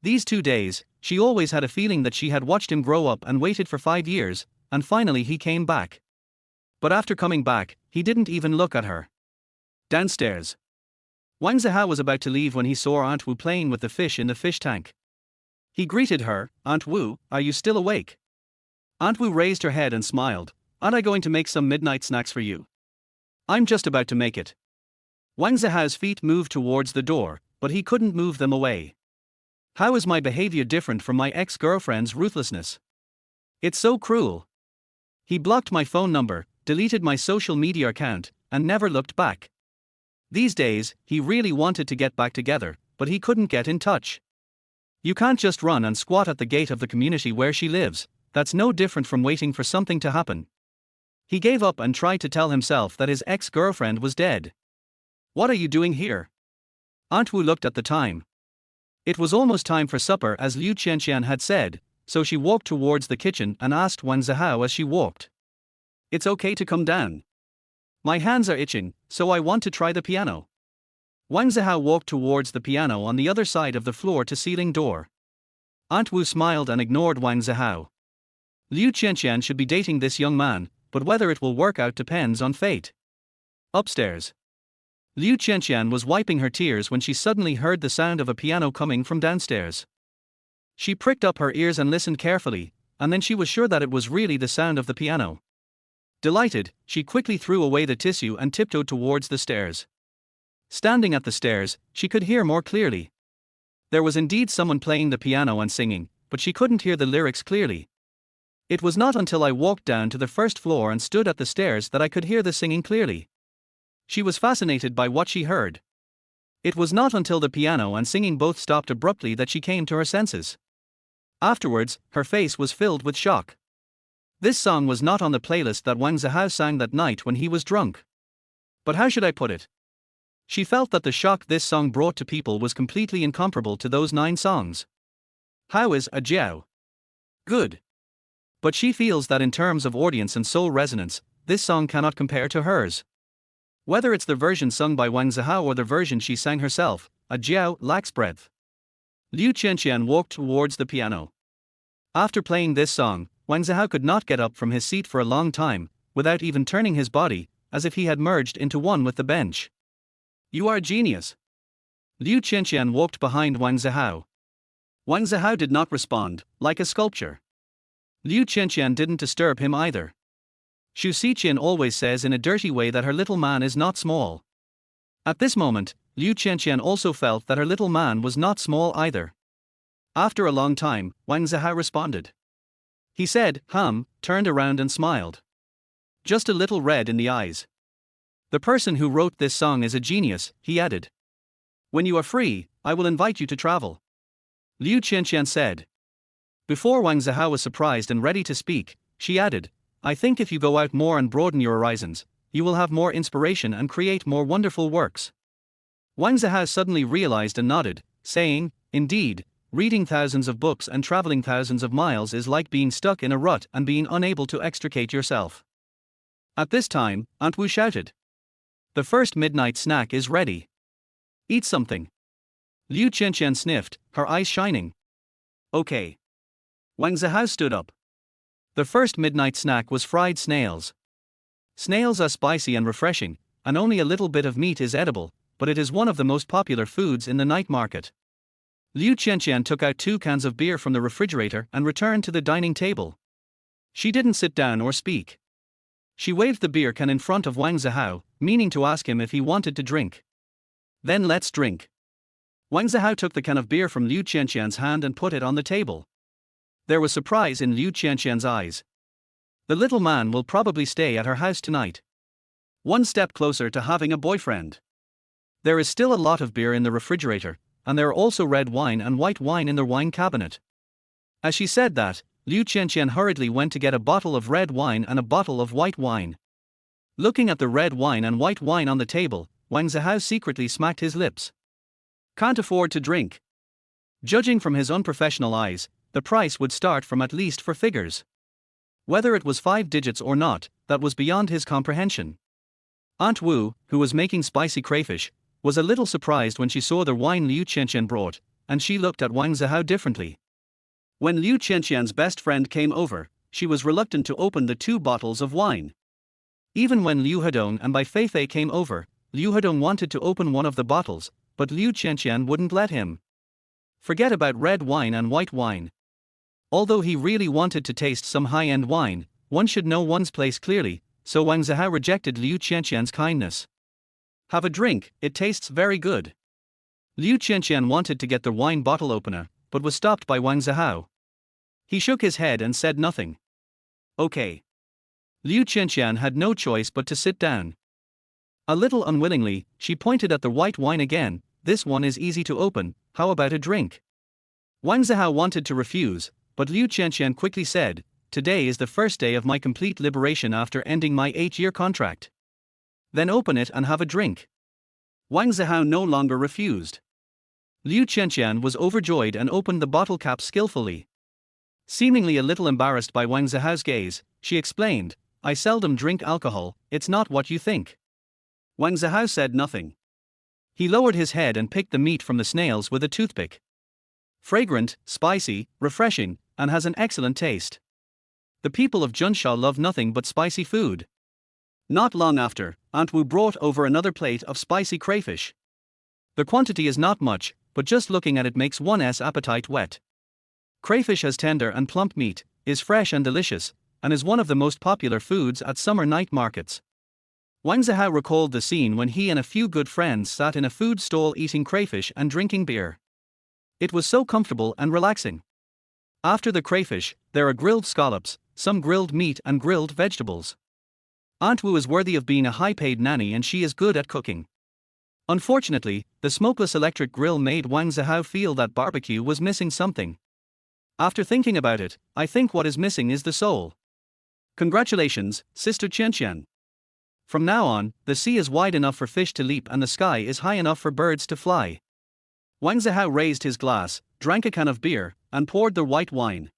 These 2 days, she always had a feeling that she had watched him grow up and waited for 5 years, and finally he came back. But after coming back, he didn't even look at her. Downstairs. Wang Zihao was about to leave when he saw Aunt Wu playing with the fish in the fish tank. He greeted her. "Aunt Wu, are you still awake?" Aunt Wu raised her head and smiled. "Aren't I going to make some midnight snacks for you?" "I'm just about to make it." Wang Zihao's feet moved towards the door, but he couldn't move them away. How is my behavior different from my ex-girlfriend's ruthlessness? It's so cruel. He blocked my phone number, deleted my social media account, and never looked back. These days, he really wanted to get back together, but he couldn't get in touch. You can't just run and squat at the gate of the community where she lives. That's no different from waiting for something to happen. He gave up and tried to tell himself that his ex-girlfriend was dead. "What are you doing here?" Aunt Wu looked at the time. It was almost time for supper as Liu Qianqian had said, so she walked towards the kitchen and asked Wang Zihao as she walked. "It's okay to come down. My hands are itching, so I want to try the piano." Wang Zihao walked towards the piano on the other side of the floor-to-ceiling door. Aunt Wu smiled and ignored Wang Zihao. Liu Qianqian should be dating this young man, but whether it will work out depends on fate. Upstairs. Liu Qianqian was wiping her tears when she suddenly heard the sound of a piano coming from downstairs. She pricked up her ears and listened carefully, and then she was sure that it was really the sound of the piano. Delighted, she quickly threw away the tissue and tiptoed towards the stairs. Standing at the stairs, she could hear more clearly. There was indeed someone playing the piano and singing, but she couldn't hear the lyrics clearly. It was not until I walked down to the first floor and stood at the stairs that I could hear the singing clearly. She was fascinated by what she heard. It was not until the piano and singing both stopped abruptly that she came to her senses. Afterwards, her face was filled with shock. This song was not on the playlist that Wang Zihao sang that night when he was drunk. But how should I put it? She felt that the shock this song brought to people was completely incomparable to those 9 songs. How is a Jiao? Good. But she feels that in terms of audience and soul resonance, this song cannot compare to hers. Whether it's the version sung by Wang Zihao or the version she sang herself, a Jiao lacks breadth. Liu Qianqian walked towards the piano. After playing this song, Wang Zihao could not get up from his seat for a long time, without even turning his body, as if he had merged into one with the bench. "You are a genius." Liu Qianqian walked behind Wang Zihao. Wang Zihao did not respond, like a sculpture. Liu Qianqian didn't disturb him either. Xu Xiqian always says in a dirty way that her little man is not small. At this moment, Liu Qianqian also felt that her little man was not small either. After a long time, Wang Zihao responded. He said, turned around and smiled. Just a little red in the eyes. "The person who wrote this song is a genius," he added. "When you are free, I will invite you to travel," Liu Qianqian said. Before Wang Zihao was surprised and ready to speak, she added, "I think if you go out more and broaden your horizons, you will have more inspiration and create more wonderful works." Wang Zihao suddenly realized and nodded, saying, "Indeed, reading thousands of books and traveling thousands of miles is like being stuck in a rut and being unable to extricate yourself." At this time, Aunt Wu shouted, "The first midnight snack is ready. Eat something." Liu Qianqian sniffed, her eyes shining. "Okay." Wang Zihao stood up. The first midnight snack was fried snails. Snails are spicy and refreshing, and only a little bit of meat is edible, but it is one of the most popular foods in the night market. Liu Qianqian took out 2 cans of beer from the refrigerator and returned to the dining table. She didn't sit down or speak. She waved the beer can in front of Wang Zihao, meaning to ask him if he wanted to drink. "Then let's drink." Wang Zihao took the can of beer from Liu Qianqian's hand and put it on the table. There was surprise in Liu Qianqian's eyes. The little man will probably stay at her house tonight. One step closer to having a boyfriend. There is still a lot of beer in the refrigerator, and there are also red wine and white wine in the wine cabinet. As she said that, Liu Qianqian hurriedly went to get a bottle of red wine and a bottle of white wine. Looking at the red wine and white wine on the table, Wang Zihao secretly smacked his lips. Can't afford to drink. Judging from his unprofessional eyes, the price would start from at least four figures. Whether it was 5 digits or not, that was beyond his comprehension. Aunt Wu, who was making spicy crayfish, was a little surprised when she saw the wine Liu Qianqian brought, and she looked at Wang Zihao differently. When Liu Qianqian's best friend came over, she was reluctant to open the 2 bottles of wine. Even when Liu Hedong and Bai Feifei came over, Liu Hedong wanted to open one of the bottles, but Liu Qianqian wouldn't let him. Forget about red wine and white wine. Although he really wanted to taste some high-end wine, one should know one's place clearly, so Wang Zihao rejected Liu Qianqian's kindness. Have a drink, it tastes very good. Liu Qianqian wanted to get the wine bottle opener, but was stopped by Wang Zihao. He shook his head and said nothing. Okay. Liu Qianqian had no choice but to sit down. A little unwillingly, she pointed at the white wine again. This one is easy to open, how about a drink? Wang Zihao wanted to refuse, but Liu Qianqian quickly said, today is the first day of my complete liberation after ending my 8-year contract. Then open it and have a drink. Wang Zihao no longer refused. Liu Qianqian was overjoyed and opened the bottle cap skillfully. Seemingly a little embarrassed by Wang Zihao's gaze, she explained, I seldom drink alcohol, it's not what you think. Wang Zihao said nothing. He lowered his head and picked the meat from the snails with a toothpick. Fragrant, spicy, refreshing, and has an excellent taste. The people of Junsha love nothing but spicy food. Not long after, Aunt Wu brought over another plate of spicy crayfish. The quantity is not much, but just looking at it makes one's appetite wet. Crayfish has tender and plump meat, is fresh and delicious, and is one of the most popular foods at summer night markets. Wang Zihao recalled the scene when he and a few good friends sat in a food stall eating crayfish and drinking beer. It was so comfortable and relaxing. After the crayfish, there are grilled scallops, some grilled meat and grilled vegetables. Aunt Wu is worthy of being a high-paid nanny and she is good at cooking. Unfortunately, the smokeless electric grill made Wang Zihao feel that barbecue was missing something. After thinking about it, I think what is missing is the soul. Congratulations, Sister Qianqian. From now on, the sea is wide enough for fish to leap and the sky is high enough for birds to fly. Wang Zihao raised his glass, drank a can of beer, and poured the white wine.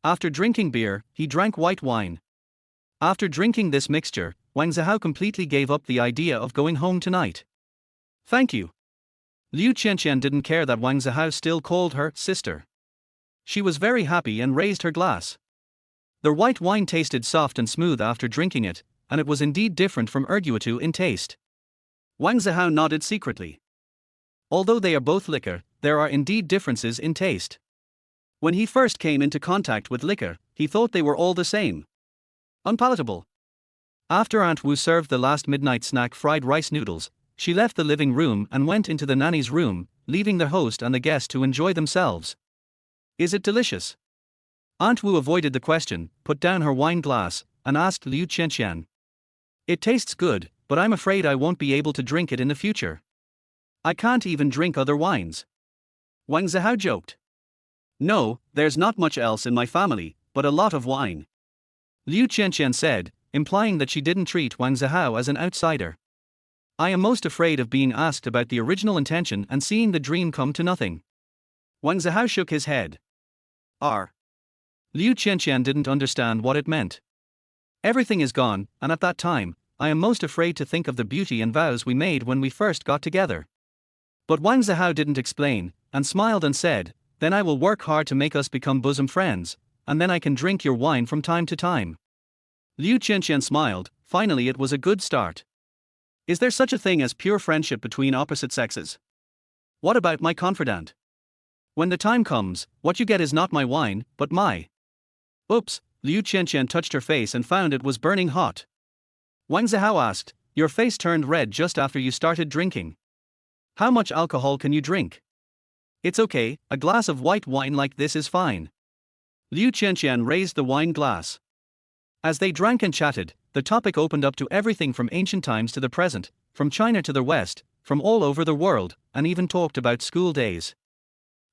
After drinking beer, he drank white wine. After drinking this mixture, Wang Zihao completely gave up the idea of going home tonight. Thank you. Liu Qianqian didn't care that Wang Zihao still called her sister. She was very happy and raised her glass. The white wine tasted soft and smooth after drinking it, and it was indeed different from erguitu in taste. Wang Zihao nodded secretly. Although they are both liquor, there are indeed differences in taste. When he first came into contact with liquor, he thought they were all the same. Unpalatable. After Aunt Wu served the last midnight snack fried rice noodles, she left the living room and went into the nanny's room, leaving the host and the guest to enjoy themselves. Is it delicious? Aunt Wu avoided the question, put down her wine glass, and asked Liu Qianqian. It tastes good, but I'm afraid I won't be able to drink it in the future. I can't even drink other wines. Wang Zihao joked. No, there's not much else in my family, but a lot of wine. Liu Qianqian said, implying that she didn't treat Wang Zihao as an outsider. I am most afraid of being asked about the original intention and seeing the dream come to nothing. Wang Zihao shook his head. Liu Qianqian didn't understand what it meant. Everything is gone, and at that time, I am most afraid to think of the beauty and vows we made when we first got together. But Wang Zihao didn't explain, and smiled and said, then I will work hard to make us become bosom friends, and then I can drink your wine from time to time. Liu Qianqian smiled, finally it was a good start. Is there such a thing as pure friendship between opposite sexes? What about my confidant? When the time comes, what you get is not my wine, but my. Oops, Liu Qianqian touched her face and found it was burning hot. Wang Zihao asked, your face turned red just after you started drinking. How much alcohol can you drink? It's okay, a glass of white wine like this is fine. Liu Qianqian raised the wine glass. As they drank and chatted, the topic opened up to everything from ancient times to the present, from China to the West, from all over the world, and even talked about school days.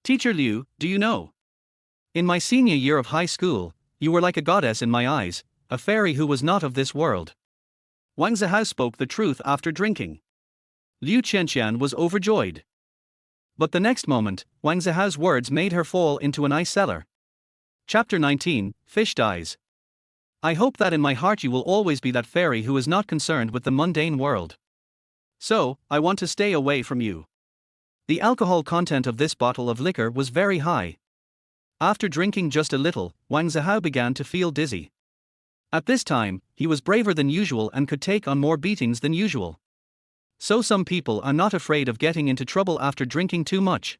Teacher Liu, do you know? In my senior year of high school, you were like a goddess in my eyes, a fairy who was not of this world. Wang Zihao spoke the truth after drinking. Liu Qianqian was overjoyed. But the next moment, Wang Zihao's words made her fall into an ice cellar. Chapter 19, Fish Dies. I hope that in my heart you will always be that fairy who is not concerned with the mundane world. So, I want to stay away from you. The alcohol content of this bottle of liquor was very high. After drinking just a little, Wang Zihao began to feel dizzy. At this time, he was braver than usual and could take on more beatings than usual. So some people are not afraid of getting into trouble after drinking too much.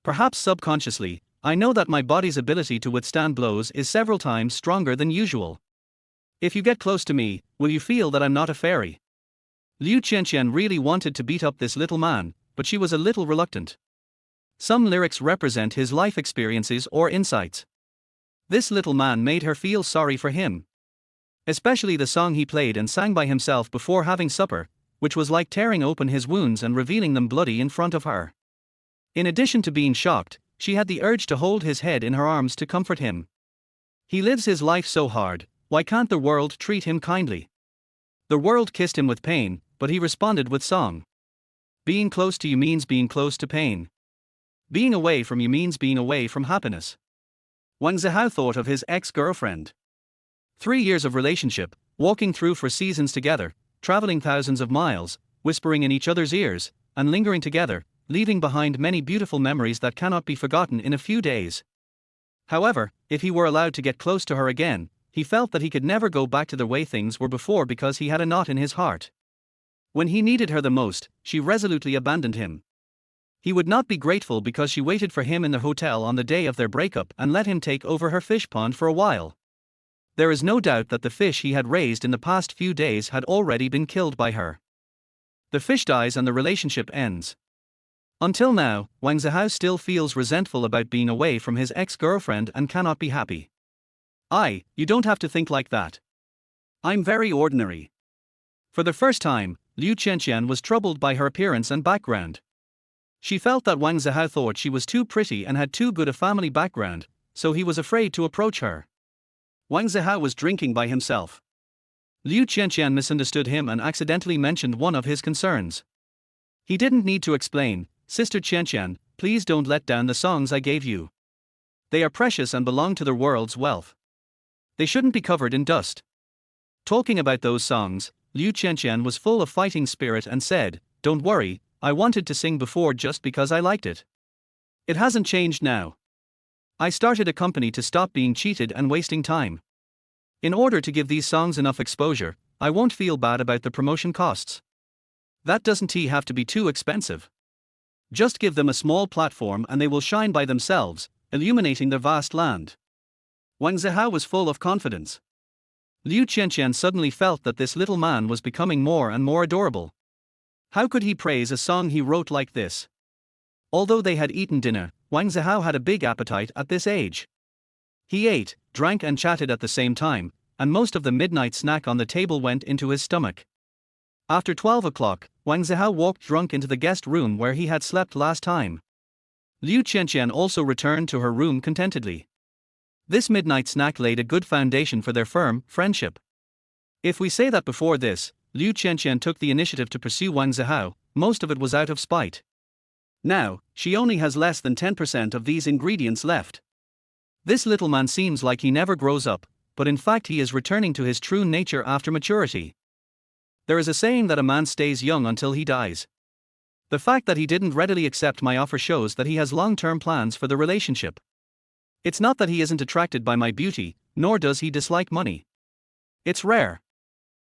Perhaps subconsciously, I know that my body's ability to withstand blows is several times stronger than usual. If you get close to me, will you feel that I'm not a fairy? Liu Qianqian really wanted to beat up this little man, but she was a little reluctant. Some lyrics represent his life experiences or insights. This little man made her feel sorry for him. Especially the song he played and sang by himself before having supper, which was like tearing open his wounds and revealing them bloody in front of her. In addition to being shocked, she had the urge to hold his head in her arms to comfort him. He lives his life so hard, why can't the world treat him kindly? The world kissed him with pain, but he responded with song. Being close to you means being close to pain. Being away from you means being away from happiness. Wang Zihao thought of his ex-girlfriend. 3 years of relationship, walking through for seasons together, traveling thousands of miles, whispering in each other's ears, and lingering together, leaving behind many beautiful memories that cannot be forgotten in a few days. However, if he were allowed to get close to her again, he felt that he could never go back to the way things were before because he had a knot in his heart. When he needed her the most, she resolutely abandoned him. He would not be grateful because she waited for him in the hotel on the day of their breakup and let him take over her fish pond for a while. There is no doubt that the fish he had raised in the past few days had already been killed by her. The fish dies and the relationship ends. Until now, Wang Zihao still feels resentful about being away from his ex-girlfriend and cannot be happy. You don't have to think like that. I'm very ordinary. For the first time, Liu Qianqian was troubled by her appearance and background. She felt that Wang Zihao thought she was too pretty and had too good a family background, so he was afraid to approach her. Wang Zihao was drinking by himself. Liu Qianqian misunderstood him and accidentally mentioned one of his concerns. He didn't need to explain, "Sister Qianqian, please don't let down the songs I gave you. They are precious and belong to the world's wealth. They shouldn't be covered in dust." Talking about those songs, Liu Qianqian was full of fighting spirit and said, "Don't worry, I wanted to sing before just because I liked it. It hasn't changed now. I started a company to stop being cheated and wasting time. In order to give these songs enough exposure, I won't feel bad about the promotion costs. That doesn't have to be too expensive. Just give them a small platform and they will shine by themselves, illuminating the vast land." Wang Zihao was full of confidence. Liu Qianqian suddenly felt that this little man was becoming more and more adorable. How could he praise a song he wrote like this? Although they had eaten dinner, Wang Zihao had a big appetite at this age. He ate, drank and chatted at the same time, and most of the midnight snack on the table went into his stomach. After 12 o'clock, Wang Zihao walked drunk into the guest room where he had slept last time. Liu Qianqian also returned to her room contentedly. This midnight snack laid a good foundation for their firm friendship. If we say that before this, Liu Qianqian took the initiative to pursue Wang Zihao, most of it was out of spite. Now, she only has less than 10% of these ingredients left. This little man seems like he never grows up, but in fact he is returning to his true nature after maturity. There is a saying that a man stays young until he dies. The fact that he didn't readily accept my offer shows that he has long-term plans for the relationship. It's not that he isn't attracted by my beauty, nor does he dislike money. It's rare.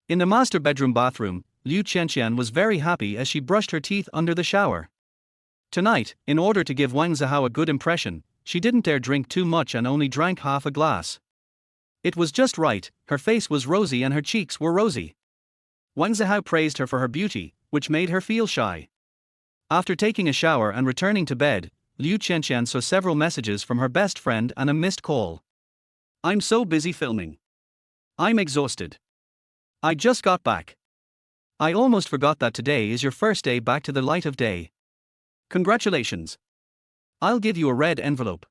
In the master bedroom bathroom, Liu Qianqian was very happy as she brushed her teeth under the shower. Tonight, in order to give Wang Zihao a good impression, she didn't dare drink too much and only drank half a glass. It was just right, her face was rosy and her cheeks were rosy. Wang Zihao praised her for her beauty, which made her feel shy. After taking a shower and returning to bed, Liu Qianqian saw several messages from her best friend and a missed call. "I'm so busy filming. I'm exhausted. I just got back. I almost forgot that today is your first day back to the light of day. Congratulations. I'll give you a red envelope.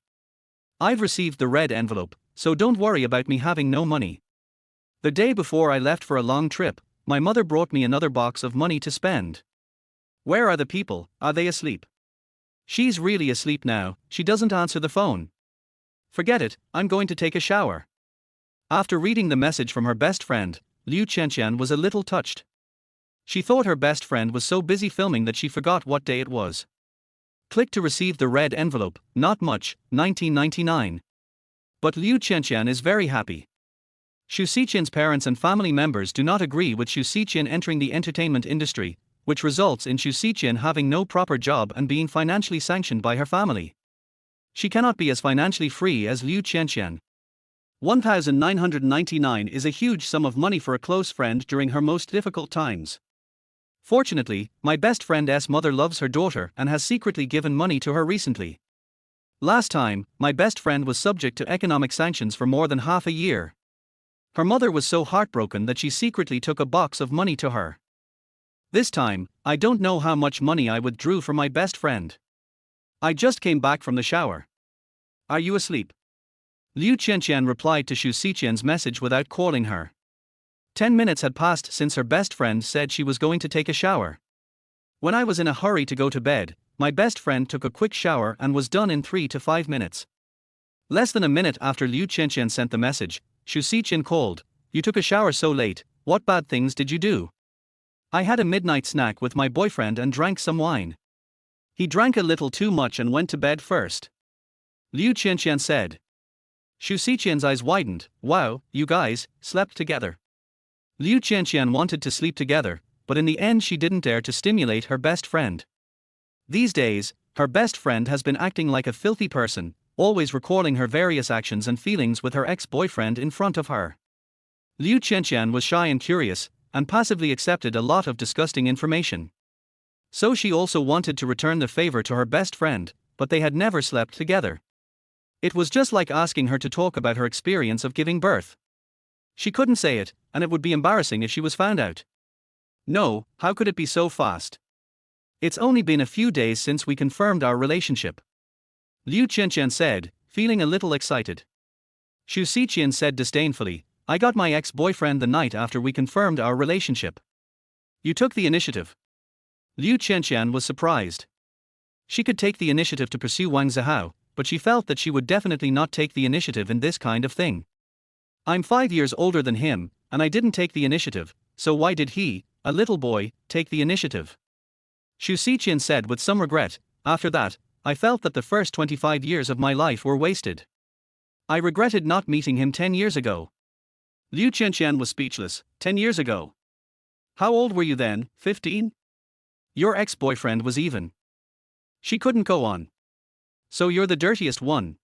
I've received the red envelope, so don't worry about me having no money. The day before I left for a long trip, my mother brought me another box of money to spend. Where are the people? Are they asleep? She's really asleep now, she doesn't answer the phone. Forget it, I'm going to take a shower. After reading the message from her best friend, Liu Qianqian was a little touched. She thought her best friend was so busy filming that she forgot what day it was. Click to receive the red envelope, not much, 1999. But Liu Qianqian is very happy. Xu Xiqian's parents and family members do not agree with Xu Xiqian entering the entertainment industry, which results in Xu Xiqian having no proper job and being financially sanctioned by her family. She cannot be as financially free as Liu Qianqian. 1,999 is a huge sum of money for a close friend during her most difficult times. Fortunately, my best friend's mother loves her daughter and has secretly given money to her recently. Last time, my best friend was subject to economic sanctions for more than half a year. Her mother was so heartbroken that she secretly took a box of money to her. This time, I don't know how much money I withdrew from my best friend. I just came back from the shower. Are you asleep? Liu Qianqian replied to Xu Xiqian's message without calling her. 10 minutes had passed since her best friend said she was going to take a shower. When I was in a hurry to go to bed, my best friend took a quick shower and was done in 3 to 5 minutes. Less than a minute after Liu Qianqian sent the message, Xu Xiqian called, "You took a shower so late, what bad things did you do?" "I had a midnight snack with my boyfriend and drank some wine. He drank a little too much and went to bed first," Liu Qianqian said. Xu Xiqian's eyes widened. "Wow, you guys slept together." Liu Qianqian wanted to sleep together, but in the end she didn't dare to stimulate her best friend. These days, her best friend has been acting like a filthy person, always recalling her various actions and feelings with her ex-boyfriend in front of her. Liu Qianqian was shy and curious, and passively accepted a lot of disgusting information. So she also wanted to return the favor to her best friend, but they had never slept together. It was just like asking her to talk about her experience of giving birth. She couldn't say it, and it would be embarrassing if she was found out. No, how could it be so fast? It's only been a few days since we confirmed our relationship, Liu Qianqian said, feeling a little excited. Xu Xiqian said disdainfully, "I got my ex-boyfriend the night after we confirmed our relationship. You took the initiative." Liu Qianqian was surprised. She could take the initiative to pursue Wang Zihao, but she felt that she would definitely not take the initiative in this kind of thing. "I'm 5 years older than him, and I didn't take the initiative, so why did he, a little boy, take the initiative?" Xu Xiqian said with some regret. "After that, I felt that the first 25 years of my life were wasted. I regretted not meeting him 10 years ago." Liu Qianqian was speechless. 10 years ago? How old were you then, 15? Your ex-boyfriend was even. She couldn't go on. So you're the dirtiest one.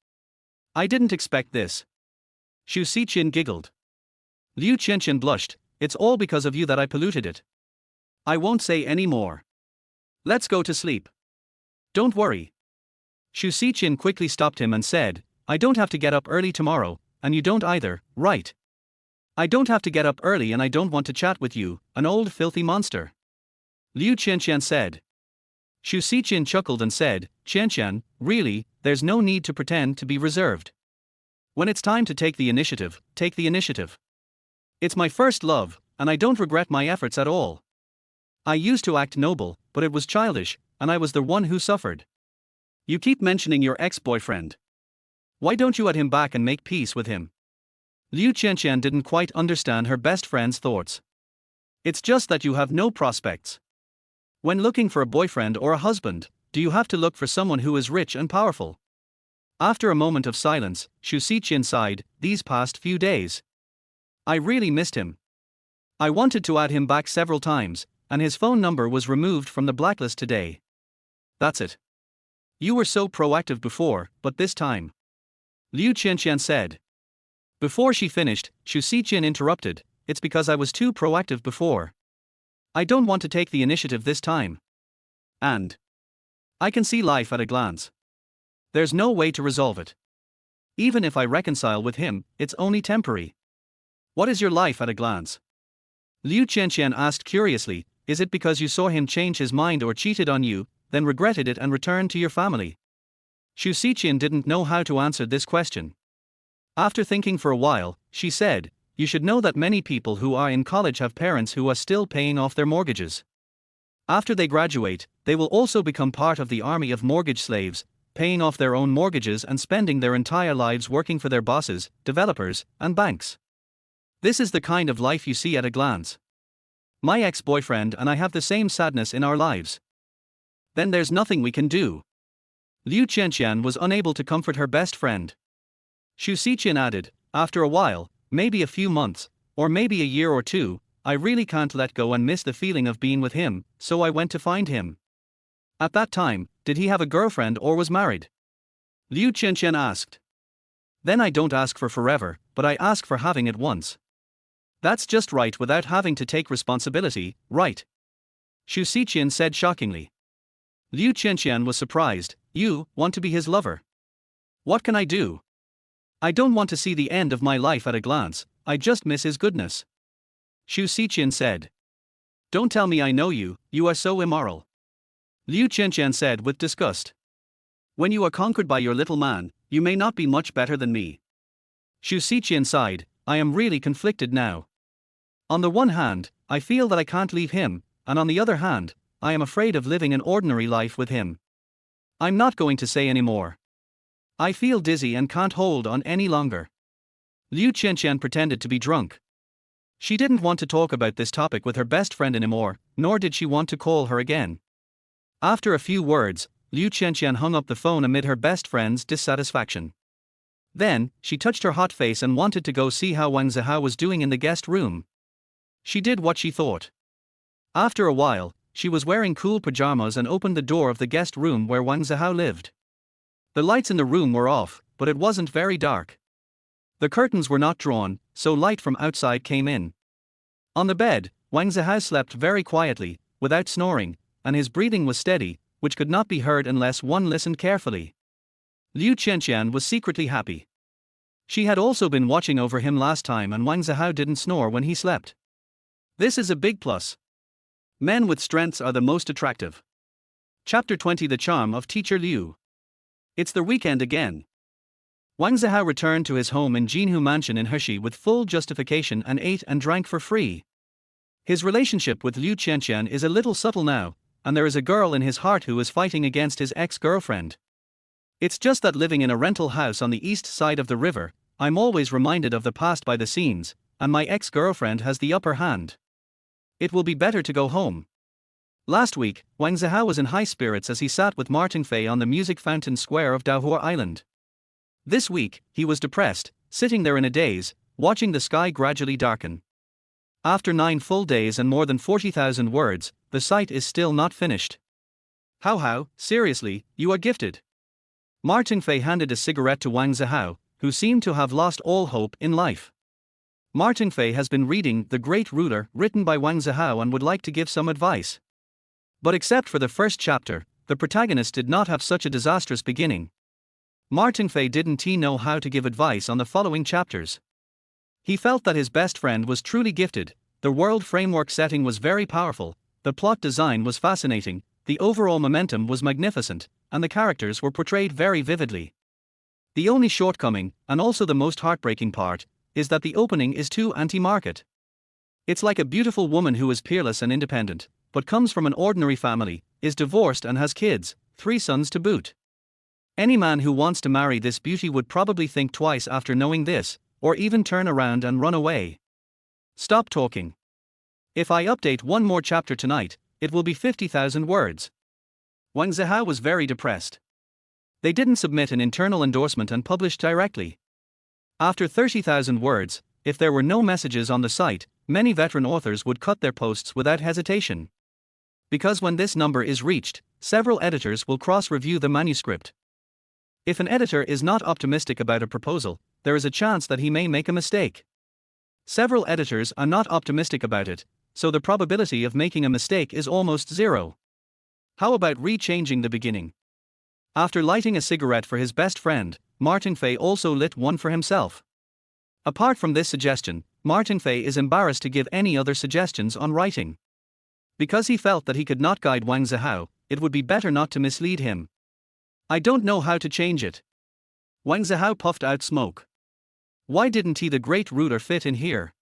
I didn't expect this. Xu Xiqian giggled. Liu Qianqian blushed. "It's all because of you that I polluted it. I won't say any more. Let's go to sleep." "Don't worry." Xu Xiqian quickly stopped him and said, "I don't have to get up early tomorrow, and you don't either, right? I don't have to get up early and I don't want to chat with you, an old filthy monster," Liu Qianqian said. Xu Xiqian chuckled and said, "Qianqian, really, there's no need to pretend to be reserved. When it's time to take the initiative, take the initiative. It's my first love, and I don't regret my efforts at all. I used to act noble, but it was childish, and I was the one who suffered. You keep mentioning your ex-boyfriend. Why don't you add him back and make peace with him?" Liu Qianqian didn't quite understand her best friend's thoughts. "It's just that you have no prospects. When looking for a boyfriend or a husband, do you have to look for someone who is rich and powerful?" After a moment of silence, Xu Xiqian sighed. "These past few days, I really missed him. I wanted to add him back several times, and his phone number was removed from the blacklist today. That's it. You were so proactive before, but this time," Liu Qianqian said. Before she finished, Xu Xiqian interrupted, "It's because I was too proactive before. I don't want to take the initiative this time. And I can see life at a glance. There's no way to resolve it. Even if I reconcile with him, it's only temporary." "What is your life at a glance?" Liu Qianqian asked curiously. "Is it because you saw him change his mind or cheated on you, then regretted it and returned to your family?" Xu Xiqian didn't know how to answer this question. After thinking for a while, she said, "You should know that many people who are in college have parents who are still paying off their mortgages. After they graduate, they will also become part of the army of mortgage slaves, paying off their own mortgages and spending their entire lives working for their bosses, developers, and banks. This is the kind of life you see at a glance. My ex-boyfriend and I have the same sadness in our lives. Then there's nothing we can do." Liu Qianqian was unable to comfort her best friend. Xu Xiqian added, "After a while, maybe a few months, or maybe a year or two, I really can't let go and miss the feeling of being with him, so I went to find him." "At that time, did he have a girlfriend or was married?" Liu Qianqian asked. "Then I don't ask for forever, but I ask for having it once. That's just right without having to take responsibility, right?" Xu Xiqian said shockingly. Liu Qianqian was surprised. "You want to be his lover? What can I do? I don't want to see the end of my life at a glance, I just miss his goodness." Xu Xiqian said. "Don't tell me I know you, you are so immoral." Liu Qianqian said with disgust. "When you are conquered by your little man, you may not be much better than me." Xu Xiqian sighed, "I am really conflicted now. On the one hand, I feel that I can't leave him, and on the other hand, I am afraid of living an ordinary life with him. I'm not going to say any more. I feel dizzy and can't hold on any longer." Liu Qianqian pretended to be drunk. She didn't want to talk about this topic with her best friend anymore, nor did she want to call her again. After a few words, Liu Qianqian hung up the phone amid her best friend's dissatisfaction. Then, she touched her hot face and wanted to go see how Wang Zihao was doing in the guest room. She did what she thought. After a while, she was wearing cool pajamas and opened the door of the guest room where Wang Zihao lived. The lights in the room were off, but it wasn't very dark. The curtains were not drawn, so light from outside came in. On the bed, Wang Zihao slept very quietly, without snoring, and his breathing was steady, which could not be heard unless one listened carefully. Liu Qianqian was secretly happy. She had also been watching over him last time and Wang Zihao didn't snore when he slept. This is a big plus. Men with strengths are the most attractive. Chapter 20: The Charm of Teacher Liu. It's the weekend again. Wang Zihao returned to his home in Jinhu Mansion in Heshi with full justification and ate and drank for free. His relationship with Liu Qianqian is a little subtle now, and there is a girl in his heart who is fighting against his ex-girlfriend. It's just that living in a rental house on the east side of the river, I'm always reminded of the past by the scenes, and my ex-girlfriend has the upper hand. It will be better to go home. Last week, Wang Zihao was in high spirits as he sat with Martin Fei on the music fountain square of Daohua Island. This week, he was depressed, sitting there in a daze, watching the sky gradually darken. After 9 full days and more than 40,000 words, the site is still not finished. How, seriously, you are gifted." Martin Fei handed a cigarette to Wang Zihao, who seemed to have lost all hope in life. Martin Fei has been reading The Great Ruler, written by Wang Zihao, and would like to give some advice. But except for the first chapter, the protagonist did not have such a disastrous beginning. Martin Fei didn't know how to give advice on the following chapters. He felt that his best friend was truly gifted, the world framework setting was very powerful, the plot design was fascinating, the overall momentum was magnificent, and the characters were portrayed very vividly. The only shortcoming, and also the most heartbreaking part, is that the opening is too anti-market. It's like a beautiful woman who is peerless and independent, but comes from an ordinary family, is divorced and has kids, 3 sons to boot. Any man who wants to marry this beauty would probably think twice after knowing this, or even turn around and run away. Stop talking. If I update one more chapter tonight, it will be 50,000 words. Wang Zihao was very depressed. They didn't submit an internal endorsement and published directly. After 30,000 words, if there were no messages on the site, many veteran authors would cut their posts without hesitation. Because when this number is reached, several editors will cross-review the manuscript. If an editor is not optimistic about a proposal, there is a chance that he may make a mistake. Several editors are not optimistic about it, so the probability of making a mistake is almost zero. How about re-changing the beginning? After lighting a cigarette for his best friend, Martin Fei also lit one for himself. Apart from this suggestion, Martin Fei is embarrassed to give any other suggestions on writing. Because he felt that he could not guide Wang Zihao, it would be better not to mislead him. I don't know how to change it. Wang Zihao puffed out smoke. Why didn't he, the great ruler, fit in here?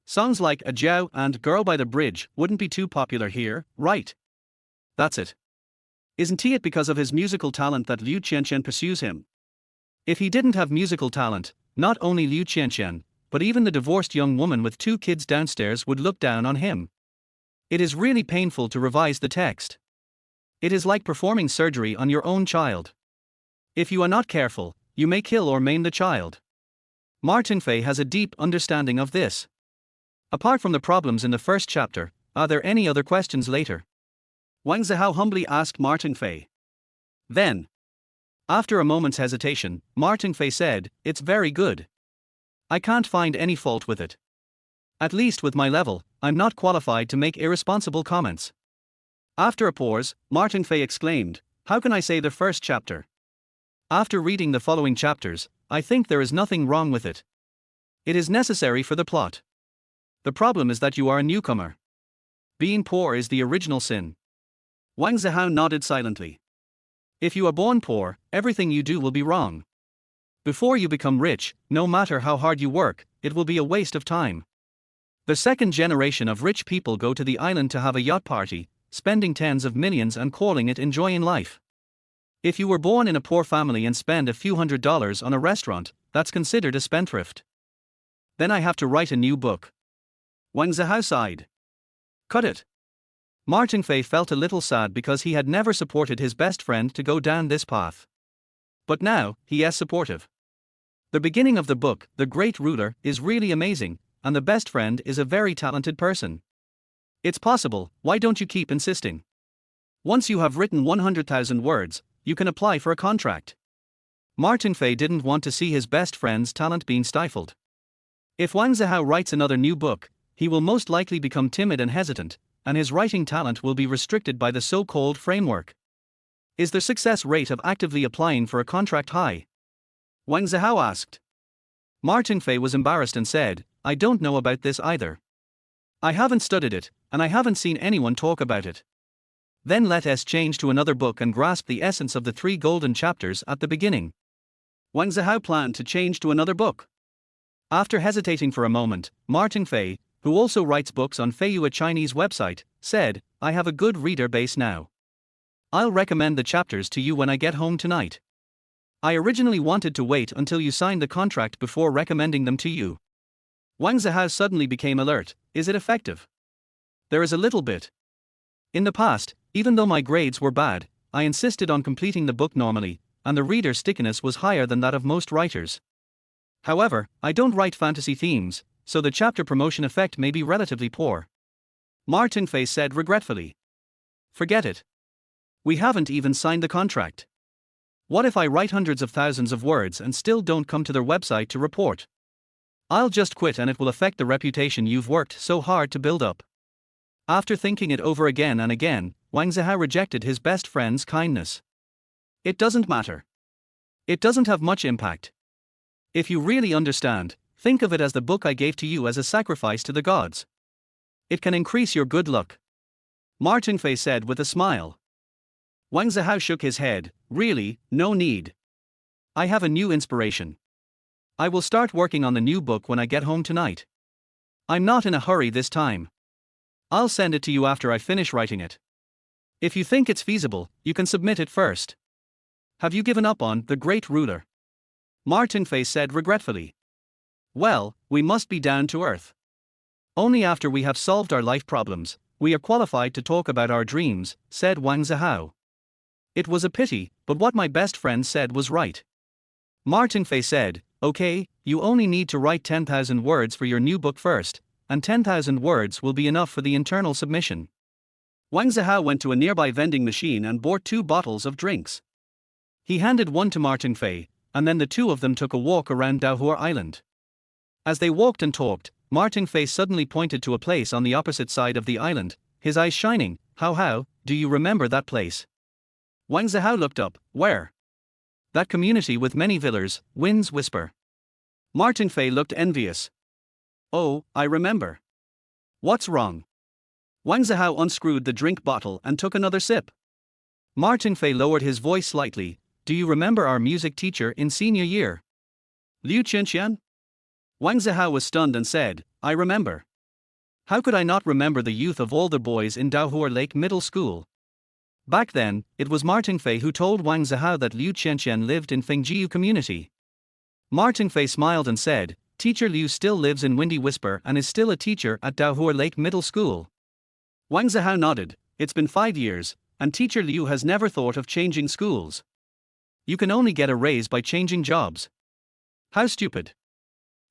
Songs like A Jiao and Girl by the Bridge wouldn't be too popular here, right? That's it. Isn't he it because of his musical talent that Liu Qianqian pursues him? If he didn't have musical talent, not only Liu Qianqian, but even the divorced young woman with 2 kids downstairs would look down on him. It is really painful to revise the text. It is like performing surgery on your own child. If you are not careful, you may kill or maim the child. Martin Fei has a deep understanding of this. Apart from the problems in the first chapter, are there any other questions later? Wang Zihao humbly asked Martin Fei. Then, after a moment's hesitation, Martin Fei said, "It's very good. I can't find any fault with it. At least with my level, I'm not qualified to make irresponsible comments." After a pause, Martin Fei exclaimed, "How can I say the first chapter? After reading the following chapters, I think there is nothing wrong with it. It is necessary for the plot. The problem is that you are a newcomer. Being poor is the original sin." Wang Zihao nodded silently. If you are born poor, everything you do will be wrong. Before you become rich, no matter how hard you work, it will be a waste of time. The second generation of rich people go to the island to have a yacht party, spending tens of millions and calling it enjoying life. If you were born in a poor family and spend a few $100s on a restaurant, that's considered a spendthrift. Then I have to write a new book. Wang Zihao sighed. Cut it. Martin Fei felt a little sad because he had never supported his best friend to go down this path. But now, he is supportive. The beginning of the book, The Great Ruler, is really amazing, and the best friend is a very talented person. It's possible, why don't you keep insisting? Once you have written 100,000 words, you can apply for a contract. Martin Fei didn't want to see his best friend's talent being stifled. If Wang Zihao writes another new book, he will most likely become timid and hesitant, and his writing talent will be restricted by the so-called framework. Is the success rate of actively applying for a contract high? Wang Zihao asked. Martin Fei was embarrassed and said, I don't know about this either. I haven't studied it, and I haven't seen anyone talk about it. Then let us change to another book and grasp the essence of the 3 golden chapters at the beginning. Wang Zihao planned to change to another book. After hesitating for a moment, Martin Fei, who also writes books on Feiyu, a Chinese website, said, I have a good reader base now. I'll recommend the chapters to you when I get home tonight. I originally wanted to wait until you signed the contract before recommending them to you. Wang Zihao suddenly became alert. Is it effective? There is a little bit. In the past, even though my grades were bad, I insisted on completing the book normally, and the reader stickiness was higher than that of most writers. However, I don't write fantasy themes, so the chapter promotion effect may be relatively poor. Martin Fei said regretfully. Forget it. We haven't even signed the contract. What if I write hundreds of thousands of words and still don't come to their website to report? I'll just quit and it will affect the reputation you've worked so hard to build up. After thinking it over again and again, Wang Zihao rejected his best friend's kindness. It doesn't matter. It doesn't have much impact. If you really understand, think of it as the book I gave to you as a sacrifice to the gods. It can increase your good luck. Martin Fei said with a smile. Wang Zihao shook his head. Really, no need. I have a new inspiration. I will start working on the new book when I get home tonight. I'm not in a hurry this time. I'll send it to you after I finish writing it. If you think it's feasible, you can submit it first. Have you given up on The Great Ruler? Martin Fei said regretfully. Well, we must be down to earth. Only after we have solved our life problems, we are qualified to talk about our dreams, said Wang Zihao. It was a pity, but what my best friend said was right. Martin Fei said, okay, you only need to write 10,000 words for your new book first, and 10,000 words will be enough for the internal submission. Wang Zihao went to a nearby vending machine and bought 2 bottles of drinks. He handed one to Martin Fei, and then the 2 of them took a walk around Daohua Island. As they walked and talked, Martin Fei suddenly pointed to a place on the opposite side of the island, his eyes shining. How, do you remember that place? Wang Zihao looked up. Where? That community with many villas, Wind's Whisper. Martin Fei looked envious. Oh, I remember. What's wrong? Wang Zihao unscrewed the drink bottle and took another sip. Martin Fei lowered his voice slightly. Do you remember our music teacher in senior year? Liu Qianqian? Wang Zihao was stunned and said, I remember. How could I not remember the youth of all the boys in Daohua Lake Middle School? Back then, it was Martin Fei who told Wang Zihao that Liu Qianqian lived in Fengjiu community. Martin Fei smiled and said, Teacher Liu still lives in Windy Whisper and is still a teacher at Daohua Lake Middle School. Wang Zihao nodded. It's been 5 years, and Teacher Liu has never thought of changing schools. You can only get a raise by changing jobs. How stupid.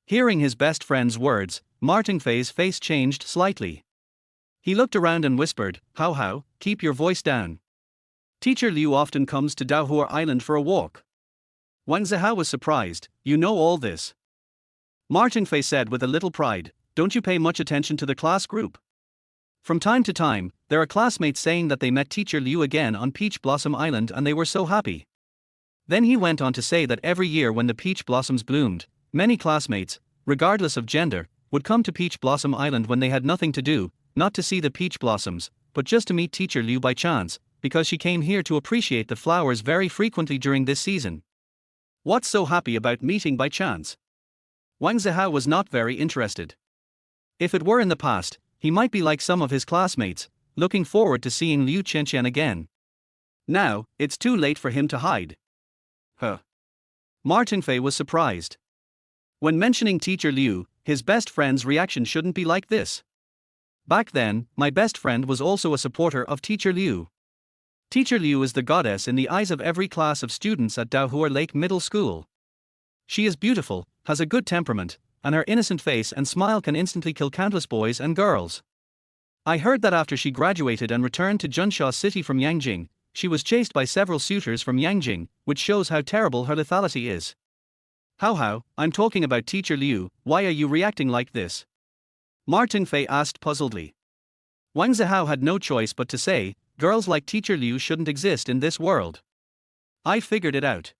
Hearing his best friend's words, Martin Fei's face changed slightly. He looked around and whispered, How, keep your voice down. Teacher Liu often comes to Daohua Island for a walk. Wang Zihao was surprised, You know all this. Martin Fei said with a little pride, Don't you pay much attention to the class group? From time to time, there are classmates saying that they met Teacher Liu again on Peach Blossom Island and they were so happy. Then he went on to say that every year when the peach blossoms bloomed, many classmates, regardless of gender, would come to Peach Blossom Island when they had nothing to do, not to see the peach blossoms, but just to meet Teacher Liu by chance, because she came here to appreciate the flowers very frequently during this season. What's so happy about meeting by chance? Wang Zihao was not very interested. If it were in the past, he might be like some of his classmates, looking forward to seeing Liu Qianqian again. Now, it's too late for him to hide. Martin Fei was surprised. When mentioning Teacher Liu, his best friend's reaction shouldn't be like this. Back then, my best friend was also a supporter of Teacher Liu. Teacher Liu is the goddess in the eyes of every class of students at Daohua Lake Middle School. She is beautiful, has a good temperament, and her innocent face and smile can instantly kill countless boys and girls. I heard that after she graduated and returned to Junsha City from Yangjing, she was chased by several suitors from Yangjing, which shows how terrible her lethality is. How, I'm talking about Teacher Liu, why are you reacting like this? Martin Fei asked puzzledly. Wang Zihao had no choice but to say, girls like Teacher Liu shouldn't exist in this world. I figured it out.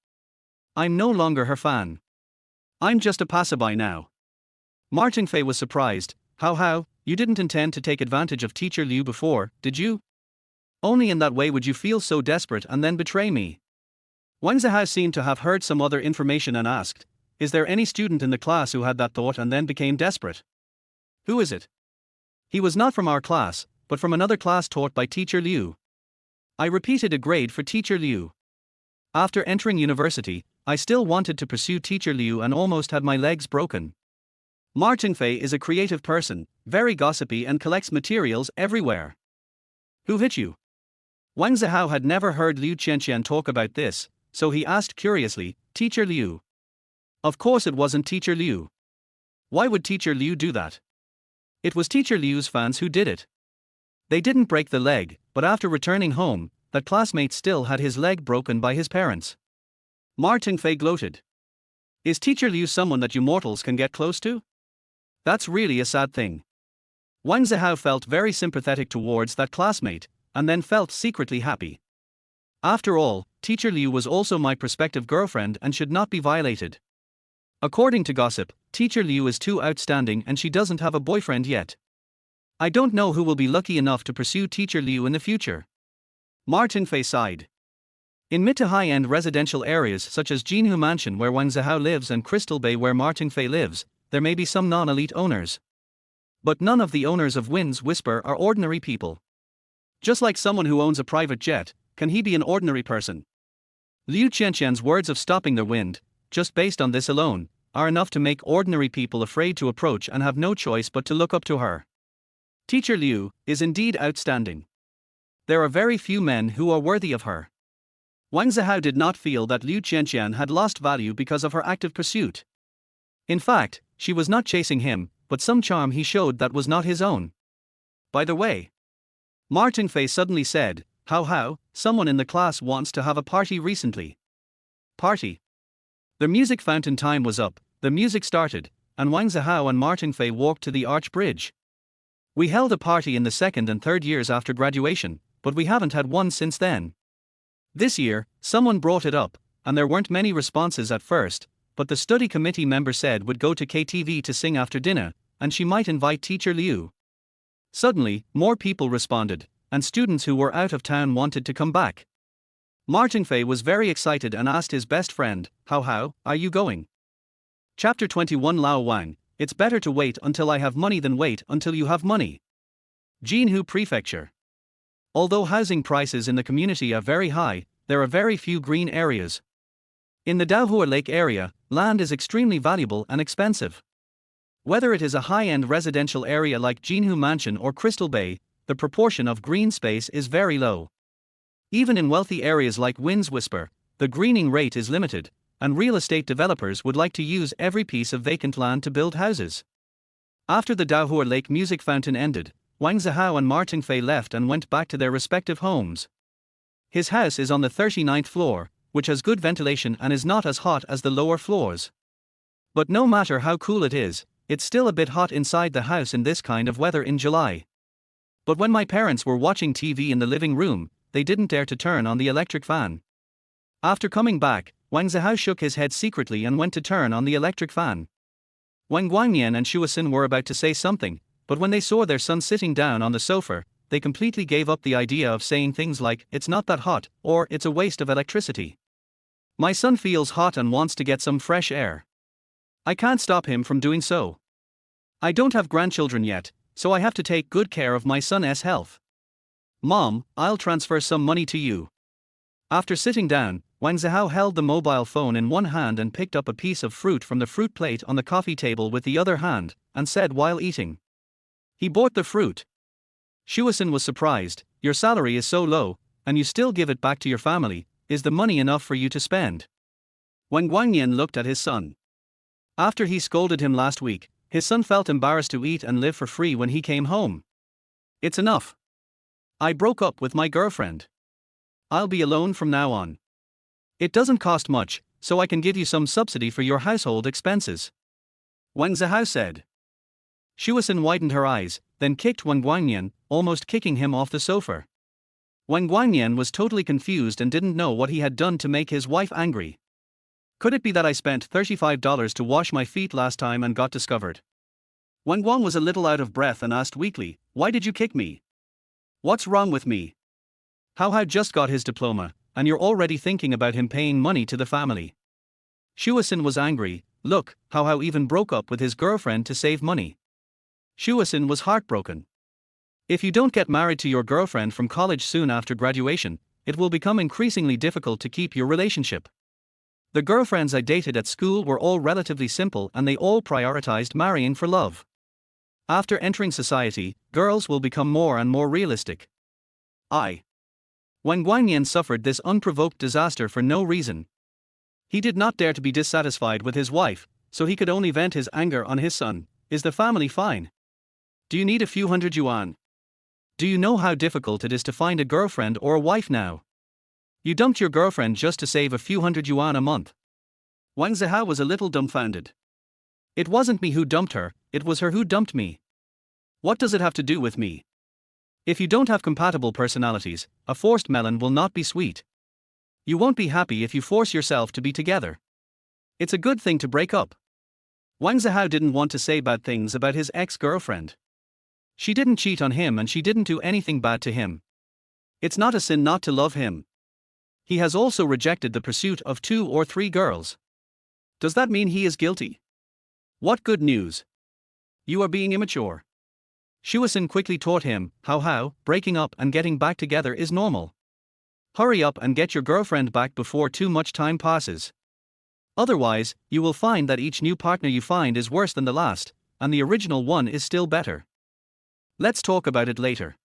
I'm no longer her fan. I'm just a passerby now. Martin Fei was surprised. How, you didn't intend to take advantage of Teacher Liu before, did you? Only in that way would you feel so desperate and then betray me. Wang Zihao seemed to have heard some other information and asked, Is there any student in the class who had that thought and then became desperate? Who is it? He was not from our class, but from another class taught by Teacher Liu. I repeated a grade for Teacher Liu. After entering university, I still wanted to pursue Teacher Liu and almost had my legs broken. Martin Fei is a creative person, very gossipy and collects materials everywhere. Who hit you? Wang Zihao had never heard Liu Qianqian talk about this, so he asked curiously, Teacher Liu. Of course it wasn't Teacher Liu. Why would Teacher Liu do that? It was Teacher Liu's fans who did it. They didn't break the leg, but after returning home, that classmate still had his leg broken by his parents. Martin Fei gloated. Is Teacher Liu someone that you mortals can get close to? That's really a sad thing. Wang Zihao felt very sympathetic towards that classmate, and then felt secretly happy. After all, Teacher Liu was also my prospective girlfriend and should not be violated. According to gossip, Teacher Liu is too outstanding and she doesn't have a boyfriend yet. I don't know who will be lucky enough to pursue Teacher Liu in the future. Martin Fei sighed. In mid to high-end residential areas such as Jinhu Mansion where Wang Zihao lives and Crystal Bay where Martin Fei lives, there may be some non-elite owners. But none of the owners of Wind's Whisper are ordinary people. Just like someone who owns a private jet, can he be an ordinary person? Liu Qianqian's words of stopping the wind, just based on this alone, are enough to make ordinary people afraid to approach and have no choice but to look up to her. Teacher Liu is indeed outstanding. There are very few men who are worthy of her. Wang Zihao did not feel that Liu Qianqian had lost value because of her active pursuit. In fact, she was not chasing him, but some charm he showed that was not his own. By the way, Martin Fei suddenly said, How, someone in the class wants to have a party recently. Party. The music fountain time was up, the music started, and Wang Zihao and Martin Fei walked to the arch bridge. We held a party in the second and third years after graduation, but we haven't had one since then. This year, someone brought it up, and there weren't many responses at first, but the study committee member said would go to KTV to sing after dinner, and she might invite Teacher Liu. Suddenly, more people responded, and students who were out of town wanted to come back. Martin Fei was very excited and asked his best friend, how are you going? Chapter 21 Lao Wang, it's better to wait until I have money than wait until you have money. Jinhu Prefecture. Although housing prices in the community are very high, there are very few green areas. In the Daohua Lake area, land is extremely valuable and expensive. Whether it is a high-end residential area like Jinhu Mansion or Crystal Bay, the proportion of green space is very low. Even in wealthy areas like Wind's Whisper, the greening rate is limited, and real estate developers would like to use every piece of vacant land to build houses. After the Daohua Lake music fountain ended, Wang Zihao and Martin Fei left and went back to their respective homes. His house is on the 39th floor, which has good ventilation and is not as hot as the lower floors. But no matter how cool it is, it's still a bit hot inside the house in this kind of weather in July. But when my parents were watching TV in the living room, they didn't dare to turn on the electric fan. After coming back, Wang Zihao shook his head secretly and went to turn on the electric fan. Wang Guangnian and Shuasin were about to say something, but when they saw their son sitting down on the sofa, they completely gave up the idea of saying things like, "It's not that hot," or "It's a waste of electricity." My son feels hot and wants to get some fresh air. I can't stop him from doing so. I don't have grandchildren yet, so I have to take good care of my son's health. Mom, I'll transfer some money to you. After sitting down, Wang Zihao held the mobile phone in one hand and picked up a piece of fruit from the fruit plate on the coffee table with the other hand, and said while eating. He bought the fruit. Shuasin was surprised. Your salary is so low, and you still give it back to your family. Is the money enough for you to spend? Wang Guangnian looked at his son. After he scolded him last week, his son felt embarrassed to eat and live for free when he came home. It's enough. I broke up with my girlfriend. I'll be alone from now on. It doesn't cost much, so I can give you some subsidy for your household expenses. Wang Zihao said. Shuasin widened her eyes, then kicked Wang Guangnian, almost kicking him off the sofa. Wang Guangnian was totally confused and didn't know what he had done to make his wife angry. Could it be that I spent $35 to wash my feet last time and got discovered? Wang Guang was a little out of breath and asked weakly, "Why did you kick me? What's wrong with me? How just got his diploma, and you're already thinking about him paying money to the family." Shuasin was angry. Look, how even broke up with his girlfriend to save money. Shuasin was heartbroken. If you don't get married to your girlfriend from college soon after graduation, it will become increasingly difficult to keep your relationship. The girlfriends I dated at school were all relatively simple and they all prioritized marrying for love. After entering society, girls will become more and more realistic. Wang Guangnian suffered this unprovoked disaster for no reason. He did not dare to be dissatisfied with his wife, so he could only vent his anger on his son. Is the family fine? Do you need a few hundred yuan? Do you know how difficult it is to find a girlfriend or a wife now? You dumped your girlfriend just to save a few hundred yuan a month. Wang Zihao was a little dumbfounded. It wasn't me who dumped her, it was her who dumped me. What does it have to do with me? If you don't have compatible personalities, a forced melon will not be sweet. You won't be happy if you force yourself to be together. It's a good thing to break up. Wang Zihao didn't want to say bad things about his ex-girlfriend. She didn't cheat on him and she didn't do anything bad to him. It's not a sin not to love him. He has also rejected the pursuit of 2 or 3 girls. Does that mean he is guilty? What good news. You are being immature. Shuasin quickly taught him how breaking up and getting back together is normal. Hurry up and get your girlfriend back before too much time passes. Otherwise, you will find that each new partner you find is worse than the last, and the original one is still better. Let's talk about it later.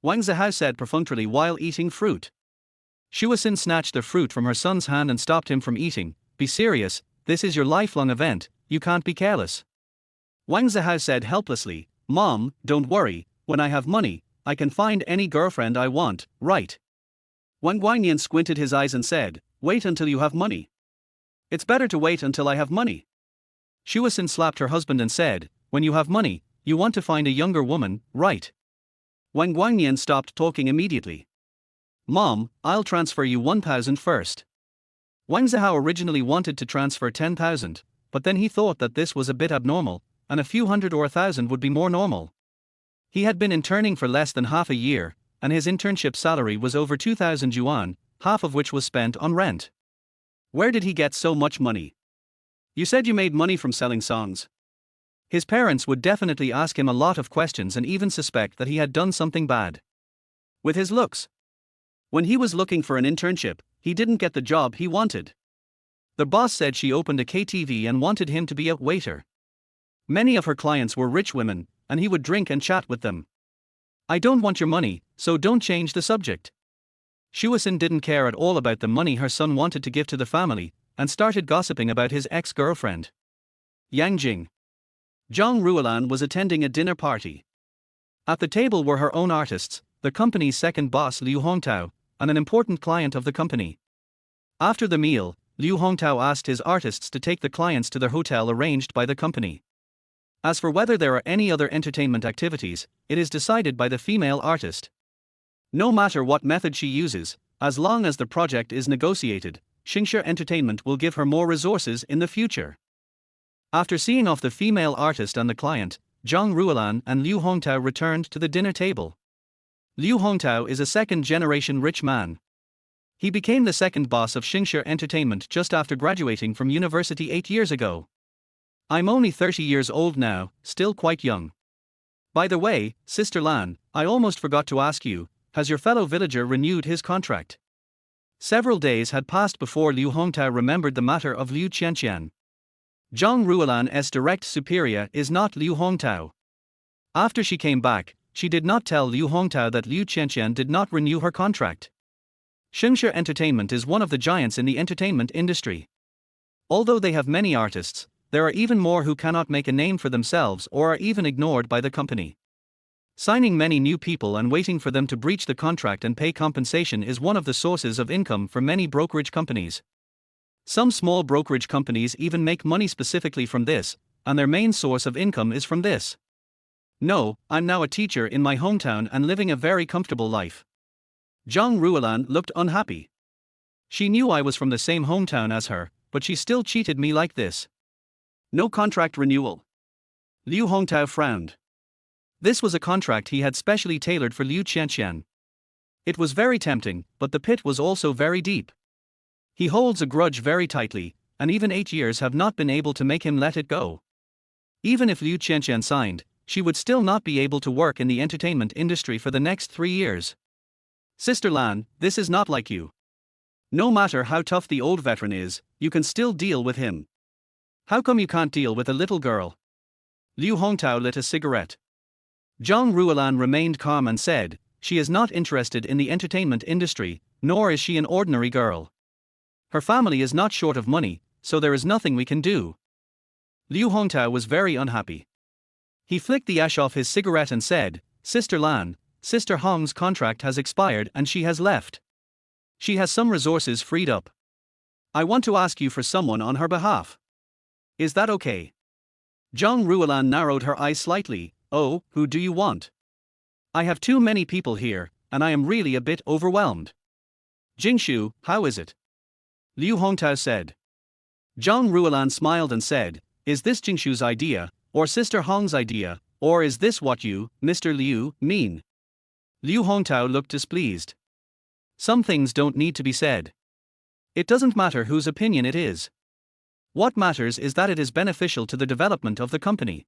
Wang Zihao said perfunctorily while eating fruit. Shuasin snatched the fruit from her son's hand and stopped him from eating. Be serious, this is your lifelong event, you can't be careless. Wang Zihao said helplessly, Mom, don't worry, when I have money, I can find any girlfriend I want, right? Wang Guangnian squinted his eyes and said, wait until you have money. It's better to wait until I have money. Shuasin slapped her husband and said, when you have money, you want to find a younger woman, right? Wang Guangnian stopped talking immediately. Mom, I'll transfer you 1,000 first. Wang Zihao originally wanted to transfer 10,000, but then he thought that this was a bit abnormal, and a few hundred or 1,000 would be more normal. He had been interning for less than half a year, and his internship salary was over 2,000 yuan, half of which was spent on rent. Where did he get so much money? You said you made money from selling songs. His parents would definitely ask him a lot of questions and even suspect that he had done something bad. With his looks. When he was looking for an internship, he didn't get the job he wanted. The boss said she opened a KTV and wanted him to be a waiter. Many of her clients were rich women, and he would drink and chat with them. I don't want your money, so don't change the subject. Shuasin didn't care at all about the money her son wanted to give to the family, and started gossiping about his ex-girlfriend. Yang Jing. Zhang Ruolan was attending a dinner party. At the table were her own artists, the company's second boss Liu Hongtao, and an important client of the company. After the meal, Liu Hongtao asked his artists to take the clients to their hotel arranged by the company. As for whether there are any other entertainment activities, it is decided by the female artist. No matter what method she uses, as long as the project is negotiated, Xingshi Entertainment will give her more resources in the future. After seeing off the female artist and the client, Zhang Ruolan and Liu Hongtao returned to the dinner table. Liu Hongtao is a second-generation rich man. He became the second boss of Xingshi Entertainment just after graduating from university 8 years ago. I'm only 30 years old now, still quite young. By the way, Sister Lan, I almost forgot to ask you, has your fellow villager renewed his contract? Several days had passed before Liu Hongtao remembered the matter of Liu Qianqian. Zhang Ruolan's direct superior is not Liu Hongtao. After she came back, she did not tell Liu Hongtao that Liu Qianqian did not renew her contract. Xingshi Entertainment is one of the giants in the entertainment industry. Although they have many artists, there are even more who cannot make a name for themselves or are even ignored by the company. Signing many new people and waiting for them to breach the contract and pay compensation is one of the sources of income for many brokerage companies. Some small brokerage companies even make money specifically from this, and their main source of income is from this. No, I'm now a teacher in my hometown and living a very comfortable life. Zhang Ruolan looked unhappy. She knew I was from the same hometown as her, but she still cheated me like this. No contract renewal. Liu Hongtao frowned. This was a contract he had specially tailored for Liu Qianqian. It was very tempting, but the pit was also very deep. He holds a grudge very tightly, and even 8 years have not been able to make him let it go. Even if Liu Qianqian signed, she would still not be able to work in the entertainment industry for the next 3 years. Sister Lan, this is not like you. No matter how tough the old veteran is, you can still deal with him. How come you can't deal with a little girl? Liu Hongtao lit a cigarette. Zhang Ruolan remained calm and said, she is not interested in the entertainment industry, nor is she an ordinary girl. Her family is not short of money, so there is nothing we can do. Liu Hongtao was very unhappy. He flicked the ash off his cigarette and said, Sister Lan, Sister Hong's contract has expired and she has left. She has some resources freed up. I want to ask you for someone on her behalf. Is that okay? Zhang Ruolan narrowed her eyes slightly. Oh, who do you want? I have too many people here, and I am really a bit overwhelmed. Jingshu, how is it? Liu Hongtao said. Zhang Ruolan smiled and said, is this Jingshu's idea, or Sister Hong's idea, or is this what you, Mr. Liu, mean? Liu Hongtao looked displeased. Some things don't need to be said. It doesn't matter whose opinion it is. What matters is that it is beneficial to the development of the company.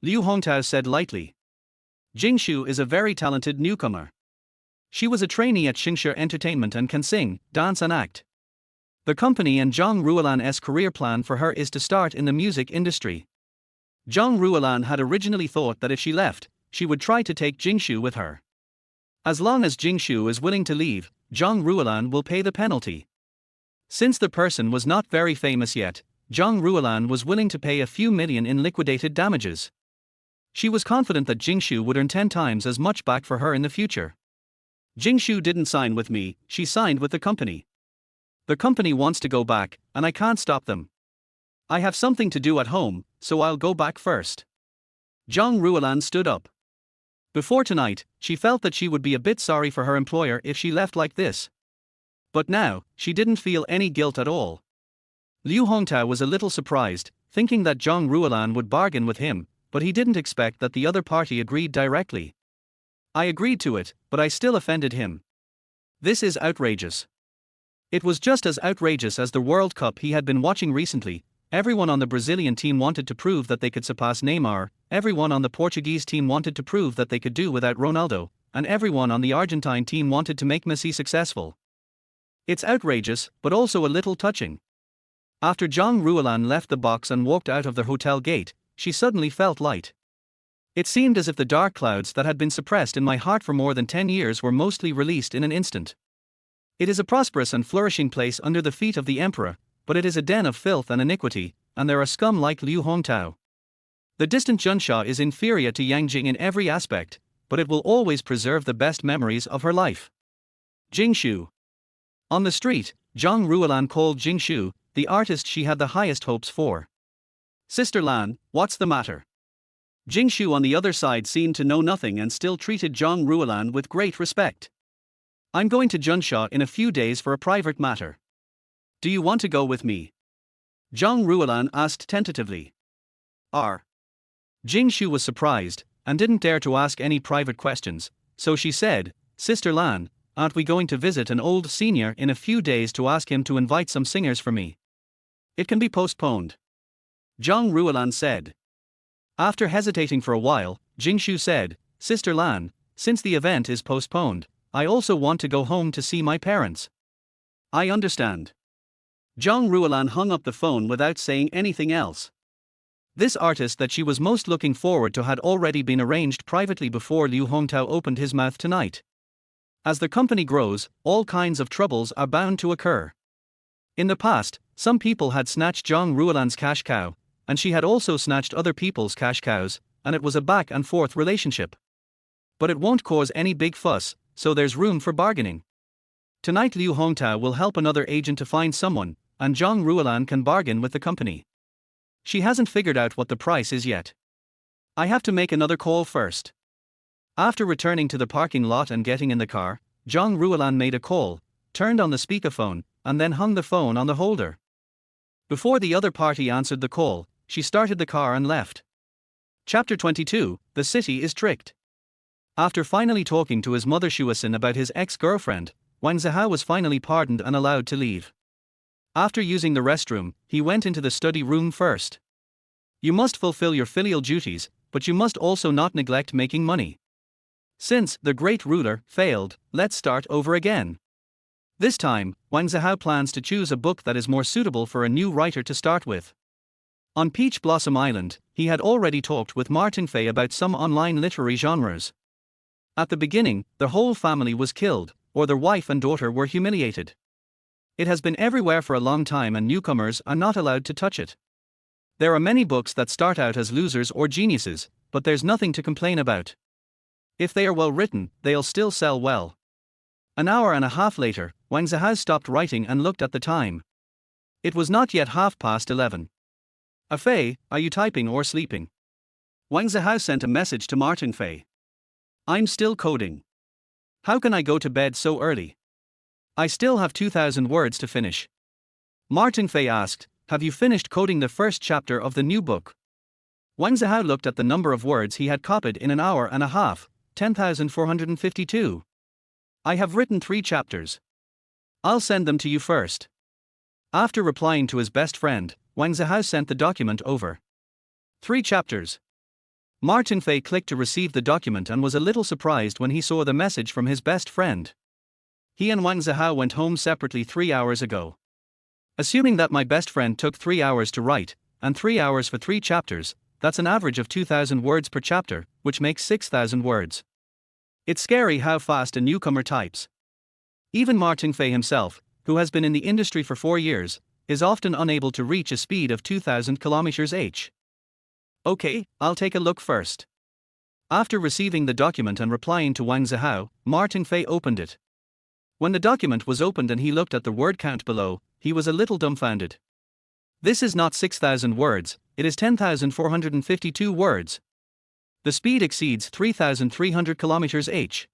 Liu Hongtao said lightly. Jingshu is a very talented newcomer. She was a trainee at Xingshi Entertainment and can sing, dance and act. The company and Zhang Ruolan's career plan for her is to start in the music industry. Zhang Ruolan had originally thought that if she left, she would try to take Jingshu with her. As long as Jingshu is willing to leave, Zhang Ruolan will pay the penalty. Since the person was not very famous yet, Zhang Ruolan was willing to pay a few million in liquidated damages. She was confident that Jingshu would earn 10 times as much back for her in the future. Jingshu didn't sign with me, she signed with the company. The company wants to go back, and I can't stop them. I have something to do at home, so I'll go back first. Zhang Ruolan stood up. Before tonight, she felt that she would be a bit sorry for her employer if she left like this. But now, she didn't feel any guilt at all. Liu Hongtao was a little surprised, thinking that Zhang Ruolan would bargain with him, but he didn't expect that the other party agreed directly. I agreed to it, but I still offended him. This is outrageous. It was just as outrageous as the World Cup he had been watching recently. Everyone on the Brazilian team wanted to prove that they could surpass Neymar, everyone on the Portuguese team wanted to prove that they could do without Ronaldo, and everyone on the Argentine team wanted to make Messi successful. It's outrageous, but also a little touching. After Zhang Ruolan left the box and walked out of the hotel gate, she suddenly felt light. It seemed as if the dark clouds that had been suppressed in my heart for more than 10 years were mostly released in an instant. It is a prosperous and flourishing place under the feet of the emperor, but it is a den of filth and iniquity, and there are scum like Liu Hongtao. The distant Junsha is inferior to Yangjing in every aspect, but it will always preserve the best memories of her life. Jingshu. On the street, Zhang Ruolan called Jingshu, the artist she had the highest hopes for. Sister Lan, what's the matter? Jingshu on the other side seemed to know nothing and still treated Zhang Ruolan with great respect. I'm going to Junsha in a few days for a private matter. Do you want to go with me? Zhang Ruolan asked tentatively. Jingshu was surprised, and didn't dare to ask any private questions, so she said, Sister Lan, aren't we going to visit an old senior in a few days to ask him to invite some singers for me? It can be postponed. Zhang Ruolan said. After hesitating for a while, Jingshu said, Sister Lan, since the event is postponed, I also want to go home to see my parents. I understand. Zhang Ruolan hung up the phone without saying anything else. This artist that she was most looking forward to had already been arranged privately before Liu Hongtao opened his mouth tonight. As the company grows, all kinds of troubles are bound to occur. In the past, some people had snatched Zhang Ruolan's cash cow, and she had also snatched other people's cash cows, and it was a back and forth relationship. But it won't cause any big fuss, so there's room for bargaining. Tonight Liu Hongtao will help another agent to find someone, and Zhang Ruolan can bargain with the company. She hasn't figured out what the price is yet. I have to make another call first. After returning to the parking lot and getting in the car, Zhang Ruolan made a call, turned on the speakerphone, and then hung the phone on the holder. Before the other party answered the call, she started the car and left. Chapter 22, The City is Tricked. After finally talking to his mother Shuasin about his ex-girlfriend, Wang Zihao was finally pardoned and allowed to leave. After using the restroom, he went into the study room first. You must fulfill your filial duties, but you must also not neglect making money. Since the great ruler failed, let's start over again. This time, Wang Zihao plans to choose a book that is more suitable for a new writer to start with. On Peach Blossom Island, he had already talked with Martin Fei about some online literary genres. At the beginning, the whole family was killed, or their wife and daughter were humiliated. It has been everywhere for a long time and newcomers are not allowed to touch it. There are many books that start out as losers or geniuses, but there's nothing to complain about. If they are well written, they'll still sell well. An hour and a half later, Wang Zihao stopped writing and looked at the time. It was not yet 11:30. Fei, are you typing or sleeping? Wang Zihao sent a message to Martin Fei. I'm still coding. How can I go to bed so early? I still have 2,000 words to finish. Martin Fei asked, have you finished coding the first chapter of the new book? Wang Zihao looked at the number of words he had copied in an hour and a half, 10,452. I have written 3 chapters. I'll send them to you first. After replying to his best friend, Wang Zihao sent the document over. 3 chapters. Martin Fei clicked to receive the document and was a little surprised when he saw the message from his best friend. He and Wang Zihao went home separately 3 hours ago. Assuming that my best friend took 3 hours to write, and 3 hours for 3 chapters, that's an average of 2,000 words per chapter, which makes 6,000 words. It's scary how fast a newcomer types. Even Martin Fei himself, who has been in the industry for 4 years, is often unable to reach a speed of 2,000 km/h. Okay, I'll take a look first. After receiving the document and replying to Wang Zihao, Martin Fei opened it. When the document was opened and he looked at the word count below, he was a little dumbfounded. This is not 6,000 words, it is 10,452 words. The speed exceeds 3,300 km/h.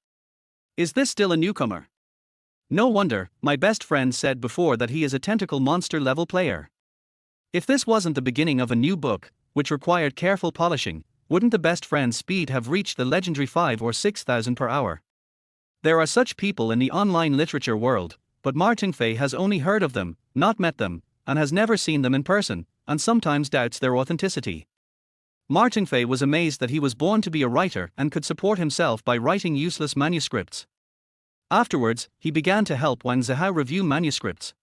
Is this still a newcomer? No wonder, my best friend said before that he is a tentacle monster level player. If this wasn't the beginning of a new book, which required careful polishing, wouldn't the best friend's speed have reached the legendary 5 or 6,000 per hour? There are such people in the online literature world, but Martin Fei has only heard of them, not met them, and has never seen them in person, and sometimes doubts their authenticity. Martin Fei was amazed that he was born to be a writer and could support himself by writing useless manuscripts. Afterwards, he began to help Wang Zihao review manuscripts.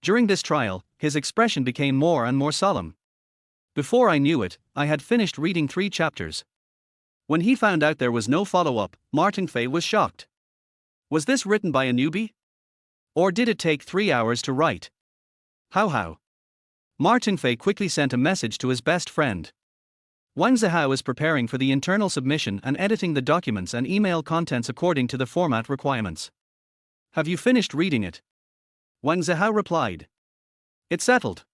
During this trial, his expression became more and more solemn. Before I knew it, I had finished reading 3 chapters. When he found out there was no follow-up, Martin Fei was shocked. Was this written by a newbie? Or did it take 3 hours to write? How? Martin Fei quickly sent a message to his best friend. Wang Zihao is preparing for the internal submission and editing the documents and email contents according to the format requirements. Have you finished reading it? Wang Zihao replied. It's settled.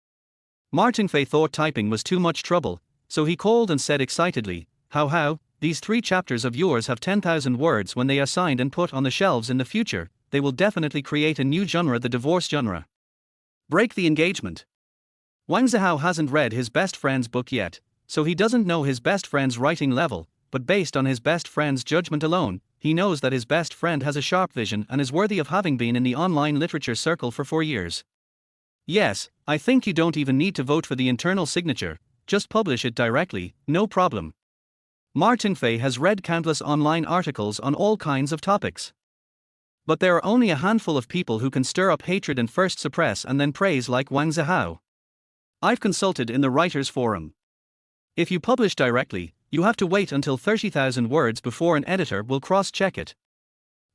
Martin Fei thought typing was too much trouble, so he called and said excitedly, How, these 3 chapters of yours have 10,000 words. When they are signed and put on the shelves in the future, they will definitely create a new genre, the divorce genre. Break the engagement. Wang Zihao hasn't read his best friend's book yet, so he doesn't know his best friend's writing level, but based on his best friend's judgment alone, he knows that his best friend has a sharp vision and is worthy of having been in the online literature circle for 4 years. Yes, I think you don't even need to vote for the internal signature, just publish it directly, no problem. Martin Fei has read countless online articles on all kinds of topics. But there are only a handful of people who can stir up hatred and first suppress and then praise like Wang Zihao. I've consulted in the writers' forum. If you publish directly, you have to wait until 30,000 words before an editor will cross-check it.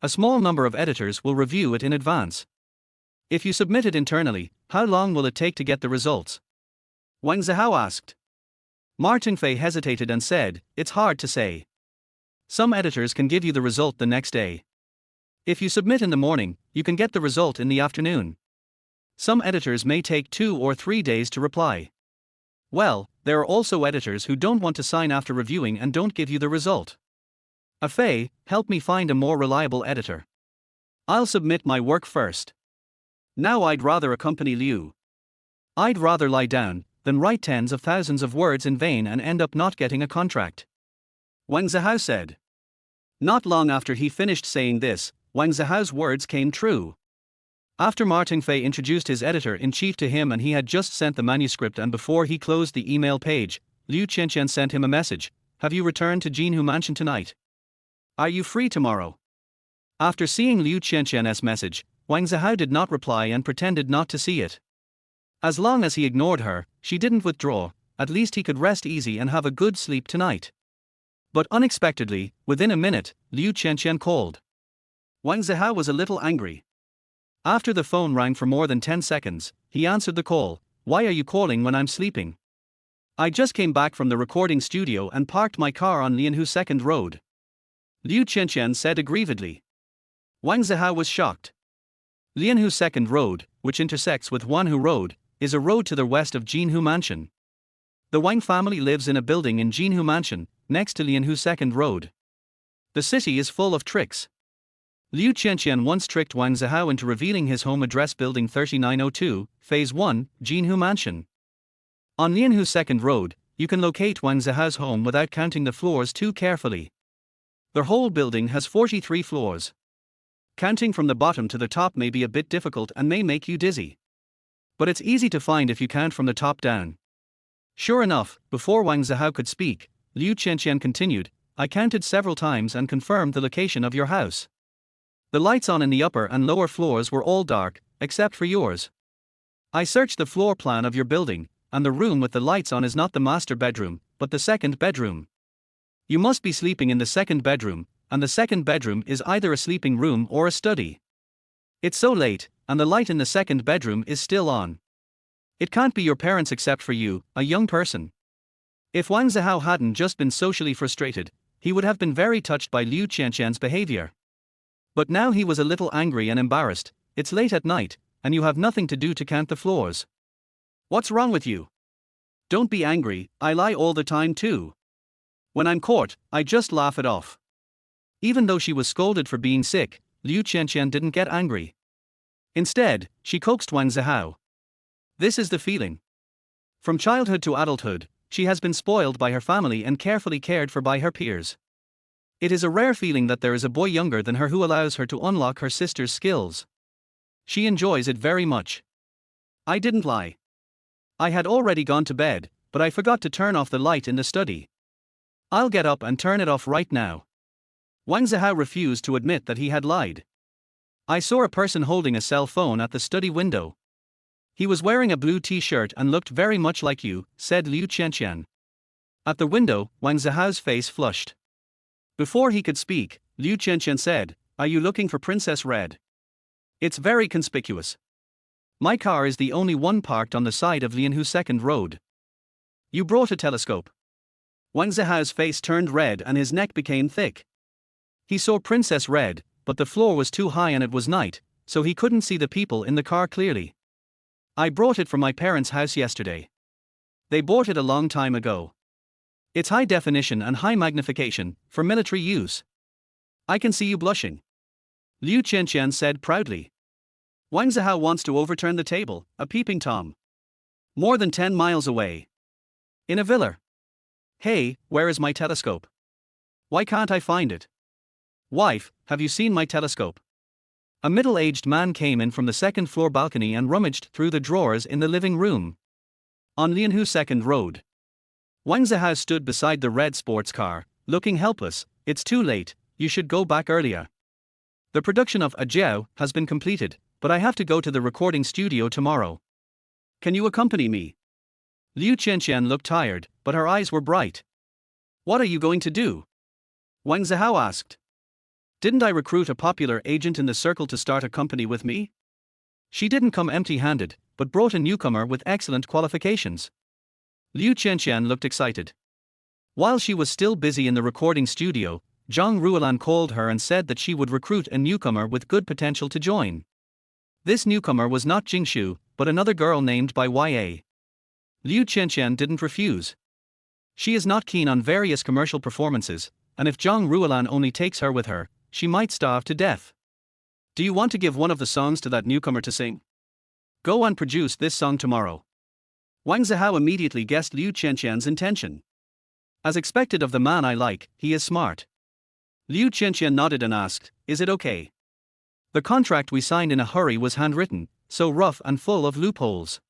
A small number of editors will review it in advance. If you submit it internally, how long will it take to get the results? Wang Zihao asked. Martin Fei hesitated and said, It's hard to say. Some editors can give you the result the next day. If you submit in the morning, you can get the result in the afternoon. Some editors may take 2 or 3 days to reply. Well, there are also editors who don't want to sign after reviewing and don't give you the result. Fei, help me find a more reliable editor. I'll submit my work first. Now I'd rather accompany Liu. I'd rather lie down than write tens of thousands of words in vain and end up not getting a contract. Wang Zihao said. Not long after he finished saying this, Wang Zihao's words came true. After Martin Fei introduced his editor-in-chief to him and he had just sent the manuscript, and before he closed the email page, Liu Qianqian sent him a message. Have you returned to Jinhu Mansion tonight? Are you free tomorrow? After seeing Liu Qianqian's message, Wang Zihao did not reply and pretended not to see it. As long as he ignored her, she didn't withdraw. At least he could rest easy and have a good sleep tonight. But unexpectedly, within a minute, Liu Qianqian called. Wang Zihao was a little angry. After the phone rang for more than 10 seconds, he answered the call. Why are you calling when I'm sleeping? I just came back from the recording studio and parked my car on Lianhu 2nd Road. Liu Qianqian said aggrievedly. Wang Zihao was shocked. Lianhu 2nd Road, which intersects with Wanhu Road, is a road to the west of Jinhu Mansion. The Wang family lives in a building in Jinhu Mansion, next to Lianhu 2nd Road. The city is full of tricks. Liu Qianqian once tricked Wang Zihao into revealing his home address, Building 3902, Phase 1, Jinhu Mansion. On Lianhu 2nd Road, you can locate Wang Zihao's home without counting the floors too carefully. The whole building has 43 floors. Counting from the bottom to the top may be a bit difficult and may make you dizzy. But it's easy to find if you count from the top down. Sure enough, before Wang Zihao could speak, Liu Qianqian continued, I counted several times and confirmed the location of your house. The lights on in the upper and lower floors were all dark, except for yours. I searched the floor plan of your building, and the room with the lights on is not the master bedroom, but the second bedroom. You must be sleeping in the second bedroom, and the second bedroom is either a sleeping room or a study. It's so late, and the light in the second bedroom is still on. It can't be your parents except for you, a young person. If Wang Zihao hadn't just been socially frustrated, he would have been very touched by Liu Qianqian's behavior. But now he was a little angry and embarrassed. It's late at night, and you have nothing to do to count the floors. What's wrong with you? Don't be angry, I lie all the time too. When I'm caught, I just laugh it off. Even though she was scolded for being sick, Liu Qianqian didn't get angry. Instead, she coaxed Wang Zihao. This is the feeling. From childhood to adulthood, she has been spoiled by her family and carefully cared for by her peers. It is a rare feeling that there is a boy younger than her who allows her to unlock her sister's skills. She enjoys it very much. I didn't lie. I had already gone to bed, but I forgot to turn off the light in the study. I'll get up and turn it off right now. Wang Zihao refused to admit that he had lied. I saw a person holding a cell phone at the study window. He was wearing a blue t-shirt and looked very much like you, said Liu Qianqian. At the window, Wang Zihao's face flushed. Before he could speak, Liu Qianqian said, "Are you looking for Princess Red? It's very conspicuous. My car is the only one parked on the side of Lianhu 2nd Road. You brought a telescope." Wang Zihao's face turned red and his neck became thick. He saw Princess Red, but the floor was too high and it was night, so he couldn't see the people in the car clearly. I brought it from my parents' house yesterday. They bought it a long time ago. It's high definition and high magnification, for military use. I can see you blushing. Liu Qianqian said proudly. Wang Zihao wants to overturn the table, a peeping Tom. More than 10 miles away. In a villa. Hey, where is my telescope? Why can't I find it? Wife, have you seen my telescope? A middle-aged man came in from the second-floor balcony and rummaged through the drawers in the living room. On Lianhu 2nd Road. Wang Zihao stood beside the red sports car, looking helpless. It's too late, you should go back earlier. The production of Jiao has been completed, but I have to go to the recording studio tomorrow. Can you accompany me? Liu Qianqian looked tired, but her eyes were bright. What are you going to do? Wang Zihao asked. Didn't I recruit a popular agent in the circle to start a company with me? She didn't come empty-handed, but brought a newcomer with excellent qualifications. Liu Qianqian looked excited. While she was still busy in the recording studio, Zhang Ruolan called her and said that she would recruit a newcomer with good potential to join. This newcomer was not Jingshu, but another girl named by Ya. Liu Qianqian didn't refuse. She is not keen on various commercial performances, and if Zhang Ruolan only takes her with her, she might starve to death. Do you want to give one of the songs to that newcomer to sing? Go and produce this song tomorrow. Wang Zihao immediately guessed Liu Qianqian's intention. As expected of the man I like, he is smart. Liu Qianqian nodded and asked, is it okay? The contract we signed in a hurry was handwritten, so rough and full of loopholes.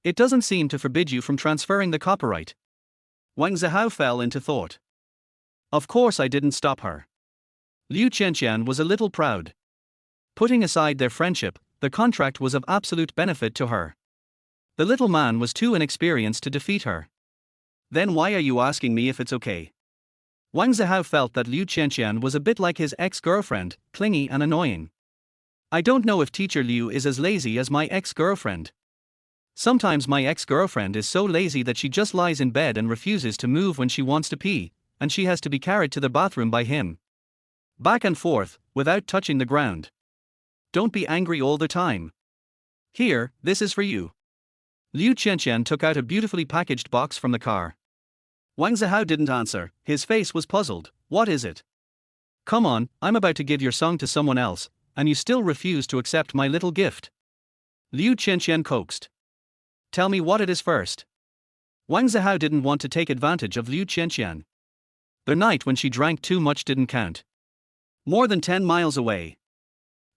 It doesn't seem to forbid you from transferring the copyright. Wang Zihao fell into thought. Of course I didn't stop her. Liu Qianqian was a little proud. Putting aside their friendship, the contract was of absolute benefit to her. The little man was too inexperienced to defeat her. Then why are you asking me if it's okay? Wang Zihao felt that Liu Qianqian was a bit like his ex-girlfriend, clingy and annoying. I don't know if teacher Liu is as lazy as my ex-girlfriend. Sometimes my ex-girlfriend is so lazy that she just lies in bed and refuses to move when she wants to pee, and she has to be carried to the bathroom by him. Back and forth, without touching the ground. Don't be angry all the time. Here, this is for you. Liu Qianqian took out a beautifully packaged box from the car. Wang Zihao didn't answer, his face was puzzled. What is it? Come on, I'm about to give your song to someone else, and you still refuse to accept my little gift. Liu Qianqian coaxed. Tell me what it is first. Wang Zihao didn't want to take advantage of Liu Qianqian. The night when she drank too much didn't count. More than 10 miles away.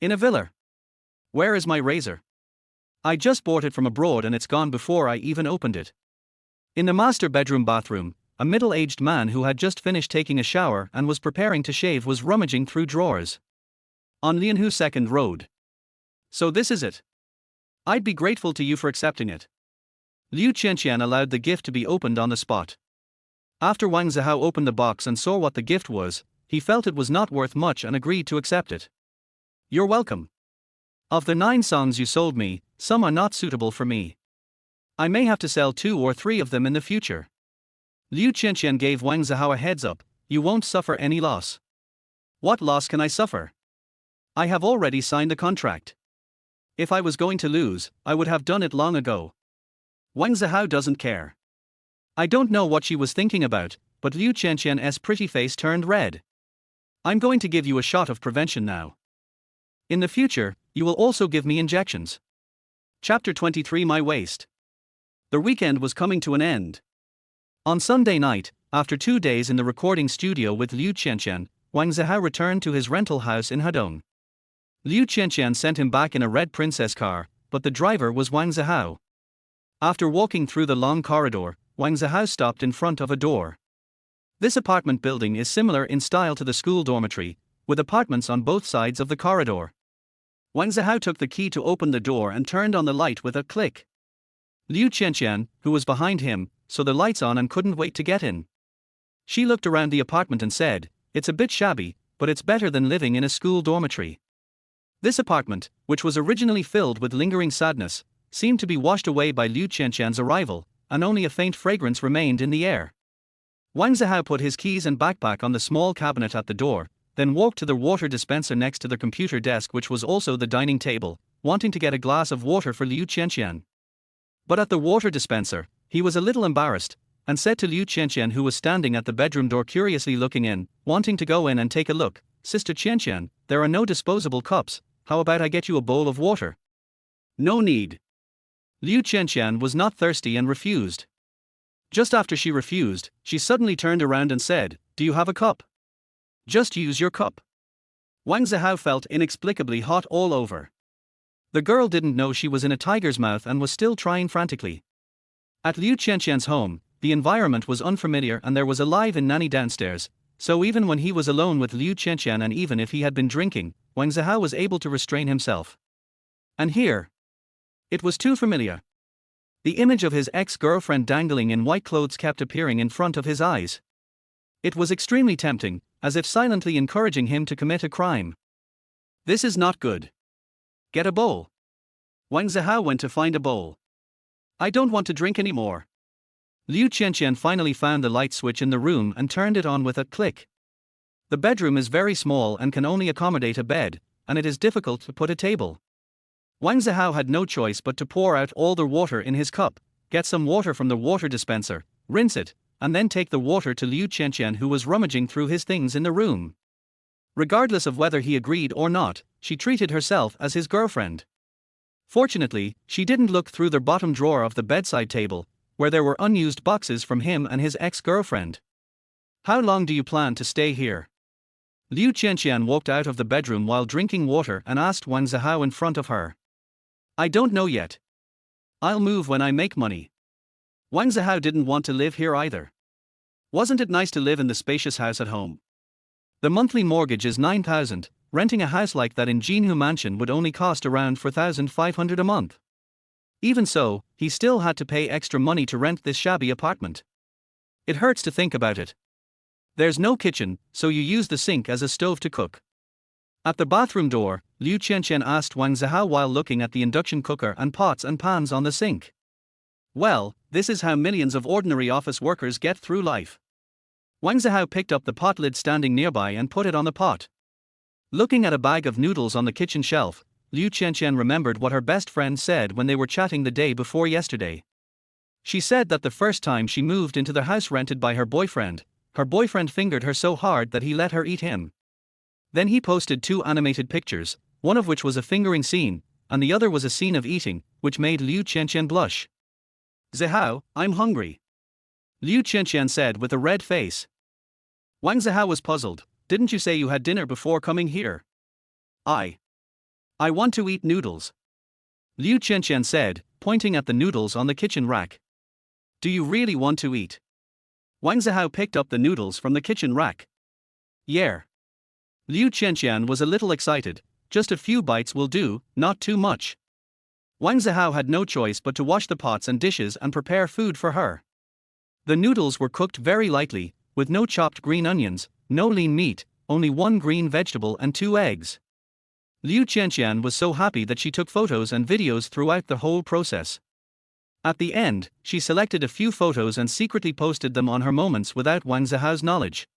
In a villa. Where is my razor? I just bought it from abroad and it's gone before I even opened it. In the master bedroom bathroom, a middle-aged man who had just finished taking a shower and was preparing to shave was rummaging through drawers. On Lianhu 2nd Road. So this is it. I'd be grateful to you for accepting it. Liu Qianqian allowed the gift to be opened on the spot. After Wang Zihao opened the box and saw what the gift was, he felt it was not worth much and agreed to accept it. You're welcome. Of the 9 songs you sold me, some are not suitable for me. I may have to sell 2 or 3 of them in the future. Liu Qianqian gave Wang Zihao a heads up, you won't suffer any loss. What loss can I suffer? I have already signed the contract. If I was going to lose, I would have done it long ago. Wang Zihao doesn't care. I don't know what she was thinking about, but Liu Qianqian's pretty face turned red. I'm going to give you a shot of prevention now. In the future, you will also give me injections. Chapter 23 My Waist. The weekend was coming to an end. On Sunday night, after 2 days in the recording studio with Liu Qianqian, Wang Zihao returned to his rental house in Hedong. Liu Qianqian sent him back in a red princess car, but the driver was Wang Zihao. After walking through the long corridor, Wang Zihao stopped in front of a door. This apartment building is similar in style to the school dormitory, with apartments on both sides of the corridor. Wang Zihao took the key to open the door and turned on the light with a click. Liu Qianqian, who was behind him, saw the lights on and couldn't wait to get in. She looked around the apartment and said, "It's a bit shabby, but it's better than living in a school dormitory." This apartment, which was originally filled with lingering sadness, seemed to be washed away by Liu Qianqian's arrival, and only a faint fragrance remained in the air. Wang Zihao put his keys and backpack on the small cabinet at the door, then walked to the water dispenser next to the computer desk, which was also the dining table, wanting to get a glass of water for Liu Qianqian. But at the water dispenser, he was a little embarrassed, and said to Liu Qianqian, who was standing at the bedroom door curiously looking in, wanting to go in and take a look, "Sister Qianqian, there are no disposable cups, how about I get you a bowl of water?" "No need." Liu Qianqian was not thirsty and refused. Just after she refused, she suddenly turned around and said, "Do you have a cup? Just use your cup." Wang Zihao felt inexplicably hot all over. The girl didn't know she was in a tiger's mouth and was still trying frantically. At Liu Qianqian's home, the environment was unfamiliar and there was a live-in nanny downstairs, so even when he was alone with Liu Qianqian and even if he had been drinking, Wang Zihao was able to restrain himself. And here, it was too familiar. The image of his ex-girlfriend dangling in white clothes kept appearing in front of his eyes. It was extremely tempting, as if silently encouraging him to commit a crime. This is not good. Get a bowl. Wang Zihao went to find a bowl. I don't want to drink anymore. Liu Qianqian finally found the light switch in the room and turned it on with a click. The bedroom is very small and can only accommodate a bed, and it is difficult to put a table. Wang Zihao had no choice but to pour out all the water in his cup, get some water from the water dispenser, rinse it, and then take the water to Liu Qianqian, who was rummaging through his things in the room. Regardless of whether he agreed or not, she treated herself as his girlfriend. Fortunately, she didn't look through the bottom drawer of the bedside table, where there were unused boxes from him and his ex-girlfriend. How long do you plan to stay here? Liu Qianqian walked out of the bedroom while drinking water and asked Wang Zihao in front of her. I don't know yet. I'll move when I make money. Wang Zihao didn't want to live here either. Wasn't it nice to live in the spacious house at home? The monthly mortgage is 9,000, renting a house like that in Jinhu Mansion would only cost around 4,500 a month. Even so, he still had to pay extra money to rent this shabby apartment. It hurts to think about it. There's no kitchen, so you use the sink as a stove to cook. At the bathroom door, Liu Qianqian asked Wang Zihao while looking at the induction cooker and pots and pans on the sink. Well, this is how millions of ordinary office workers get through life. Wang Zihao picked up the pot lid standing nearby and put it on the pot. Looking at a bag of noodles on the kitchen shelf, Liu Qianqian remembered what her best friend said when they were chatting the day before yesterday. She said that the first time she moved into the house rented by her boyfriend fingered her so hard that he let her eat him. Then he posted 2 animated pictures, one of which was a fingering scene, and the other was a scene of eating, which made Liu Qianqian blush. Zihao, I'm hungry. Liu Qianqian said with a red face. Wang Zihao was puzzled. Didn't you say you had dinner before coming here? I want to eat noodles. Liu Qianqian said, pointing at the noodles on the kitchen rack. Do you really want to eat? Wang Zihao picked up the noodles from the kitchen rack. Yeah. Liu Qianqian was a little excited. Just a few bites will do, not too much. Wang Zihao had no choice but to wash the pots and dishes and prepare food for her. The noodles were cooked very lightly, with no chopped green onions, no lean meat, only 1 green vegetable and 2 eggs. Liu Qianqian was so happy that she took photos and videos throughout the whole process. At the end, she selected a few photos and secretly posted them on her moments without Wang Zihao's knowledge.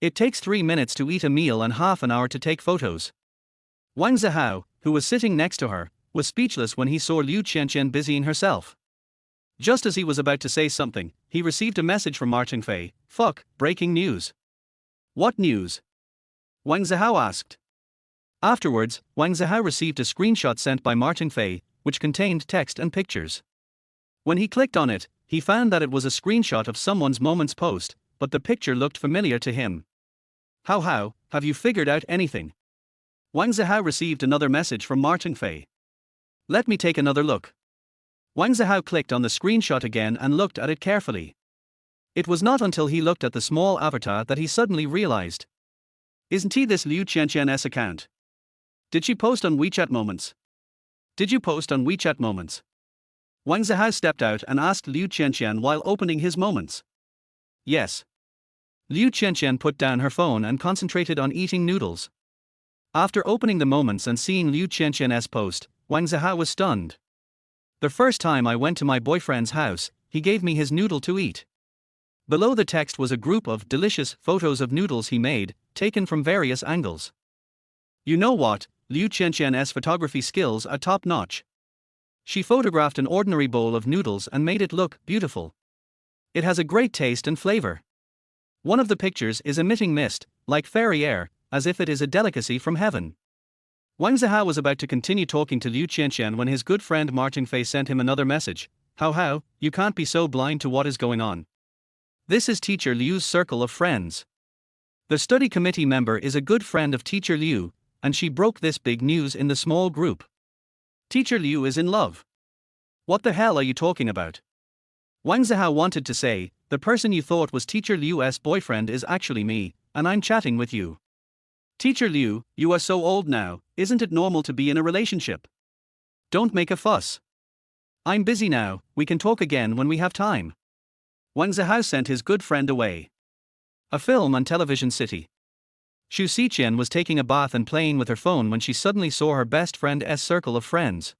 It takes 3 minutes to eat a meal and half an hour to take photos. Wang Zihao, who was sitting next to her, was speechless when he saw Liu Qianqian busying herself. Just as he was about to say something, he received a message from Martin Fei. Fuck, breaking news. What news? Wang Zihao asked. Afterwards, Wang Zihao received a screenshot sent by Martin Fei, which contained text and pictures. When he clicked on it, he found that it was a screenshot of someone's Moments post, but the picture looked familiar to him. How, have you figured out anything? Wang Zihao received another message from Martin Fei. Let me take another look. Wang Zihao clicked on the screenshot again and looked at it carefully. It was not until he looked at the small avatar that he suddenly realized. Isn't he this Liu Qianqian's account? Did she post on WeChat Moments? Did you post on WeChat Moments? Wang Zihao stepped out and asked Liu Qianqian while opening his Moments. Yes. Liu Qianqian put down her phone and concentrated on eating noodles. After opening the Moments and seeing Liu Qianqian's post, Wang Zihao was stunned. The first time I went to my boyfriend's house, he gave me his noodle to eat. Below the text was a group of delicious photos of noodles he made, taken from various angles. You know what, Liu Qianqian's photography skills are top-notch. She photographed an ordinary bowl of noodles and made it look beautiful. It has a great taste and flavor. One of the pictures is emitting mist, like fairy air, as if it is a delicacy from heaven. Wang Zihao was about to continue talking to Liu Qianqian when his good friend Martin Fei sent him another message. How, you can't be so blind to what is going on. This is Teacher Liu's circle of friends. The study committee member is a good friend of Teacher Liu, and she broke this big news in the small group. Teacher Liu is in love. What the hell are you talking about? Wang Zihao wanted to say, the person you thought was Teacher Liu's boyfriend is actually me, and I'm chatting with you. Teacher Liu, you are so old now, isn't it normal to be in a relationship? Don't make a fuss. I'm busy now, we can talk again when we have time. Wang Zihao sent his good friend away. A film on Television City. Xu Xiqian was taking a bath and playing with her phone when she suddenly saw her best friend's circle of friends.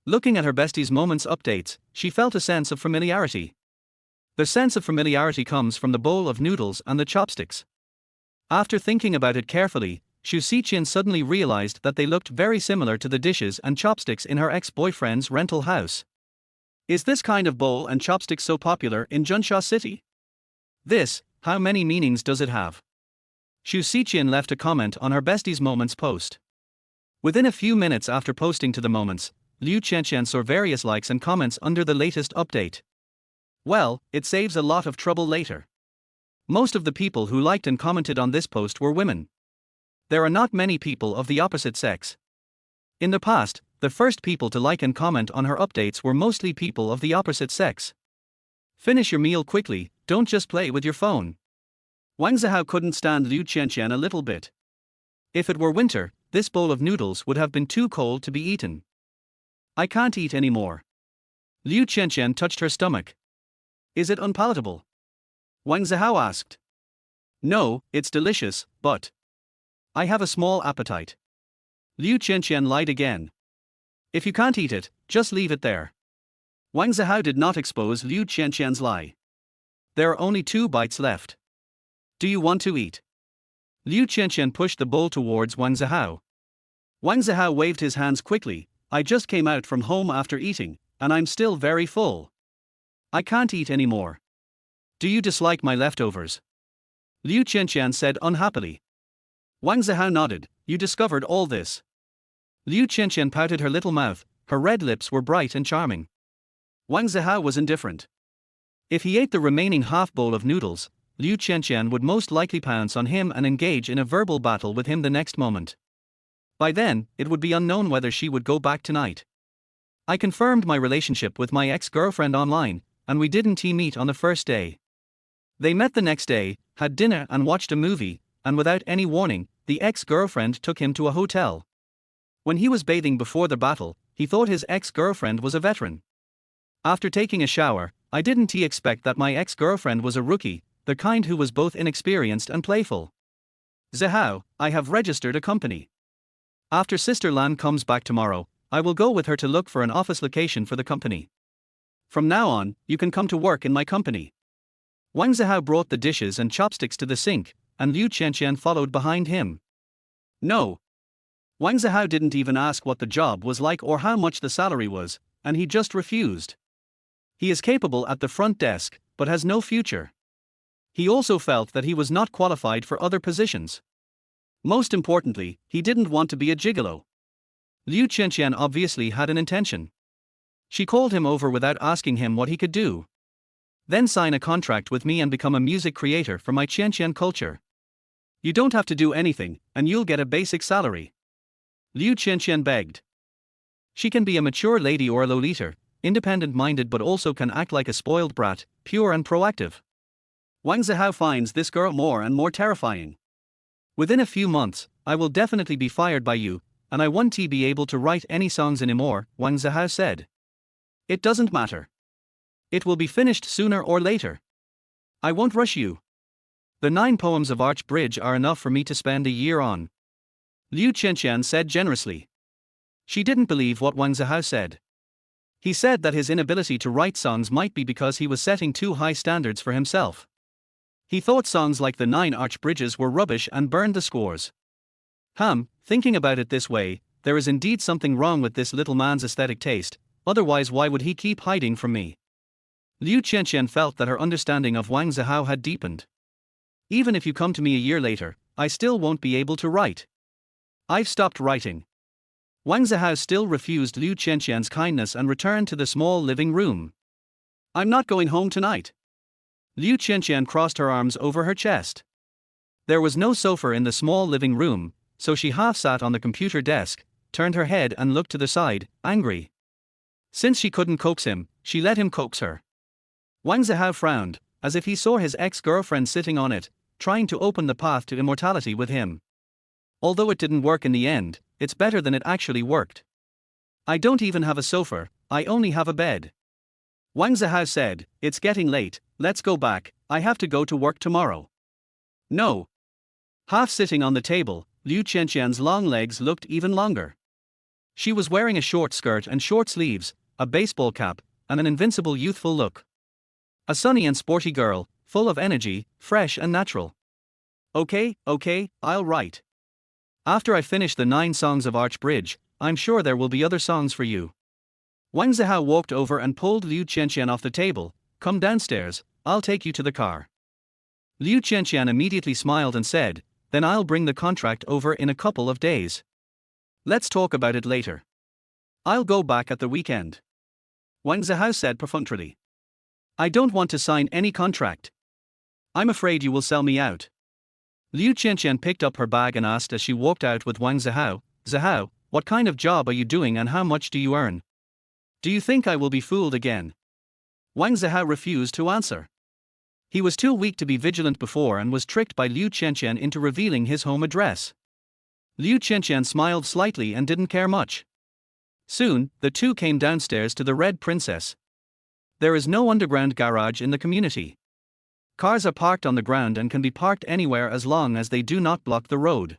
Looking at her bestie's Moments updates, she felt a sense of familiarity. The sense of familiarity comes from the bowl of noodles and the chopsticks. After thinking about it carefully, Xu Xiqian suddenly realized that they looked very similar to the dishes and chopsticks in her ex-boyfriend's rental house. Is this kind of bowl and chopsticks so popular in Junsha City? This, how many meanings does it have? Xu Xiqian left a comment on her bestie's Moments post. Within a few minutes after posting to the Moments, Liu Qianqian saw various likes and comments under the latest update. Well, it saves a lot of trouble later. Most of the people who liked and commented on this post were women. There are not many people of the opposite sex. In the past, the first people to like and comment on her updates were mostly people of the opposite sex. Finish your meal quickly, don't just play with your phone. Wang Zihao couldn't stand Liu Qianqian a little bit. If it were winter, this bowl of noodles would have been too cold to be eaten. I can't eat anymore. Liu Qianqian touched her stomach. Is it unpalatable? Wang Zihao asked. No, it's delicious, but I have a small appetite. Liu Qianqian lied again. If you can't eat it, just leave it there. Wang Zihao did not expose Liu Qianqian's lie. There are only 2 bites left. Do you want to eat? Liu Qianqian pushed the bowl towards Wang Zihao. Wang Zihao waved his hands quickly. I just came out from home after eating, and I'm still very full. I can't eat anymore. Do you dislike my leftovers? Liu Qianqian said unhappily. Wang Zihao nodded. You discovered all this. Liu Qianqian pouted her little mouth, her red lips were bright and charming. Wang Zihao was indifferent. If he ate the remaining half bowl of noodles, Liu Qianqian would most likely pounce on him and engage in a verbal battle with him the next moment. By then, it would be unknown whether she would go back tonight. I confirmed my relationship with my ex-girlfriend online, and we didn't meet on the first day. They met the next day, had dinner and watched a movie, and without any warning, the ex-girlfriend took him to a hotel. When he was bathing before the battle, he thought his ex-girlfriend was a veteran. After taking a shower, I didn't expect that my ex-girlfriend was a rookie, the kind who was both inexperienced and playful. Zihao, I have registered a company. After Sister Lan comes back tomorrow, I will go with her to look for an office location for the company. From now on, you can come to work in my company. Wang Zihao brought the dishes and chopsticks to the sink, and Liu Qianqian followed behind him. No. Wang Zihao didn't even ask what the job was like or how much the salary was, and he just refused. He is capable at the front desk, but has no future. He also felt that he was not qualified for other positions. Most importantly, he didn't want to be a gigolo. Liu Qianqian obviously had an intention. She called him over without asking him what he could do. Then sign a contract with me and become a music creator for my Qianqian culture. You don't have to do anything, and you'll get a basic salary. Liu Qianqian begged. She can be a mature lady or a lolita, independent-minded but also can act like a spoiled brat, pure and proactive. Wang Zihao finds this girl more and more terrifying. Within a few months, I will definitely be fired by you, and I won't be able to write any songs anymore, Wang Zihao said. It doesn't matter. It will be finished sooner or later. I won't rush you. The 9 poems of Arch Bridge are enough for me to spend a year on. Liu Qianqian said generously. She didn't believe what Wang Zihao said. He said that his inability to write songs might be because he was setting too high standards for himself. He thought songs like the 9 Arch Bridges were rubbish and burned the scores. Thinking about it this way, there is indeed something wrong with this little man's aesthetic taste, otherwise why would he keep hiding from me? Liu Qianqian felt that her understanding of Wang Zihao had deepened. Even if you come to me a year later, I still won't be able to write. I've stopped writing. Wang Zihao still refused Liu Qianqian's kindness and returned to the small living room. I'm not going home tonight. Liu Qianqian crossed her arms over her chest. There was no sofa in the small living room, so she half sat on the computer desk, turned her head and looked to the side, angry. Since she couldn't coax him, she let him coax her. Wang Zihao frowned, as if he saw his ex-girlfriend sitting on it, trying to open the path to immortality with him. Although it didn't work in the end, it's better than it actually worked. I don't even have a sofa, I only have a bed. Wang Zihao said, it's getting late, let's go back, I have to go to work tomorrow. No. Half sitting on the table, Liu Qianqian's long legs looked even longer. She was wearing a short skirt and short sleeves, a baseball cap, and an invincible youthful look. A sunny and sporty girl, full of energy, fresh and natural. Okay, I'll write. After I finish the 9 songs of Arch Bridge, I'm sure there will be other songs for you. Wang Zihao walked over and pulled Liu Qianqian off the table. Come downstairs, I'll take you to the car. Liu Qianqian immediately smiled and said, then I'll bring the contract over in a couple of days. Let's talk about it later. I'll go back at the weekend. Wang Zihao said perfunctorily. I don't want to sign any contract. I'm afraid you will sell me out. Liu Qianqian picked up her bag and asked as she walked out with Wang Zihao, Zihao, what kind of job are you doing and how much do you earn? Do you think I will be fooled again? Wang Zihao refused to answer. He was too weak to be vigilant before and was tricked by Liu Qianqian into revealing his home address. Liu Qianqian smiled slightly and didn't care much. Soon, the two came downstairs to the Red Princess. There is no underground garage in the community. Cars are parked on the ground and can be parked anywhere as long as they do not block the road.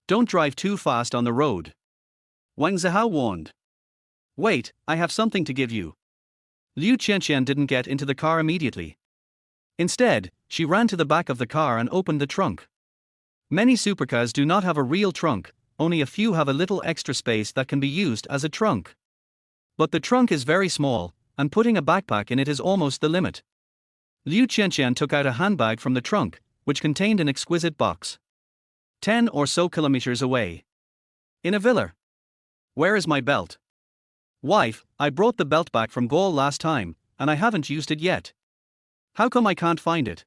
Don't drive too fast on the road. Wang Zihao warned. Wait, I have something to give you. Liu Qianqian didn't get into the car immediately. Instead, she ran to the back of the car and opened the trunk. Many supercars do not have a real trunk, only a few have a little extra space that can be used as a trunk. But the trunk is very small, and putting a backpack in it is almost the limit. Liu Qianqian took out a handbag from the trunk, which contained an exquisite box. 10 or so kilometers away. In a villa. Where is my belt? Wife, I brought the belt back from Gaul last time, and I haven't used it yet. How come I can't find it?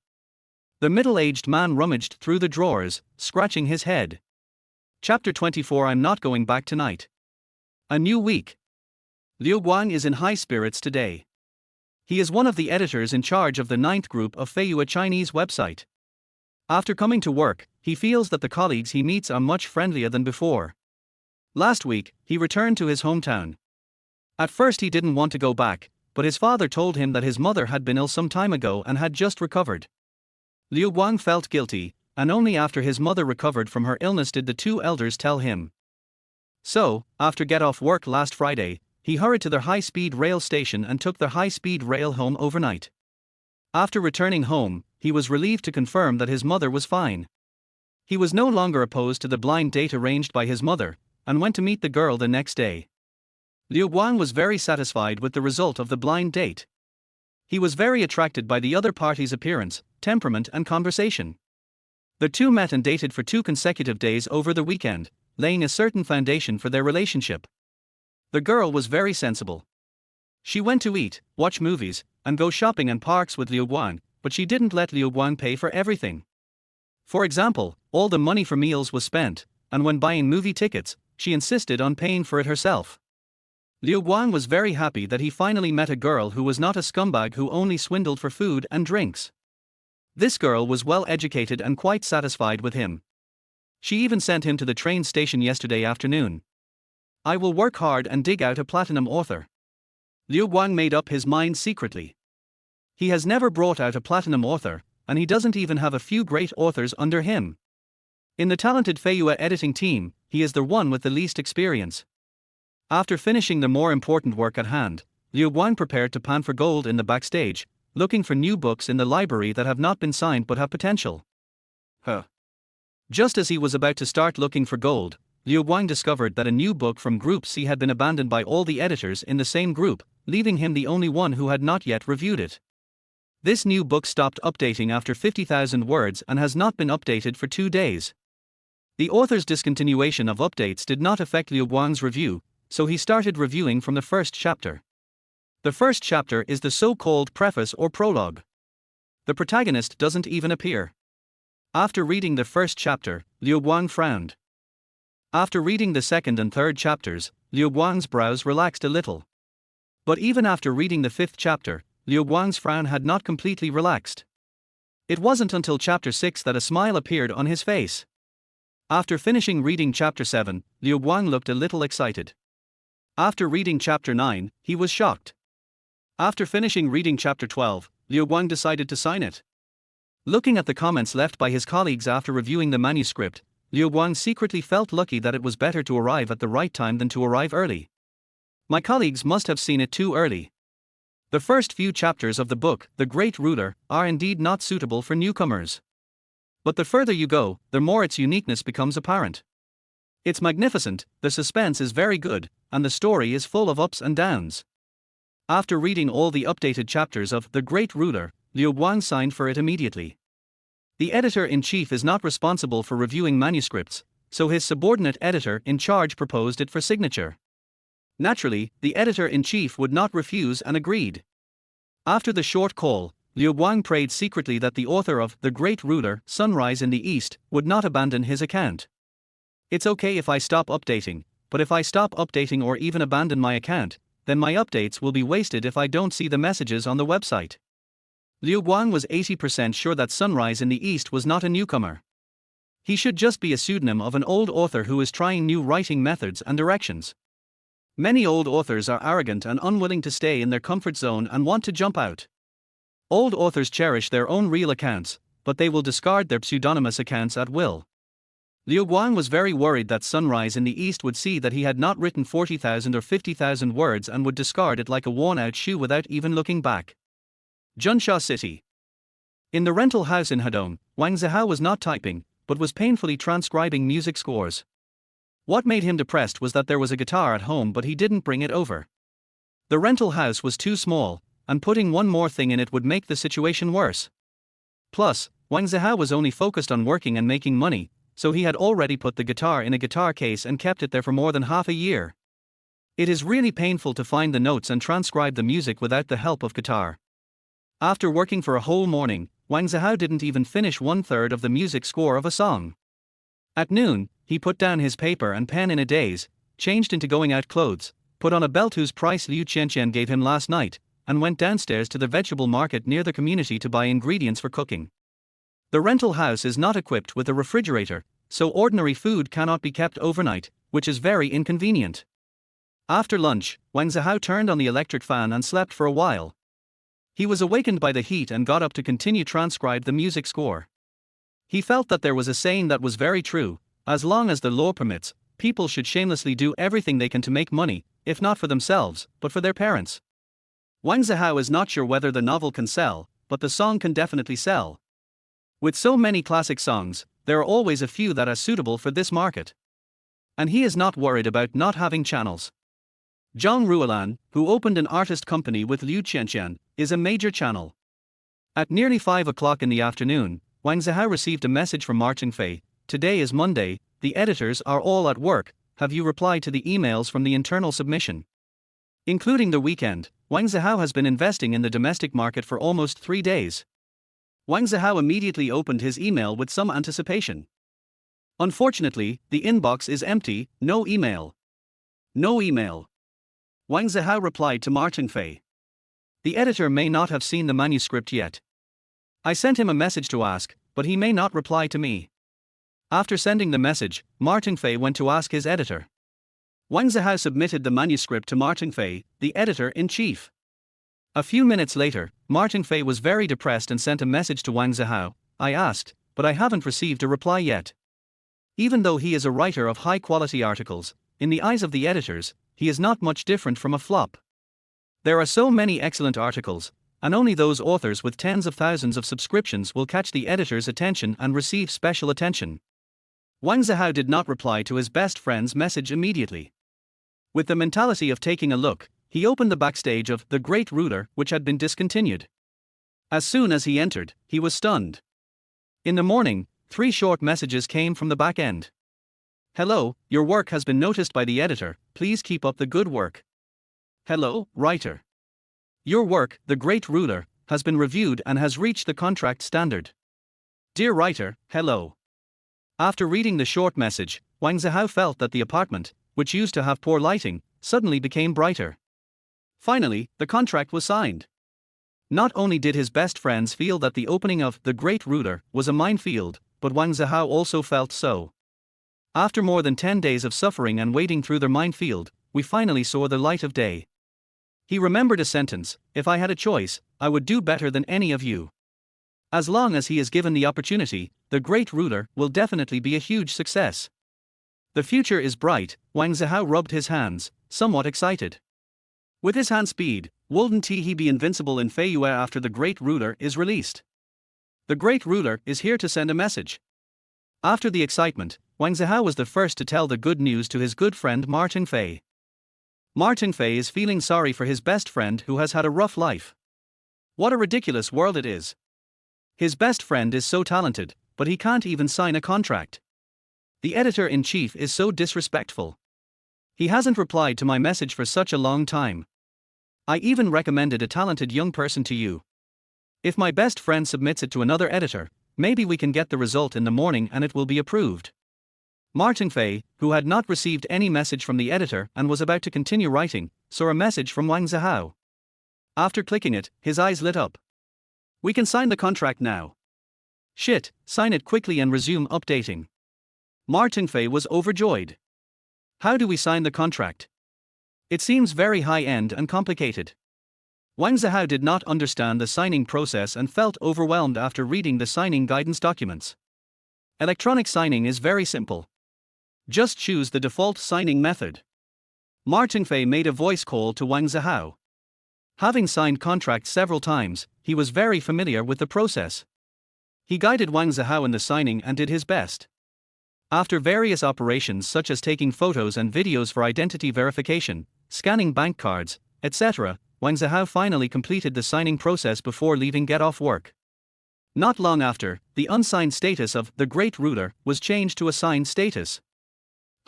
The middle-aged man rummaged through the drawers, scratching his head. Chapter 24. I'm not going back tonight. A new week. Liu Guang is in high spirits today. He is one of the editors in charge of the 9th group of Feiyu, a Chinese website. After coming to work, he feels that the colleagues he meets are much friendlier than before. Last week, he returned to his hometown. At first he didn't want to go back, but his father told him that his mother had been ill some time ago and had just recovered. Liu Guang felt guilty, and only after his mother recovered from her illness did the two elders tell him. So, after get off work last Friday, he hurried to their high-speed rail station and took the high-speed rail home overnight. After returning home, he was relieved to confirm that his mother was fine. He was no longer opposed to the blind date arranged by his mother, and went to meet the girl the next day. Liu Guang was very satisfied with the result of the blind date. He was very attracted by the other party's appearance, temperament and conversation. The two met and dated for 2 consecutive days over the weekend, laying a certain foundation for their relationship. The girl was very sensible. She went to eat, watch movies, and go shopping and parks with Liu Guang, but she didn't let Liu Guang pay for everything. For example, all the money for meals was spent, and when buying movie tickets, she insisted on paying for it herself. Liu Guang was very happy that he finally met a girl who was not a scumbag who only swindled for food and drinks. This girl was well educated and quite satisfied with him. She even sent him to the train station yesterday afternoon. I will work hard and dig out a platinum author. Liu Guang made up his mind secretly. He has never brought out a platinum author, and he doesn't even have a few great authors under him. In the talented Feiyue editing team, he is the one with the least experience. After finishing the more important work at hand, Liu Guang prepared to pan for gold in the backstage, looking for new books in the library that have not been signed but have potential. Just as he was about to start looking for gold, Liu Guang discovered that a new book from Group C had been abandoned by all the editors in the same group, leaving him the only one who had not yet reviewed it. This new book stopped updating after 50,000 words and has not been updated for 2 days. The author's discontinuation of updates did not affect Liu Guang's review, so he started reviewing from the first chapter. The first chapter is the so-called preface or prologue. The protagonist doesn't even appear. After reading the first chapter, Liu Guang frowned. After reading the second and third chapters, Liu Guang's brows relaxed a little. But even after reading the fifth chapter, Liu Guang's frown had not completely relaxed. It wasn't until chapter 6 that a smile appeared on his face. After finishing reading chapter 7, Liu Guang looked a little excited. After reading chapter 9, he was shocked. After finishing reading chapter 12, Liu Guang decided to sign it. Looking at the comments left by his colleagues after reviewing the manuscript, Liu Guang secretly felt lucky that it was better to arrive at the right time than to arrive early. My colleagues must have seen it too early. The first few chapters of the book, The Great Ruler, are indeed not suitable for newcomers. But the further you go, the more its uniqueness becomes apparent. It's magnificent, the suspense is very good, and the story is full of ups and downs. After reading all the updated chapters of The Great Ruler, Liu Guang signed for it immediately. The editor-in-chief is not responsible for reviewing manuscripts, so his subordinate editor-in-charge proposed it for signature. Naturally, the editor-in-chief would not refuse and agreed. After the short call, Liu Guang prayed secretly that the author of The Great Ruler, Sunrise in the East, would not abandon his account. It's okay if I stop updating, but if I stop updating or even abandon my account, then my updates will be wasted if I don't see the messages on the website. Liu Guang was 80% sure that Sunrise in the East was not a newcomer. He should just be a pseudonym of an old author who is trying new writing methods and directions. Many old authors are arrogant and unwilling to stay in their comfort zone and want to jump out. Old authors cherish their own real accounts, but they will discard their pseudonymous accounts at will. Liu Guang was very worried that Sunrise in the East would see that he had not written 40,000 or 50,000 words and would discard it like a worn-out shoe without even looking back. Junsha City. In the rental house in Hadong, Wang Zihao was not typing, but was painfully transcribing music scores. What made him depressed was that there was a guitar at home but he didn't bring it over. The rental house was too small, and putting one more thing in it would make the situation worse. Plus, Wang Zihao was only focused on working and making money, so he had already put the guitar in a guitar case and kept it there for more than half a year. It is really painful to find the notes and transcribe the music without the help of guitar. After working for a whole morning, Wang Zihao didn't even finish 1/3 of the music score of a song. At noon, he put down his paper and pen in a daze, changed into going-out clothes, put on a belt whose price Liu Qianqian gave him last night, and went downstairs to the vegetable market near the community to buy ingredients for cooking. The rental house is not equipped with a refrigerator, so ordinary food cannot be kept overnight, which is very inconvenient. After lunch, Wang Zihao turned on the electric fan and slept for a while. He was awakened by the heat and got up to continue transcribe the music score. He felt that there was a saying that was very true: as long as the law permits, people should shamelessly do everything they can to make money, if not for themselves, but for their parents. Wang Zihao is not sure whether the novel can sell, but the song can definitely sell. With so many classic songs, there are always a few that are suitable for this market. And he is not worried about not having channels. Zhang Ruolan, who opened an artist company with Liu Qianqian, is a major channel. At nearly 5 o'clock in the afternoon, Wang Zihao received a message from Ma Chengfei: "Today is Monday, the editors are all at work, have you replied to the emails from the internal submission?" Including the weekend, Wang Zihao has been investing in the domestic market for almost 3 days. Wang Zihao immediately opened his email with some anticipation. Unfortunately, the inbox is empty, no email. No email. Wang Zihao replied to Martin Fei. The editor may not have seen the manuscript yet. I sent him a message to ask, but he may not reply to me. After sending the message, Martin Fei went to ask his editor. Wang Zihao submitted the manuscript to Martin Fei, the editor-in-chief. A few minutes later, Martin Fei was very depressed and sent a message to Wang Zihao. I asked, but I haven't received a reply yet. Even though he is a writer of high-quality articles, in the eyes of the editors, he is not much different from a flop. There are so many excellent articles, and only those authors with tens of thousands of subscriptions will catch the editor's attention and receive special attention. Wang Zihao did not reply to his best friend's message immediately. With the mentality of taking a look, he opened the backstage of The Great Ruler, which had been discontinued. As soon as he entered, he was stunned. In the morning, 3 short messages came from the back end. Hello, your work has been noticed by the editor, please keep up the good work. Hello, writer. Your work, The Great Ruler, has been reviewed and has reached the contract standard. Dear writer, hello. After reading the short message, Wang Zihao felt that the apartment, which used to have poor lighting, suddenly became brighter. Finally, the contract was signed. Not only did his best friends feel that the opening of The Great Ruler was a minefield, but Wang Zihao also felt so. After more than 10 days of suffering and wading through the minefield, we finally saw the light of day. He remembered a sentence, if I had a choice, I would do better than any of you. As long as he is given the opportunity, The Great Ruler will definitely be a huge success. The future is bright, Wang Zihao rubbed his hands, somewhat excited. With his hand speed, wouldn't he be invincible in Feiyue after The Great Ruler is released? The Great Ruler is here to send a message. After the excitement, Wang Zihao was the first to tell the good news to his good friend Martin Fei. Martin Fei is feeling sorry for his best friend who has had a rough life. What a ridiculous world it is. His best friend is so talented, but he can't even sign a contract. The editor-in-chief is so disrespectful. He hasn't replied to my message for such a long time. I even recommended a talented young person to you. If my best friend submits it to another editor, maybe we can get the result in the morning and it will be approved. Martin Fei, who had not received any message from the editor and was about to continue writing, saw a message from Wang Zihao. After clicking it, his eyes lit up. We can sign the contract now. Shit, sign it quickly and resume updating. Martin Fei was overjoyed. How do we sign the contract? It seems very high-end and complicated. Wang Zihao did not understand the signing process and felt overwhelmed after reading the signing guidance documents. Electronic signing is very simple. Just choose the default signing method. Martin Fei made a voice call to Wang Zihao. Having signed contracts several times, he was very familiar with the process. He guided Wang Zihao in the signing and did his best. After various operations such as taking photos and videos for identity verification, scanning bank cards, etc., Wang Zihao finally completed the signing process before leaving get off work. Not long after, the unsigned status of The Great Ruler was changed to a signed status.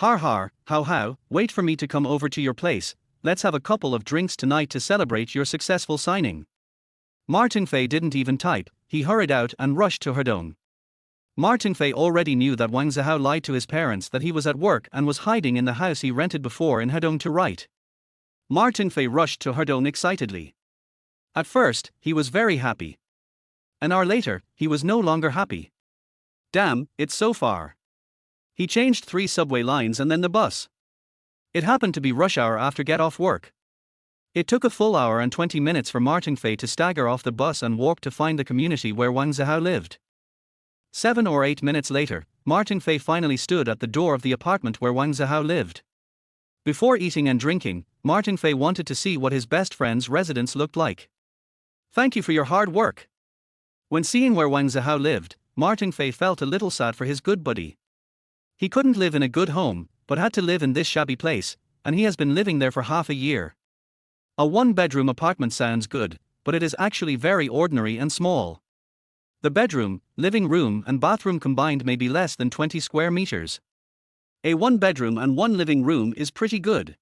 Har har, how, wait for me to come over to your place, let's have a couple of drinks tonight to celebrate your successful signing. Martin Fei didn't even type, he hurried out and rushed to Hedong. Martin Fei already knew that Wang Zihao lied to his parents that he was at work and was hiding in the house he rented before in Hedong to write. Martin Fei rushed to Hedong excitedly. At first, he was very happy. An hour later, he was no longer happy. Damn, it's so far. He changed 3 subway lines and then the bus. It happened to be rush hour after get off work. It took a full hour and 20 minutes for Martin Fei to stagger off the bus and walk to find the community where Wang Zihao lived. 7 or 8 minutes later, Martin Fei finally stood at the door of the apartment where Wang Zihao lived. Before eating and drinking, Martin Fei wanted to see what his best friend's residence looked like. Thank you for your hard work. When seeing where Wang Zihao lived, Martin Fei felt a little sad for his good buddy. He couldn't live in a good home, but had to live in this shabby place, and he has been living there for half a year. A 1-bedroom apartment sounds good, but it is actually very ordinary and small. The bedroom, living room and bathroom combined may be less than 20 square meters. A 1-bedroom and 1 living room is pretty good.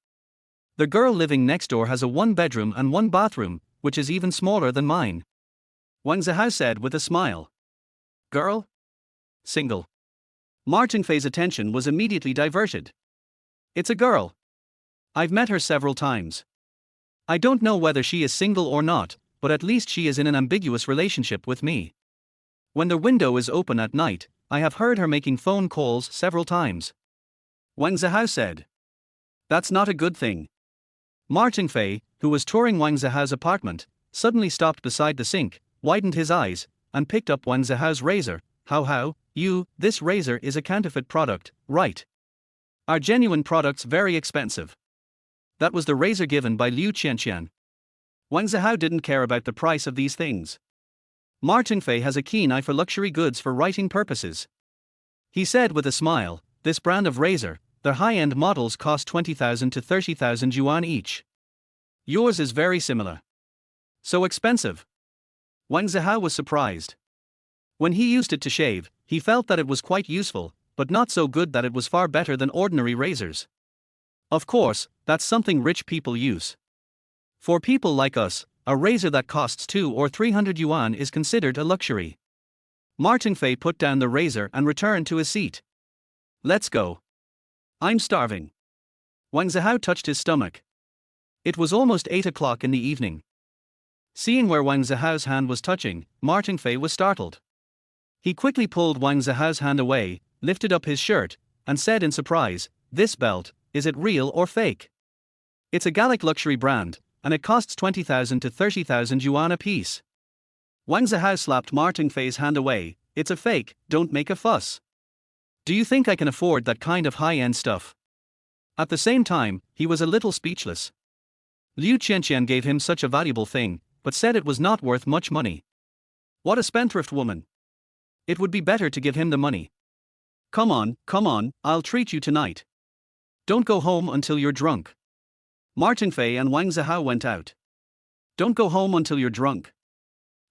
The girl living next door has a 1-bedroom and 1 bathroom, which is even smaller than mine. Wang Zihao said with a smile. Girl? Single. Martin Fei's attention was immediately diverted. It's a girl. I've met her several times. I don't know whether she is single or not, but at least she is in an ambiguous relationship with me. When the window is open at night, I have heard her making phone calls several times. Wang Zihao said. That's not a good thing. Martin Fei, who was touring Wang Zihao's apartment, suddenly stopped beside the sink, widened his eyes, and picked up Wang Zihao's razor. How, this razor is a counterfeit product, right? Are genuine products very expensive? That was the razor given by Liu Qianqian. Wang Zihao didn't care about the price of these things. Martin Fei has a keen eye for luxury goods for writing purposes. He said with a smile, this brand of razor, their high-end models cost 20,000 to 30,000 yuan each. Yours is very similar. So expensive? Wang Zihao was surprised. When he used it to shave, he felt that it was quite useful, but not so good that it was far better than ordinary razors. Of course, that's something rich people use. For people like us, a razor that costs 200 or 300 yuan is considered a luxury. Martin Fei put down the razor and returned to his seat. Let's go. I'm starving. Wang Zihao touched his stomach. It was almost 8 o'clock in the evening. Seeing where Wang Zihao's hand was touching, Martin Fei was startled. He quickly pulled Wang Zihao's hand away, lifted up his shirt, and said in surprise, this belt, is it real or fake? It's a Gallic luxury brand, and it costs 20,000 to 30,000 yuan apiece. Wang Zihao slapped Martin Fei's hand away. It's a fake, don't make a fuss. Do you think I can afford that kind of high-end stuff? At the same time, he was a little speechless. Liu Qianqian gave him such a valuable thing, but said it was not worth much money. What a spendthrift woman. It would be better to give him the money. Come on, I'll treat you tonight. Don't go home until you're drunk. Martin Fei and Wang Zihao went out. Don't go home until you're drunk.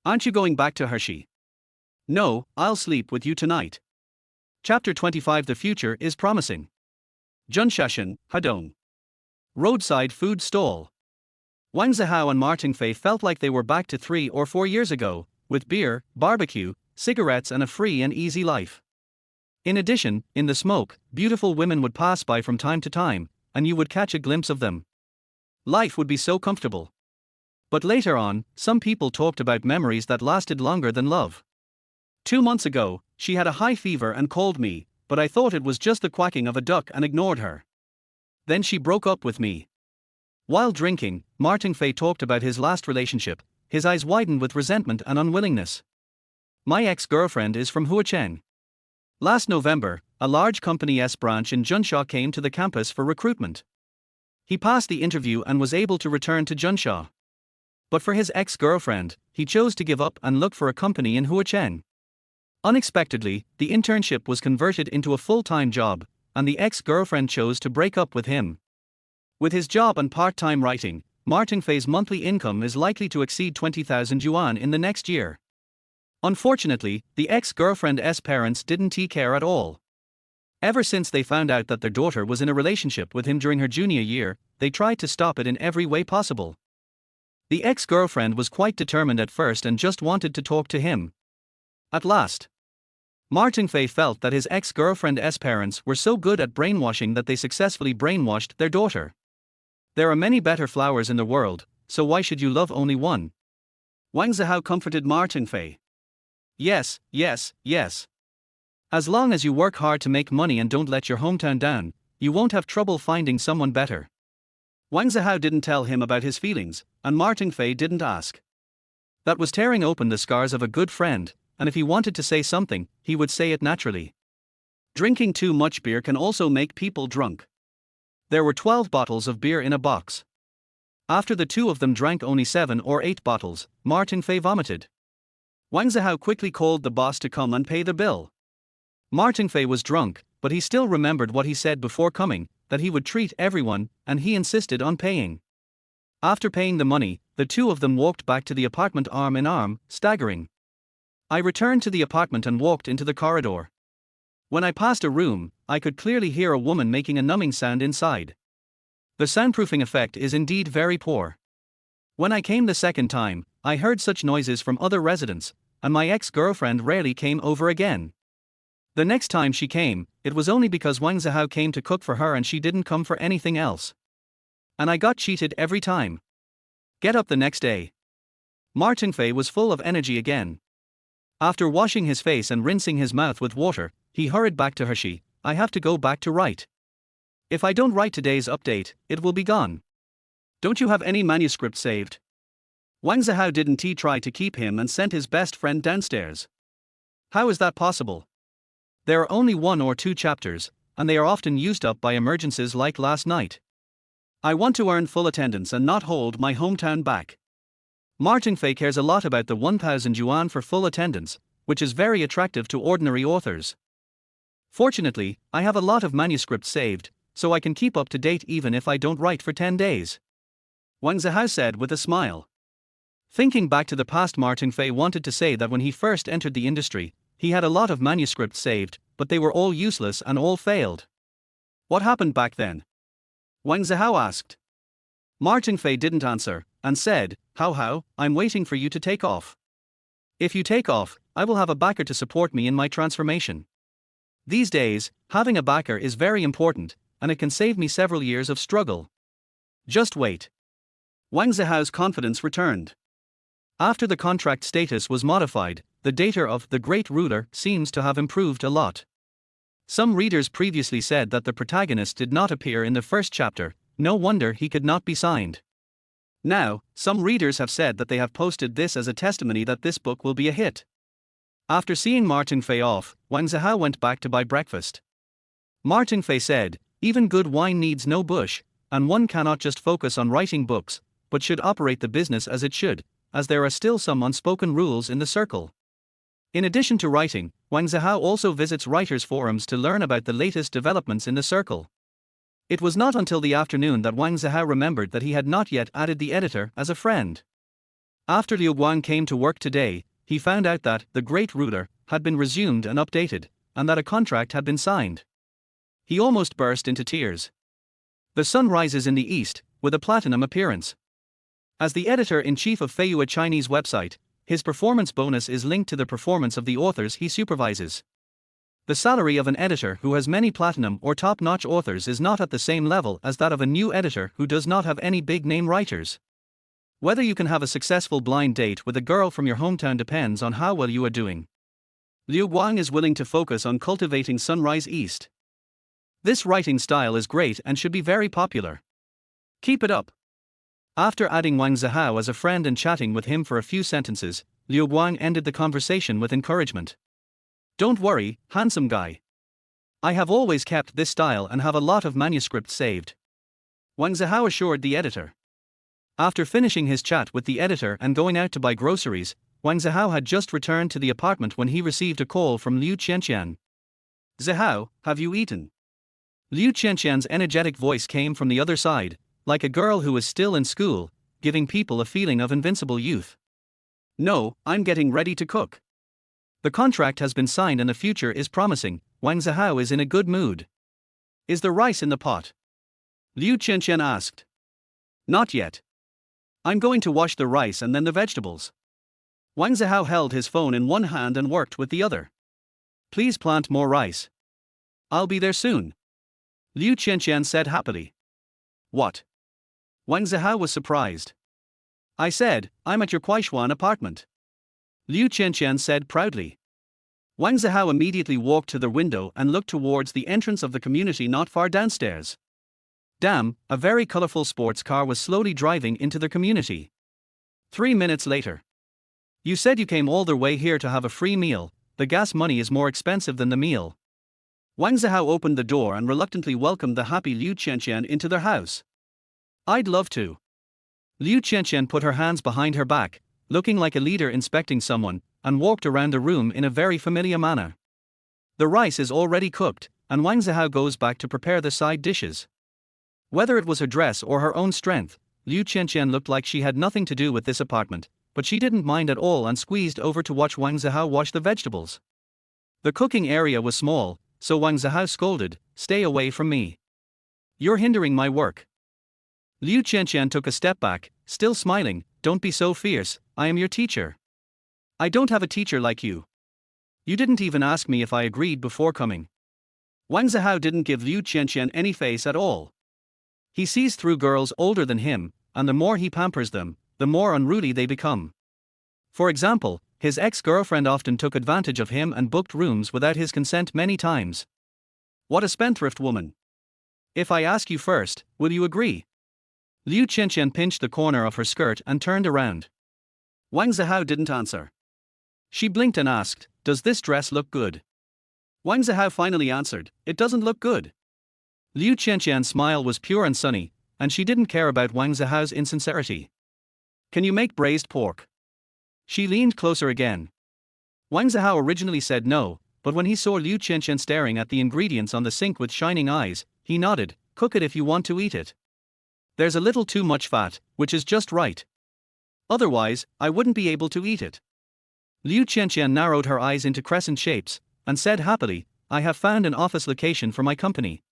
Aren't you going back to Hershey? No, I'll sleep with you tonight. Chapter 25. The future is promising. Zhengshashan, Hadong. Roadside food stall. Wang Zihao and Martin Fei felt like they were back to 3 or 4 years ago, with beer, barbecue, cigarettes and a free and easy life. In addition, in the smoke, beautiful women would pass by from time to time, and you would catch a glimpse of them. Life would be so comfortable. But later on, some people talked about memories that lasted longer than love. 2 months ago, she had a high fever and called me, but I thought it was just the quacking of a duck and ignored her. Then she broke up with me. While drinking, Martin Fei talked about his last relationship. His eyes widened with resentment and unwillingness. My ex-girlfriend is from Huacheng. Last November, a large company's branch in Junsha came to the campus for recruitment. He passed the interview and was able to return to Junsha. But for his ex-girlfriend, he chose to give up and look for a company in Huacheng. Unexpectedly, the internship was converted into a full-time job, and the ex-girlfriend chose to break up with him. With his job and part-time writing, Martin Fei's monthly income is likely to exceed 20,000 yuan in the next year. Unfortunately, the ex-girlfriend's parents didn't care at all. Ever since they found out that their daughter was in a relationship with him during her junior year, they tried to stop it in every way possible. The ex-girlfriend was quite determined at first and just wanted to talk to him. At last, Martin Fei felt that his ex-girlfriend's parents were so good at brainwashing that they successfully brainwashed their daughter. There are many better flowers in the world, so why should you love only one? Wang Zihao comforted Martin Fei. Yes. As long as you work hard to make money and don't let your hometown down, you won't have trouble finding someone better. Wang Zihao didn't tell him about his feelings, and Martin Fei didn't ask. That was tearing open the scars of a good friend, and if he wanted to say something, he would say it naturally. Drinking too much beer can also make people drunk. There were 12 bottles of beer in a box. After the two of them drank only 7 or 8 bottles, Martin Fei vomited. Wang Zihao quickly called the boss to come and pay the bill. Martin Fei was drunk, but he still remembered what he said before coming, that he would treat everyone, and he insisted on paying. After paying the money, the two of them walked back to the apartment arm in arm, staggering. I returned to the apartment and walked into the corridor. When I passed a room, I could clearly hear a woman making a numbing sound inside. The soundproofing effect is indeed very poor. When I came the second time, I heard such noises from other residents, and my ex-girlfriend rarely came over again. The next time she came, it was only because Wang Zihao came to cook for her and she didn't come for anything else. And I got cheated every time. Get up the next day. Martin Fei was full of energy again. After washing his face and rinsing his mouth with water, he hurried back to Hershey. I have to go back to write. If I don't write today's update, it will be gone. Don't you have any manuscript saved? Wang Zihao didn't try to keep him and sent his best friend downstairs. How is that possible? There are only 1 or 2 chapters, and they are often used up by emergencies like last night. I want to earn full attendance and not hold my hometown back. Martin Fei cares a lot about the 1,000 yuan for full attendance, which is very attractive to ordinary authors. Fortunately, I have a lot of manuscripts saved, so I can keep up to date even if I don't write for 10 days. Wang Zihao said with a smile. Thinking back to the past, Martin Fei wanted to say that when he first entered the industry, he had a lot of manuscripts saved, but they were all useless and all failed. What happened back then? Wang Zihao asked. Martin Fei didn't answer, and said, How, I'm waiting for you to take off. If you take off, I will have a backer to support me in my transformation. These days, having a backer is very important, and it can save me several years of struggle. Just wait. Wang Zihao's confidence returned. After the contract status was modified, the data of The Great Ruler seems to have improved a lot. Some readers previously said that the protagonist did not appear in the first chapter, no wonder he could not be signed. Now, some readers have said that they have posted this as a testimony that this book will be a hit. After seeing Martin Fei off, Wang Zihao went back to buy breakfast. Martin Fei said, even good wine needs no bush, and one cannot just focus on writing books, but should operate the business as it should, as there are still some unspoken rules in the circle. In addition to writing, Wang Zihao also visits writers' forums to learn about the latest developments in the circle. It was not until the afternoon that Wang Zihao remembered that he had not yet added the editor as a friend. After Liu Guang came to work today, he found out that The Great Ruler had been resumed and updated, and that a contract had been signed. He almost burst into tears. The sun rises in the east, with a platinum appearance. As the editor-in-chief of Feiyue, a Chinese website, his performance bonus is linked to the performance of the authors he supervises. The salary of an editor who has many platinum or top-notch authors is not at the same level as that of a new editor who does not have any big-name writers. Whether you can have a successful blind date with a girl from your hometown depends on how well you are doing. Liu Guang is willing to focus on cultivating Sunrise East. This writing style is great and should be very popular. Keep it up. After adding Wang Zihao as a friend and chatting with him for a few sentences, Liu Guang ended the conversation with encouragement. Don't worry, handsome guy. I have always kept this style and have a lot of manuscripts saved. Wang Zihao assured the editor. After finishing his chat with the editor and going out to buy groceries, Wang Zihao had just returned to the apartment when he received a call from Liu Qianqian. Zihao, have you eaten? Liu Qianqian's energetic voice came from the other side, like a girl who is still in school, giving people a feeling of invincible youth. No, I'm getting ready to cook. The contract has been signed and the future is promising. Wang Zihao is in a good mood. Is the rice in the pot? Liu Qianqian asked. Not yet. I'm going to wash the rice and then the vegetables. Wang Zihao held his phone in one hand and worked with the other. Please plant more rice. I'll be there soon. Liu Qianqian said happily. What? Wang Zihao was surprised. I said, I'm at your Kuaishuan apartment. Liu Qianqian said proudly. Wang Zihao immediately walked to the window and looked towards the entrance of the community not far downstairs. Damn, a very colorful sports car was slowly driving into the community. 3 minutes later. You said you came all the way here to have a free meal. The gas money is more expensive than the meal. Wang Zihao opened the door and reluctantly welcomed the happy Liu Qianqian into their house. I'd love to. Liu Qianqian put her hands behind her back, looking like a leader inspecting someone, and walked around the room in a very familiar manner. The rice is already cooked, and Wang Zihao goes back to prepare the side dishes. Whether it was her dress or her own strength, Liu Qianqian looked like she had nothing to do with this apartment, but she didn't mind at all and squeezed over to watch Wang Zihao wash the vegetables. The cooking area was small, so Wang Zihao scolded, "Stay away from me. You're hindering my work." Liu Qianqian took a step back, still smiling. Don't be so fierce, I am your teacher. I don't have a teacher like you. You didn't even ask me if I agreed before coming. Wang Zihao didn't give Liu Qianqian any face at all. He sees through girls older than him, and the more he pampers them, the more unruly they become. For example, his ex-girlfriend often took advantage of him and booked rooms without his consent many times. What a spendthrift woman. If I ask you first, will you agree? Liu Qianqian pinched the corner of her skirt and turned around. Wang Zihao didn't answer. She blinked and asked, "Does this dress look good?" Wang Zihao finally answered, "It doesn't look good." Liu Qianqian's smile was pure and sunny, and she didn't care about Wang Zihao's insincerity. "Can you make braised pork?" She leaned closer again. Wang Zihao originally said no, but when he saw Liu Qianqian staring at the ingredients on the sink with shining eyes, he nodded, "Cook it if you want to eat it. There's a little too much fat, which is just right. Otherwise, I wouldn't be able to eat it." Liu Qianqian narrowed her eyes into crescent shapes, and said happily, "I have found an office location for my company."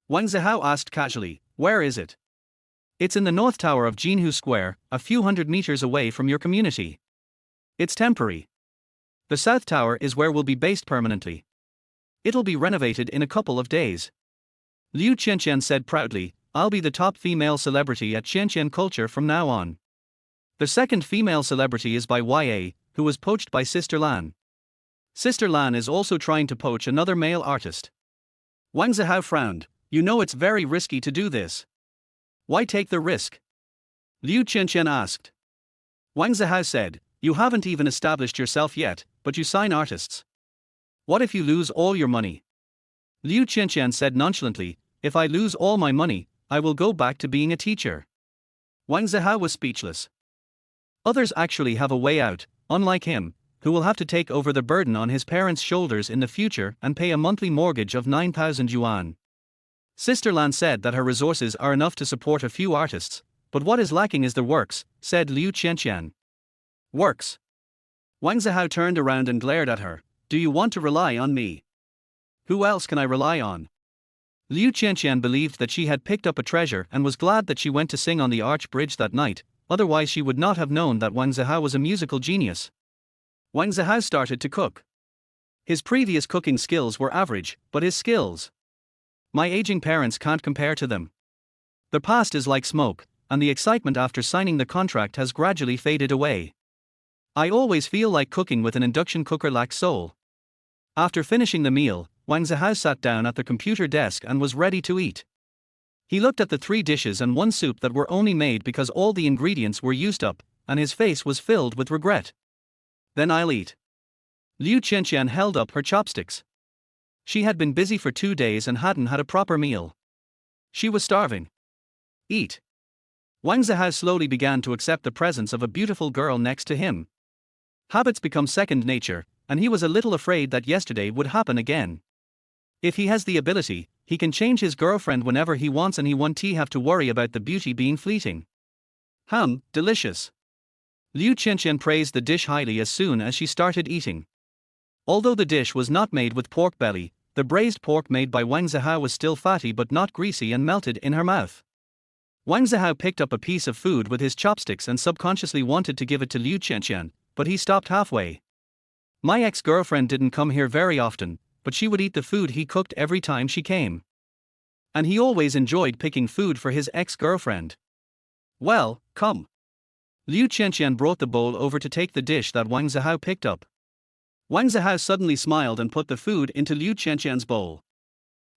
Wang Zihao asked casually, "Where is it?" "It's in the North Tower of Jinhu Square, a few hundred meters away from your community. It's temporary. The South Tower is where we'll be based permanently. It'll be renovated in a couple of days." Liu Qianqian said proudly, "I'll be the top female celebrity at Qianqian culture from now on." The second female celebrity is by YA, who was poached by Sister Lan. Sister Lan is also trying to poach another male artist. Wang Zihao frowned. "You know it's very risky to do this. Why take the risk?" Liu Qianqian asked. Wang Zihao said, "You haven't even established yourself yet, but you sign artists. What if you lose all your money?" Liu Qianqian said nonchalantly, "If I lose all my money, I will go back to being a teacher." Wang Zihao was speechless. Others actually have a way out, unlike him, who will have to take over the burden on his parents' shoulders in the future and pay a monthly mortgage of 9,000 yuan. Sister Lan said that her resources are enough to support a few artists, but what is lacking is the works, said Liu Qianqian. Works? Wang Zihao turned around and glared at her. "Do you want to rely on me? Who else can I rely on?" Liu Qianqian believed that she had picked up a treasure and was glad that she went to sing on the arch bridge that night, otherwise she would not have known that Wang Zihao was a musical genius. Wang Zihao started to cook. His previous cooking skills were average, but his skills. My aging parents can't compare to them. The past is like smoke, and the excitement after signing the contract has gradually faded away. I always feel like cooking with an induction cooker lacks soul. After finishing the meal, Wang Zihao sat down at the computer desk and was ready to eat. He looked at the 3 dishes and 1 soup that were only made because all the ingredients were used up, and his face was filled with regret. "Then I'll eat." Liu Qianqian held up her chopsticks. She had been busy for 2 days and hadn't had a proper meal. She was starving. "Eat." Wang Zihao slowly began to accept the presence of a beautiful girl next to him. Habits become second nature, and he was a little afraid that yesterday would happen again. If he has the ability, he can change his girlfriend whenever he wants and he won't have to worry about the beauty being fleeting. Delicious. Liu Qianqian praised the dish highly as soon as she started eating. Although the dish was not made with pork belly, the braised pork made by Wang Zihao was still fatty but not greasy and melted in her mouth. Wang Zihao picked up a piece of food with his chopsticks and subconsciously wanted to give it to Liu Qianqian, but he stopped halfway. My ex-girlfriend didn't come here very often, but she would eat the food he cooked every time she came. And he always enjoyed picking food for his ex-girlfriend. Well, come. Liu Qianqian brought the bowl over to take the dish that Wang Zihao picked up. Wang Zihao suddenly smiled and put the food into Liu Qianqian's bowl.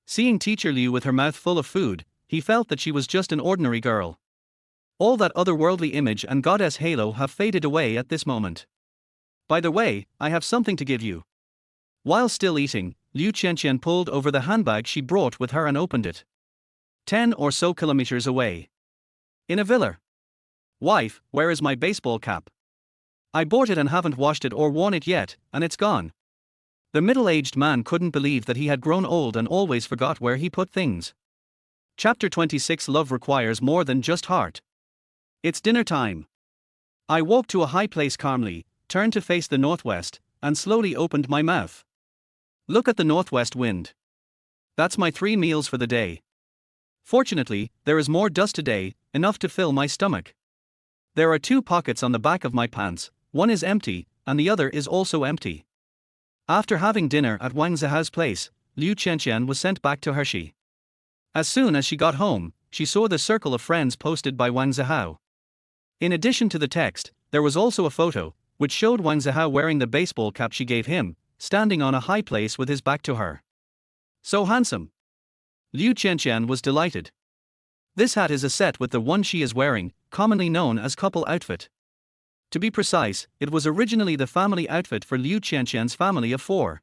Seeing teacher Liu with her mouth full of food, he felt that she was just an ordinary girl. All that otherworldly image and goddess halo have faded away at this moment. By the way, I have something to give you. While still eating, Liu Qianqian pulled over the handbag she brought with her and opened it. 10 or so kilometers away. In a villa. Wife, where is my baseball cap? I bought it and haven't washed it or worn it yet, and it's gone. The middle-aged man couldn't believe that he had grown old and always forgot where he put things. Chapter 26. Love requires more than just heart. It's dinner time. I walked to a high place calmly, turned to face the northwest, and slowly opened my mouth. Look at the northwest wind. That's my 3 meals for the day. Fortunately, there is more dust today, enough to fill my stomach. There are 2 pockets on the back of my pants, one is empty, and the other is also empty. After having dinner at Wang Zihao's place, Liu Qianqian was sent back to Hershey. As soon as she got home, she saw the circle of friends posted by Wang Zihao. In addition to the text, there was also a photo, which showed Wang Zihao wearing the baseball cap she gave him, standing on a high place with his back to her. So handsome! Liu Qianqian was delighted. This hat is a set with the one she is wearing, commonly known as couple outfit. To be precise, it was originally the family outfit for Liu Qianqian's family of 4.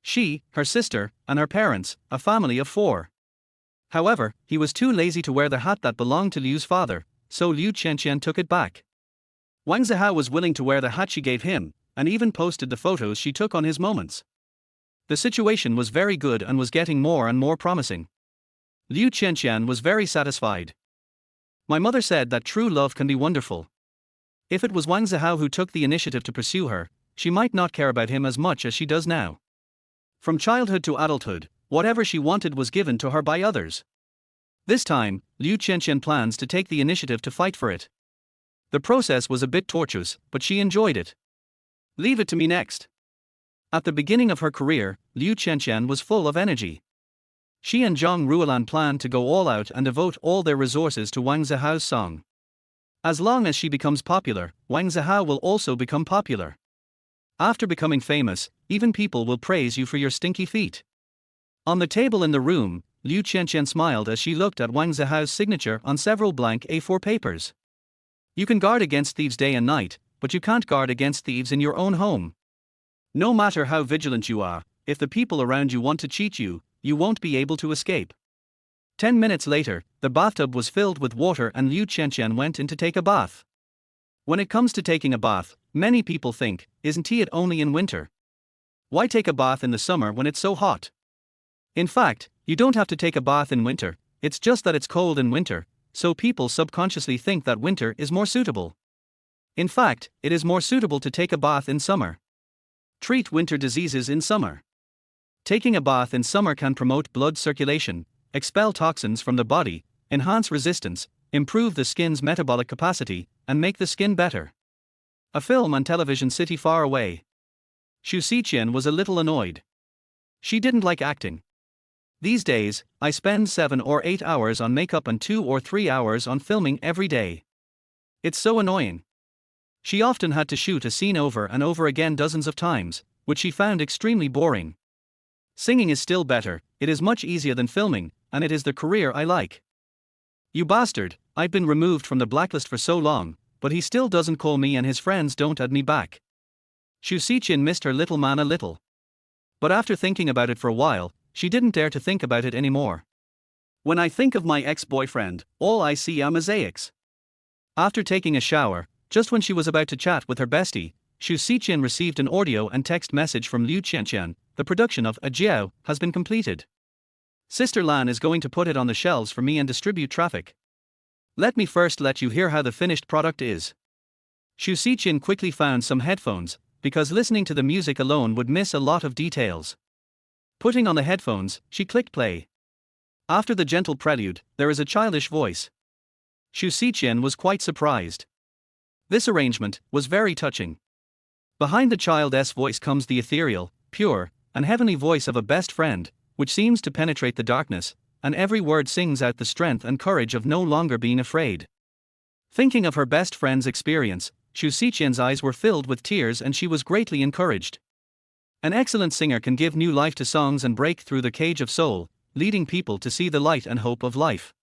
She, her sister, and her parents, a family of 4. However, he was too lazy to wear the hat that belonged to Liu's father, so Liu Qianqian took it back. Wang Zihao was willing to wear the hat she gave him, and even posted the photos she took on his moments. The situation was very good and was getting more and more promising. Liu Qianqian was very satisfied. My mother said that true love can be wonderful. If it was Wang Zihao who took the initiative to pursue her, she might not care about him as much as she does now. From childhood to adulthood, whatever she wanted was given to her by others. This time, Liu Qianqian plans to take the initiative to fight for it. The process was a bit tortuous, but she enjoyed it. Leave it to me next. At the beginning of her career, Liu Qianqian was full of energy. She and Zhang Ruolan planned to go all out and devote all their resources to Wang Zihao's song. As long as she becomes popular, Wang Zihao will also become popular. After becoming famous, even people will praise you for your stinky feet. On the table in the room, Liu Qianqian smiled as she looked at Wang Zihao's signature on several blank A4 papers. You can guard against thieves day and night, but you can't guard against thieves in your own home. No matter how vigilant you are, if the people around you want to cheat you, you won't be able to escape. 10 minutes later, the bathtub was filled with water and Liu Qianqian went in to take a bath. When it comes to taking a bath, many people think, isn't it only in winter? Why take a bath in the summer when it's so hot? In fact, you don't have to take a bath in winter, it's just that it's cold in winter, so people subconsciously think that winter is more suitable. In fact, it is more suitable to take a bath in summer. Treat winter diseases in summer. Taking a bath in summer can promote blood circulation, expel toxins from the body, enhance resistance, improve the skin's metabolic capacity, and make the skin better. A film and television city far away. Xu Xiqian was a little annoyed. She didn't like acting. These days, I spend 7 or 8 hours on makeup and 2 or 3 hours on filming every day. It's so annoying. She often had to shoot a scene over and over again dozens of times, which she found extremely boring. Singing is still better, it is much easier than filming, and it is the career I like. You bastard, I've been removed from the blacklist for so long, but he still doesn't call me and his friends don't add me back. Xu Xiqian missed her little man a little. But after thinking about it for a while, she didn't dare to think about it anymore. When I think of my ex-boyfriend, all I see are mosaics. After taking a shower, just when she was about to chat with her bestie, Xu Xiqian received an audio and text message from Liu Qianqian. The production of A Jiao has been completed. Sister Lan is going to put it on the shelves for me and distribute traffic. Let me first let you hear how the finished product is. Xu Xiqian quickly found some headphones, because listening to the music alone would miss a lot of details. Putting on the headphones, she clicked play. After the gentle prelude, there is a childish voice. Xu Xiqian was quite surprised. This arrangement was very touching. Behind the child's voice comes the ethereal, pure, and heavenly voice of a best friend, which seems to penetrate the darkness, and every word sings out the strength and courage of no longer being afraid. Thinking of her best friend's experience, Xu Xiqian's eyes were filled with tears and she was greatly encouraged. An excellent singer can give new life to songs and break through the cage of soul, leading people to see the light and hope of life.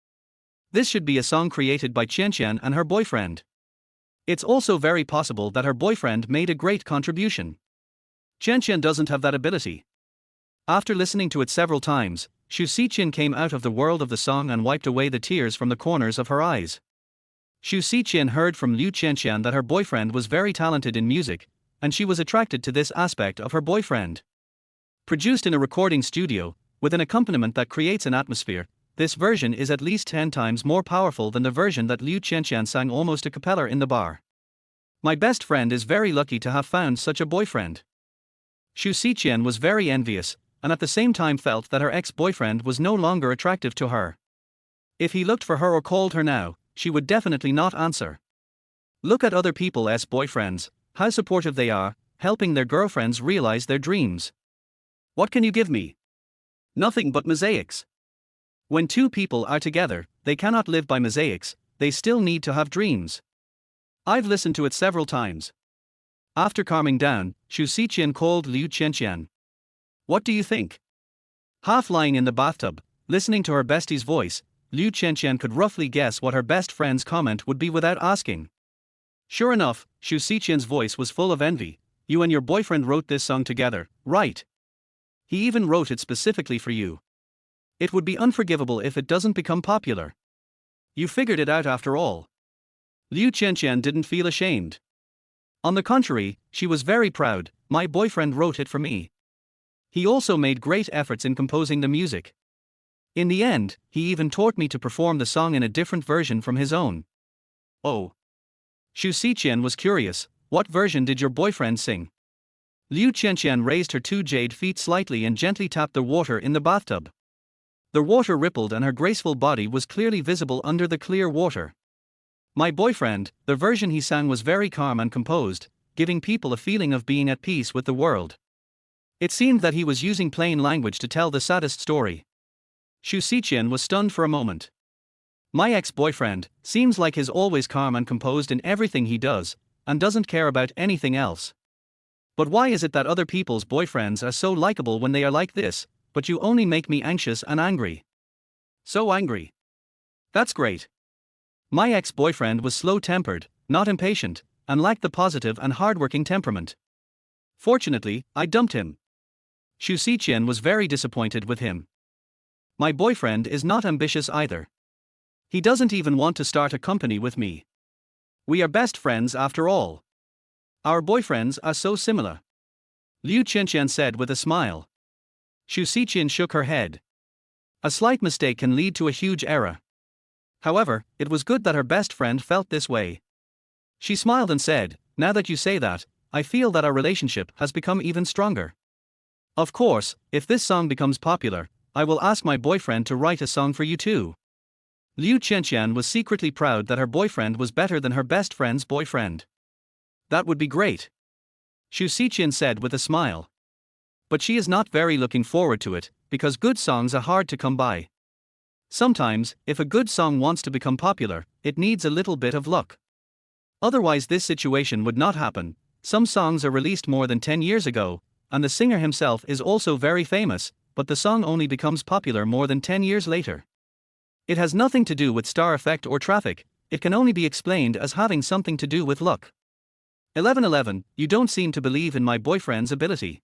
This should be a song created by Qianqian and her boyfriend. It's also very possible that her boyfriend made a great contribution. Qianqian doesn't have that ability. After listening to it several times, Xu Xiqian came out of the world of the song and wiped away the tears from the corners of her eyes. Xu Xiqian heard from Liu Qianqian that her boyfriend was very talented in music, and she was attracted to this aspect of her boyfriend. Produced in a recording studio, with an accompaniment that creates an atmosphere, this version is at least 10 times more powerful than the version that Liu Qianqian sang almost a cappella in the bar. My best friend is very lucky to have found such a boyfriend. Xu Xiqian was very envious, and at the same time felt that her ex-boyfriend was no longer attractive to her. If he looked for her or called her now, she would definitely not answer. Look at other people's boyfriends, how supportive they are, helping their girlfriends realize their dreams. What can you give me? Nothing but mosaics. When two people are together, they cannot live by mosaics, they still need to have dreams. I've listened to it several times. After calming down, Xu Xiqian called Liu Qianqian. What do you think? Half lying in the bathtub, listening to her bestie's voice, Liu Qianqian could roughly guess what her best friend's comment would be without asking. Sure enough, Xu Xiqian's voice was full of envy. You and your boyfriend wrote this song together, right? He even wrote it specifically for you. It would be unforgivable if it doesn't become popular. You figured it out after all. Liu Qianqian didn't feel ashamed. On the contrary, she was very proud. My boyfriend wrote it for me. He also made great efforts in composing the music. In the end, he even taught me to perform the song in a different version from his own. Oh. Xu Xiqian was curious. What version did your boyfriend sing? Liu Qianqian raised her two jade feet slightly and gently tapped the water in the bathtub. The water rippled and her graceful body was clearly visible under the clear water. My boyfriend, the version he sang was very calm and composed, giving people a feeling of being at peace with the world. It seemed that he was using plain language to tell the saddest story. Xu Xiqian was stunned for a moment. My ex-boyfriend seems like he's always calm and composed in everything he does, and doesn't care about anything else. But why is it that other people's boyfriends are so likable when they are like this, but you only make me anxious and angry? So angry. That's great. My ex-boyfriend was slow-tempered, not impatient, and lacked the positive and hardworking temperament. Fortunately, I dumped him. Xu Xiqian was very disappointed with him. My boyfriend is not ambitious either. He doesn't even want to start a company with me. We are best friends after all. Our boyfriends are so similar. Liu Qianqian said with a smile. Xu Xiqian shook her head. A slight mistake can lead to a huge error. However, it was good that her best friend felt this way. She smiled and said, now that you say that, I feel that our relationship has become even stronger. Of course, if this song becomes popular, I will ask my boyfriend to write a song for you too. Liu Qianqian was secretly proud that her boyfriend was better than her best friend's boyfriend. That would be great. Xu Xiqian said with a smile. But she is not very looking forward to it, because good songs are hard to come by. Sometimes, if a good song wants to become popular, it needs a little bit of luck. Otherwise this situation would not happen. Some songs are released more than 10 years ago, and the singer himself is also very famous, but the song only becomes popular more than 10 years later. It has nothing to do with star effect or traffic, it can only be explained as having something to do with luck. 1111, you don't seem to believe in my boyfriend's ability.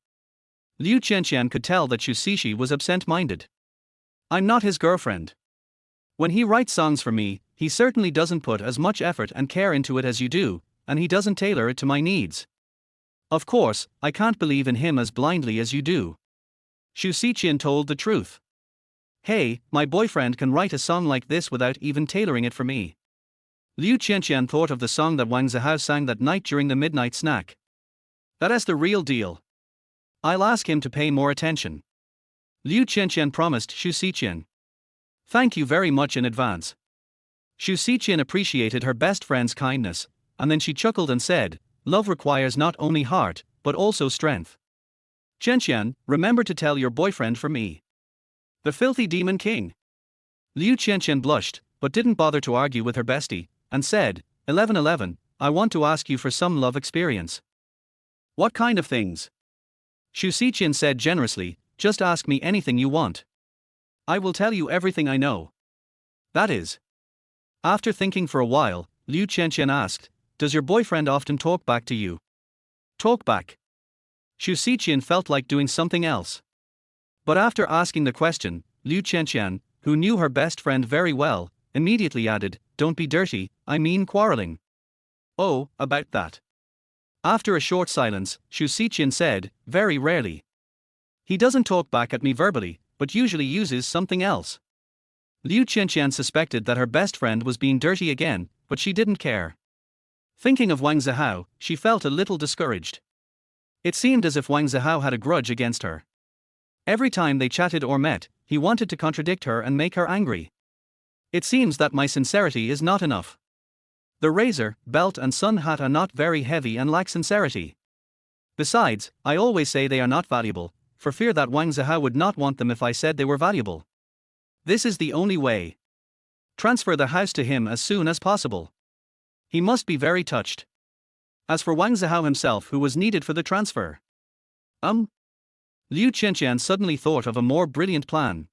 Liu Qianqian could tell that Xu Xiqi was absent-minded. I'm not his girlfriend. When he writes songs for me, he certainly doesn't put as much effort and care into it as you do, and he doesn't tailor it to my needs. Of course, I can't believe in him as blindly as you do. Xu Xiqian told the truth. Hey, my boyfriend can write a song like this without even tailoring it for me. Liu Qianqian thought of the song that Wang Zihao sang that night during the midnight snack. That is the real deal. I'll ask him to pay more attention. Liu Qianqian promised Xu Xiqian. Thank you very much in advance. Xu Xiqian appreciated her best friend's kindness, and then she chuckled and said, love requires not only heart, but also strength. Qianqian, remember to tell your boyfriend for me. The filthy demon king. Liu Qianqian blushed, but didn't bother to argue with her bestie, and said, 1111, I want to ask you for some love experience. What kind of things? Xu Xiqian said generously, just ask me anything you want. I will tell you everything I know. That is. After thinking for a while, Liu Qianqian asked, does your boyfriend often talk back to you? Talk back. Xu Xiqian felt like doing something else. But after asking the question, Liu Qianqian, who knew her best friend very well, immediately added, don't be dirty, I mean quarreling. Oh, about that. After a short silence, Xu Xiqian said, very rarely. He doesn't talk back at me verbally, but usually uses something else. Liu Qianqian suspected that her best friend was being dirty again, but she didn't care. Thinking of Wang Zihao, she felt a little discouraged. It seemed as if Wang Zihao had a grudge against her. Every time they chatted or met, he wanted to contradict her and make her angry. It seems that my sincerity is not enough. The razor, belt and sun hat are not very heavy and lack sincerity. Besides, I always say they are not valuable, for fear that Wang Zihao would not want them if I said they were valuable. This is the only way. Transfer the house to him as soon as possible. He must be very touched. As for Wang Zihao himself, who was needed for the transfer? Liu Qianqian suddenly thought of a more brilliant plan.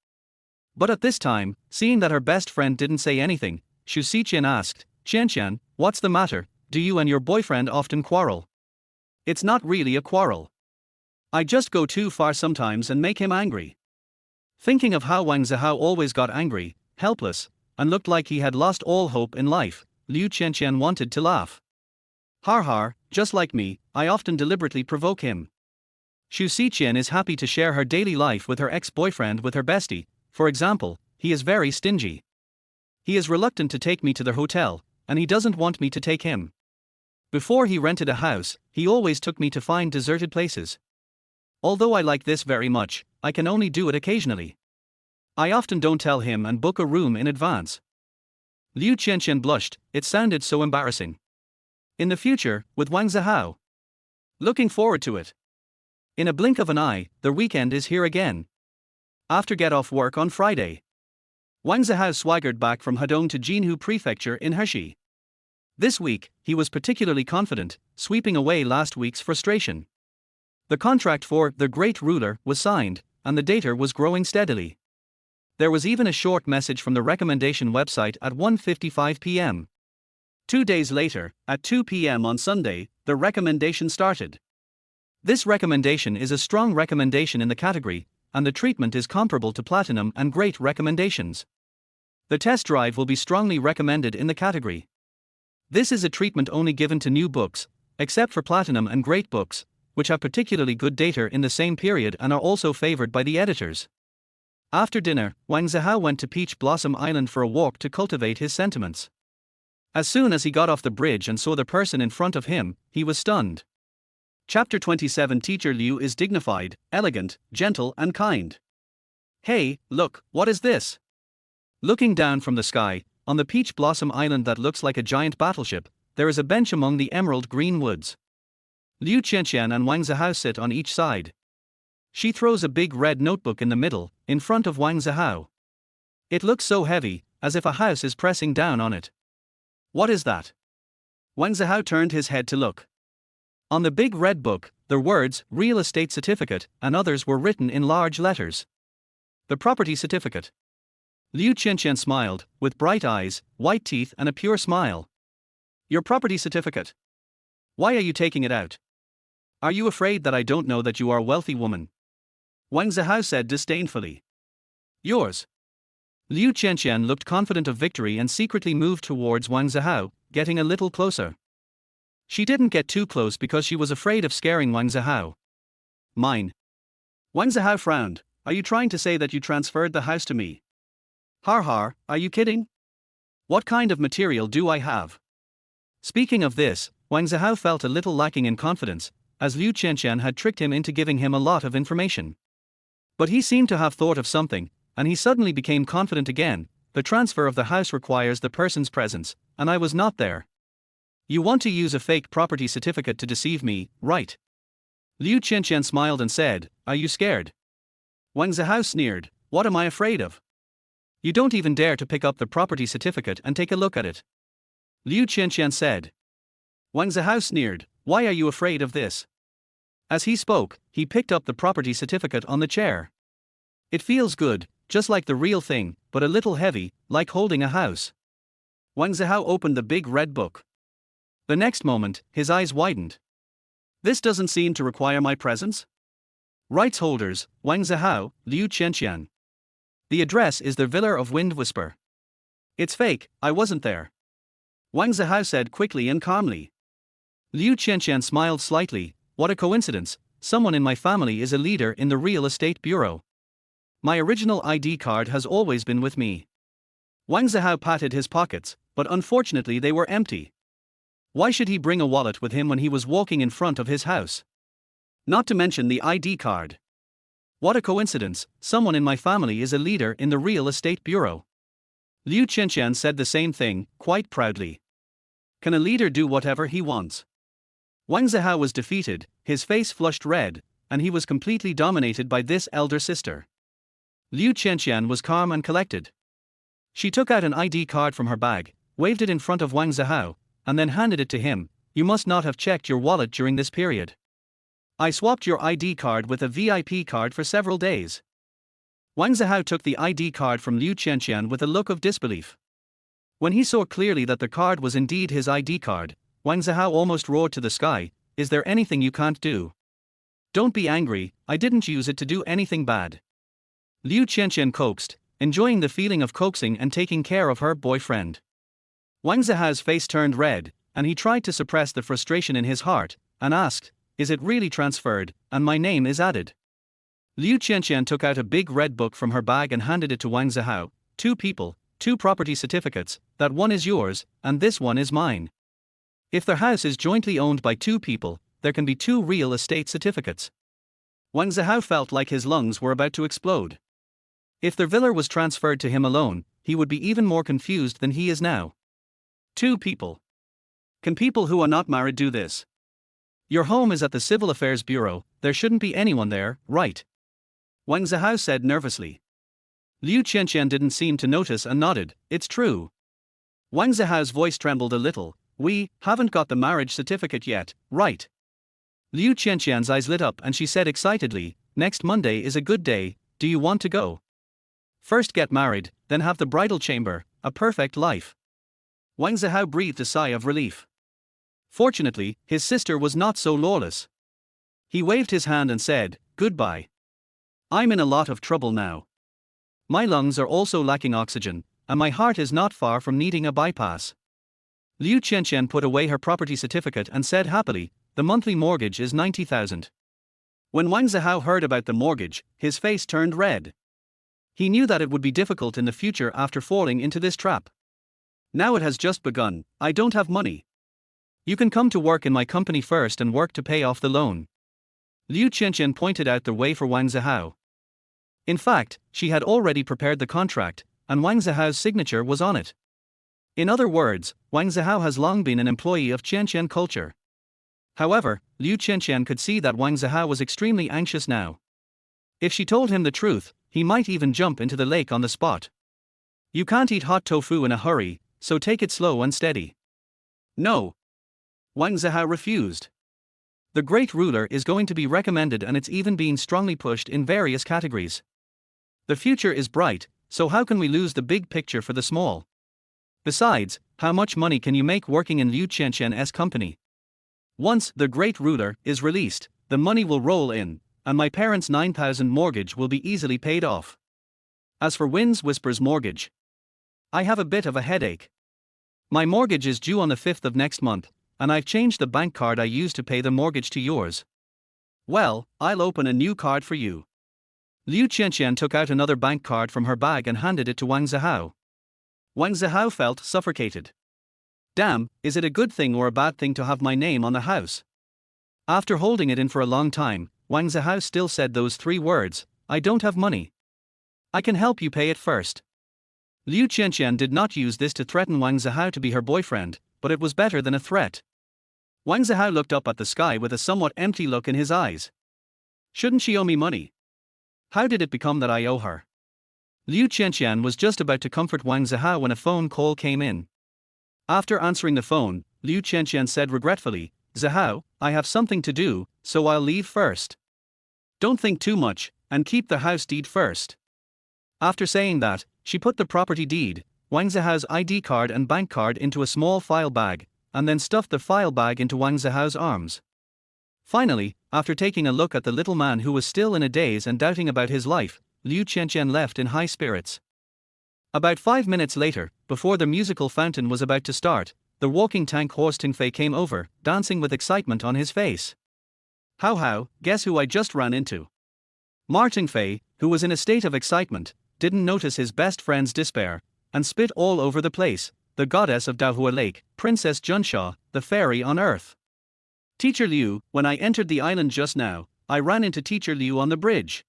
But at this time, seeing that her best friend didn't say anything, Xu Xiqian asked, Qianqian, what's the matter, do you and your boyfriend often quarrel? It's not really a quarrel. I just go too far sometimes and make him angry. Thinking of how Wang Zihao always got angry, helpless, and looked like he had lost all hope in life, Liu Qianqian wanted to laugh. Har har, just like me, I often deliberately provoke him. Xu Xiqian is happy to share her daily life with her ex-boyfriend with her bestie. For example, he is very stingy. He is reluctant to take me to the hotel, and he doesn't want me to take him. Before he rented a house, he always took me to find deserted places. Although I like this very much, I can only do it occasionally. I often don't tell him and book a room in advance. Liu Qianqian blushed, it sounded so embarrassing. In the future, with Wang Zihao. Looking forward to it. In a blink of an eye, the weekend is here again. After get off work on Friday, Wang Zihao swaggered back from Hedong to Jinhu Prefecture in Heshi. This week, he was particularly confident, sweeping away last week's frustration. The contract for The Great Ruler was signed, and the data was growing steadily. There was even a short message from the recommendation website at 1:55 p.m. 2 days later, at 2 p.m. on Sunday, the recommendation started. This recommendation is a strong recommendation in the category, and the treatment is comparable to Platinum and Great recommendations. The test drive will be strongly recommended in the category. This is a treatment only given to new books, except for Platinum and Great books, which have particularly good data in the same period and are also favored by the editors. After dinner, Wang Zihao went to Peach Blossom Island for a walk to cultivate his sentiments. As soon as he got off the bridge and saw the person in front of him, he was stunned. Chapter 27. Teacher Liu is dignified, elegant, gentle and kind. Hey, look, what is this? Looking down from the sky, on the Peach Blossom Island that looks like a giant battleship, there is a bench among the emerald green woods. Liu Qianqian and Wang Zihao sit on each side. She throws a big red notebook in the middle, in front of Wang Zihao. It looks so heavy, as if a house is pressing down on it. What is that? Wang Zihao turned his head to look. On the big red book, the words, Real Estate Certificate, and others were written in large letters. The property certificate. Liu Qianqian smiled, with bright eyes, white teeth and a pure smile. Your property certificate. Why are you taking it out? Are you afraid that I don't know that you are a wealthy woman? Wang Zihao said disdainfully. Yours. Liu Qianqian looked confident of victory and secretly moved towards Wang Zihao, getting a little closer. She didn't get too close because she was afraid of scaring Wang Zihao. Mine. Wang Zihao frowned. Are you trying to say that you transferred the house to me? Har har, are you kidding? What kind of material do I have? Speaking of this, Wang Zihao felt a little lacking in confidence, as Liu Qianqian had tricked him into giving him a lot of information. But he seemed to have thought of something, and he suddenly became confident again. The transfer of the house requires the person's presence, and I was not there. You want to use a fake property certificate to deceive me, right? Liu Qianqian smiled and said, Are you scared? Wang Zihao sneered, What am I afraid of? You don't even dare to pick up the property certificate and take a look at it. Liu Qianqian said. Wang Zihao sneered, Why are you afraid of this? As he spoke, he picked up the property certificate on the chair. It feels good, just like the real thing, but a little heavy, like holding a house. Wang Zihao opened the big red book. The next moment, his eyes widened. This doesn't seem to require my presence? Rights holders, Wang Zihao, Liu Qianqian. The address is the Villa of Wind Whisper. It's fake, I wasn't there. Wang Zihao said quickly and calmly. Liu Qianqian smiled slightly. What a coincidence, someone in my family is a leader in the real estate bureau. My original ID card has always been with me. Wang Zihao patted his pockets, but unfortunately they were empty. Why should he bring a wallet with him when he was walking in front of his house? Not to mention the ID card. What a coincidence, someone in my family is a leader in the real estate bureau. Liu Qianqian said the same thing, quite proudly. Can a leader do whatever he wants? Wang Zihao was defeated, his face flushed red, and he was completely dominated by this elder sister. Liu Qianqian was calm and collected. She took out an ID card from her bag, waved it in front of Wang Zihao, and then handed it to him. You must not have checked your wallet during this period. I swapped your ID card with a VIP card for several days. Wang Zihao took the ID card from Liu Qianqian with a look of disbelief. When he saw clearly that the card was indeed his ID card, Wang Zihao almost roared to the sky, "Is there anything you can't do? Don't be angry, I didn't use it to do anything bad." Liu Qianqian coaxed, enjoying the feeling of coaxing and taking care of her boyfriend. Wang Zihao's face turned red, and he tried to suppress the frustration in his heart, and asked, "Is it really transferred, and my name is added?" Liu Qianqian took out a big red book from her bag and handed it to Wang Zihao. "Two people, two property certificates, that one is yours, and this one is mine. If their house is jointly owned by two people, there can be two real estate certificates." Wang Zihao felt like his lungs were about to explode. If their villa was transferred to him alone, he would be even more confused than he is now. Two people. Can people who are not married do this? Your home is at the Civil Affairs Bureau, there shouldn't be anyone there, right? Wang Zihao said nervously. Liu Qianqian didn't seem to notice and nodded, "It's true." Wang Zihao's voice trembled a little. "We haven't got the marriage certificate yet, right?" Liu Qianqian's eyes lit up and she said excitedly, "Next Monday is a good day, do you want to go? First get married, then have the bridal chamber, a perfect life." Wang Zihao breathed a sigh of relief. Fortunately, his sister was not so lawless. He waved his hand and said, "Goodbye. I'm in a lot of trouble now. My lungs are also lacking oxygen, and my heart is not far from needing a bypass." Liu Qianqian put away her property certificate and said happily, "The monthly mortgage is 90,000. When Wang Zihao heard about the mortgage, his face turned red. He knew that it would be difficult in the future after falling into this trap. "Now it has just begun, I don't have money. You can come to work in my company first and work to pay off the loan." Liu Qianqian pointed out the way for Wang Zihao. In fact, she had already prepared the contract, and Wang Zihao's signature was on it. In other words, Wang Zihao has long been an employee of Qianqian culture. However, Liu Qianqian could see that Wang Zihao was extremely anxious now. If she told him the truth, he might even jump into the lake on the spot. You can't eat hot tofu in a hurry, so take it slow and steady. No. Wang Zihao refused. The great ruler is going to be recommended and it's even being strongly pushed in various categories. The future is bright, so how can we lose the big picture for the small? Besides, how much money can you make working in Liu Qianqian's company? Once the great ruler is released, the money will roll in, and my parents' 9,000 mortgage will be easily paid off. As for Winds Whisper's mortgage, I have a bit of a headache. My mortgage is due on the 5th of next month, and I've changed the bank card I used to pay the mortgage to yours. Well, I'll open a new card for you. Liu Qianqian took out another bank card from her bag and handed it to Wang Zihao. Wang Zihao felt suffocated. Damn, is it a good thing or a bad thing to have my name on the house? After holding it in for a long time, Wang Zihao still said those three words, "I don't have money. I can help you pay it first." Liu Qianqian did not use this to threaten Wang Zihao to be her boyfriend, but it was better than a threat. Wang Zihao looked up at the sky with a somewhat empty look in his eyes. Shouldn't she owe me money? How did it become that I owe her? Liu Qianqian was just about to comfort Wang Zihao when a phone call came in. After answering the phone, Liu Qianqian said regretfully, "Zihao, I have something to do, so I'll leave first. Don't think too much, and keep the house deed first." After saying that, she put the property deed, Wang Zihao's ID card and bank card into a small file bag, and then stuffed the file bag into Wang Zihao's arms. Finally, after taking a look at the little man who was still in a daze and doubting about his life, Liu Qianqian left in high spirits. About 5 minutes later, before the musical fountain was about to start, the walking tank horse Tingfei came over, dancing with excitement on his face. How, guess who I just ran into? Ma Tingfei, who was in a state of excitement, didn't notice his best friend's despair, and spit all over the place, the goddess of Daohua Lake, Princess Junsha, the fairy on earth. Teacher Liu, when I entered the island just now, I ran into Teacher Liu on the bridge.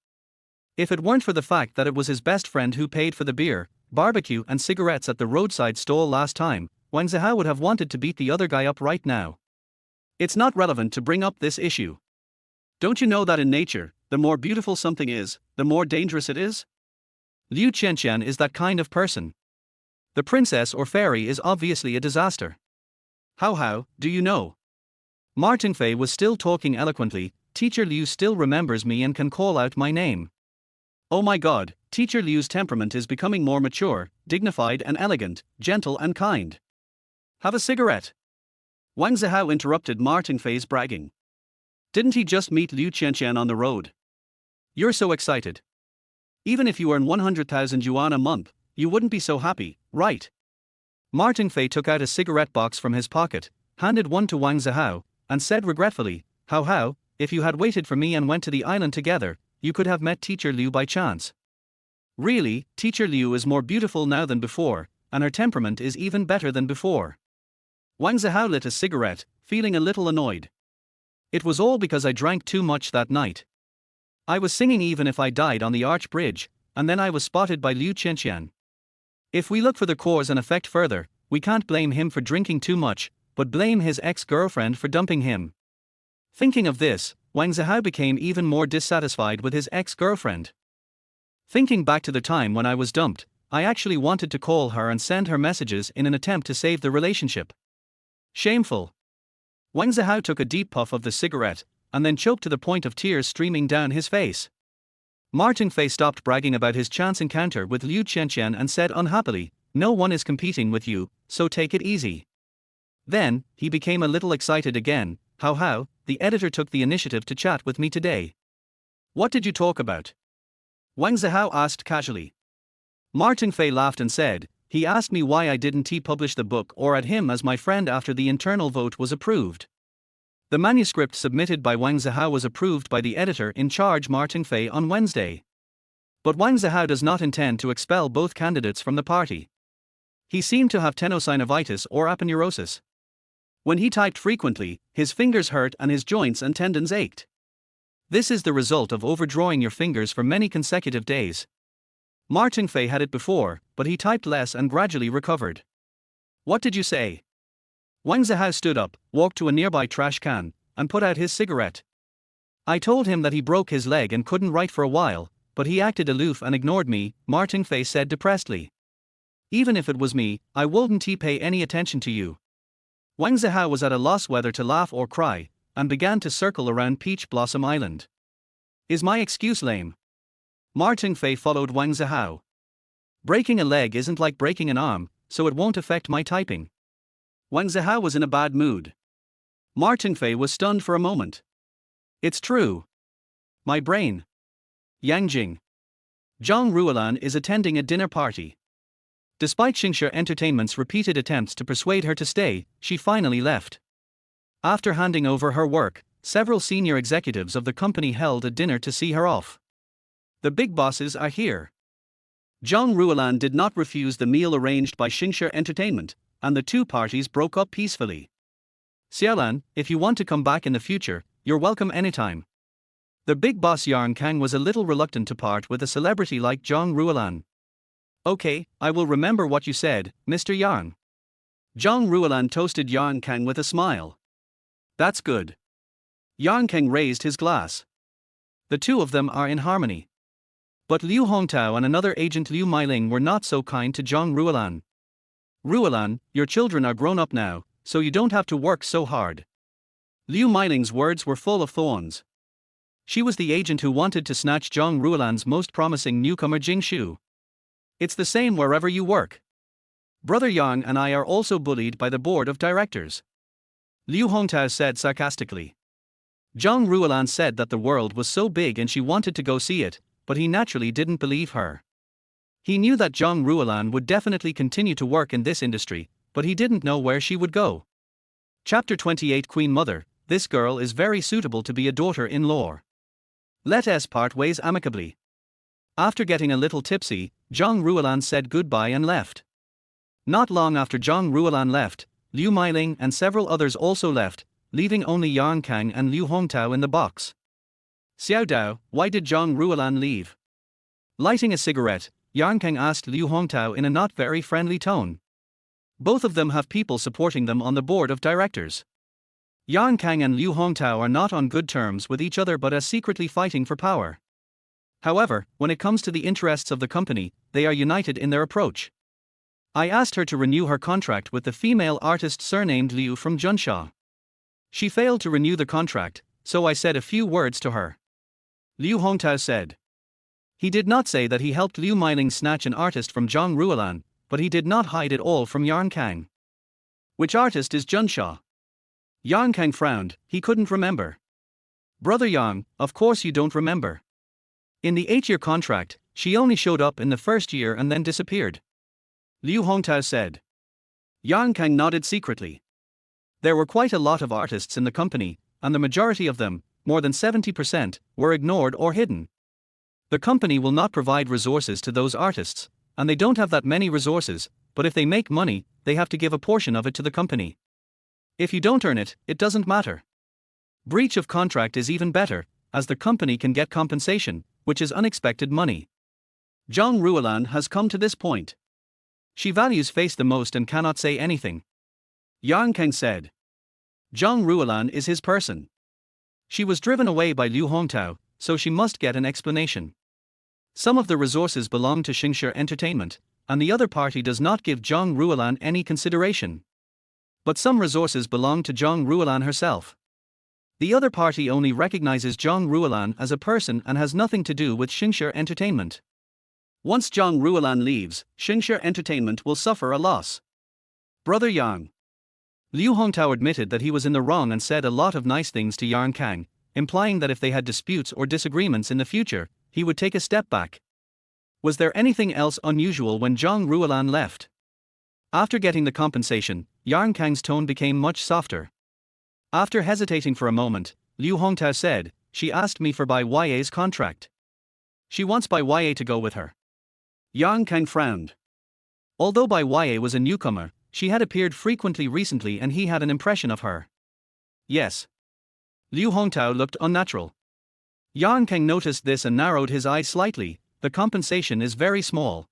If it weren't for the fact that it was his best friend who paid for the beer, barbecue and cigarettes at the roadside stall last time, Wang Zihao would have wanted to beat the other guy up right now. It's not relevant to bring up this issue. Don't you know that in nature, the more beautiful something is, the more dangerous it is? Liu Qianqian is that kind of person. The princess or fairy is obviously a disaster. How, do you know? Martin Fei was still talking eloquently. Teacher Liu still remembers me and can call out my name. Oh my god, Teacher Liu's temperament is becoming more mature, dignified and elegant, gentle and kind. Have a cigarette. Wang Zihao interrupted Martin Fei's bragging. Didn't he just meet Liu Qianqian on the road? You're so excited. Even if you earn 100,000 yuan a month, you wouldn't be so happy, right? Martin Fei took out a cigarette box from his pocket, handed one to Wang Zihao, and said regretfully, How, if you had waited for me and went to the island together, you could have met Teacher Liu by chance. Really, Teacher Liu is more beautiful now than before, and her temperament is even better than before. Wang Zihao lit a cigarette, feeling a little annoyed. It was all because I drank too much that night. I was singing Even If I Died on the arch bridge, and then I was spotted by Liu Qianqian. If we look for the cause and effect further, we can't blame him for drinking too much, but blame his ex-girlfriend for dumping him. Thinking of this, Wang Zihao became even more dissatisfied with his ex-girlfriend. Thinking back to the time when I was dumped, I actually wanted to call her and send her messages in an attempt to save the relationship. Shameful. Wang Zihao took a deep puff of the cigarette, and then choked to the point of tears streaming down his face. Martin Fei stopped bragging about his chance encounter with Liu Qianqian and said unhappily, No one is competing with you, so take it easy. Then, he became a little excited again. How, the editor took the initiative to chat with me today. What did you talk about? Wang Zihao asked casually. Martin Fei laughed and said, He asked me why I didn't publish the book or add him as my friend after the internal vote was approved. The manuscript submitted by Wang Zihao was approved by the editor in charge Martin Fei on Wednesday. But Wang Zihao does not intend to expel both candidates from the party. He seemed to have tenosynovitis or aponeurosis. When he typed frequently, his fingers hurt and his joints and tendons ached. This is the result of overdrawing your fingers for many consecutive days. Martin Fei had it before, but he typed less and gradually recovered. What did you say? Wang Zihao stood up, walked to a nearby trash can, and put out his cigarette. I told him that he broke his leg and couldn't write for a while, but he acted aloof and ignored me, Martin Fei said depressedly. Even if it was me, I wouldn't pay any attention to you. Wang Zihao was at a loss whether to laugh or cry, and began to circle around Peach Blossom Island. Is my excuse lame? Martin Fei followed Wang Zihao. Breaking a leg isn't like breaking an arm, so it won't affect my typing. Wang Zihao was in a bad mood. Martin Fei was stunned for a moment. It's true. My brain. Yangjing. Zhang Ruolan is attending a dinner party. Despite Xingxia Entertainment's repeated attempts to persuade her to stay, she finally left. After handing over her work, several senior executives of the company held a dinner to see her off. The big bosses are here. Zhang Ruolan did not refuse the meal arranged by Xingxia Entertainment, and the two parties broke up peacefully. Xiaolan, if you want to come back in the future, you're welcome anytime. The big boss Yang Kang was a little reluctant to part with a celebrity like Zhang Ruolan. Okay, I will remember what you said, Mr. Yang. Zhang Ruolan toasted Yang Kang with a smile. That's good. Yang Kang raised his glass. The two of them are in harmony. But Liu Hongtao and another agent Liu Meiling were not so kind to Zhang Ruolan. Ruolan, your children are grown up now, so you don't have to work so hard. Liu Meiling's words were full of thorns. She was the agent who wanted to snatch Zhang Ruolan's most promising newcomer Jing Shu. It's the same wherever you work. Brother Yang and I are also bullied by the board of directors. Liu Hongtao said sarcastically. Zhang Ruolan said that the world was so big and she wanted to go see it, but he naturally didn't believe her. He knew that Zhang Ruolan would definitely continue to work in this industry, but he didn't know where she would go. Chapter 28 Queen Mother, this girl is very suitable to be a daughter-in-law. Let us part ways amicably. After getting a little tipsy, Zhang Ruolan said goodbye and left. Not long after Zhang Ruolan left, Liu Meiling and several others also left, leaving only Yang Kang and Liu Hongtao in the box. Xiao Dao, why did Zhang Ruolan leave? Lighting a cigarette, Yang Kang asked Liu Hongtao in a not very friendly tone. Both of them have people supporting them on the board of directors. Yang Kang and Liu Hongtao are not on good terms with each other but are secretly fighting for power. However, when it comes to the interests of the company, they are united in their approach. I asked her to renew her contract with the female artist surnamed Liu from Junsha. She failed to renew the contract, so I said a few words to her. Liu Hongtao said. He did not say that he helped Liu Meiling snatch an artist from Zhang Ruolan, but he did not hide it all from Yang Kang. Which artist is Junsha? Yang Kang frowned, he couldn't remember. Brother Yang, of course you don't remember. In the 8-year contract, she only showed up in the first year and then disappeared. Liu Hongtao said. Yang Kang nodded secretly. There were quite a lot of artists in the company, and the majority of them, more than 70%, were ignored or hidden. The company will not provide resources to those artists, and they don't have that many resources, but if they make money, they have to give a portion of it to the company. If you don't earn it, it doesn't matter. Breach of contract is even better, as the company can get compensation, which is unexpected money. Zhang Ruolan has come to this point. She values face the most and cannot say anything. Yang Kang said. Zhang Ruolan is his person. She was driven away by Liu Hongtao, so she must get an explanation. Some of the resources belong to Xingshi Entertainment, and the other party does not give Zhang Ruolan any consideration. But some resources belong to Zhang Ruolan herself. The other party only recognizes Zhang Ruolan as a person and has nothing to do with Xingshi Entertainment. Once Zhang Ruolan leaves, Xingshi Entertainment will suffer a loss. Brother Yang. Liu Hongtao admitted that he was in the wrong and said a lot of nice things to Yang Kang, implying that if they had disputes or disagreements in the future, he would take a step back. Was there anything else unusual when Zhang Ruolan left? After getting the compensation, Yang Kang's tone became much softer. After hesitating for a moment, Liu Hongtao said, she asked me for Bai Ya's contract. She wants Bai Ya to go with her. Yang Kang frowned. Although Bai Ya was a newcomer, she had appeared frequently recently and he had an impression of her. Yes. Liu Hongtao looked unnatural. Yang Kang noticed this and narrowed his eyes slightly, the compensation is very small.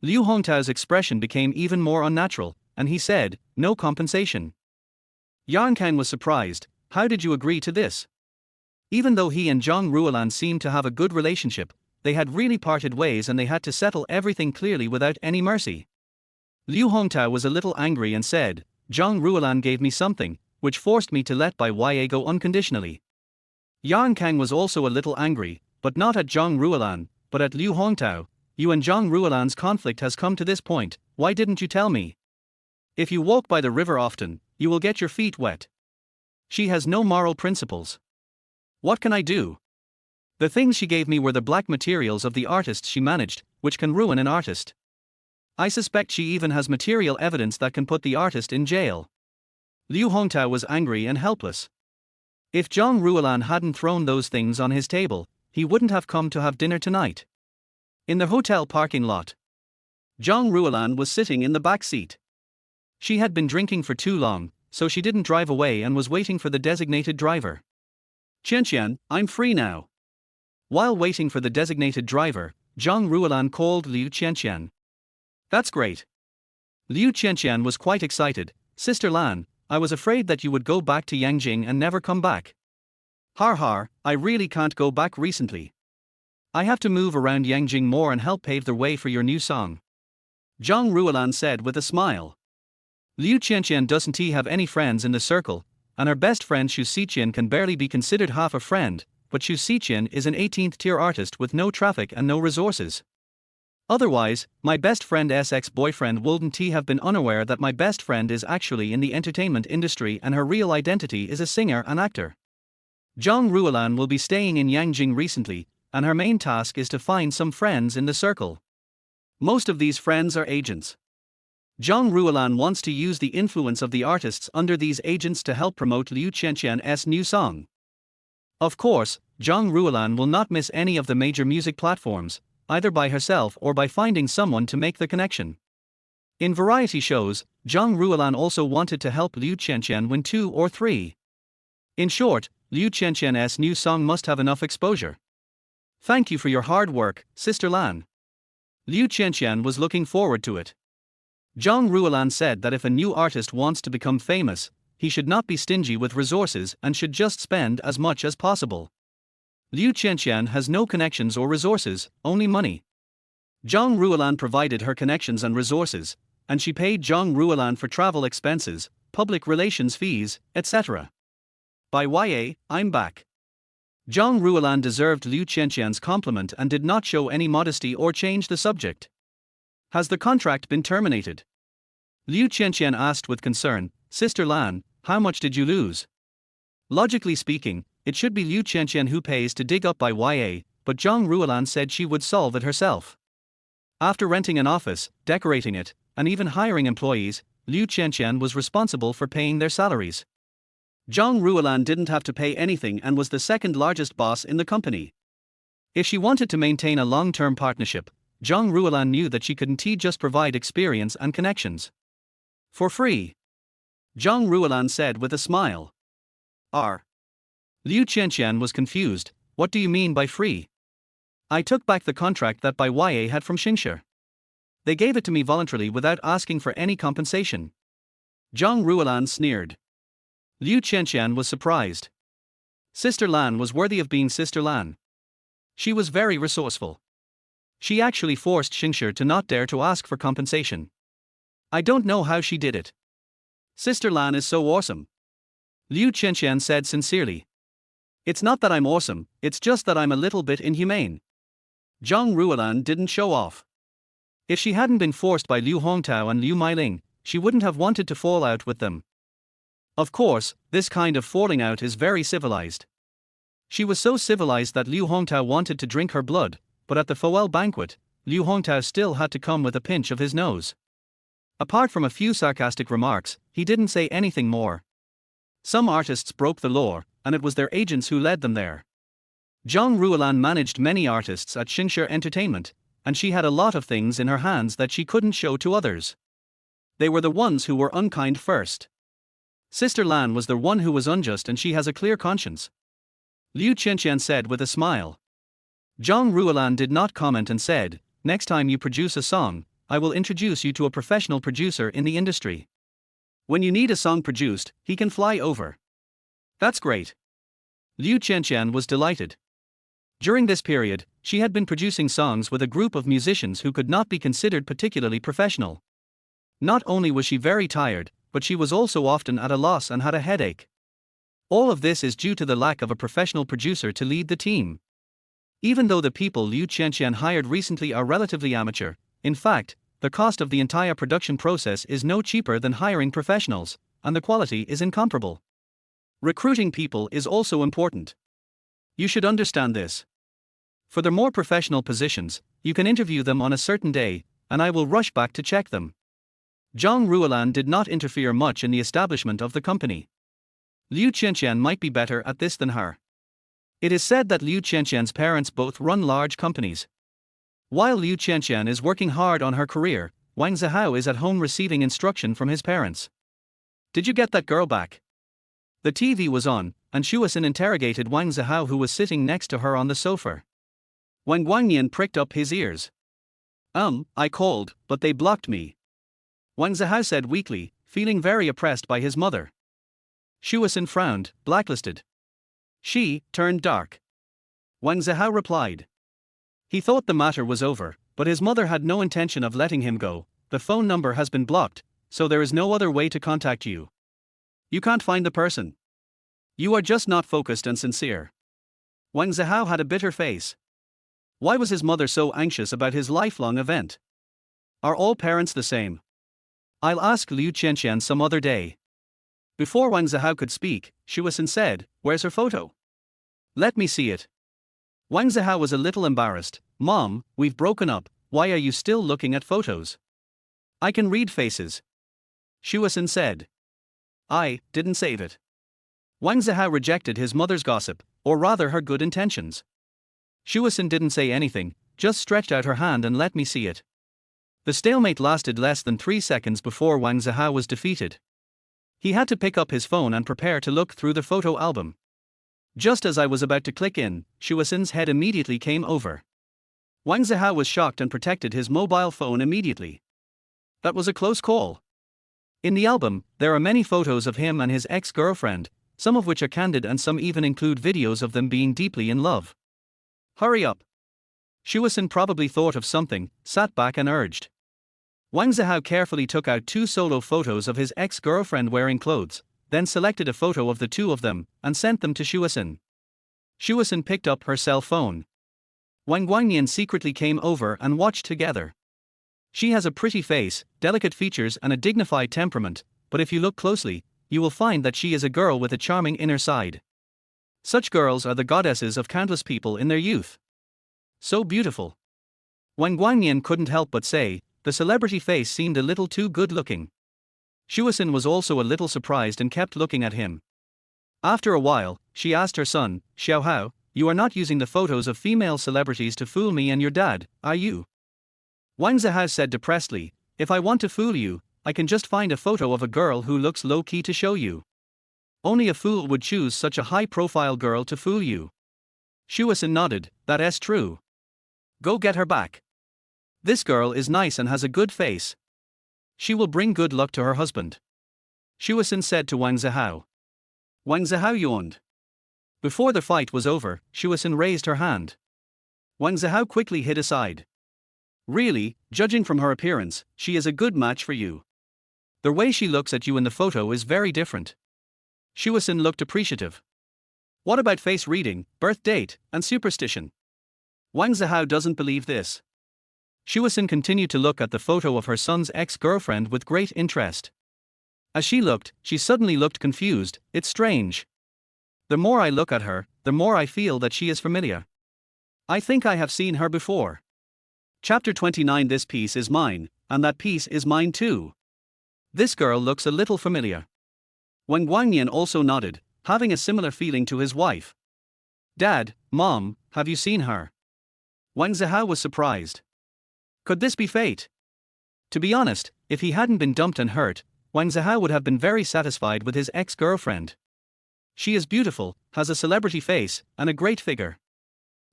Liu Hongtao's expression became even more unnatural, and he said, no compensation. Yang Kang was surprised, how did you agree to this? Even though he and Zhang Ruolan seemed to have a good relationship, they had really parted ways and they had to settle everything clearly without any mercy. Liu Hongtao was a little angry and said, Zhang Ruolan gave me something, which forced me to let Bai Ya go unconditionally. Yang Kang was also a little angry, but not at Zhang Ruolan, but at Liu Hongtao. You and Zhang Ruolan's conflict has come to this point, why didn't you tell me? If you walk by the river often, you will get your feet wet. She has no moral principles. What can I do? The things she gave me were the black materials of the artists she managed, which can ruin an artist. I suspect she even has material evidence that can put the artist in jail. Liu Hongtao was angry and helpless. If Zhang Ruolan hadn't thrown those things on his table, he wouldn't have come to have dinner tonight. In the hotel parking lot, Zhang Ruolan was sitting in the back seat. She had been drinking for too long, so she didn't drive away and was waiting for the designated driver. Qianqian, I'm free now. While waiting for the designated driver, Zhang Ruolan called Liu Qianqian. That's great. Liu Qianqian was quite excited. Sister Lan, I was afraid that you would go back to Yangjing and never come back. Har har, I really can't go back recently. I have to move around Yangjing more and help pave the way for your new song. Zhang Ruolan said with a smile. Liu Qianqian doesn't have any friends in the circle, and her best friend Xu Xiqian can barely be considered half a friend, but Xu Xiqian is an 18th tier artist with no traffic and no resources. Otherwise, my best friend's ex-boyfriend wouldn't have been unaware that my best friend is actually in the entertainment industry and her real identity is a singer and actor. Zhang Ruolan will be staying in Yangjing recently, and her main task is to find some friends in the circle. Most of these friends are agents. Zhang Ruolan wants to use the influence of the artists under these agents to help promote Liu Qianqian's new song. Of course, Zhang Ruolan will not miss any of the major music platforms, either by herself or by finding someone to make the connection. In variety shows, Zhang Ruolan also wanted to help Liu Qianqian win 2 or 3. In short, Liu Qianqian's new song must have enough exposure. Thank you for your hard work, Sister Lan. Liu Qianqian was looking forward to it. Zhang Ruolan said that if a new artist wants to become famous, he should not be stingy with resources and should just spend as much as possible. Liu Qianqian has no connections or resources, only money. Zhang Ruolan provided her connections and resources, and she paid Zhang Ruolan for travel expenses, public relations fees, etc. By YA, I'm back. Zhang Ruolan deserved Liu Qianqian's compliment and did not show any modesty or change the subject. Has the contract been terminated? Liu Qianqian asked with concern. Sister Lan, how much did you lose? Logically speaking, it should be Liu Qianqian who pays to dig up by YA, but Zhang Ruolan said she would solve it herself. After renting an office, decorating it, and even hiring employees, Liu Qianqian was responsible for paying their salaries. Zhang Ruolan didn't have to pay anything and was the second largest boss in the company. If she wanted to maintain a long-term partnership, Zhang Ruolan knew that she couldn't just provide experience and connections for free. Zhang Ruolan said with a smile. Liu Qianqian was confused. What do you mean by free? I took back the contract that Bai Ya had from Xingshi. They gave it to me voluntarily without asking for any compensation. Zhang Ruolan sneered. Liu Qianqian was surprised. Sister Lan was worthy of being Sister Lan. She was very resourceful. She actually forced Xingshi to not dare to ask for compensation. I don't know how she did it. Sister Lan is so awesome. Liu Qianqian said sincerely. It's not that I'm awesome, it's just that I'm a little bit inhumane. Zhang Ruolan didn't show off. If she hadn't been forced by Liu Hongtao and Liu Meiling, she wouldn't have wanted to fall out with them. Of course, this kind of falling out is very civilized. She was so civilized that Liu Hongtao wanted to drink her blood, but at the farewell banquet, Liu Hongtao still had to come with a pinch of his nose. Apart from a few sarcastic remarks, he didn't say anything more. Some artists broke the law, and it was their agents who led them there. Zhang Ruolan managed many artists at Xingshi Entertainment, and she had a lot of things in her hands that she couldn't show to others. They were the ones who were unkind first. Sister Lan was the one who was unjust and she has a clear conscience. Liu Qianqian said with a smile. Zhang Ruolan did not comment and said, next time you produce a song, I will introduce you to a professional producer in the industry. When you need a song produced, he can fly over. That's great. Liu Qianqian was delighted. During this period, she had been producing songs with a group of musicians who could not be considered particularly professional. Not only was she very tired, but she was also often at a loss and had a headache. All of this is due to the lack of a professional producer to lead the team. Even though the people Liu Qianqian hired recently are relatively amateur, in fact, the cost of the entire production process is no cheaper than hiring professionals, and the quality is incomparable. Recruiting people is also important. You should understand this. For the more professional positions, you can interview them on a certain day, and I will rush back to check them. Zhang Ruolan did not interfere much in the establishment of the company. Liu Qianqian might be better at this than her. It is said that Liu Qianqian's parents both run large companies. While Liu Qianqian is working hard on her career, Wang Zihao is at home receiving instruction from his parents. Did you get that girl back? The TV was on, and Shuasin interrogated Wang Zihao, who was sitting next to her on the sofa. Wang Guangnian pricked up his ears. I called, but they blocked me. Wang Zihao said weakly, feeling very oppressed by his mother. Shuasin frowned, blacklisted. She turned dark. Wang Zihao replied. He thought the matter was over, but his mother had no intention of letting him go. The phone number has been blocked, so there is no other way to contact you. You can't find the person. You are just not focused and sincere. Wang Zihao had a bitter face. Why was his mother so anxious about his lifelong event? Are all parents the same? I'll ask Liu Qianqian some other day. Before Wang Zihao could speak, Shuasin said, where's her photo? Let me see it. Wang Zihao was a little embarrassed. Mom, we've broken up, why are you still looking at photos? I can read faces. Shuasin said. I didn't save it. Wang Zihao rejected his mother's gossip, or rather her good intentions. Shuasin didn't say anything, just stretched out her hand and let me see it. The stalemate lasted less than 3 seconds before Wang Zihao was defeated. He had to pick up his phone and prepare to look through the photo album. Just as I was about to click in, Shuasin's head immediately came over. Wang Zihao was shocked and protected his mobile phone immediately. That was a close call. In the album, there are many photos of him and his ex-girlfriend, some of which are candid and some even include videos of them being deeply in love. Hurry up. Shuasun probably thought of something, sat back and urged. Wang Zihao carefully took out 2 solo photos of his ex-girlfriend wearing clothes, then selected a photo of the 2 of them, and sent them to Shuasun. Shuasun picked up her cell phone. Wang Guangnian secretly came over and watched together. She has a pretty face, delicate features and a dignified temperament, but if you look closely, you will find that she is a girl with a charming inner side. Such girls are the goddesses of countless people in their youth. So beautiful. Wang Guangnian couldn't help but say, the celebrity face seemed a little too good-looking. Shuasun was also a little surprised and kept looking at him. After a while, she asked her son, Xiaohao, you are not using the photos of female celebrities to fool me and your dad, are you? Wang Zihao said depressedly, if I want to fool you, I can just find a photo of a girl who looks low-key to show you. Only a fool would choose such a high-profile girl to fool you. Shuasun nodded, that's true. Go get her back. This girl is nice and has a good face. She will bring good luck to her husband. Shuasun said to Wang Zihao. Wang Zihao yawned. Before the fight was over, Shuasun raised her hand. Wang Zihao quickly hid aside. Really, judging from her appearance, she is a good match for you. The way she looks at you in the photo is very different. Shuasun looked appreciative. What about face reading, birth date, and superstition? Wang Zihao doesn't believe this. Shuasun continued to look at the photo of her son's ex-girlfriend with great interest. As she looked, she suddenly looked confused, it's strange. The more I look at her, the more I feel that she is familiar. I think I have seen her before. Chapter 29. This piece is mine, and that piece is mine too. This girl looks a little familiar. Wang Guangnian also nodded, having a similar feeling to his wife. Dad, Mom, have you seen her? Wang Zihao was surprised. Could this be fate? To be honest, if he hadn't been dumped and hurt, Wang Zihao would have been very satisfied with his ex-girlfriend. She is beautiful, has a celebrity face, and a great figure.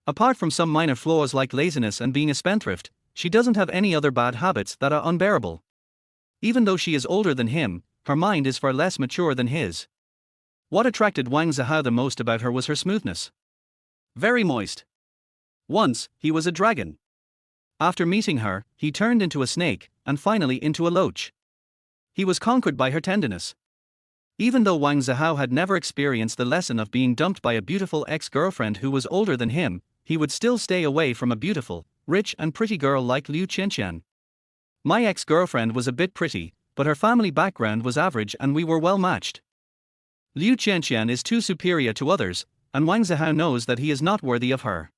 Apart from some minor flaws like laziness and being a spendthrift, she doesn't have any other bad habits that are unbearable. Even though she is older than him, her mind is far less mature than his. What attracted Wang Zihao the most about her was her smoothness. Very moist. Once, he was a dragon. After meeting her, he turned into a snake, and finally into a loach. He was conquered by her tenderness. Even though Wang Zihao had never experienced the lesson of being dumped by a beautiful ex-girlfriend who was older than him, he would still stay away from a beautiful, rich and pretty girl like Liu Qianqian. My ex-girlfriend was a bit pretty, but her family background was average and we were well matched. Liu Qianqian is too superior to others, and Wang Zihao knows that he is not worthy of her.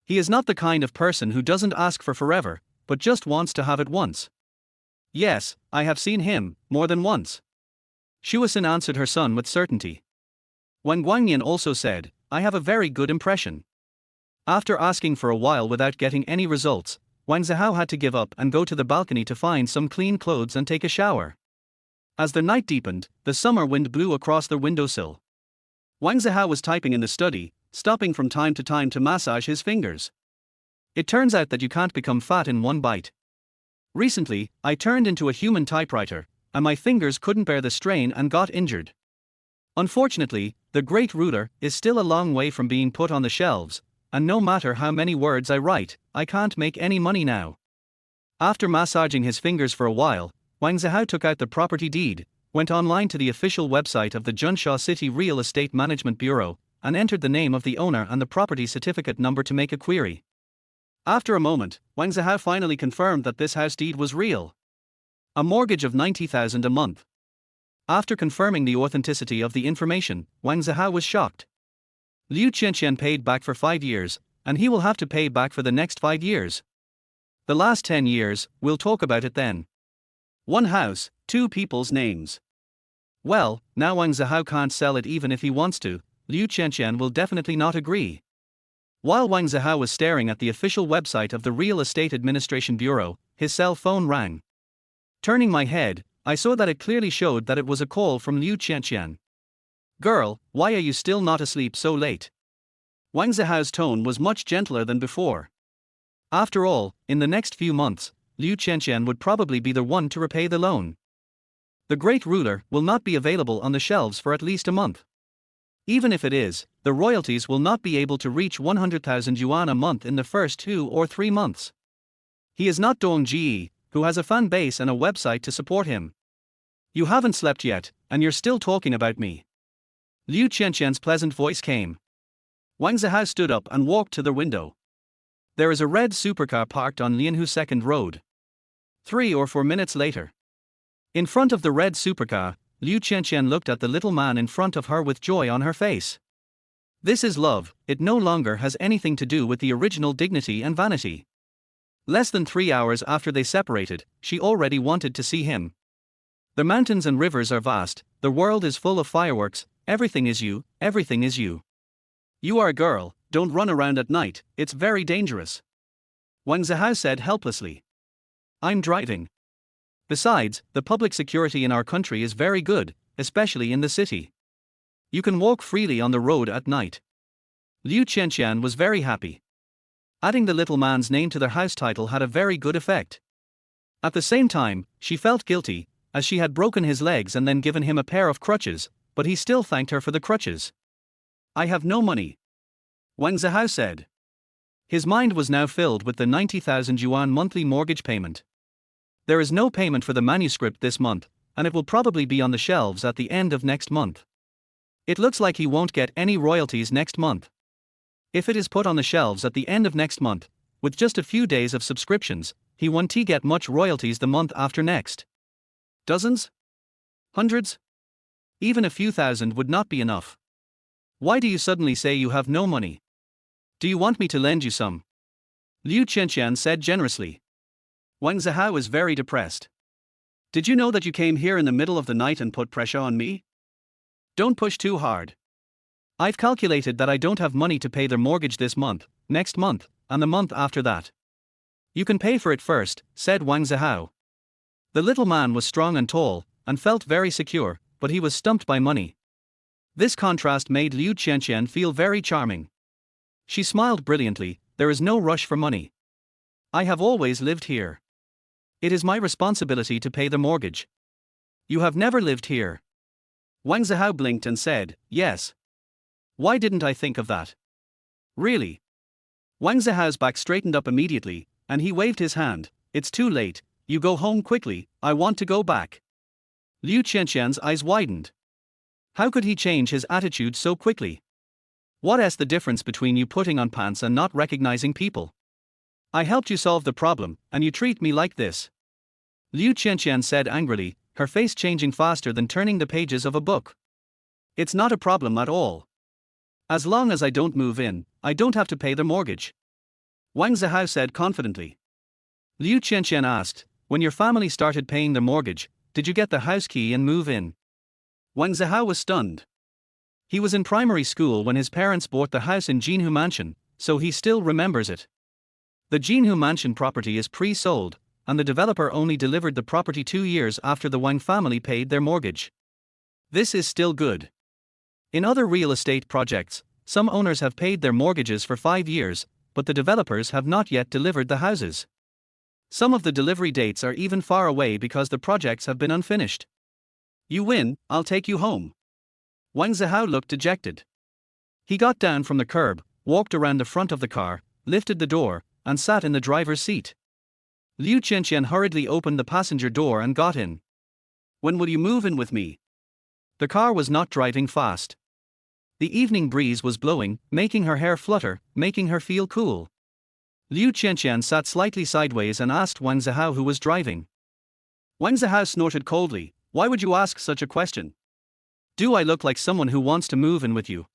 He is not the kind of person who doesn't ask for forever, but just wants to have it once. Yes, I have seen him, more than once. Shuasun answered her son with certainty. Wang Guangnian also said, I have a very good impression. After asking for a while without getting any results, Wang Zihao had to give up and go to the balcony to find some clean clothes and take a shower. As the night deepened, the summer wind blew across the windowsill. Wang Zihao was typing in the study, stopping from time to time to massage his fingers. It turns out that you can't become fat in one bite. Recently, I turned into a human typewriter, and my fingers couldn't bear the strain and got injured. Unfortunately, the great ruler is still a long way from being put on the shelves, and no matter how many words I write, I can't make any money now. After massaging his fingers for a while, Wang Zihao took out the property deed, went online to the official website of the Junsha City Real Estate Management Bureau, and entered the name of the owner and the property certificate number to make a query. After a moment, Wang Zihao finally confirmed that this house deed was real. A mortgage of 90,000 a month. After confirming the authenticity of the information, Wang Zihao was shocked. Liu Qianqian paid back for 5 years, and he will have to pay back for the next 5 years. The last 10 years, we'll talk about it then. One house, 2 people's names. Well, now Wang Zihao can't sell it even if he wants to. Liu Qianqian will definitely not agree. While Wang Zihao was staring at the official website of the Real Estate Administration Bureau, his cell phone rang. Turning my head, I saw that it clearly showed that it was a call from Liu Qianqian. Girl, why are you still not asleep so late? Wang Zihao's tone was much gentler than before. After all, in the next few months, Liu Qianqian would probably be the one to repay the loan. The great ruler will not be available on the shelves for at least a month. Even if it is, the royalties will not be able to reach 100,000 yuan a month in the first 2 or 3 months. He is not Dong Ji, who has a fan base and a website to support him. You haven't slept yet, and you're still talking about me. Liu Qianqian's pleasant voice came. Wang Zihao stood up and walked to the window. There is a red supercar parked on Lianhu Second Road. 3 or 4 minutes later. In front of the red supercar, Liu Qianqian looked at the little man in front of her with joy on her face. This is love, it no longer has anything to do with the original dignity and vanity. Less than 3 hours after they separated, she already wanted to see him. The mountains and rivers are vast, the world is full of fireworks, everything is you, everything is you. You are a girl, don't run around at night, it's very dangerous. Wang Zihao said helplessly. I'm driving. Besides, the public security in our country is very good, especially in the city. You can walk freely on the road at night. Liu Qianqian was very happy. Adding the little man's name to their house title had a very good effect. At the same time, she felt guilty, as she had broken his legs and then given him a pair of crutches, but he still thanked her for the crutches. I have no money. Wang Zihao said. His mind was now filled with the 90,000 yuan monthly mortgage payment. There is no payment for the manuscript this month, and it will probably be on the shelves at the end of next month. It looks like he won't get any royalties next month. If it is put on the shelves at the end of next month, with just a few days of subscriptions, he won't get much royalties the month after next. Dozens? Hundreds? Even a few thousand would not be enough. Why do you suddenly say you have no money? Do you want me to lend you some? Liu Qianqian said generously. Wang Zihao is very depressed. Did you know that you came here in the middle of the night and put pressure on me? Don't push too hard. I've calculated that I don't have money to pay their mortgage this month, next month, and the month after that. You can pay for it first, said Wang Zihao. The little man was strong and tall, and felt very secure, but he was stumped by money. This contrast made Liu Qianqian feel very charming. She smiled brilliantly. There is no rush for money. I have always lived here. It is my responsibility to pay the mortgage. You have never lived here. Wang Zihao blinked and said, yes. Why didn't I think of that? Really? Wang Zihao's back straightened up immediately, and he waved his hand. It's too late, you go home quickly, I want to go back. Liu Qianqian's eyes widened. How could he change his attitude so quickly? What is the difference between you putting on pants and not recognizing people? I helped you solve the problem, and you treat me like this. Liu Qianqian said angrily, her face changing faster than turning the pages of a book. It's not a problem at all. As long as I don't move in, I don't have to pay the mortgage. Wang Zihao said confidently. Liu Qianqian asked, when your family started paying the mortgage, did you get the house key and move in? Wang Zihao was stunned. He was in primary school when his parents bought the house in Jinhu Mansion, so he still remembers it. The Jinhu Mansion property is pre-sold, and the developer only delivered the property 2 years after the Wang family paid their mortgage. This is still good. In other real estate projects, some owners have paid their mortgages for 5 years, but the developers have not yet delivered the houses. Some of the delivery dates are even far away because the projects have been unfinished. You win, I'll take you home. Wang Zihao looked dejected. He got down from the curb, walked around the front of the car, lifted the door, and sat in the driver's seat. Liu Qianqian hurriedly opened the passenger door and got in. When will you move in with me? The car was not driving fast. The evening breeze was blowing, making her hair flutter, making her feel cool. Liu Qianqian sat slightly sideways and asked Wang Zihao who was driving. Wang Zihao snorted coldly, why would you ask such a question? Do I look like someone who wants to move in with you?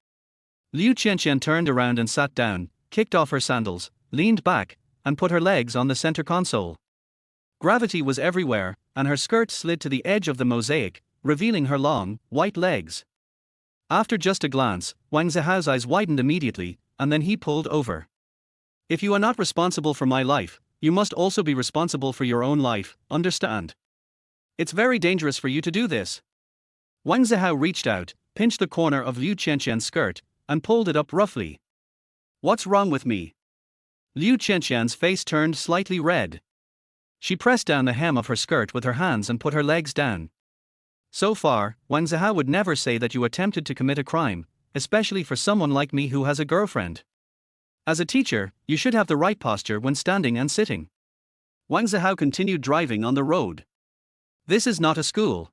Liu Qianqian turned around and sat down, kicked off her sandals, leaned back, and put her legs on the center console. Gravity was everywhere, and her skirt slid to the edge of the mosaic, revealing her long, white legs. After just a glance, Wang Zihao's eyes widened immediately, and then he pulled over. If you are not responsible for my life, you must also be responsible for your own life, understand? It's very dangerous for you to do this. Wang Zihao reached out, pinched the corner of Liu Qianqian's skirt, and pulled it up roughly. What's wrong with me? Liu Qianqian's face turned slightly red. She pressed down the hem of her skirt with her hands and put her legs down. So far, Wang Zihao would never say that you attempted to commit a crime, especially for someone like me who has a girlfriend. As a teacher, you should have the right posture when standing and sitting. Wang Zihao continued driving on the road. This is not a school.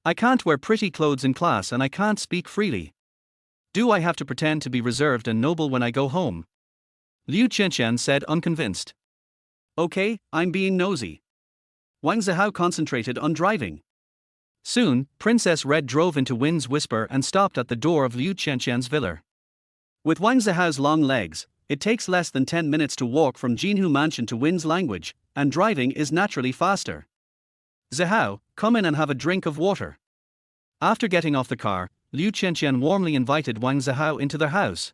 I can't wear pretty clothes in class and I can't speak freely. Do I have to pretend to be reserved and noble when I go home? Liu Qianqian said, unconvinced. Okay, I'm being nosy. Wang Zihao concentrated on driving. Soon, Princess Red drove into Wind's Whisper and stopped at the door of Liu Qianqian's villa. With Wang Zihao's long legs, it takes less than 10 minutes to walk from Jinhu Mansion to Wind's Language, and driving is naturally faster. Zihao, come in and have a drink of water. After getting off the car, Liu Qianqian warmly invited Wang Zihao into their house.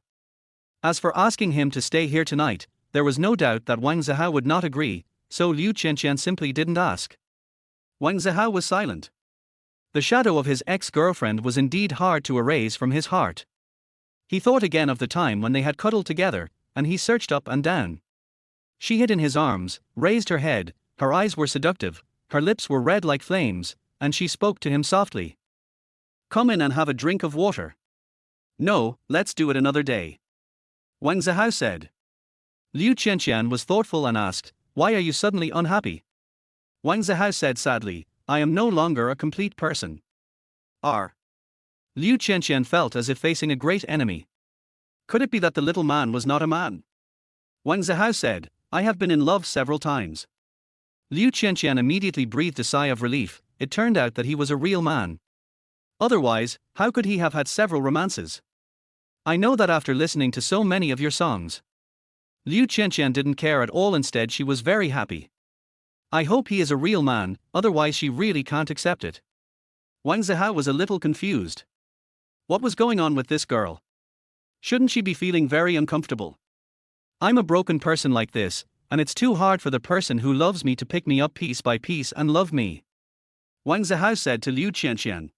As for asking him to stay here tonight, there was no doubt that Wang Zihao would not agree, so Liu Qianqian simply didn't ask. Wang Zihao was silent. The shadow of his ex-girlfriend was indeed hard to erase from his heart. He thought again of the time when they had cuddled together, and he searched up and down. She hid in his arms, raised her head, her eyes were seductive, her lips were red like flames, and she spoke to him softly. Come in and have a drink of water. No, let's do it another day. Wang Zihao said. Liu Qianqian was thoughtful and asked, why are you suddenly unhappy? Wang Zihao said sadly, I am no longer a complete person. Liu Qianqian felt as if facing a great enemy. Could it be that the little man was not a man? Wang Zihao said, I have been in love several times. Liu Qianqian immediately breathed a sigh of relief. It turned out that he was a real man. Otherwise, how could he have had several romances? I know that after listening to so many of your songs. Liu Qianqian didn't care at all, instead she was very happy. I hope he is a real man, otherwise she really can't accept it. Wang Zihao was a little confused. What was going on with this girl? Shouldn't she be feeling very uncomfortable? I'm a broken person like this, and it's too hard for the person who loves me to pick me up piece by piece and love me. Wang Zihao said to Liu Qianqian.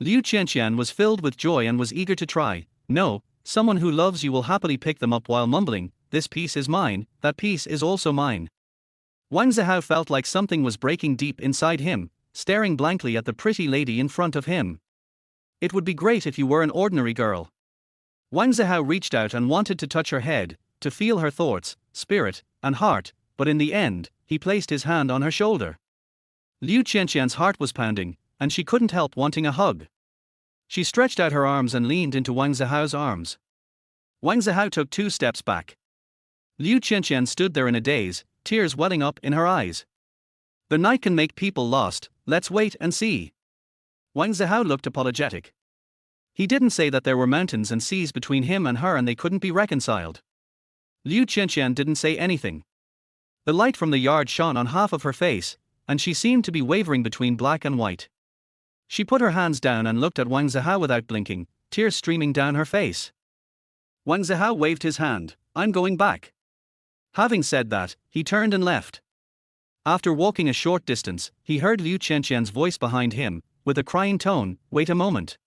Liu Qianqian was filled with joy and was eager to try. No, someone who loves you will happily pick them up while mumbling, this piece is mine, that piece is also mine. Wang Zihao felt like something was breaking deep inside him, staring blankly at the pretty lady in front of him. It would be great if you were an ordinary girl. Wang Zihao reached out and wanted to touch her head, to feel her thoughts, spirit, and heart, but in the end, he placed his hand on her shoulder. Liu Qianqian's heart was pounding, and she couldn't help wanting a hug. She stretched out her arms and leaned into Wang Zihao's arms. Wang Zihao took 2 steps back. Liu Qianqian stood there in a daze, tears welling up in her eyes. The night can make people lost, let's wait and see. Wang Zihao looked apologetic. He didn't say that there were mountains and seas between him and her and they couldn't be reconciled. Liu Qianqian didn't say anything. The light from the yard shone on half of her face, and she seemed to be wavering between black and white. She put her hands down and looked at Wang Zihao without blinking, tears streaming down her face. Wang Zihao waved his hand, I'm going back. Having said that, he turned and left. After walking a short distance, he heard Liu Qianqian's voice behind him, with a crying tone, wait a moment.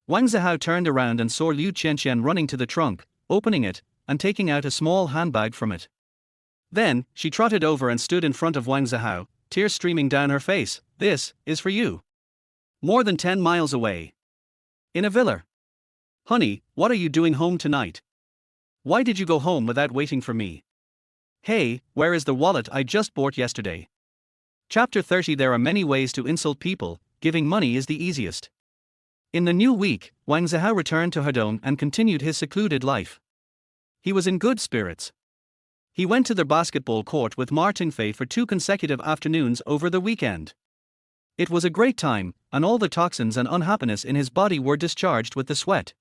Wang Zihao turned around and saw Liu Qianqian running to the trunk, opening it, and taking out a small handbag from it. Then, she trotted over and stood in front of Wang Zihao, tears streaming down her face. This is for you. More than 10 miles away. In a villa. Honey, what are you doing home tonight? Why did you go home without waiting for me? Hey, where is the wallet I just bought yesterday? Chapter 30. There are many ways to insult people, giving money is the easiest. In the new week, Wang Zihao returned to Hedong and continued his secluded life. He was in good spirits. He went to the basketball court with Ma Tingfei for 2 consecutive afternoons over the weekend. It was a great time, and all the toxins and unhappiness in his body were discharged with the sweat.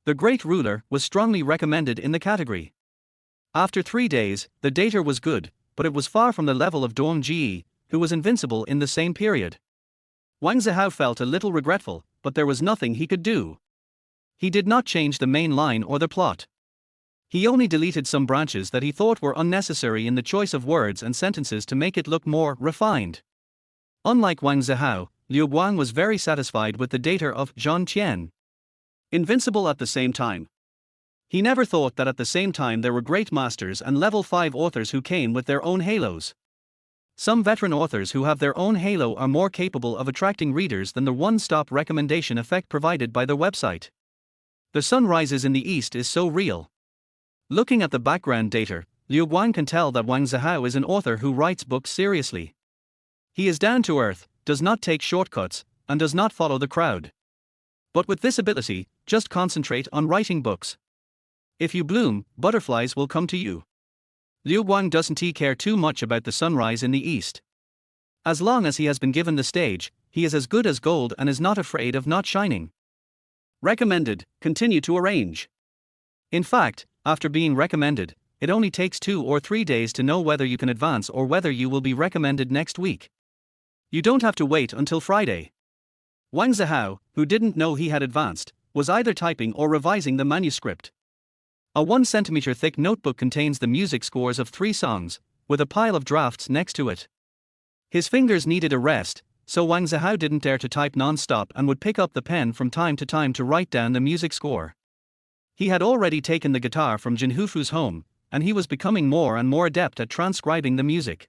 The great ruler was strongly recommended in the category. After 3 days, the data was good, but it was far from the level of Dong Ji, who was invincible in the same period. Wang Zihao felt a little regretful, but there was nothing he could do. He did not change the main line or the plot. He only deleted some branches that he thought were unnecessary in the choice of words and sentences to make it look more refined. Unlike Wang Zihao, Liu Guang was very satisfied with the data of Zhang Qian. Invincible at the same time. He never thought that at the same time there were great masters and level 5 authors who came with their own halos. Some veteran authors who have their own halo are more capable of attracting readers than the one-stop recommendation effect provided by their website. The sun rises in the east is so real. Looking at the background data, Liu Guang can tell that Wang Zihao is an author who writes books seriously. He is down to earth, does not take shortcuts, and does not follow the crowd. But with this ability, just concentrate on writing books. If you bloom, butterflies will come to you. Liu Guang doesn't care too much about the sunrise in the east. As long as he has been given the stage, he is as good as gold and is not afraid of not shining. Recommended, continue to arrange. In fact, after being recommended, it only takes 2 or 3 days to know whether you can advance or whether you will be recommended next week. You don't have to wait until Friday. Wang Zihao, who didn't know he had advanced, was either typing or revising the manuscript. A 1 centimeter thick notebook contains the music scores of 3 songs, with a pile of drafts next to it. His fingers needed a rest, so Wang Zihao didn't dare to type non-stop and would pick up the pen from time to time to write down the music score. He had already taken the guitar from Jin Hufu's home, and he was becoming more and more adept at transcribing the music.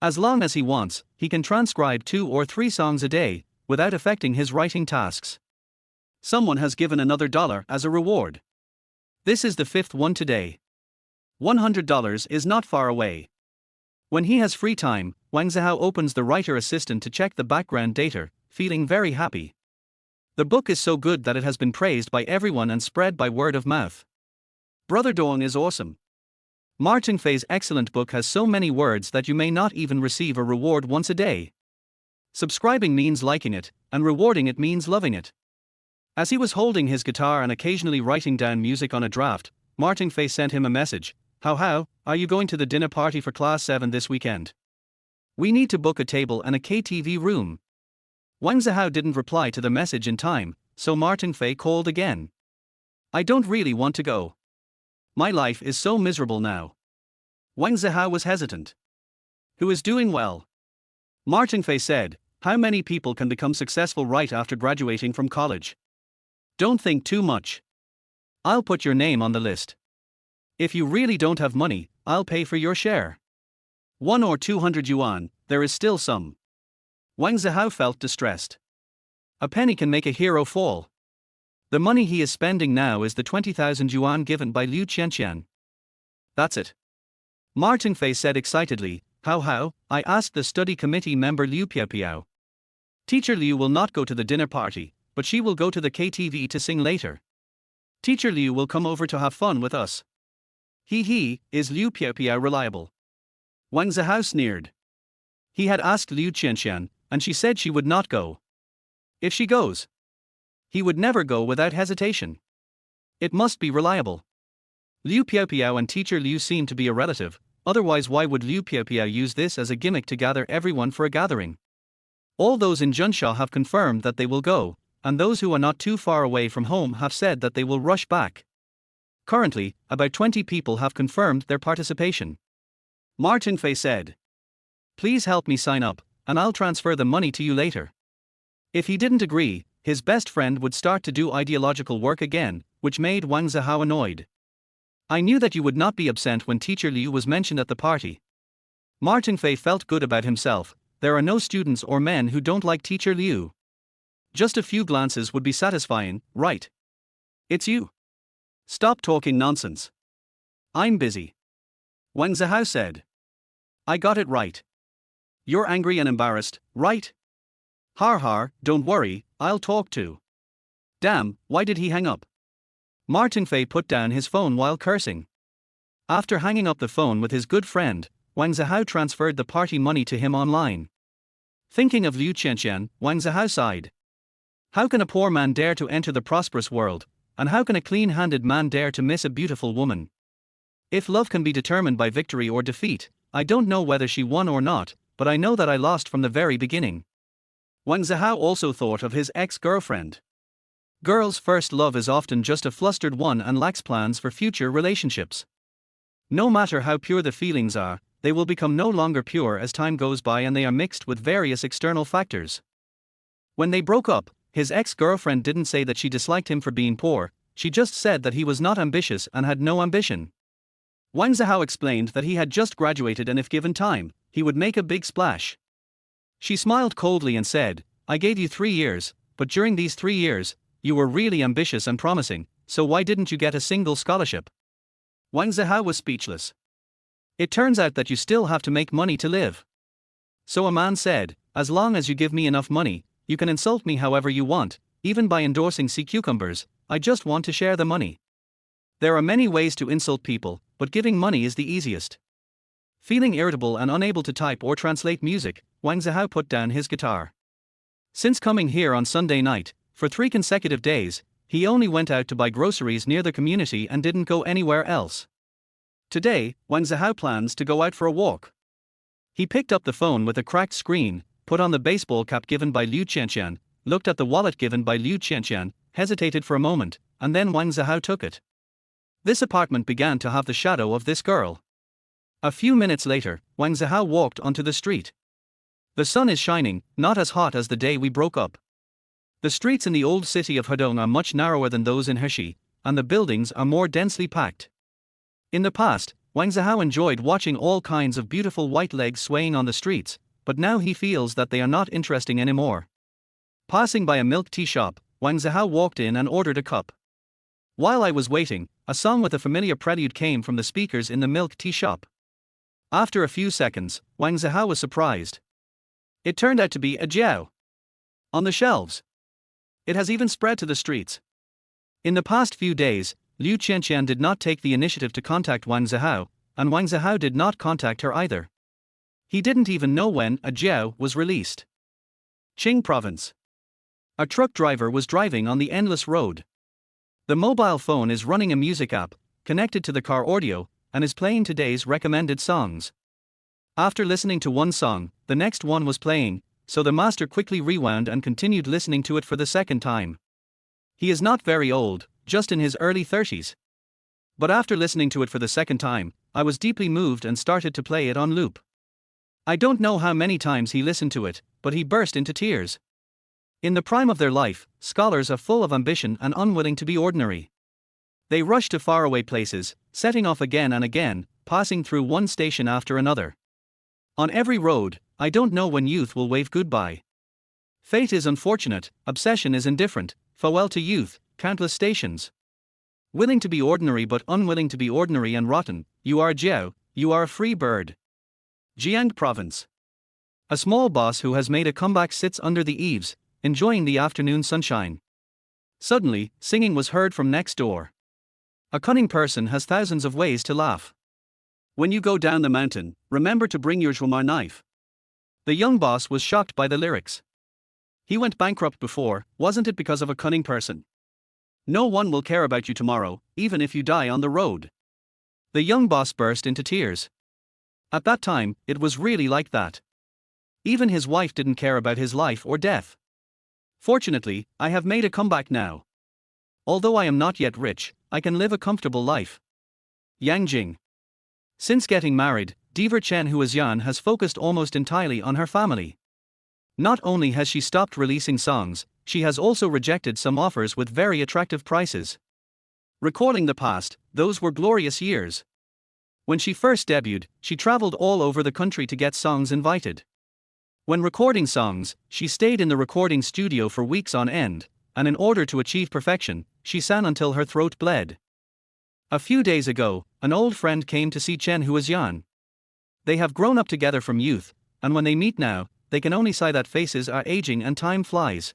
As long as he wants, he can transcribe 2 or 3 songs a day, without affecting his writing tasks. Someone has given another $1 as a reward. This is the 5th one today. $100 is not far away. When he has free time, Wang Zihao opens the writer assistant to check the background data, feeling very happy. The book is so good that it has been praised by everyone and spread by word of mouth. Brother Dong is awesome. Martin Fei's excellent book has so many words that you may not even receive a reward once a day. Subscribing means liking it, and rewarding it means loving it. As he was holding his guitar and occasionally writing down music on a draft, Martin Fei sent him a message. How, are you going to the dinner party for Class 7 this weekend? We need to book a table and a KTV room. Wang Zihao didn't reply to the message in time, so Martin Fei called again. I don't really want to go. My life is so miserable now. Wang Zihao was hesitant. Who is doing well? Martin Fei said, how many people can become successful right after graduating from college? Don't think too much. I'll put your name on the list. If you really don't have money, I'll pay for your share. 1 or 200 yuan, there is still some. Wang Zihao felt distressed. A penny can make a hero fall. The money he is spending now is the 20,000 yuan given by Liu Qianqian. That's it. Martin Fei said excitedly, how, I asked the study committee member Liu Piao. Teacher Liu will not go to the dinner party, but she will go to the KTV to sing later. Teacher Liu will come over to have fun with us. Is Liu Piao reliable? Wang Zihao sneered. He had asked Liu Qianqian, and she said she would not go. If she goes, he would never go without hesitation. It must be reliable. Liu Piao and teacher Liu seem to be a relative, otherwise why would Liu Piao use this as a gimmick to gather everyone for a gathering? All those in Junsha have confirmed that they will go, and those who are not too far away from home have said that they will rush back. Currently, about 20 people have confirmed their participation. Martin Fei said, please help me sign up, and I'll transfer the money to you later. If he didn't agree, his best friend would start to do ideological work again, which made Wang Zihao annoyed. I knew that you would not be absent when teacher Liu was mentioned at the party. Martin Fei felt good about himself. There are no students or men who don't like teacher Liu. Just a few glances would be satisfying, right? It's you. Stop talking nonsense. I'm busy. Wang Zihao said. I got it right. You're angry and embarrassed, right? Har, don't worry, I'll talk to. Damn, why did he hang up? Martin Fei put down his phone while cursing. After hanging up the phone with his good friend, Wang Zihao transferred the party money to him online. Thinking of Liu Qianqian, Wang Zihao sighed. How can a poor man dare to enter the prosperous world, and how can a clean-handed man dare to miss a beautiful woman? If love can be determined by victory or defeat, I don't know whether she won or not, but I know that I lost from the very beginning. Wang Zihao also thought of his ex-girlfriend. Girls' first love is often just a flustered one and lacks plans for future relationships. No matter how pure the feelings are, they will become no longer pure as time goes by and they are mixed with various external factors. When they broke up, his ex-girlfriend didn't say that she disliked him for being poor, she just said that he was not ambitious and had no ambition. Wang Zihao explained that he had just graduated and if given time, he would make a big splash. She smiled coldly and said, I gave you 3 years, but during these 3 years, you were really ambitious and promising, so why didn't you get a single scholarship? Wang Zihao was speechless. It turns out that you still have to make money to live. So a man said, as long as you give me enough money, you can insult me however you want, even by endorsing sea cucumbers, I just want to share the money. There are many ways to insult people, but giving money is the easiest. Feeling irritable and unable to type or translate music, Wang Zihao put down his guitar. Since coming here on Sunday night, for 3 consecutive days, he only went out to buy groceries near the community and didn't go anywhere else. Today, Wang Zihao plans to go out for a walk. He picked up the phone with a cracked screen, put on the baseball cap given by Liu Qianqian, looked at the wallet given by Liu Qianqian, hesitated for a moment, and then Wang Zihao took it. This apartment began to have the shadow of this girl. A few minutes later, Wang Zihao walked onto the street. The sun is shining, not as hot as the day we broke up. The streets in the old city of Hedong are much narrower than those in Heshi, and the buildings are more densely packed. In the past, Wang Zihao enjoyed watching all kinds of beautiful white legs swaying on the streets, but now he feels that they are not interesting anymore. Passing by a milk tea shop, Wang Zihao walked in and ordered a cup. While I was waiting, a song with a familiar prelude came from the speakers in the milk tea shop. After a few seconds, Wang Zihao was surprised. It turned out to be a jiao. On the shelves. It has even spread to the streets. In the past few days, Liu Qianqian did not take the initiative to contact Wang Zihao, and Wang Zihao did not contact her either. He didn't even know when a jiao was released. Qing Province. A truck driver was driving on the endless road. The mobile phone is running a music app, connected to the car audio, and is playing today's recommended songs. After listening to one song, the next one was playing, so the master quickly rewound and continued listening to it for the second time. He is not very old, just in his early 30s. But after listening to it for the second time, I was deeply moved and started to play it on loop. I don't know how many times he listened to it, but he burst into tears. In the prime of their life, scholars are full of ambition and unwilling to be ordinary. They rush to faraway places, setting off again and again, passing through one station after another. On every road, I don't know when youth will wave goodbye. Fate is unfortunate, obsession is indifferent, farewell to youth, countless stations. Willing to be ordinary but unwilling to be ordinary and rotten, you are a jiao, you are a free bird. Jiang Province. A small boss who has made a comeback sits under the eaves, enjoying the afternoon sunshine. Suddenly, singing was heard from next door. A cunning person has thousands of ways to laugh. When you go down the mountain, remember to bring your zhuomar knife. The young boss was shocked by the lyrics. He went bankrupt before, wasn't it because of a cunning person? No one will care about you tomorrow, even if you die on the road. The young boss burst into tears. At that time, it was really like that. Even his wife didn't care about his life or death. Fortunately, I have made a comeback now. Although I am not yet rich, I can live a comfortable life. Yang Jing. Since getting married, Diva Chen Huaxian has focused almost entirely on her family. Not only has she stopped releasing songs, she has also rejected some offers with very attractive prices. Recalling the past, those were glorious years. When she first debuted, she traveled all over the country to get songs invited. When recording songs, she stayed in the recording studio for weeks on end, and in order to achieve perfection, she sang until her throat bled. A few days ago, an old friend came to see Chen Huaxian. They have grown up together from youth, and when they meet now, they can only sigh that faces are aging and time flies.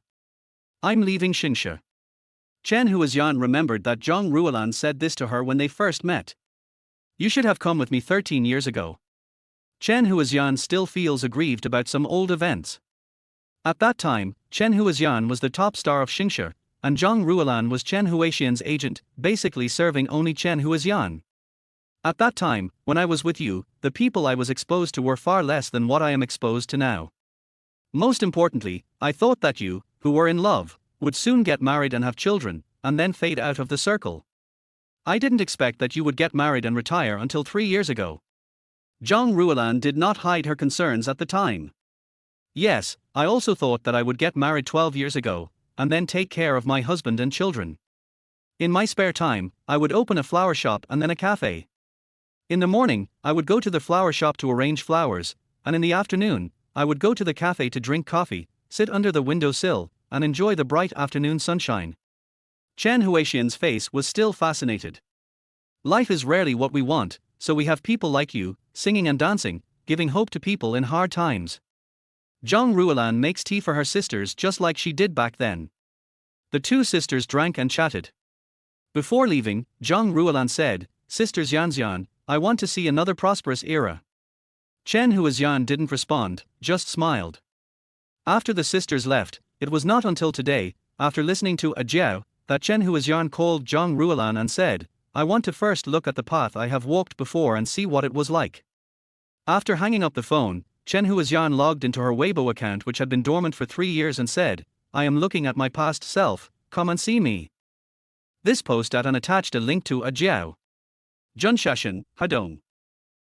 I'm leaving Xingsha. Chen Huaxian remembered that Zhang Ruolan said this to her when they first met. You should have come with me 13 years ago. Chen Huaxian still feels aggrieved about some old events. At that time, Chen Huaxian was the top star of Xingsha, and Zhang Ruolan was Chen Huaxian's agent, basically serving only Chen Huaxian. At that time, when I was with you, the people I was exposed to were far less than what I am exposed to now. Most importantly, I thought that you, who were in love, would soon get married and have children, and then fade out of the circle. I didn't expect that you would get married and retire until 3 years ago. Zhang Ruolan did not hide her concerns at the time. Yes, I also thought that I would get married 12 years ago, and then take care of my husband and children. In my spare time, I would open a flower shop and then a cafe. In the morning, I would go to the flower shop to arrange flowers, and in the afternoon, I would go to the cafe to drink coffee, sit under the windowsill, and enjoy the bright afternoon sunshine. Chen Huixian's face was still fascinated. Life is rarely what we want, so we have people like you, singing and dancing, giving hope to people in hard times. Zhang Ruolan makes tea for her sisters just like she did back then. The two sisters drank and chatted. Before leaving, Zhang Ruolan said, "Sisters Yanxian, I want to see another prosperous era." Chen Huixian didn't respond, just smiled. After the sisters left, it was not until today, after listening to a jiao, that Chen Huixian called Zhang Ruolan and said, "I want to first look at the path I have walked before and see what it was like." After hanging up the phone, Chen Huixian logged into her Weibo account, which had been dormant for 3 years, and said, "I am looking at my past self, come and see me." This post at and attached a link to a jiao. Junshashan, Hadong.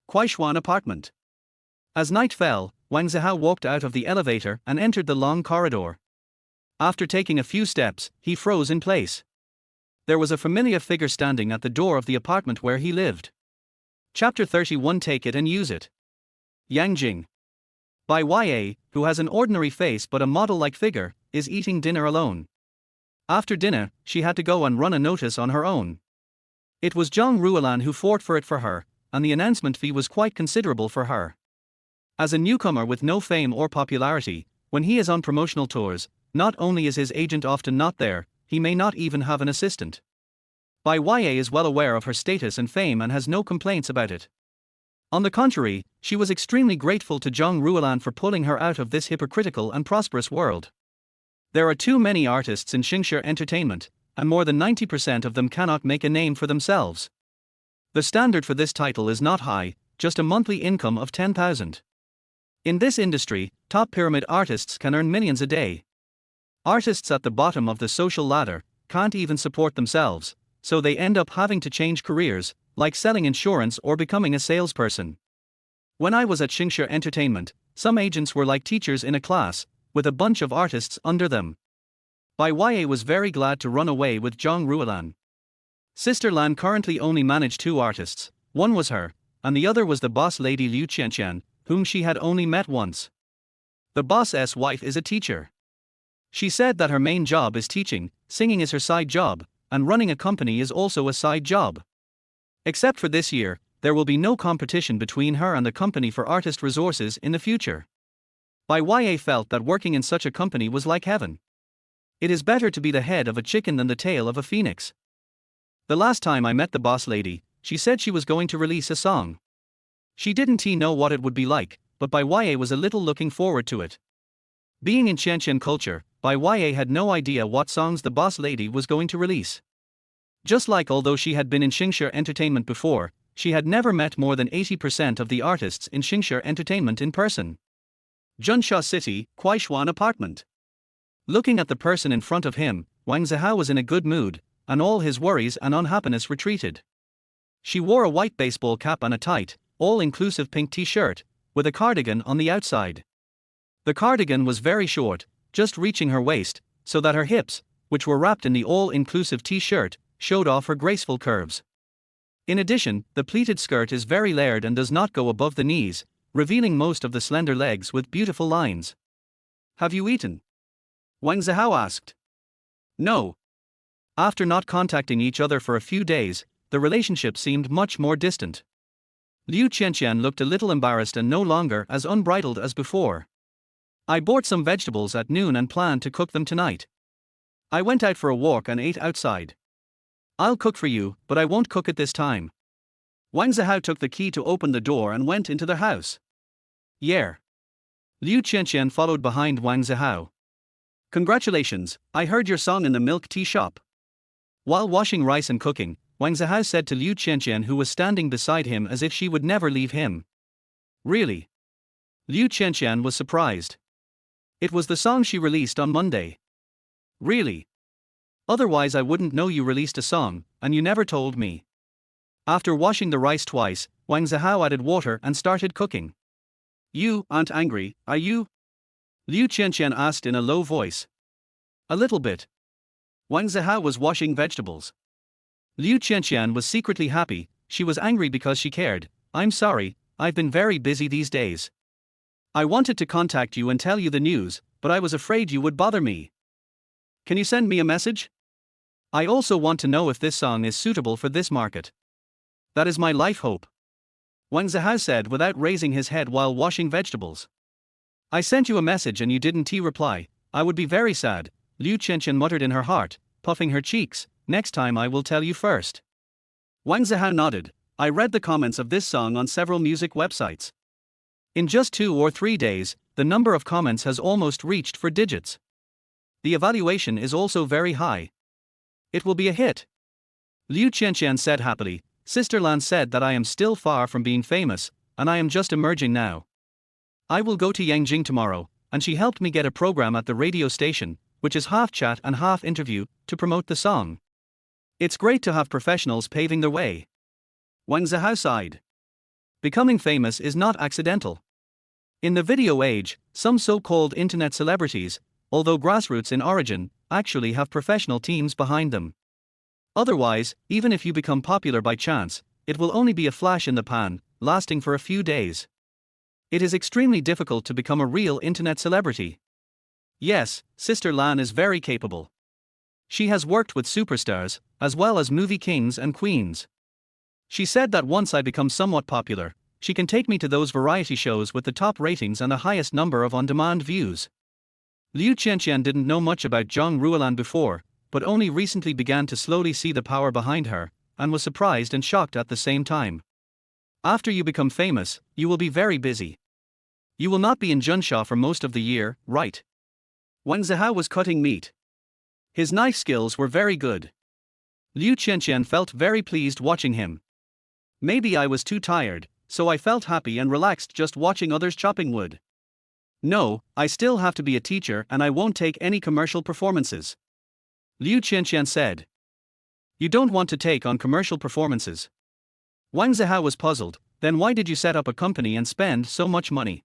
Kuaishuan apartment. As night fell, Wang Zihao walked out of the elevator and entered the long corridor. After taking a few steps, he froze in place. There was a familiar figure standing at the door of the apartment where he lived. Chapter 31. Take it and use it. Yang Jing. By YA, who has an ordinary face but a model-like figure, is eating dinner alone. After dinner, she had to go and run a notice on her own. It was Zhang Ruolan who fought for it for her, and the announcement fee was quite considerable for her. As a newcomer with no fame or popularity, when he is on promotional tours, not only is his agent often not there, he may not even have an assistant. Bai Ya is well aware of her status and fame and has no complaints about it. On the contrary, she was extremely grateful to Zhang Ruolan for pulling her out of this hypocritical and prosperous world. There are too many artists in Xingshi entertainment, and more than 90% of them cannot make a name for themselves. The standard for this title is not high, just a monthly income of 10,000. In this industry, top pyramid artists can earn millions a day. Artists at the bottom of the social ladder can't even support themselves, so they end up having to change careers, like selling insurance or becoming a salesperson. When I was at Xingshi Entertainment, some agents were like teachers in a class, with a bunch of artists under them. Bai Ya was very glad to run away with Zhang Ruolan. Sister Lan currently only managed 2 artists, one was her, and the other was the boss lady Liu Qianqian, whom she had only met once. The boss's wife is a teacher. She said that her main job is teaching, singing is her side job, and running a company is also a side job. Except for this year, there will be no competition between her and the company for artist resources in the future. Bai Ya felt that working in such a company was like heaven. It is better to be the head of a chicken than the tail of a phoenix. The last time I met the boss lady, she said she was going to release a song. She didn't know what it would be like, but Bai Ya was a little looking forward to it. Being in Qianqian culture, Bai Ya had no idea what songs the boss lady was going to release. Just like although she had been in Xingshi Entertainment before, she had never met more than 80% of the artists in Xingshi Entertainment in person. Junsha City, Kuaishuan apartment. Looking at the person in front of him, Wang Zihao was in a good mood, and all his worries and unhappiness retreated. She wore a white baseball cap and a tight, all-inclusive pink t-shirt, with a cardigan on the outside. The cardigan was very short, just reaching her waist, so that her hips, which were wrapped in the all-inclusive t-shirt, showed off her graceful curves. In addition, the pleated skirt is very layered and does not go above the knees, revealing most of the slender legs with beautiful lines. "Have you eaten?" Wang Zihao asked. "No." After not contacting each other for a few days, the relationship seemed much more distant. Liu Qianqian looked a little embarrassed and no longer as unbridled as before. "I bought some vegetables at noon and planned to cook them tonight. I went out for a walk and ate outside. I'll cook for you, but I won't cook it this time." Wang Zihao took the key to open the door and went into the house. "Yeah." Liu Qianqian followed behind Wang Zihao. "Congratulations, I heard your song in the milk tea shop." While washing rice and cooking, Wang Zihao said to Liu Qianqian, who was standing beside him as if she would never leave him. "Really?" Liu Qianqian was surprised. "It was the song she released on Monday." "Really? Otherwise I wouldn't know you released a song, and you never told me." After washing the rice twice, Wang Zihao added water and started cooking. "You aren't angry, are you?" Liu Qianqian asked in a low voice. "A little bit." Wang Zihao was washing vegetables. Liu Qianqian was secretly happy. She was angry because she cared. "I'm sorry, I've been very busy these days." I wanted to contact you and tell you the news, but I was afraid you would bother me. Can you send me a message? I also want to know if this song is suitable for this market. That is my life hope. Wang Zihao said without raising his head while washing vegetables. I sent you a message and you didn't reply. I would be very sad, Liu Qianqian muttered in her heart, puffing her cheeks. Next time I will tell you first. Wang Zihao nodded. I read the comments of this song on several music websites. In just 2 or 3 days, the number of comments has almost reached 4 digits. The evaluation is also very high. It will be a hit. Liu Qianqian said happily. Sister Lan said that I am still far from being famous, and I am just emerging now. I will go to Yangjing tomorrow, and she helped me get a program at the radio station, which is half chat and half interview, to promote the song. It's great to have professionals paving the way. Wang Zihao sighed. Becoming famous is not accidental. In the video age, some so-called internet celebrities, although grassroots in origin, actually have professional teams behind them. Otherwise, even if you become popular by chance, it will only be a flash in the pan, lasting for a few days. It is extremely difficult to become a real internet celebrity. Yes, Sister Lan is very capable. She has worked with superstars, as well as movie kings and queens. She said that once I become somewhat popular, she can take me to those variety shows with the top ratings and the highest number of on-demand views. Liu Qianqian didn't know much about Zhang Ruolan before, but only recently began to slowly see the power behind her, and was surprised and shocked at the same time. After you become famous, you will be very busy. You will not be in Junsha for most of the year, right? Wang Zihao was cutting meat. His knife skills were very good. Liu Qianqian felt very pleased watching him. Maybe I was too tired, so I felt happy and relaxed just watching others chopping wood. No, I still have to be a teacher and I won't take any commercial performances. Liu Qianqian said. You don't want to take on commercial performances. Wang Zihao was puzzled. Then why did you set up a company and spend so much money?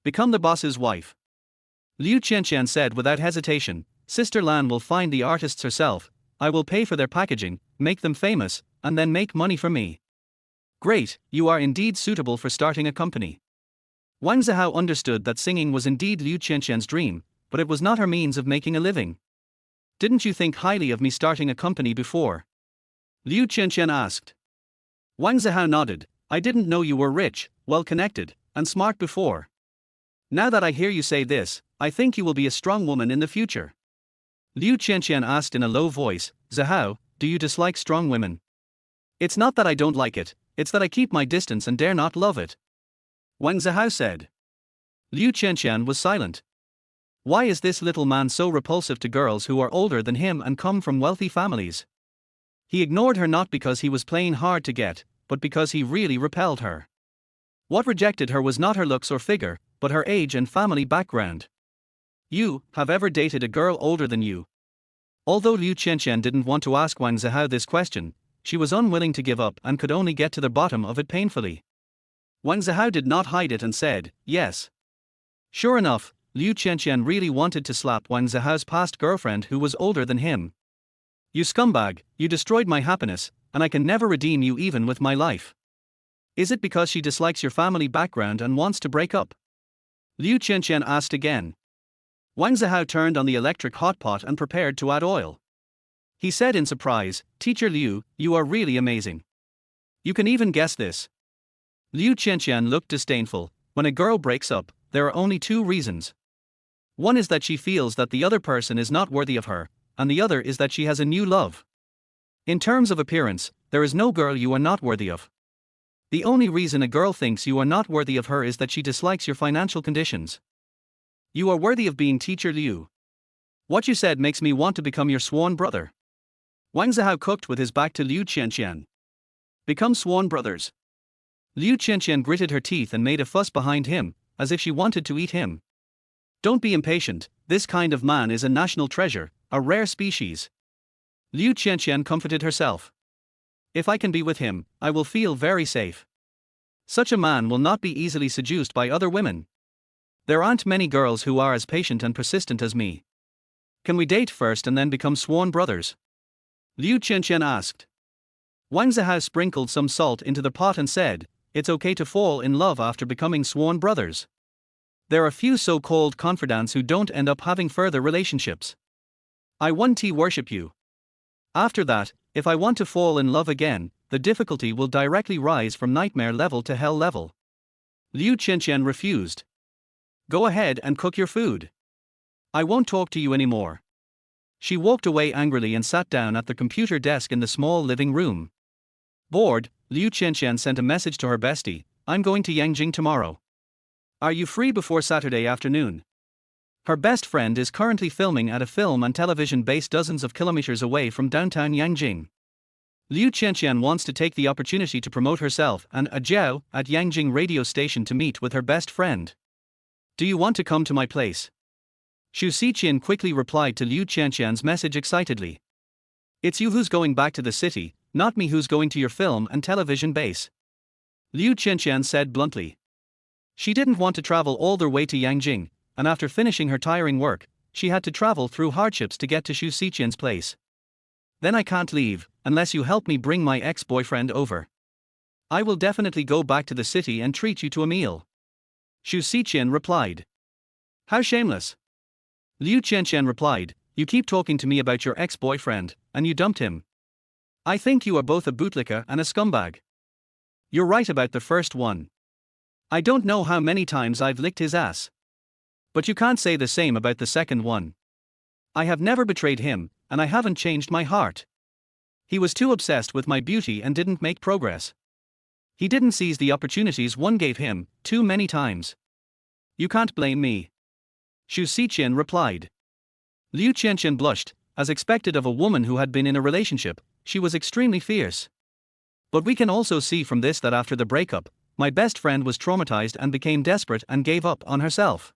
Become the boss's wife. Liu Qianqian said without hesitation. Sister Lan will find the artists herself, I will pay for their packaging, make them famous, and then make money for me. Great, you are indeed suitable for starting a company. Wang Zihao understood that singing was indeed Liu Qianqian's dream, but it was not her means of making a living. Didn't you think highly of me starting a company before? Liu Qianqian asked. Wang Zihao nodded. I didn't know you were rich, well-connected, and smart before. Now that I hear you say this, I think you will be a strong woman in the future. Liu Qianqian asked in a low voice, Zihao, do you dislike strong women? It's not that I don't like it, it's that I keep my distance and dare not love it. Wang Zihao said. Liu Qianqian was silent. Why is this little man so repulsive to girls who are older than him and come from wealthy families? He ignored her not because he was playing hard to get, but because he really repelled her. What rejected her was not her looks or figure, but her age and family background. You have ever dated a girl older than you? Although Liu Qianqian didn't want to ask Wang Zihao this question, she was unwilling to give up and could only get to the bottom of it painfully. Wang Zihao did not hide it and said, yes. Sure enough, Liu Qianqian really wanted to slap Wang Zihao's past girlfriend who was older than him. You scumbag, you destroyed my happiness, and I can never redeem you even with my life. Is it because she dislikes your family background and wants to break up? Liu Qianqian asked again. Wang Zihao turned on the electric hot pot and prepared to add oil. He said in surprise, Teacher Liu, you are really amazing. You can even guess this. Liu Qianqian looked disdainful. When a girl breaks up, there are only 2 reasons. One is that she feels that the other person is not worthy of her, and the other is that she has a new love. In terms of appearance, there is no girl you are not worthy of. The only reason a girl thinks you are not worthy of her is that she dislikes your financial conditions. You are worthy of being Teacher Liu. What you said makes me want to become your sworn brother. Wang Zihao cooked with his back to Liu Qianqian. Become sworn brothers. Liu Qianqian gritted her teeth and made a fuss behind him, as if she wanted to eat him. Don't be impatient, this kind of man is a national treasure, a rare species. Liu Qianqian comforted herself. If I can be with him, I will feel very safe. Such a man will not be easily seduced by other women. There aren't many girls who are as patient and persistent as me. Can we date first and then become sworn brothers? Liu Qianqian asked. Wang Zihao sprinkled some salt into the pot and said, it's okay to fall in love after becoming sworn brothers. There are few so-called confidants who don't end up having further relationships. I 1T worship you. After that, if I want to fall in love again, the difficulty will directly rise from nightmare level to hell level. Liu Qianqian refused. Go ahead and cook your food. I won't talk to you anymore. She walked away angrily and sat down at the computer desk in the small living room. Bored, Liu Qianqian sent a message to her bestie, I'm going to Yangjing tomorrow. Are you free before Saturday afternoon? Her best friend is currently filming at a film and television base dozens of kilometers away from downtown Yangjing. Liu Qianqian wants to take the opportunity to promote herself and a Jiao at Yangjing radio station to meet with her best friend. Do you want to come to my place? Xu Xiqian quickly replied to Liu Qianqian's message excitedly. It's you who's going back to the city, not me who's going to your film and television base. Liu Qianqian said bluntly. She didn't want to travel all the way to Yangjing, and after finishing her tiring work, she had to travel through hardships to get to Xu Xiqian's place. Then I can't leave, unless you help me bring my ex-boyfriend over. I will definitely go back to the city and treat you to a meal. Xu Xiqian replied. How shameless. Liu Qianqian replied, you keep talking to me about your ex-boyfriend, and you dumped him. I think you are both a bootlicker and a scumbag. You're right about the first one. I don't know how many times I've licked his ass. But you can't say the same about the second one. I have never betrayed him, and I haven't changed my heart. He was too obsessed with my beauty and didn't make progress. He didn't seize the opportunities one gave him, too many times. You can't blame me. Xu Xiqian replied. Liu Qianqian blushed, as expected of a woman who had been in a relationship, she was extremely fierce. But we can also see from this that after the breakup, my best friend was traumatized and became desperate and gave up on herself.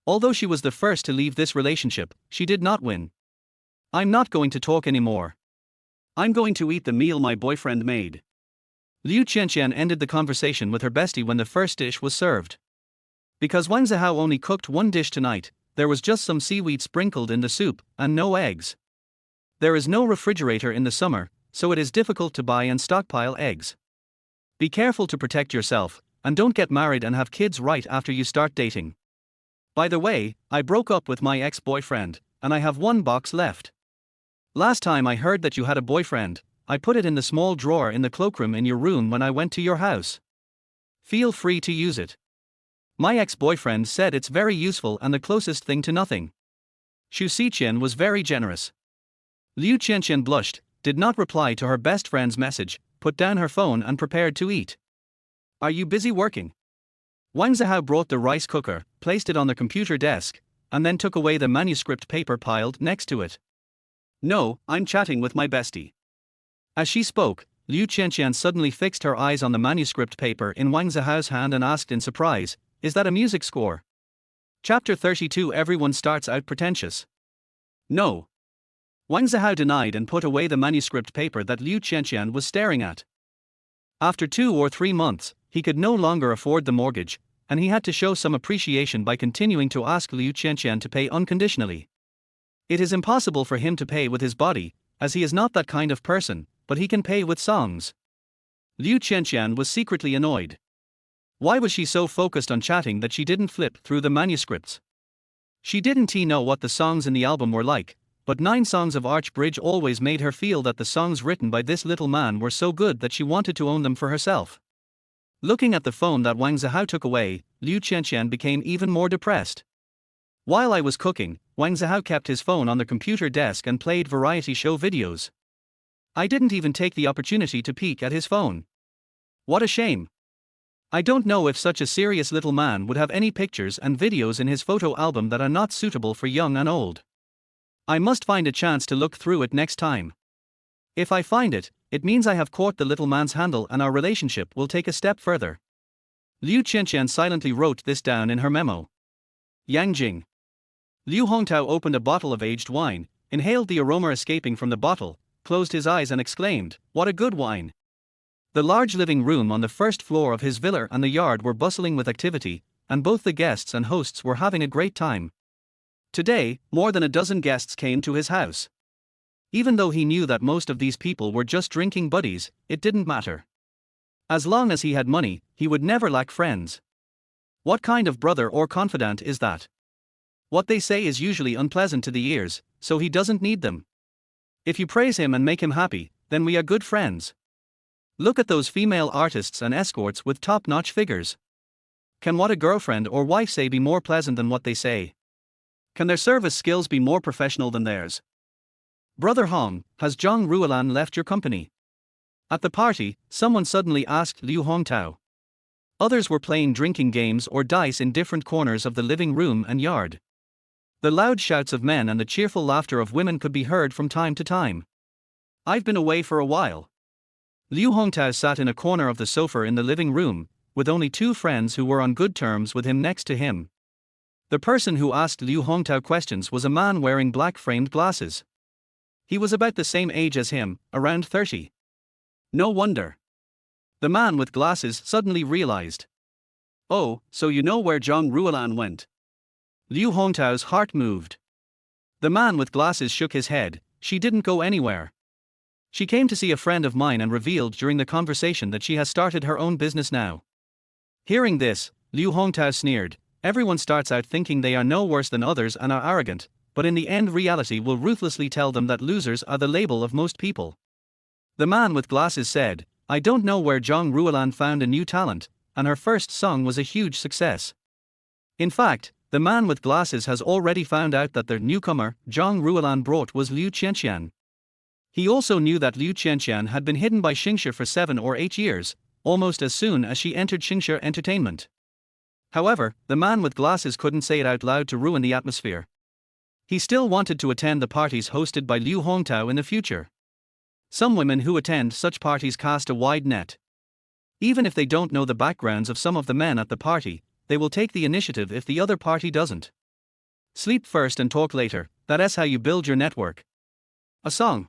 Although she was the first to leave this relationship, she did not win. I'm not going to talk anymore. I'm going to eat the meal my boyfriend made. Liu Qianqian ended the conversation with her bestie when the first dish was served. Because Wang Zihao only cooked one dish tonight, there was just some seaweed sprinkled in the soup, and no eggs. There is no refrigerator in the summer, so it is difficult to buy and stockpile eggs. Be careful to protect yourself, and don't get married and have kids right after you start dating. By the way, I broke up with my ex-boyfriend, and I have one box left. Last time I heard that you had a boyfriend, I put it in the small drawer in the cloakroom in your room when I went to your house. Feel free to use it. My ex-boyfriend said it's very useful and the closest thing to nothing. Xu Xiqian was very generous. Liu Qianqian blushed, did not reply to her best friend's message, put down her phone and prepared to eat. Are you busy working? Wang Zihao brought the rice cooker, placed it on the computer desk, and then took away the manuscript paper piled next to it. No, I'm chatting with my bestie. As she spoke, Liu Qianqian suddenly fixed her eyes on the manuscript paper in Wang Zihao's hand and asked in surprise, is that a music score? Chapter 32. Everyone starts out pretentious. No. Wang Zihao denied and put away the manuscript paper that Liu Qianqian was staring at. After 2 or 3 months, he could no longer afford the mortgage, and he had to show some appreciation by continuing to ask Liu Qianqian to pay unconditionally. It is impossible for him to pay with his body, as he is not that kind of person, but he can pay with songs. Liu Qianqian was secretly annoyed. Why was she so focused on chatting that she didn't flip through the manuscripts? She didn't know what the songs in the album were like, but 9 songs of Arch Bridge always made her feel that the songs written by this little man were so good that she wanted to own them for herself. Looking at the phone that Wang Zihao took away, Liu Qianqian became even more depressed. While I was cooking, Wang Zihao kept his phone on the computer desk and played variety show videos. I didn't even take the opportunity to peek at his phone. What a shame. I don't know if such a serious little man would have any pictures and videos in his photo album that are not suitable for young and old. I must find a chance to look through it next time. If I find it, it means I have caught the little man's handle and our relationship will take a step further. Liu Qianqian silently wrote this down in her memo. Yangjing. Liu Hongtao opened a bottle of aged wine, inhaled the aroma escaping from the bottle, closed his eyes and exclaimed, "What a good wine!" The large living room on the first floor of his villa and the yard were bustling with activity, and both the guests and hosts were having a great time. Today, more than a dozen guests came to his house. Even though he knew that most of these people were just drinking buddies, it didn't matter. As long as he had money, he would never lack friends. What kind of brother or confidant is that? What they say is usually unpleasant to the ears, so he doesn't need them. If you praise him and make him happy, then we are good friends. Look at those female artists and escorts with top-notch figures. Can what a girlfriend or wife say be more pleasant than what they say? Can their service skills be more professional than theirs? Brother Hong, has Zhang Ruolan left your company? At the party, someone suddenly asked Liu Hongtao. Others were playing drinking games or dice in different corners of the living room and yard. The loud shouts of men and the cheerful laughter of women could be heard from time to time. I've been away for a while. Liu Hongtao sat in a corner of the sofa in the living room, with only two friends who were on good terms with him next to him. The person who asked Liu Hongtao questions was a man wearing black-framed glasses. He was about the same age as him, around 30. No wonder. The man with glasses suddenly realized. Oh, so you know where Zhang Ruolan went? Liu Hongtao's heart moved. The man with glasses shook his head. She didn't go anywhere. She came to see a friend of mine and revealed during the conversation that she has started her own business now. Hearing this, Liu Hongtao sneered. Everyone starts out thinking they are no worse than others and are arrogant, but in the end reality will ruthlessly tell them that losers are the label of most people. The man with glasses said, I don't know where Zhang Ruolan found a new talent, and her first song was a huge success. In fact, the man with glasses has already found out that the newcomer Zhang Ruolan brought was Liu Qianqian. He also knew that Liu Qianqian had been hidden by Xingxia for 7 or 8 years, almost as soon as she entered Xingxia Entertainment. However, the man with glasses couldn't say it out loud to ruin the atmosphere. He still wanted to attend the parties hosted by Liu Hongtao in the future. Some women who attend such parties cast a wide net. Even if they don't know the backgrounds of some of the men at the party, they will take the initiative if the other party doesn't. Sleep first and talk later, that's how you build your network. A song.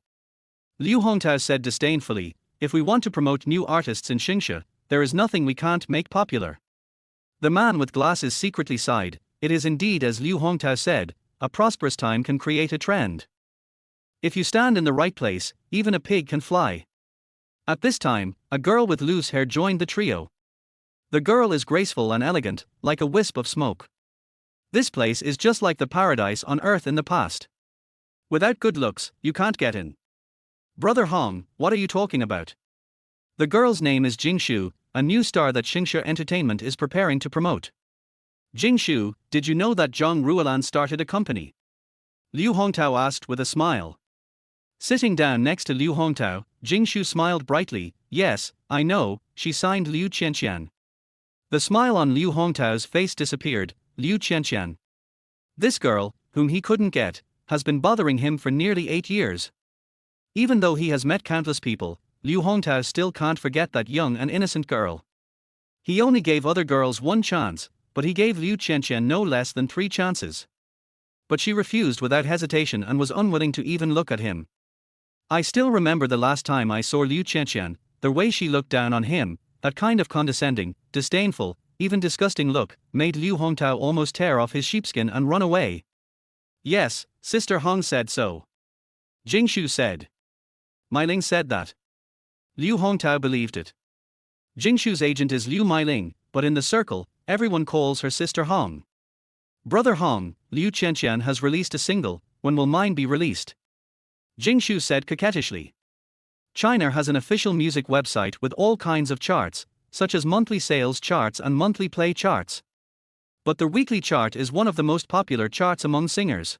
Liu Hongtao said disdainfully, if we want to promote new artists in Xingxia, there is nothing we can't make popular. The man with glasses secretly sighed. It is indeed as Liu Hongtao said, a prosperous time can create a trend. If you stand in the right place, even a pig can fly. At this time, a girl with loose hair joined the trio. The girl is graceful and elegant, like a wisp of smoke. This place is just like the paradise on earth in the past. Without good looks, you can't get in. Brother Hong, what are you talking about? The girl's name is Jingshu, a new star that Xingxia Entertainment is preparing to promote. Jingshu, did you know that Zhang Ruolan started a company? Liu Hongtao asked with a smile. Sitting down next to Liu Hongtao, Jingshu smiled brightly. Yes, I know, she signed Liu Qianqian. The smile on Liu Hongtao's face disappeared. Liu Qianqian. This girl, whom he couldn't get, has been bothering him for nearly 8 years. Even though he has met countless people, Liu Hongtao still can't forget that young and innocent girl. He only gave other girls 1 chance, but he gave Liu Qianqian no less than 3 chances. But she refused without hesitation and was unwilling to even look at him. I still remember the last time I saw Liu Qianqian, the way she looked down on him, that kind of condescending, disdainful, even disgusting look, made Liu Hongtao almost tear off his sheepskin and run away. Yes, Sister Hong said so. Jingshu said. Meiling said that. Liu Hongtao believed it. Jingshu's agent is Liu Meiling, but in the circle, everyone calls her Sister Hong. Brother Hong, Liu Qianqian has released a single, when will mine be released? Jingshu said coquettishly. China has an official music website with all kinds of charts, such as monthly sales charts and monthly play charts. But the weekly chart is one of the most popular charts among singers.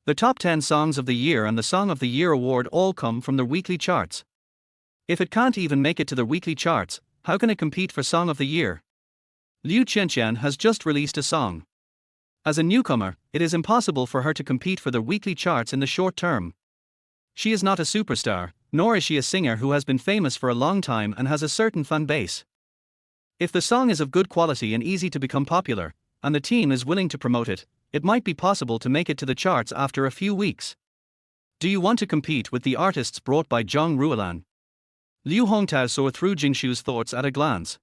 The top 10 songs of the year and the Song of the Year award all come from the weekly charts. If it can't even make it to the weekly charts, how can it compete for Song of the Year? Liu Qianqian has just released a song. As a newcomer, it is impossible for her to compete for the weekly charts in the short term. She is not a superstar, nor is she a singer who has been famous for a long time and has a certain fan base. If the song is of good quality and easy to become popular, and the team is willing to promote it, it might be possible to make it to the charts after a few weeks. Do you want to compete with the artists brought by Zhang Ruolan? Liu Hongtao saw through Jingshu's thoughts at a glance.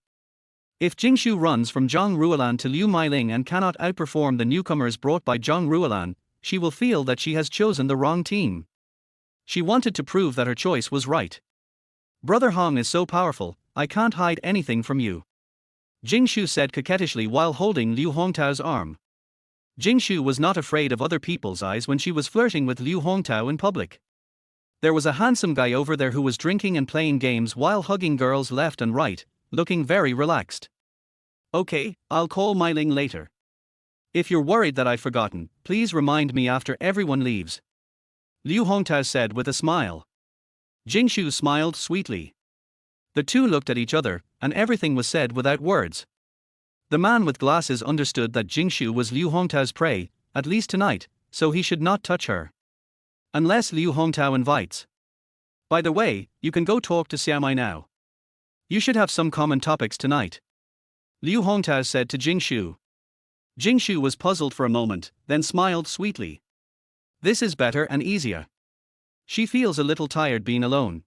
If Jingshu runs from Zhang Ruolan to Liu Meiling and cannot outperform the newcomers brought by Zhang Ruolan, she will feel that she has chosen the wrong team. She wanted to prove that her choice was right. Brother Hong is so powerful, I can't hide anything from you. Jingshu said coquettishly while holding Liu Hongtao's arm. Jingshu was not afraid of other people's eyes when she was flirting with Liu Hongtao in public. There was a handsome guy over there who was drinking and playing games while hugging girls left and right, looking very relaxed. Okay, I'll call Meiling later. If you're worried that I've forgotten, please remind me after everyone leaves. Liu Hongtao said with a smile. Jingshu smiled sweetly. The two looked at each other, and everything was said without words. The man with glasses understood that Jingshu was Liu Hongtao's prey, at least tonight, so he should not touch her. Unless Liu Hongtao invites. By the way, you can go talk to Xiaomai now. You should have some common topics tonight. Liu Hongtao said to Jingshu. Jingshu was puzzled for a moment, then smiled sweetly. This is better and easier. She feels a little tired being alone.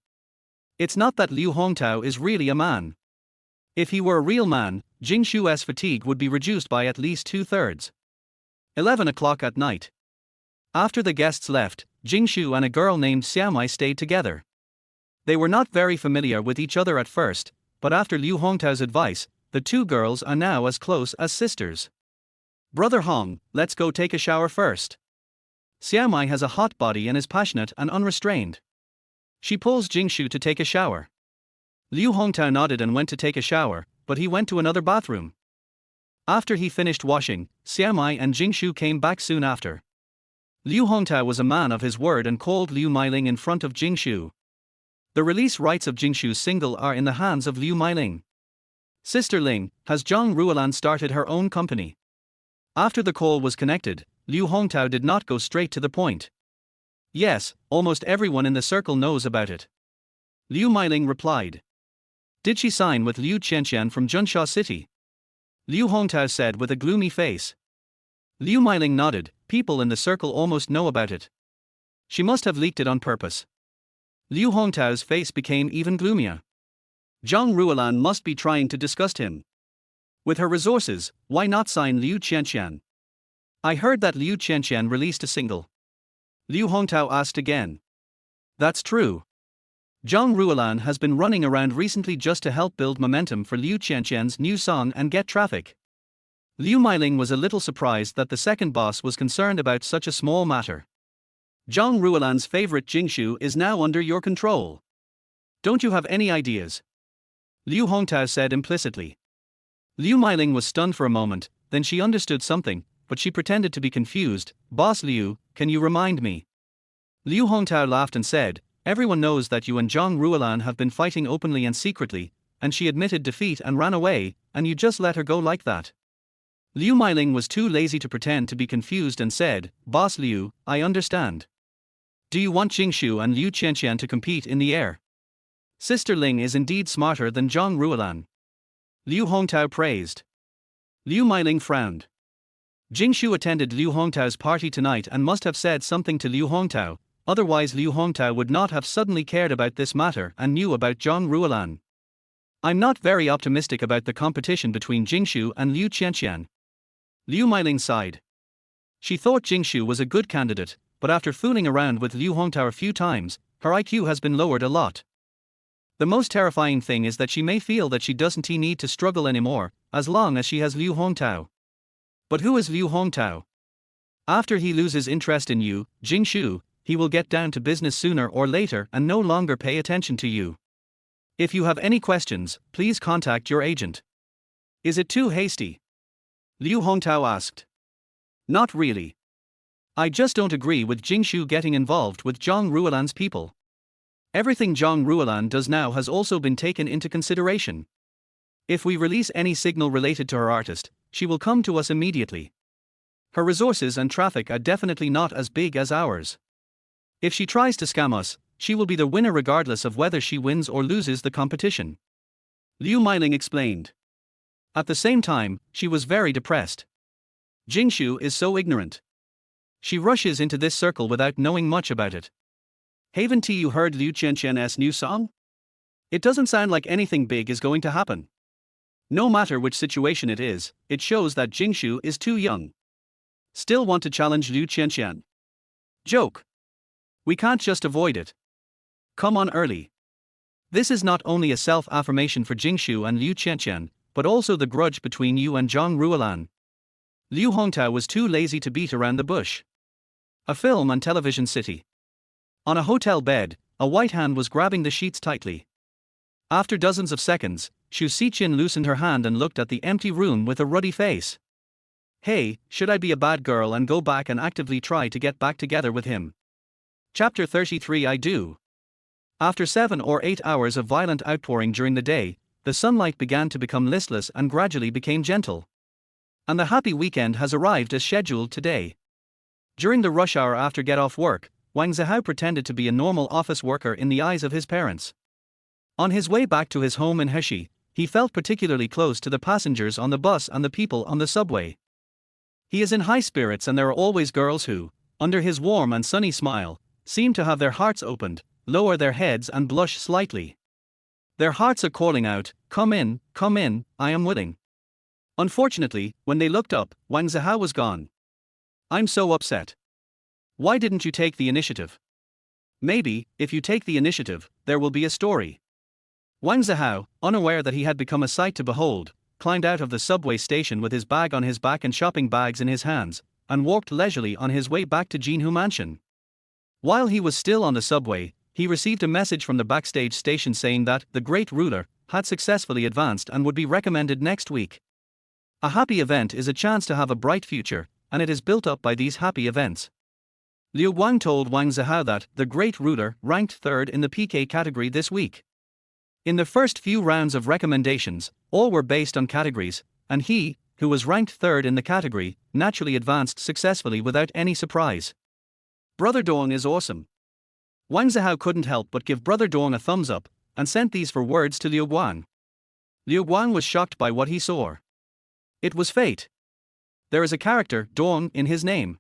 It's not that Liu Hongtao is really a man. If he were a real man, Jingshu's fatigue would be reduced by at least 2/3. 11 o'clock at night. After the guests left, Jingshu and a girl named Xiaomai stayed together. They were not very familiar with each other at first, but after Liu Hongtao's advice, the two girls are now as close as sisters. Brother Hong, let's go take a shower first. Xiaomai has a hot body and is passionate and unrestrained. She pulls Jingshu to take a shower. Liu Hongtao nodded and went to take a shower, but he went to another bathroom. After he finished washing, Xiaomai and Jingshu came back soon after. Liu Hongtao was a man of his word and called Liu Meiling in front of Jingshu. The release rights of Jingshu's single are in the hands of Liu Meiling. Sister Ling, has Zhang Ruolan started her own company? After the call was connected, Liu Hongtao did not go straight to the point. Yes, almost everyone in the circle knows about it. Liu Meiling replied. Did she sign with Liu Qianqian from Junsha City? Liu Hongtao said with a gloomy face. Liu Meiling nodded, people in the circle almost know about it. She must have leaked it on purpose. Liu Hongtao's face became even gloomier. Zhang Ruolan must be trying to disgust him. With her resources, why not sign Liu Qianqian? I heard that Liu Qianqian released a single. Liu Hongtao asked again. That's true. Zhang Ruolan has been running around recently just to help build momentum for Liu Qianqian's new song and get traffic. Liu Meiling was a little surprised that the second boss was concerned about such a small matter. Zhang Ruolan's favorite Jingshu is now under your control. Don't you have any ideas? Liu Hongtao said implicitly. Liu Meiling was stunned for a moment, then she understood something, but she pretended to be confused. Boss Liu, can you remind me? Liu Hongtao laughed and said, everyone knows that you and Zhang Ruolan have been fighting openly and secretly, and she admitted defeat and ran away, and you just let her go like that. Liu Meiling was too lazy to pretend to be confused and said, Boss Liu, I understand. Do you want Jingshu and Liu Qianqian to compete in the air? Sister Ling is indeed smarter than Zhang Ruolan. Liu Hongtao praised. Liu Meiling frowned. Jingshu attended Liu Hongtao's party tonight and must have said something to Liu Hongtao, otherwise Liu Hongtao would not have suddenly cared about this matter and knew about Zhang Ruolan. I'm not very optimistic about the competition between Jingshu and Liu Qianqian. Liu Meiling sighed. She thought Jingshu was a good candidate, but after fooling around with Liu Hongtao a few times, her IQ has been lowered a lot. The most terrifying thing is that she may feel that she doesn't need to struggle anymore, as long as she has Liu Hongtao. But who is Liu Hongtao? After he loses interest in you, Jingshu, he will get down to business sooner or later and no longer pay attention to you. If you have any questions, please contact your agent. Is it too hasty? Liu Hongtao asked. Not really. I just don't agree with Jingshu getting involved with Zhang Ruolan's people. Everything Zhang Ruolan does now has also been taken into consideration. If we release any signal related to her artist, she will come to us immediately. Her resources and traffic are definitely not as big as ours. If she tries to scam us, she will be the winner regardless of whether she wins or loses the competition. Liu Meiling explained. At the same time, she was very depressed. Jingshu is so ignorant. She rushes into this circle without knowing much about it. Haven't you heard Liu Qianqian's new song? It doesn't sound like anything big is going to happen. No matter which situation it is, it shows that Jingshu is too young. Still want to challenge Liu Qianqian? Joke. We can't just avoid it. Come on early. This is not only a self-affirmation for Jingshu and Liu Qianqian, but also the grudge between you and Zhang Ruolan. Liu Hongtao was too lazy to beat around the bush. A film and television city. On a hotel bed, a white hand was grabbing the sheets tightly. After dozens of seconds, Xu Xichin loosened her hand and looked at the empty room with a ruddy face. Hey, should I be a bad girl and go back and actively try to get back together with him? Chapter 33 I do. After 7 or 8 hours of violent outpouring during the day, the sunlight began to become listless and gradually became gentle. And the happy weekend has arrived as scheduled today. During the rush hour after get off work, Wang Zihao pretended to be a normal office worker in the eyes of his parents. On his way back to his home in Heshi, he felt particularly close to the passengers on the bus and the people on the subway. He is in high spirits and there are always girls who, under his warm and sunny smile, seem to have their hearts opened, lower their heads and blush slightly. Their hearts are calling out, come in, I am willing. Unfortunately, when they looked up, Wang Zihao was gone. I'm so upset. Why didn't you take the initiative? Maybe, if you take the initiative, there will be a story. Wang Zihao, unaware that he had become a sight to behold, climbed out of the subway station with his bag on his back and shopping bags in his hands, and walked leisurely on his way back to Jinhu Mansion. While he was still on the subway, he received a message from the backstage station saying that the great ruler had successfully advanced and would be recommended next week. A happy event is a chance to have a bright future, and it is built up by these happy events. Liu Guang told Wang Zihao that the great ruler ranked third in the PK category this week. In the first few rounds of recommendations, all were based on categories, and he, who was ranked third in the category, naturally advanced successfully without any surprise. Brother Dong is awesome. Wang Zihao couldn't help but give Brother Dong a thumbs up, and sent these for words to Liu Guang. Liu Guang was shocked by what he saw. It was fate. There is a character, Dong, in his name.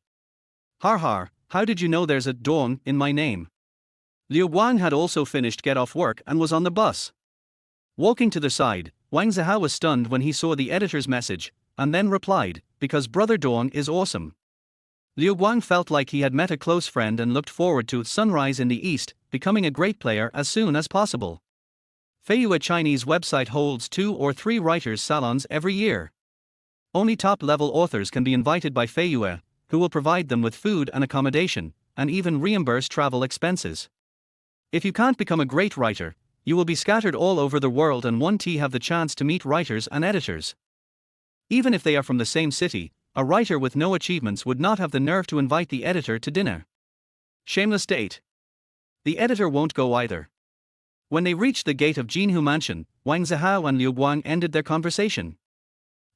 Har, how did you know there's a Dong in my name? Liu Guang had also finished get off work and was on the bus. Walking to the side, Wang Zihao was stunned when he saw the editor's message, and then replied, because Brother Dong is awesome. Liu Guang felt like he had met a close friend and looked forward to sunrise in the east, becoming a great player as soon as possible. Feiyue Chinese website holds 2 or 3 writers' salons every year. Only top-level authors can be invited by Feiyue, who will provide them with food and accommodation, and even reimburse travel expenses. If you can't become a great writer, you will be scattered all over the world and won't have the chance to meet writers and editors. Even if they are from the same city, a writer with no achievements would not have the nerve to invite the editor to dinner. Shameless date. The editor won't go either. When they reached the gate of Jinhu Mansion, Wang Zihao and Liu Guang ended their conversation.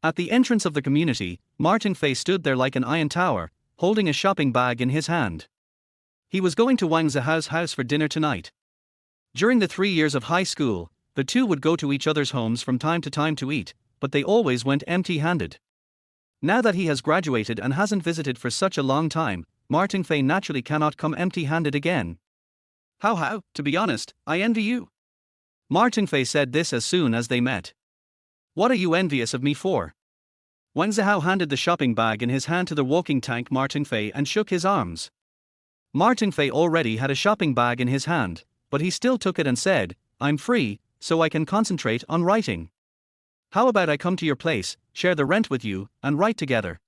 At the entrance of the community, Martin Fei stood there like an iron tower, holding a shopping bag in his hand. He was going to Wang Zihao's house for dinner tonight. During the 3 years of high school, the two would go to each other's homes from time to time to eat, but they always went empty-handed. Now that he has graduated and hasn't visited for such a long time, Martin Fei naturally cannot come empty-handed again. How, to be honest, I envy you. Martin Fei said this as soon as they met. What are you envious of me for? Wang Zihao handed the shopping bag in his hand to the walking tank Martin Fei and shook his arms. Martin Fei already had a shopping bag in his hand, but he still took it and said, I'm free, so I can concentrate on writing. How about I come to your place, share the rent with you, and write together?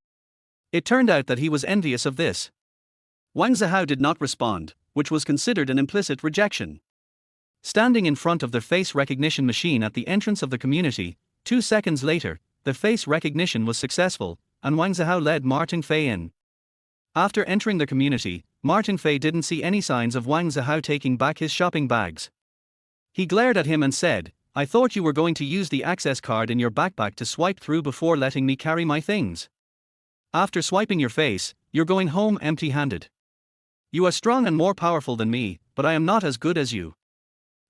It turned out that he was envious of this. Wang Zihao did not respond, which was considered an implicit rejection. Standing in front of the face recognition machine at the entrance of the community, 2 seconds later, the face recognition was successful, and Wang Zihao led Martin Fei in. After entering the community, Martin Fei didn't see any signs of Wang Zihao taking back his shopping bags. He glared at him and said, I thought you were going to use the access card in your backpack to swipe through before letting me carry my things. After swiping your face, you're going home empty-handed. You are strong and more powerful than me, but I am not as good as you.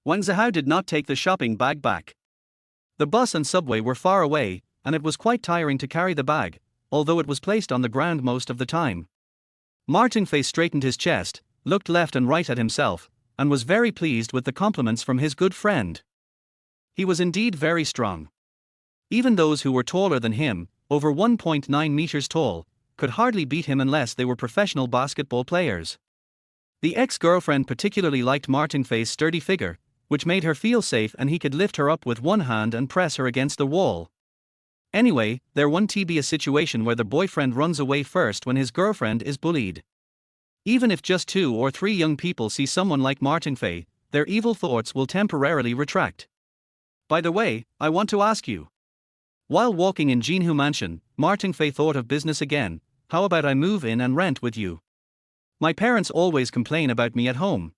Wang Zihao did not take the shopping bag back. The bus and subway were far away, and it was quite tiring to carry the bag, although it was placed on the ground most of the time. Martin Fei straightened his chest, looked left and right at himself, and was very pleased with the compliments from his good friend. He was indeed very strong. Even those who were taller than him, over 1.9 meters tall, could hardly beat him unless they were professional basketball players. The ex-girlfriend particularly liked Martin Fei's sturdy figure, which made her feel safe and he could lift her up with one hand and press her against the wall. Anyway, there won't be a situation where the boyfriend runs away first when his girlfriend is bullied. Even if just 2 or 3 young people see someone like Martin Fei, their evil thoughts will temporarily retract. By the way, I want to ask you. While walking in Jinhu Mansion, Martin Fei thought of business again. How about I move in and rent with you? My parents always complain about me at home.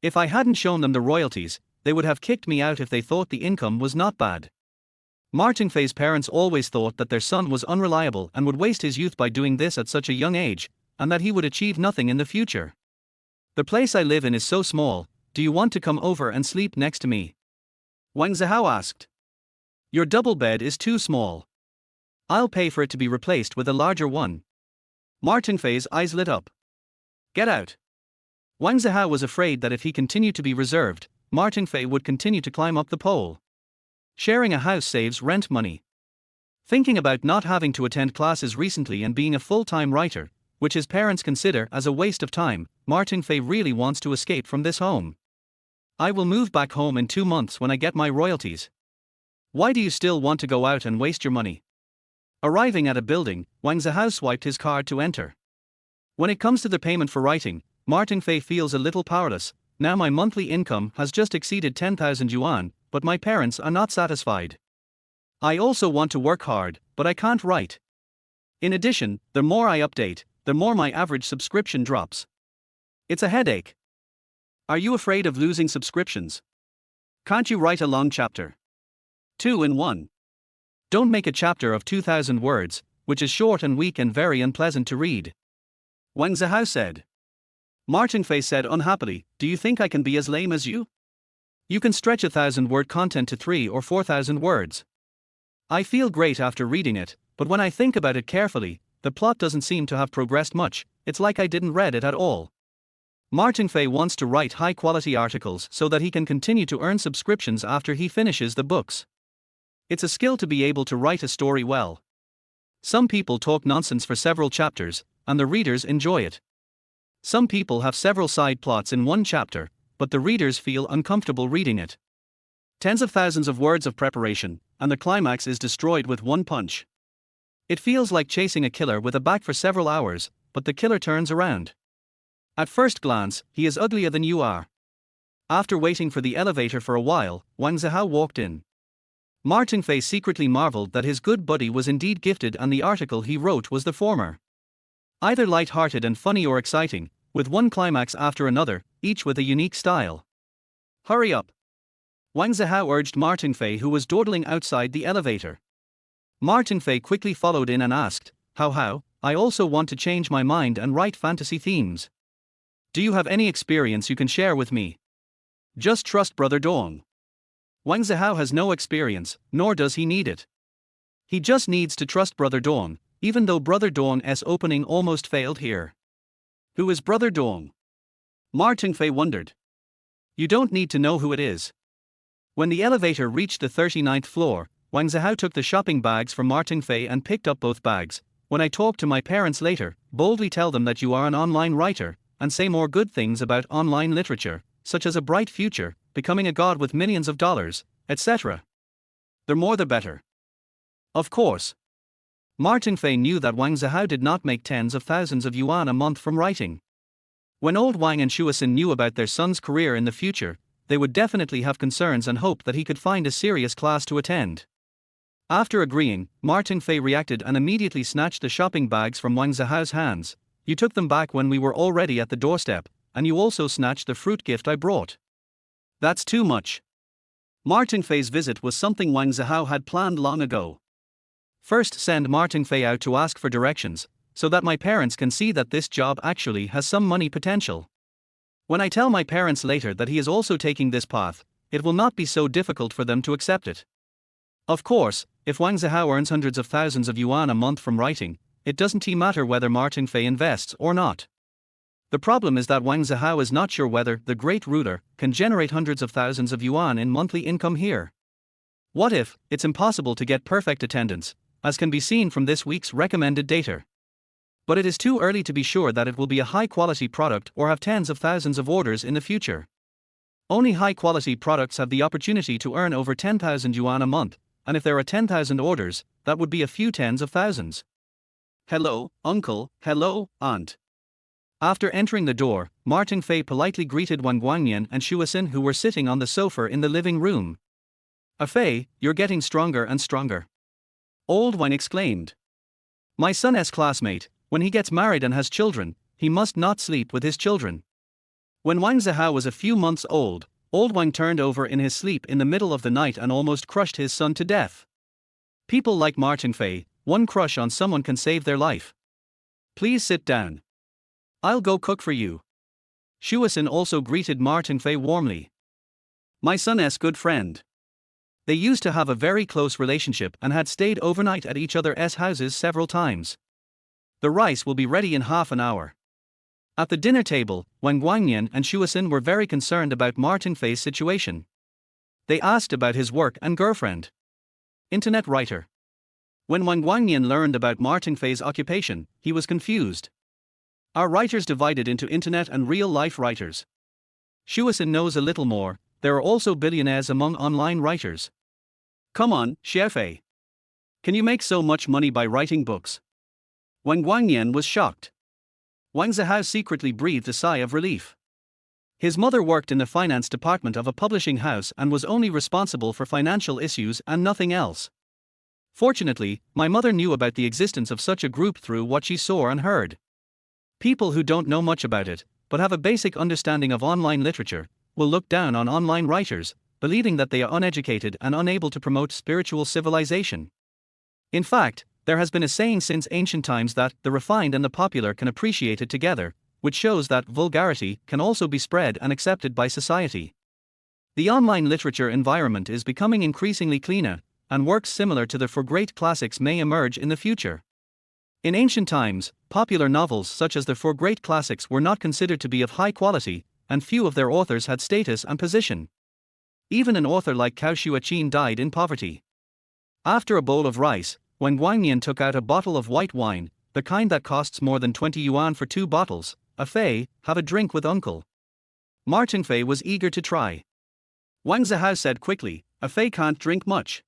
If I hadn't shown them the royalties, they would have kicked me out if they thought the income was not bad. Martin Fei's parents always thought that their son was unreliable and would waste his youth by doing this at such a young age, and that he would achieve nothing in the future. The place I live in is so small, do you want to come over and sleep next to me? Wang Zihao asked. Your double bed is too small. I'll pay for it to be replaced with a larger one. Martin Fei's eyes lit up. Get out. Wang Zihao was afraid that if he continued to be reserved, Martin Fei would continue to climb up the pole. Sharing a house saves rent money. Thinking about not having to attend classes recently and being a full-time writer, which his parents consider as a waste of time, Martin Fei really wants to escape from this home. I will move back home in 2 months when I get my royalties. Why do you still want to go out and waste your money? Arriving at a building, Wang Zihao swiped his card to enter. When it comes to the payment for writing, Martin Fei feels a little powerless. Now my monthly income has just exceeded 10,000 yuan, but my parents are not satisfied. I also want to work hard, but I can't write. In addition, the more I update, the more my average subscription drops. It's a headache. Are you afraid of losing subscriptions? Can't you write a long chapter? 2 in 1. Don't make a chapter of 2,000 words, which is short and weak and very unpleasant to read. Wang Zihao said. Martin Fei said unhappily, do you think I can be as lame as you? You can stretch 1,000-word content to 3 or 4,000 words. I feel great after reading it, but when I think about it carefully, the plot doesn't seem to have progressed much. It's like I didn't read it at all. Martin Fei wants to write high-quality articles so that he can continue to earn subscriptions after he finishes the books. It's a skill to be able to write a story well. Some people talk nonsense for several chapters, and the readers enjoy it. Some people have several side plots in one chapter, but the readers feel uncomfortable reading it. Tens of thousands of words of preparation, and the climax is destroyed with one punch. It feels like chasing a killer with a bat for several hours, but the killer turns around. At first glance, he is uglier than you are. After waiting for the elevator for a while, Wang Zihao walked in. Martin Fei secretly marveled that his good buddy was indeed gifted and the article he wrote was the former. Either light-hearted and funny or exciting, with one climax after another, each with a unique style. Hurry up! Wang Zihao urged Martin Fei, who was dawdling outside the elevator. Martin Fei quickly followed in and asked, How, I also want to change my mind and write fantasy themes. Do you have any experience you can share with me? Just trust Brother Dong. Wang Zihao has no experience, nor does he need it. He just needs to trust Brother Dong, even though Brother Dong's opening almost failed here. Who is Brother Dong? Martin Fei wondered. You don't need to know who it is. When the elevator reached the 39th floor, Wang Zihao took the shopping bags from Martin Fei and picked up both bags. When I talk to my parents later, boldly tell them that you are an online writer, and say more good things about online literature, such as a bright future, becoming a god with millions of dollars, etc. The more the better. Of course. Martin Fei knew that Wang Zihao did not make tens of thousands of yuan a month from writing. When old Wang and Shuasin knew about their son's career in the future, they would definitely have concerns and hope that he could find a serious class to attend. After agreeing, Martin Fei reacted and immediately snatched the shopping bags from Wang Zihao's hands. You took them back when we were already at the doorstep, and you also snatched the fruit gift I brought. That's too much. Martin Fei's visit was something Wang Zihao had planned long ago. First, send Martin Fei out to ask for directions, so that my parents can see that this job actually has some money potential. When I tell my parents later that he is also taking this path, it will not be so difficult for them to accept it. Of course, if Wang Zihao earns hundreds of thousands of yuan a month from writing, it doesn't matter whether Martin Fei invests or not. The problem is that Wang Zihao is not sure whether the great ruler can generate hundreds of thousands of yuan in monthly income here. What if it's impossible to get perfect attendance, as can be seen from this week's recommended data? But it is too early to be sure that it will be a high-quality product or have tens of thousands of orders in the future. Only high-quality products have the opportunity to earn over 10,000 yuan a month, and if there are 10,000 orders, that would be a few tens of thousands. Hello, uncle, hello, aunt. After entering the door, Martin Fei politely greeted Wang Guangyan and Shuasin, who were sitting on the sofa in the living room. Fei, you're getting stronger and stronger. Old Wang exclaimed. My son's classmate, when he gets married and has children, he must not sleep with his children. When Wang Zihao was a few months old, Old Wang turned over in his sleep in the middle of the night and almost crushed his son to death. People like Martin Fei, one crush on someone can save their life. Please sit down. I'll go cook for you. Shuasin also greeted Martin Fei warmly. My son's good friend. They used to have a very close relationship and had stayed overnight at each other's houses several times. The rice will be ready in half an hour. At the dinner table, Wang Guangyan and Shuasin were very concerned about Martin Fei's situation. They asked about his work and girlfriend. Internet writer. When Wang Guangyan learned about Martin Fei's occupation, he was confused. Are writers divided into internet and real-life writers? Shuasin knows a little more. There are also billionaires among online writers. Come on, Xiaofei. Can you make so much money by writing books? Wang Guangyan was shocked. Wang Zihao secretly breathed a sigh of relief. His mother worked in the finance department of a publishing house and was only responsible for financial issues and nothing else. Fortunately, my mother knew about the existence of such a group through what she saw and heard. People who don't know much about it, but have a basic understanding of online literature, will look down on online writers, believing that they are uneducated and unable to promote spiritual civilization. In fact, there has been a saying since ancient times that the refined and the popular can appreciate it together, which shows that vulgarity can also be spread and accepted by society. The online literature environment is becoming increasingly cleaner, and works similar to the for great classics may emerge in the future. In ancient times, popular novels such as the for great classics were not considered to be of high quality, and few of their authors had status and position. Even an author like Cao Xueqin died in poverty. After a bowl of rice, Wang Guangyan took out a bottle of white wine, the kind that costs more than 20 yuan for 2 bottles. Fei, have a drink with uncle. Martin Fei was eager to try. Wang Zihao said quickly, Fei can't drink much.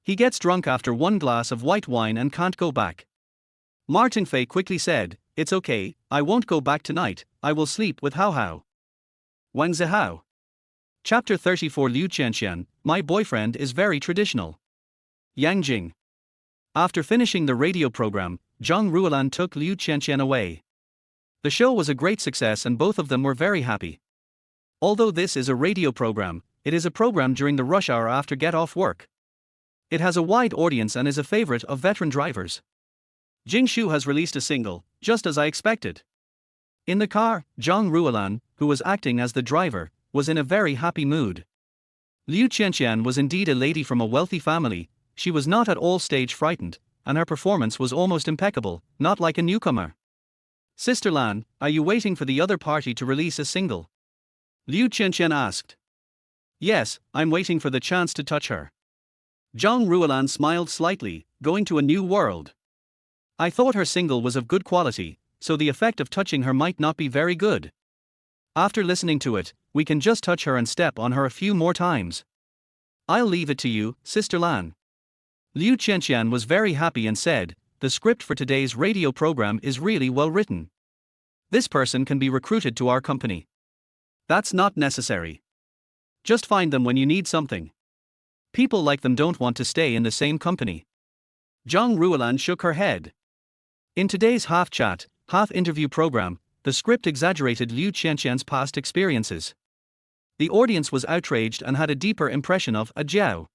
He gets drunk after 1 glass of white wine and can't go back. Martin Fei quickly said, it's okay, I won't go back tonight, I will sleep with Hao Hao. Wang Zihao. Chapter 34 Liu Qianqian, my boyfriend is very traditional. Yangjing. After finishing the radio program, Zhang Ruolan took Liu Qianqian away. The show was a great success and both of them were very happy. Although this is a radio program, it is a program during the rush hour after get off work. It has a wide audience and is a favorite of veteran drivers. Jing Shu has released a single, just as I expected. In the car, Zhang Ruolan, who was acting as the driver, was in a very happy mood. Liu Qianqian was indeed a lady from a wealthy family. She was not at all stage frightened, and her performance was almost impeccable, not like a newcomer. Sister Lan, are you waiting for the other party to release a single? Liu Qianqian asked. Yes, I'm waiting for the chance to touch her. Zhang Ruolan smiled slightly, going to a new world. I thought her single was of good quality, so the effect of touching her might not be very good. After listening to it, we can just touch her and step on her a few more times. I'll leave it to you, Sister Lan. Liu Qianqian was very happy and said, the script for today's radio program is really well written. This person can be recruited to our company. That's not necessary. Just find them when you need something. People like them don't want to stay in the same company. Zhang Ruolan shook her head. In today's half-chat, half-interview program, the script exaggerated Liu Qianqian's past experiences. The audience was outraged and had a deeper impression of a Jiao.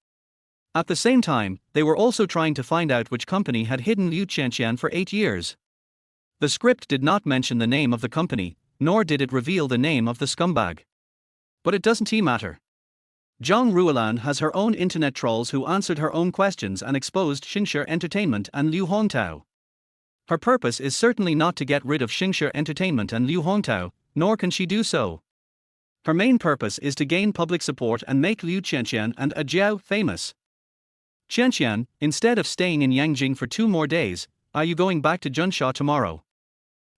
At the same time, they were also trying to find out which company had hidden Liu Qianqian for 8 years. The script did not mention the name of the company, nor did it reveal the name of the scumbag. But it doesn't matter. Zhang Ruolan has her own internet trolls who answered her own questions and exposed Xingshi Entertainment and Liu Hongtao. Her purpose is certainly not to get rid of Xingshi Entertainment and Liu Hongtao, nor can she do so. Her main purpose is to gain public support and make Liu Qianqian and a Jiao famous. Qianqian, instead of staying in Yangjing for 2 more days, are you going back to Junsha tomorrow?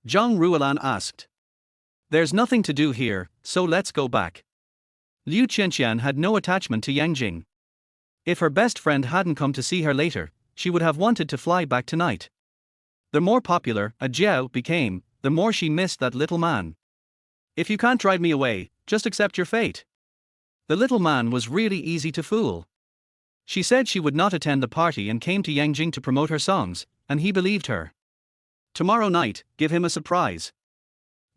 Zhang Ruolan asked. There's nothing to do here, so let's go back. Liu Qianqian had no attachment to Yangjing. If her best friend hadn't come to see her later, she would have wanted to fly back tonight. The more popular Zihao became, the more she missed that little man. If you can't drive me away, just accept your fate. The little man was really easy to fool. She said she would not attend the party and came to Yangjing to promote her songs, and he believed her. Tomorrow night, give him a surprise.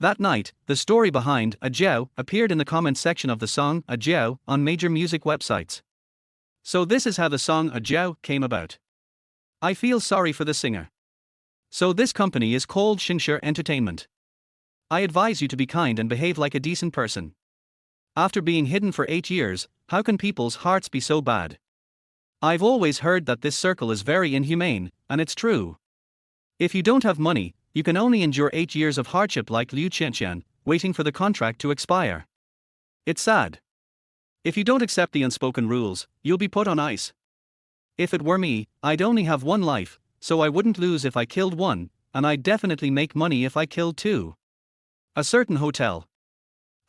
That night, the story behind Zihao appeared in the comments section of the song Zihao on major music websites. So this is how the song Zihao came about. I feel sorry for the singer. So this company is called Xingshi Entertainment. I advise you to be kind and behave like a decent person. After being hidden for 8 years, how can people's hearts be so bad? I've always heard that this circle is very inhumane, and it's true. If you don't have money, you can only endure 8 years of hardship like Liu Qianqian, waiting for the contract to expire. It's sad. If you don't accept the unspoken rules, you'll be put on ice. If it were me, I'd only have one life, so I wouldn't lose if I killed one, and I'd definitely make money if I killed two. A certain hotel.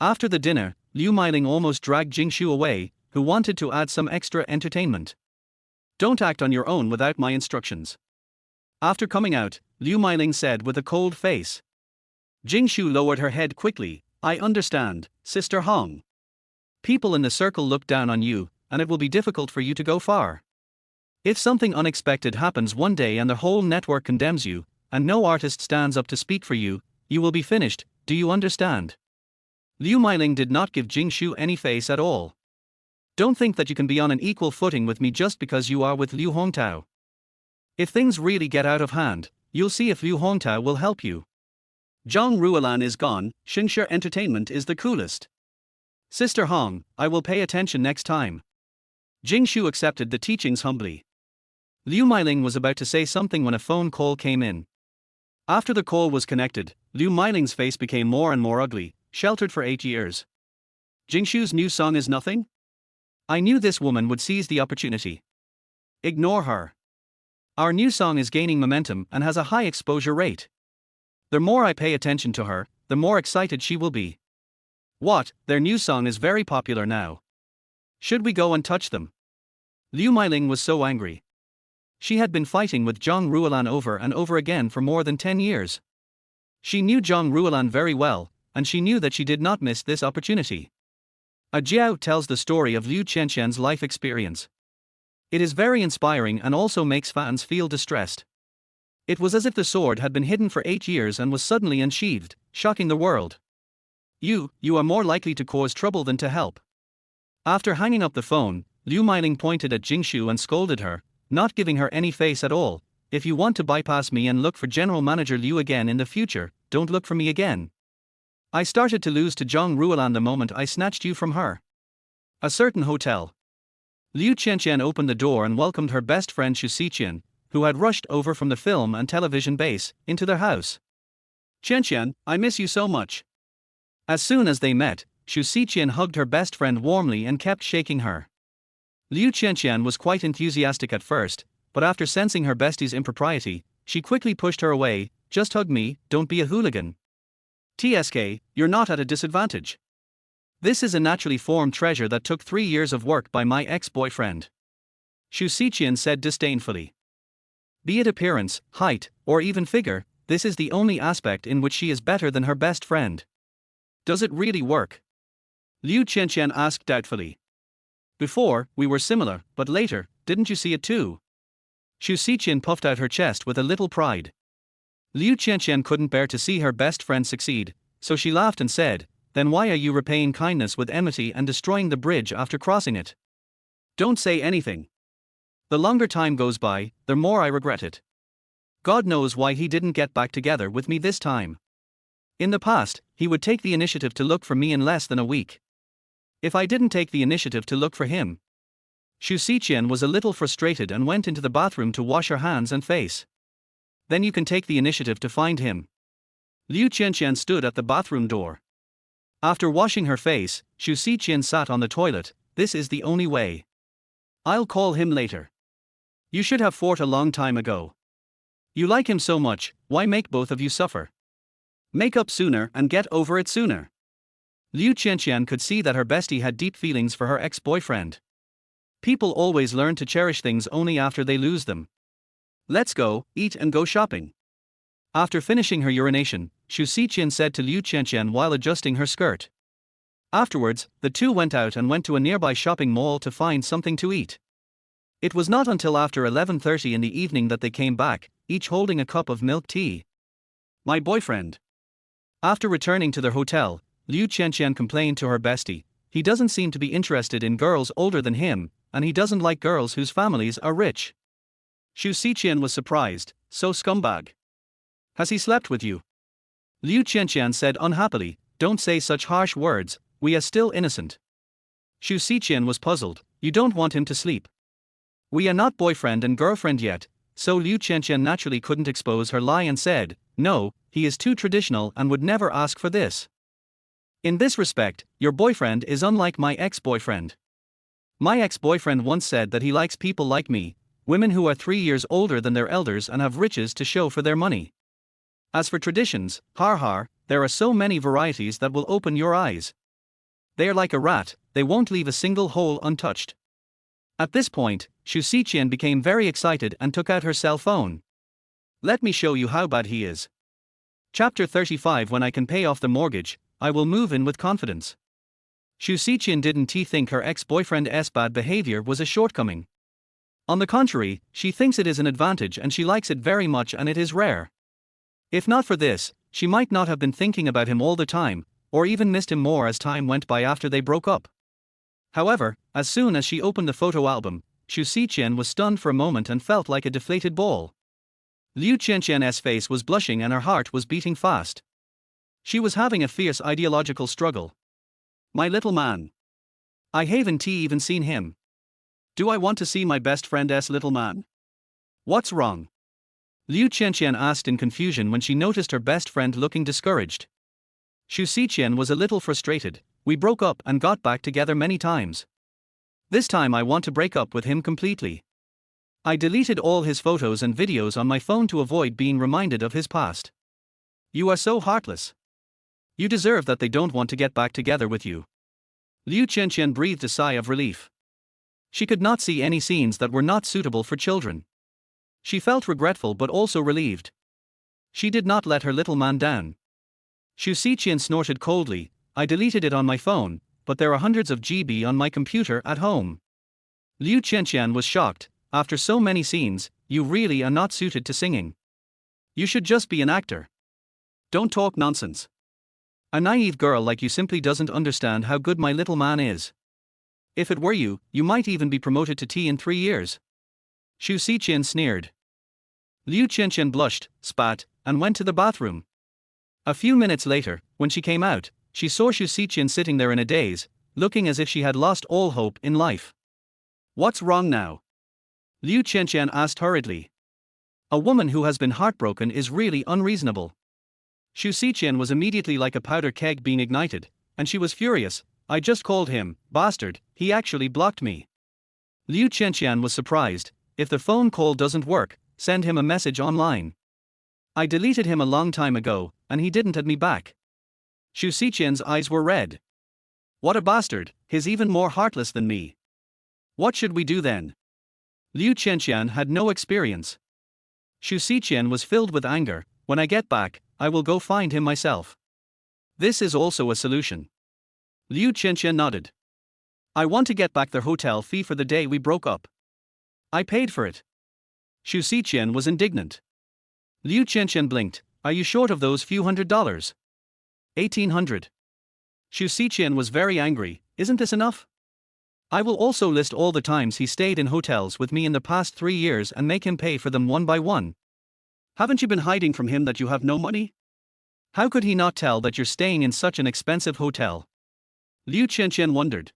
After the dinner, Liu Meiling almost dragged Jingshu away, who wanted to add some extra entertainment. Don't act on your own without my instructions. After coming out, Liu Meiling said with a cold face. Jingshu lowered her head quickly. I understand, Sister Hong. People in the circle look down on you, and it will be difficult for you to go far. If something unexpected happens one day and the whole network condemns you, and no artist stands up to speak for you, you will be finished, do you understand? Liu Meiling did not give Jingshu any face at all. Don't think that you can be on an equal footing with me just because you are with Liu Hongtao. If things really get out of hand, you'll see if Liu Hongtao will help you. Zhang Ruolan is gone, Xingshi Entertainment is the coolest. Sister Hong, I will pay attention next time. Jingshu accepted the teachings humbly. Liu Meiling was about to say something when a phone call came in. After the call was connected, Liu Meiling's face became more and more ugly, sheltered for 8 years. Jingshu's new song is nothing? I knew this woman would seize the opportunity. Ignore her. Our new song is gaining momentum and has a high exposure rate. The more I pay attention to her, the more excited she will be. What, their new song is very popular now. Should we go and touch them? Liu Meiling was so angry. She had been fighting with Zhang Ruolan over and over again for more than 10 years. She knew Zhang Ruolan very well, and she knew that she did not miss this opportunity. Zihao tells the story of Liu Qianqian's life experience. It is very inspiring and also makes fans feel distressed. It was as if the sword had been hidden for 8 years and was suddenly unsheathed, shocking the world. You are more likely to cause trouble than to help. After hanging up the phone, Liu Meiling pointed at Jingshu and scolded her, not giving her any face at all. If you want to bypass me and look for General Manager Liu again in the future, don't look for me again. I started to lose to Zhang Ruolan the moment I snatched you from her. A certain hotel. Liu Qianqian opened the door and welcomed her best friend Xu Xiqian, who had rushed over from the film and television base, into their house. Qianqian, I miss you so much. As soon as they met, Xu Xiqian hugged her best friend warmly and kept shaking her. Liu Qianqian was quite enthusiastic at first, but after sensing her bestie's impropriety, she quickly pushed her away. Just hug me, don't be a hooligan. TSK, you're not at a disadvantage. This is a naturally formed treasure that took 3 years of work by my ex-boyfriend. Xu Xiqian said disdainfully. Be it appearance, height, or even figure, this is the only aspect in which she is better than her best friend. Does it really work? Liu Qianqian asked doubtfully. Before, we were similar, but later, didn't you see it too? Xu Xiqian puffed out her chest with a little pride. Liu Qianqian couldn't bear to see her best friend succeed, so she laughed and said, then why are you repaying kindness with enmity and destroying the bridge after crossing it? Don't say anything. The longer time goes by, the more I regret it. God knows why he didn't get back together with me this time. In the past, he would take the initiative to look for me in less than a week. If I didn't take the initiative to look for him. Xu Xiqian was a little frustrated and went into the bathroom to wash her hands and face. Then you can take the initiative to find him. Liu Qianqian stood at the bathroom door. After washing her face, Xu Xiqian sat on the toilet. This is the only way. I'll call him later. You should have fought a long time ago. You like him so much, why make both of you suffer? Make up sooner and get over it sooner. Liu Qianqian could see that her bestie had deep feelings for her ex-boyfriend. People always learn to cherish things only after they lose them. Let's go, eat and go shopping. After finishing her urination, Xu Xiqian said to Liu Qianqian while adjusting her skirt. Afterwards, the two went out and went to a nearby shopping mall to find something to eat. It was not until after 11:30 in the evening that they came back, each holding a cup of milk tea. My boyfriend. After returning to their hotel, Liu Qianqian complained to her bestie, he doesn't seem to be interested in girls older than him, and he doesn't like girls whose families are rich. Xu Xiqian was surprised, so scumbag. Has he slept with you? Liu Qianqian said unhappily, don't say such harsh words, we are still innocent. Xu Xiqian was puzzled, you don't want him to sleep. We are not boyfriend and girlfriend yet, so Liu Qianqian naturally couldn't expose her lie and said, no, he is too traditional and would never ask for this. In this respect, your boyfriend is unlike my ex-boyfriend. My ex-boyfriend once said that he likes people like me, women who are 3 years older than their elders and have riches to show for their money. As for traditions, there are so many varieties that will open your eyes. They are like a rat, they won't leave a single hole untouched. At this point, Xu Xiqian became very excited and took out her cell phone. Let me show you how bad he is. Chapter 35. When I can pay off the mortgage, I will move in with confidence. Xu Xiqian didn't think her ex-boyfriend's bad behavior was a shortcoming. On the contrary, she thinks it is an advantage and she likes it very much, and it is rare. If not for this, she might not have been thinking about him all the time, or even missed him more as time went by after they broke up. However, as soon as she opened the photo album, Xu Xiqian was stunned for a moment and felt like a deflated ball. Liu Qianqian's face was blushing and her heart was beating fast. She was having a fierce ideological struggle. My little man. I haven't even seen him. Do I want to see my best friend's little man? What's wrong? Liu Qianqian asked in confusion when she noticed her best friend looking discouraged. Xu Xiqian was a little frustrated. We broke up and got back together many times. This time I want to break up with him completely. I deleted all his photos and videos on my phone to avoid being reminded of his past. You are so heartless. You deserve that they don't want to get back together with you. Liu Qianqian breathed a sigh of relief. She could not see any scenes that were not suitable for children. She felt regretful but also relieved. She did not let her little man down. Xu Xiqian snorted coldly, I deleted it on my phone, but there are hundreds of GB on my computer at home. Liu Qianqian was shocked, after so many scenes, you really are not suited to singing. You should just be an actor. Don't talk nonsense. A naive girl like you simply doesn't understand how good my little man is. If it were you, you might even be promoted to T in 3 years. Xu Xiqian sneered. Liu Qianqian blushed, spat, and went to the bathroom. A few minutes later, when she came out, she saw Xu Xiqian sitting there in a daze, looking as if she had lost all hope in life. What's wrong now? Liu Qianqian asked hurriedly. A woman who has been heartbroken is really unreasonable. Xu Xiqian was immediately like a powder keg being ignited, and she was furious. I just called him, bastard, he actually blocked me. Liu Qianqian was surprised. If the phone call doesn't work, send him a message online. I deleted him a long time ago, and he didn't add me back. Xu Xiqian's eyes were red. What a bastard, he's even more heartless than me. What should we do then? Liu Qianqian had no experience. Xu Xiqian was filled with anger. When I get back, I will go find him myself. This is also a solution. Liu Qianqian nodded. I want to get back their hotel fee for the day we broke up. I paid for it. Xu Xiqian was indignant. Liu Qianqian blinked. Are you short of those few $100? 1,800. Xu Xiqian was very angry. Isn't this enough? I will also list all the times he stayed in hotels with me in the past 3 years and make him pay for them one by one. Haven't you been hiding from him that you have no money? How could he not tell that you're staying in such an expensive hotel? Liu Qianqian wondered.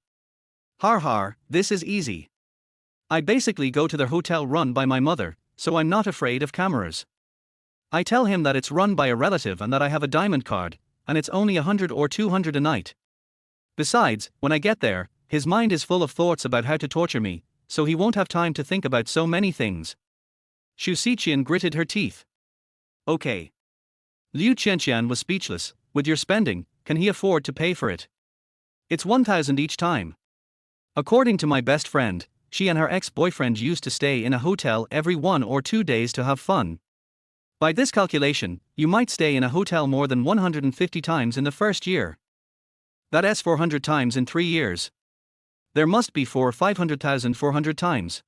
This is easy. I basically go to the hotel run by my mother, so I'm not afraid of cameras. I tell him that it's run by a relative and that I have a diamond card, and it's only 100 or 200 a night. Besides, when I get there, his mind is full of thoughts about how to torture me, so he won't have time to think about so many things. Xu Xiqian gritted her teeth. Okay. Liu Qianqian was speechless. With your spending, can he afford to pay for it? It's 1,000 each time. According to my best friend, she and her ex-boyfriend used to stay in a hotel every 1 or 2 days to have fun. By this calculation, you might stay in a hotel more than 150 times in the first year. That's 400 times in 3 years. There must be 500,400 times.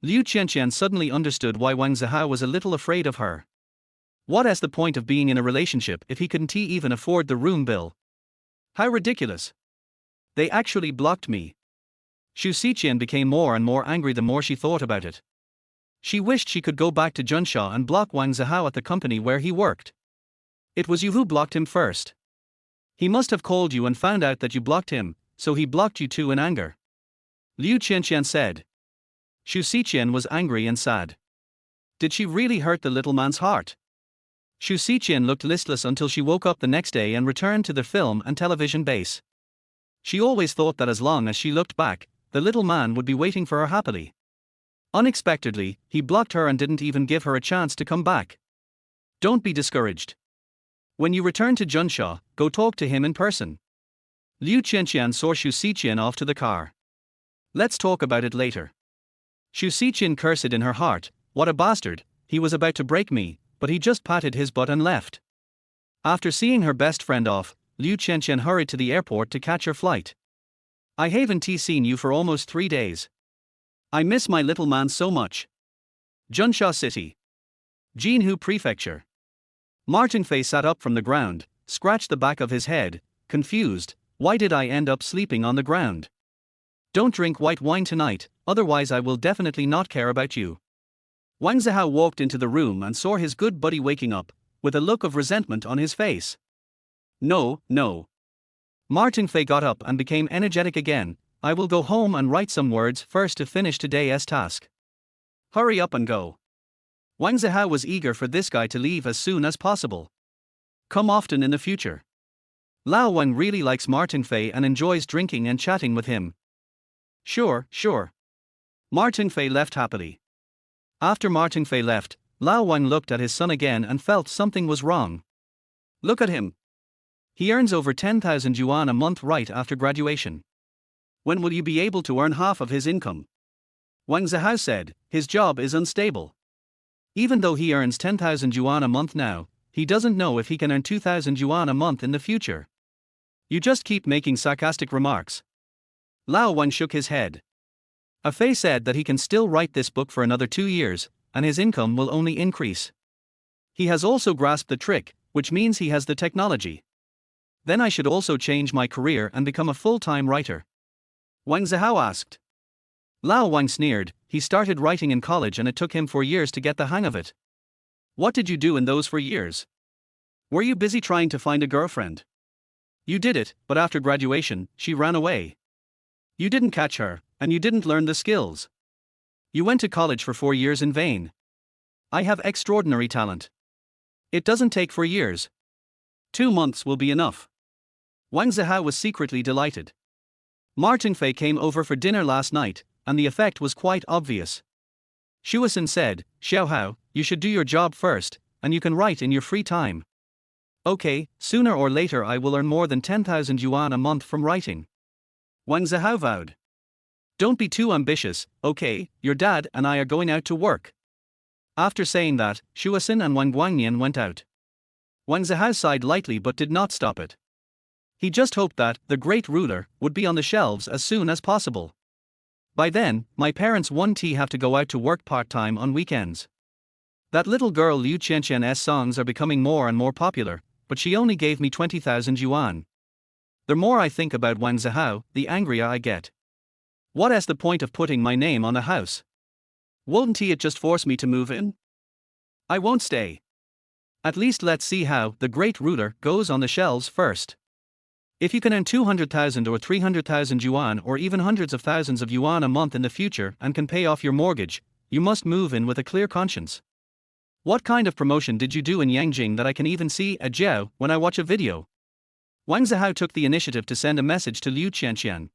Liu Qianqian suddenly understood why Wang Zihao was a little afraid of her. What's the point of being in a relationship if he couldn't even afford the room bill? How ridiculous. They actually blocked me. Xu Xiqian became more and more angry the more she thought about it. She wished she could go back to Junsha and block Wang Zihao at the company where he worked. It was you who blocked him first. He must have called you and found out that you blocked him, so he blocked you too in anger. Liu Qianqian said. Xu Xiqian was angry and sad. Did she really hurt the little man's heart? Xu Xiqian looked listless until she woke up the next day and returned to the film and television base. She always thought that as long as she looked back, the little man would be waiting for her happily. Unexpectedly, he blocked her and didn't even give her a chance to come back. Don't be discouraged. When you return to Junsha, go talk to him in person. Liu Qianqian saw Xu Xiqian off to the car. Let's talk about it later. Xu Xiqian cursed in her heart, what a bastard, he was about to break me, but he just patted his butt and left. After seeing her best friend off, Liu Qianqian hurried to the airport to catch her flight. I haven't seen you for almost 3 days. I miss my little man so much. Junsha City. Jinhu Prefecture. Martin Fei sat up from the ground, scratched the back of his head, confused, why did I end up sleeping on the ground? Don't drink white wine tonight, otherwise I will definitely not care about you. Wang Zihao walked into the room and saw his good buddy waking up, with a look of resentment on his face. No. Martin Fei got up and became energetic again. I will go home and write some words first to finish today's task. Hurry up and go. Wang Zihao was eager for this guy to leave as soon as possible. Come often in the future. Lao Wang really likes Martin Fei and enjoys drinking and chatting with him. Sure. Martin Fei left happily. After Martin Fei left, Lao Wang looked at his son again and felt something was wrong. Look at him. He earns over 10,000 yuan a month right after graduation. When will you be able to earn half of his income? Wang Zihao said, his job is unstable. Even though he earns 10,000 yuan a month now, he doesn't know if he can earn 2,000 yuan a month in the future. You just keep making sarcastic remarks. Lao Wang shook his head. Fei said that he can still write this book for another 2 years, and his income will only increase. He has also grasped the trick, which means he has the technology. Then I should also change my career and become a full-time writer. Wang Zihao asked. Lao Wang sneered, he started writing in college and it took him 4 years to get the hang of it. What did you do in those 4 years? Were you busy trying to find a girlfriend? You did it, but after graduation, she ran away. You didn't catch her, and you didn't learn the skills. You went to college for 4 years in vain. I have extraordinary talent. It doesn't take 4 years. 2 months will be enough. Wang Zihao was secretly delighted. Martin Fei came over for dinner last night, and the effect was quite obvious. Shuasen said, Xiaohao, you should do your job first, and you can write in your free time. Okay, sooner or later I will earn more than 10,000 yuan a month from writing. Wang Zihao vowed. Don't be too ambitious, okay, your dad and I are going out to work. After saying that, Shuasen and Wang Guangnian went out. Wang Zihao sighed lightly but did not stop it. He just hoped that the great ruler would be on the shelves as soon as possible. By then, my parents won't have to go out to work part-time on weekends. That little girl Liu Qianqian's songs are becoming more and more popular, but she only gave me 20,000 yuan. The more I think about Wang Zihao, the angrier I get. What's the point of putting my name on a house? Won't it just force me to move in? I won't stay. At least let's see how the great ruler goes on the shelves first. If you can earn 200,000 or 300,000 yuan or even hundreds of thousands of yuan a month in the future and can pay off your mortgage, you must move in with a clear conscience. What kind of promotion did you do in Yangjing that I can even see a jiao when I watch a video? Wang Zihao took the initiative to send a message to Liu Qianqian.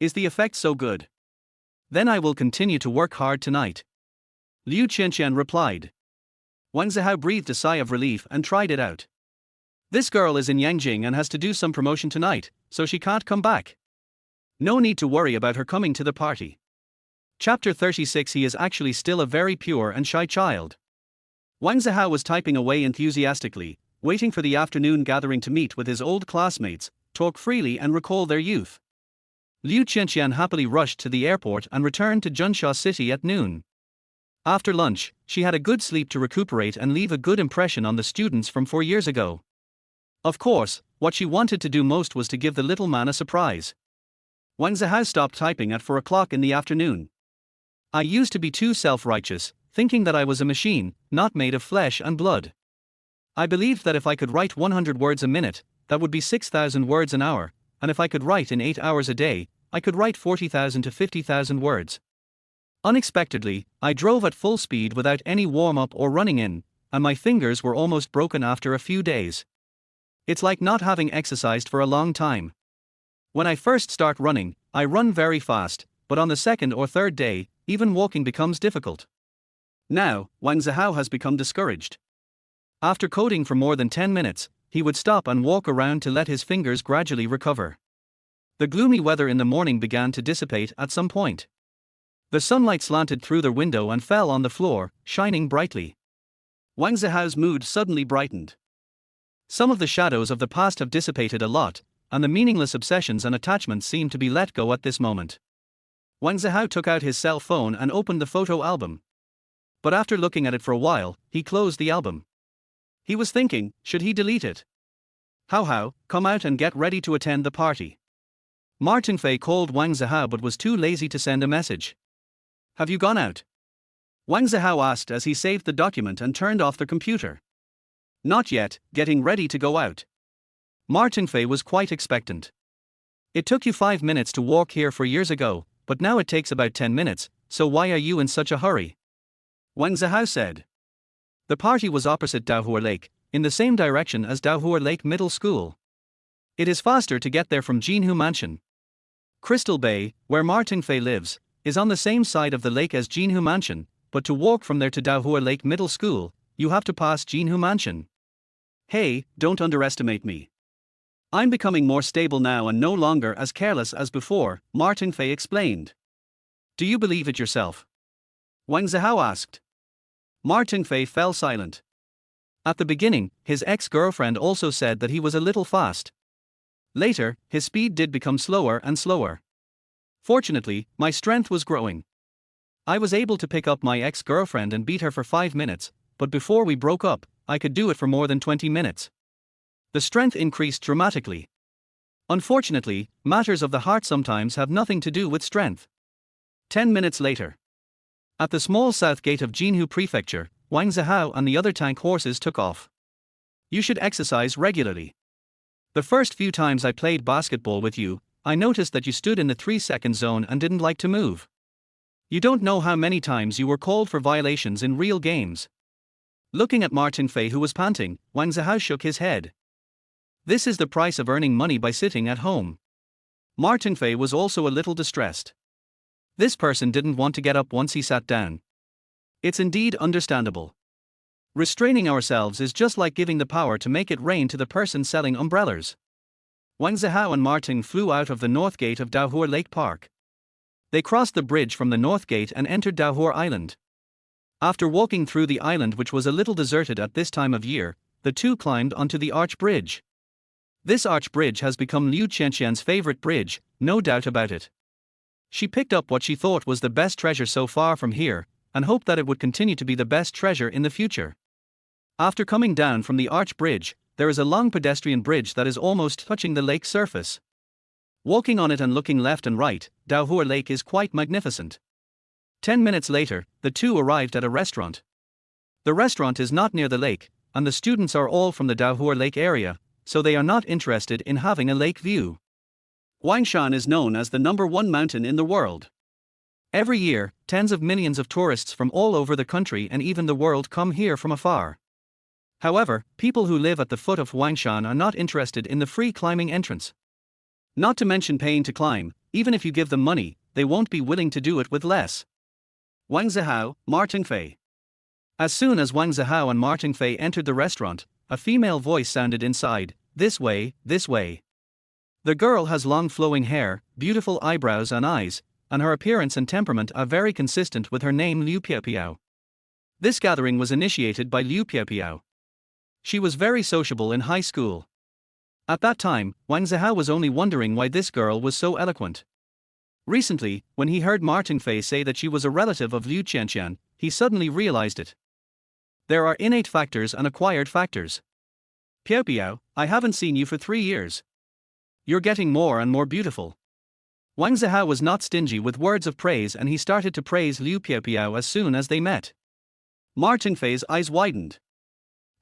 Is the effect so good? Then I will continue to work hard tonight. Liu Qianqian replied. Wang Zihao breathed a sigh of relief and tried it out. This girl is in Yangjing and has to do some promotion tonight, so she can't come back. No need to worry about her coming to the party. Chapter 36. He is actually still a very pure and shy child. Wang Zihao was typing away enthusiastically, waiting for the afternoon gathering to meet with his old classmates, talk freely and recall their youth. Liu Qianqian happily rushed to the airport and returned to Junsha City at noon. After lunch, she had a good sleep to recuperate and leave a good impression on the students from 4 years ago. Of course, what she wanted to do most was to give the little man a surprise. Wang Zihao stopped typing at 4 o'clock in the afternoon. I used to be too self-righteous, thinking that I was a machine, not made of flesh and blood. I believed that if I could write 100 words a minute, that would be 6,000 words an hour, and if I could write in 8 hours a day, I could write 40,000 to 50,000 words. Unexpectedly, I drove at full speed without any warm-up or running in, and my fingers were almost broken after a few days. It's like not having exercised for a long time. When I first start running, I run very fast, but on the second or third day, even walking becomes difficult. Now, Wang Zihao has become discouraged. After coding for more than 10 minutes, he would stop and walk around to let his fingers gradually recover. The gloomy weather in the morning began to dissipate at some point. The sunlight slanted through the window and fell on the floor, shining brightly. Wang Zihao's mood suddenly brightened. Some of the shadows of the past have dissipated a lot, and the meaningless obsessions and attachments seem to be let go at this moment. Wang Zihao took out his cell phone and opened the photo album. But after looking at it for a while, he closed the album. He was thinking, should he delete it? How, come out and get ready to attend the party. Martin Fei called Wang Zihao but was too lazy to send a message. Have you gone out? Wang Zihao asked as he saved the document and turned off the computer. Not yet, getting ready to go out. Martin Fei was quite expectant. It took you 5 minutes to walk here 4 years ago, but now it takes about 10 minutes, so why are you in such a hurry? Wang Zihao said. The party was opposite Daohua Lake, in the same direction as Daohua Lake Middle School. It is faster to get there from Jinhu Mansion. Crystal Bay, where Martin Fei lives, is on the same side of the lake as Jinhu Mansion, but to walk from there to Daohua Lake Middle School, you have to pass Jinhu Mansion. Hey, don't underestimate me. I'm becoming more stable now and no longer as careless as before, Martin Fei explained. Do you believe it yourself? Wang Zihao asked. Martin Fei fell silent. At the beginning, his ex-girlfriend also said that he was a little fast. Later, his speed did become slower and slower. Fortunately, my strength was growing. I was able to pick up my ex-girlfriend and beat her for 5 minutes, but before we broke up, I could do it for more than 20 minutes. The strength increased dramatically. Unfortunately, matters of the heart sometimes have nothing to do with strength. 10 minutes later. At the small south gate of Jinhu Prefecture, Wang Zihao and the other tank horses took off. You should exercise regularly. The first few times I played basketball with you, I noticed that you stood in the 3-second zone and didn't like to move. You don't know how many times you were called for violations in real games. Looking at Martin Fei who was panting, Wang Zihao shook his head. This is the price of earning money by sitting at home. Martin Fei was also a little distressed. This person didn't want to get up once he sat down. It's indeed understandable. Restraining ourselves is just like giving the power to make it rain to the person selling umbrellas. Wang Zihao and Martin flew out of the north gate of Daohua Lake Park. They crossed the bridge from the north gate and entered Daohua Island. After walking through the island, which was a little deserted at this time of year, the two climbed onto the arch bridge. This arch bridge has become Liu Qianqian's favorite bridge, no doubt about it. She picked up what she thought was the best treasure so far from here, and hoped that it would continue to be the best treasure in the future. After coming down from the arch bridge, there is a long pedestrian bridge that is almost touching the lake surface. Walking on it and looking left and right, Daohua Lake is quite magnificent. 10 minutes later, the two arrived at a restaurant. The restaurant is not near the lake, and the students are all from the Daohua Lake area, so they are not interested in having a lake view. Huangshan is known as the #1 mountain in the world. Every year, tens of millions of tourists from all over the country and even the world come here from afar. However, people who live at the foot of Huangshan are not interested in the free climbing entrance. Not to mention paying to climb, even if you give them money, they won't be willing to do it with less. Wang Zihao, Martin Fei. As soon as Wang Zihao and Martin Fei entered the restaurant, a female voice sounded inside, "This way, this way." The girl has long flowing hair, beautiful eyebrows and eyes, and her appearance and temperament are very consistent with her name Liu Piapiao. This gathering was initiated by Liu Piapiao. She was very sociable in high school. At that time, Wang Zihao was only wondering why this girl was so eloquent. Recently, when he heard Martin Fei say that she was a relative of Liu Qianqian, he suddenly realized it. There are innate factors and acquired factors. Piapiao, I haven't seen you for 3 years. You're getting more and more beautiful. Wang Zihao was not stingy with words of praise, and he started to praise Liu Piapiao as soon as they met. Martin Fei's eyes widened.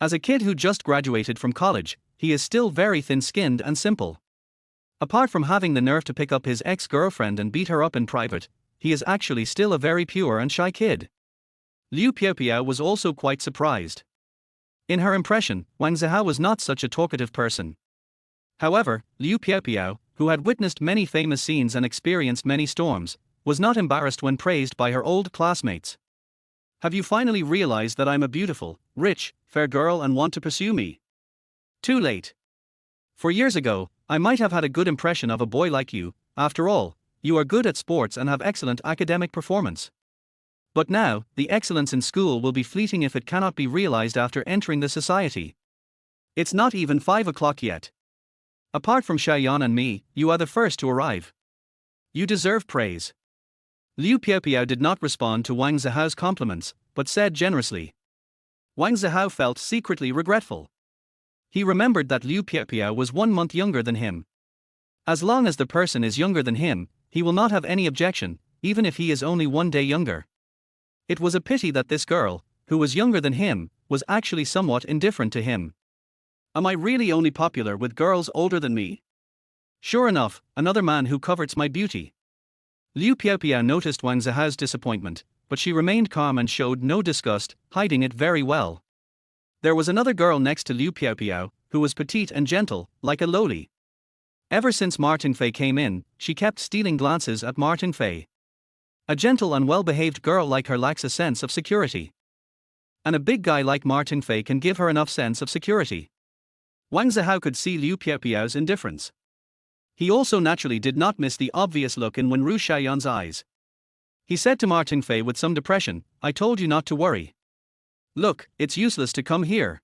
As a kid who just graduated from college, he is still very thin-skinned and simple. Apart from having the nerve to pick up his ex-girlfriend and beat her up in private, he is actually still a very pure and shy kid. Liu Piapiao was also quite surprised. In her impression, Wang Zihao was not such a talkative person. However, Liu Piapiao, who had witnessed many famous scenes and experienced many storms, was not embarrassed when praised by her old classmates. Have you finally realized that I'm a beautiful, rich, fair girl and want to pursue me? Too late. 4 years ago, I might have had a good impression of a boy like you. After all, you are good at sports and have excellent academic performance. But now, the excellence in school will be fleeting if it cannot be realized after entering the society. It's not even 5 o'clock yet. Apart from Xiaoyan and me, you are the first to arrive. You deserve praise. Liu Piapiao did not respond to Wang Zihao's compliments, but said generously. Wang Zihao felt secretly regretful. He remembered that Liu Piapiao was 1 month younger than him. As long as the person is younger than him, he will not have any objection, even if he is only 1 day younger. It was a pity that this girl, who was younger than him, was actually somewhat indifferent to him. Am I really only popular with girls older than me? Sure enough, another man who covets my beauty. Liu Piapiao noticed Wang Zihao's disappointment, but she remained calm and showed no disgust, hiding it very well. There was another girl next to Liu Piapiao, who was petite and gentle, like a loli. Ever since Martin Fei came in, she kept stealing glances at Martin Fei. A gentle and well-behaved girl like her lacks a sense of security. And a big guy like Martin Fei can give her enough sense of security. Wang Zihao could see Liu Piapiao's indifference. He also naturally did not miss the obvious look in Wenru Xiaoyan's eyes. He said to Martin Fei with some depression, I told you not to worry. Look, it's useless to come here.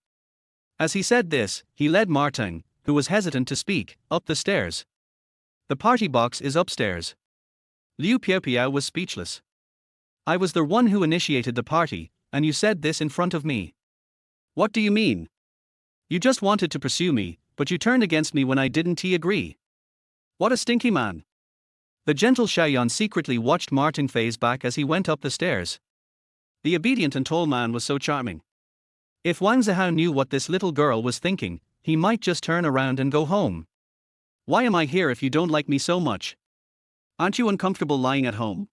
As he said this, he led Martin, who was hesitant to speak, up the stairs. The party box is upstairs. Liu Piapiao was speechless. I was the one who initiated the party, and you said this in front of me. What do you mean? You just wanted to pursue me, but you turned against me when I didn't agree. What a stinky man. The gentle Xiaoyan secretly watched Martin Fei's back as he went up the stairs. The obedient and tall man was so charming. If Wang Zihao knew what this little girl was thinking, he might just turn around and go home. Why am I here if you don't like me so much? Aren't you uncomfortable lying at home?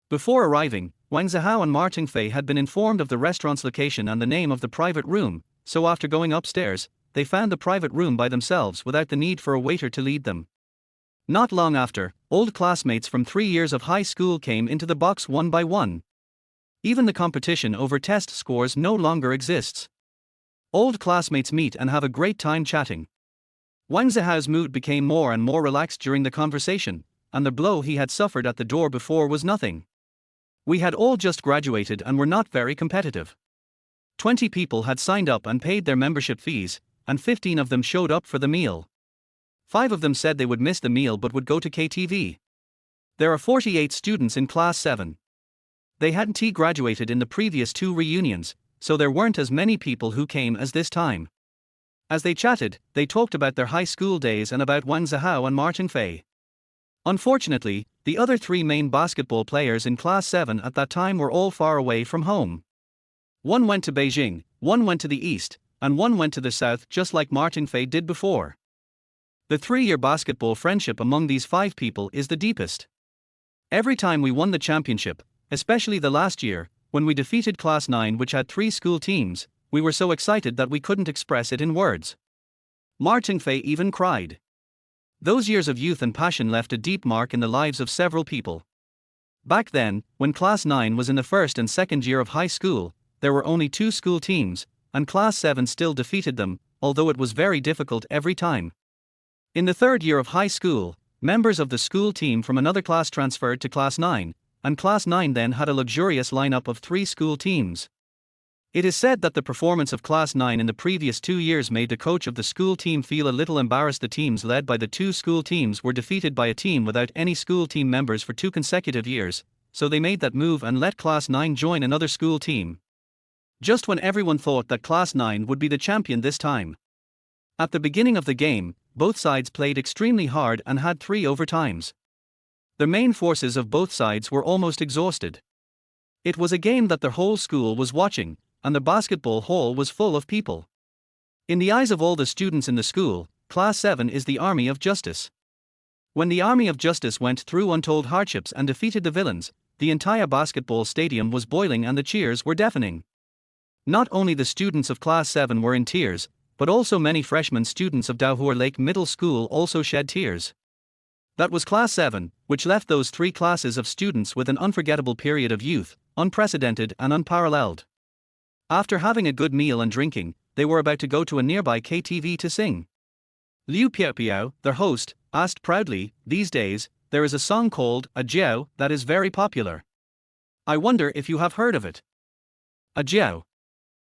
Before arriving, Wang Zihao and Martin Fei had been informed of the restaurant's location and the name of the private room, so after going upstairs, they found the private room by themselves without the need for a waiter to lead them. Not long after, old classmates from 3 years of high school came into the box one by one. Even the competition over test scores no longer exists. Old classmates meet and have a great time chatting. Wang Zihao's mood became more and more relaxed during the conversation, and the blow he had suffered at the door before was nothing. We had all just graduated and were not very competitive. 20 people had signed up and paid their membership fees, and 15 of them showed up for the meal. 5 of them said they would miss the meal but would go to KTV. There are 48 students in Class 7. They hadn't graduated in the previous 2 reunions, so there weren't as many people who came as this time. As they chatted, they talked about their high school days and about Wang Zihao and Martin Fei. Unfortunately, the other 3 main basketball players in Class 7 at that time were all far away from home. One went to Beijing, one went to the east, and one went to the south just like Martin Fei did before. The 3-year basketball friendship among these 5 people is the deepest. Every time we won the championship, especially the last year, when we defeated Class 9 which had 3 school teams, we were so excited that we couldn't express it in words. Martin Fei even cried. Those years of youth and passion left a deep mark in the lives of several people. Back then, when Class 9 was in the first and second year of high school, there were only 2 school teams, and Class 7 still defeated them, although it was very difficult every time. In the 3rd year of high school, Members of the school team from another class transferred to Class 9, and Class 9 then had a luxurious lineup of 3 school teams. It is said that the performance of Class 9 in the previous 2 years made the coach of the school team feel a little embarrassed. The teams led by the 2 school teams were defeated by a team without any school team members for 2 consecutive years, so they made that move and let Class 9 join another school team. Just when everyone thought that Class 9 would be the champion this time. At the beginning of the game, both sides played extremely hard and had 3 overtimes. The main forces of both sides were almost exhausted. It was a game that the whole school was watching, and the basketball hall was full of people. In the eyes of all the students in the school, Class 7 is the army of justice. When the army of justice went through untold hardships and defeated the villains, the entire basketball stadium was boiling and the cheers were deafening. Not only the students of Class 7 were in tears, but also many freshman students of Daohur Lake Middle School also shed tears. That was Class 7, which left those 3 classes of students with an unforgettable period of youth, unprecedented and unparalleled. After having a good meal and drinking, they were about to go to a nearby KTV to sing. Liu Piao, their host, asked proudly, "These days, there is a song called A Jiao that is very popular. I wonder if you have heard of it." A Jiao.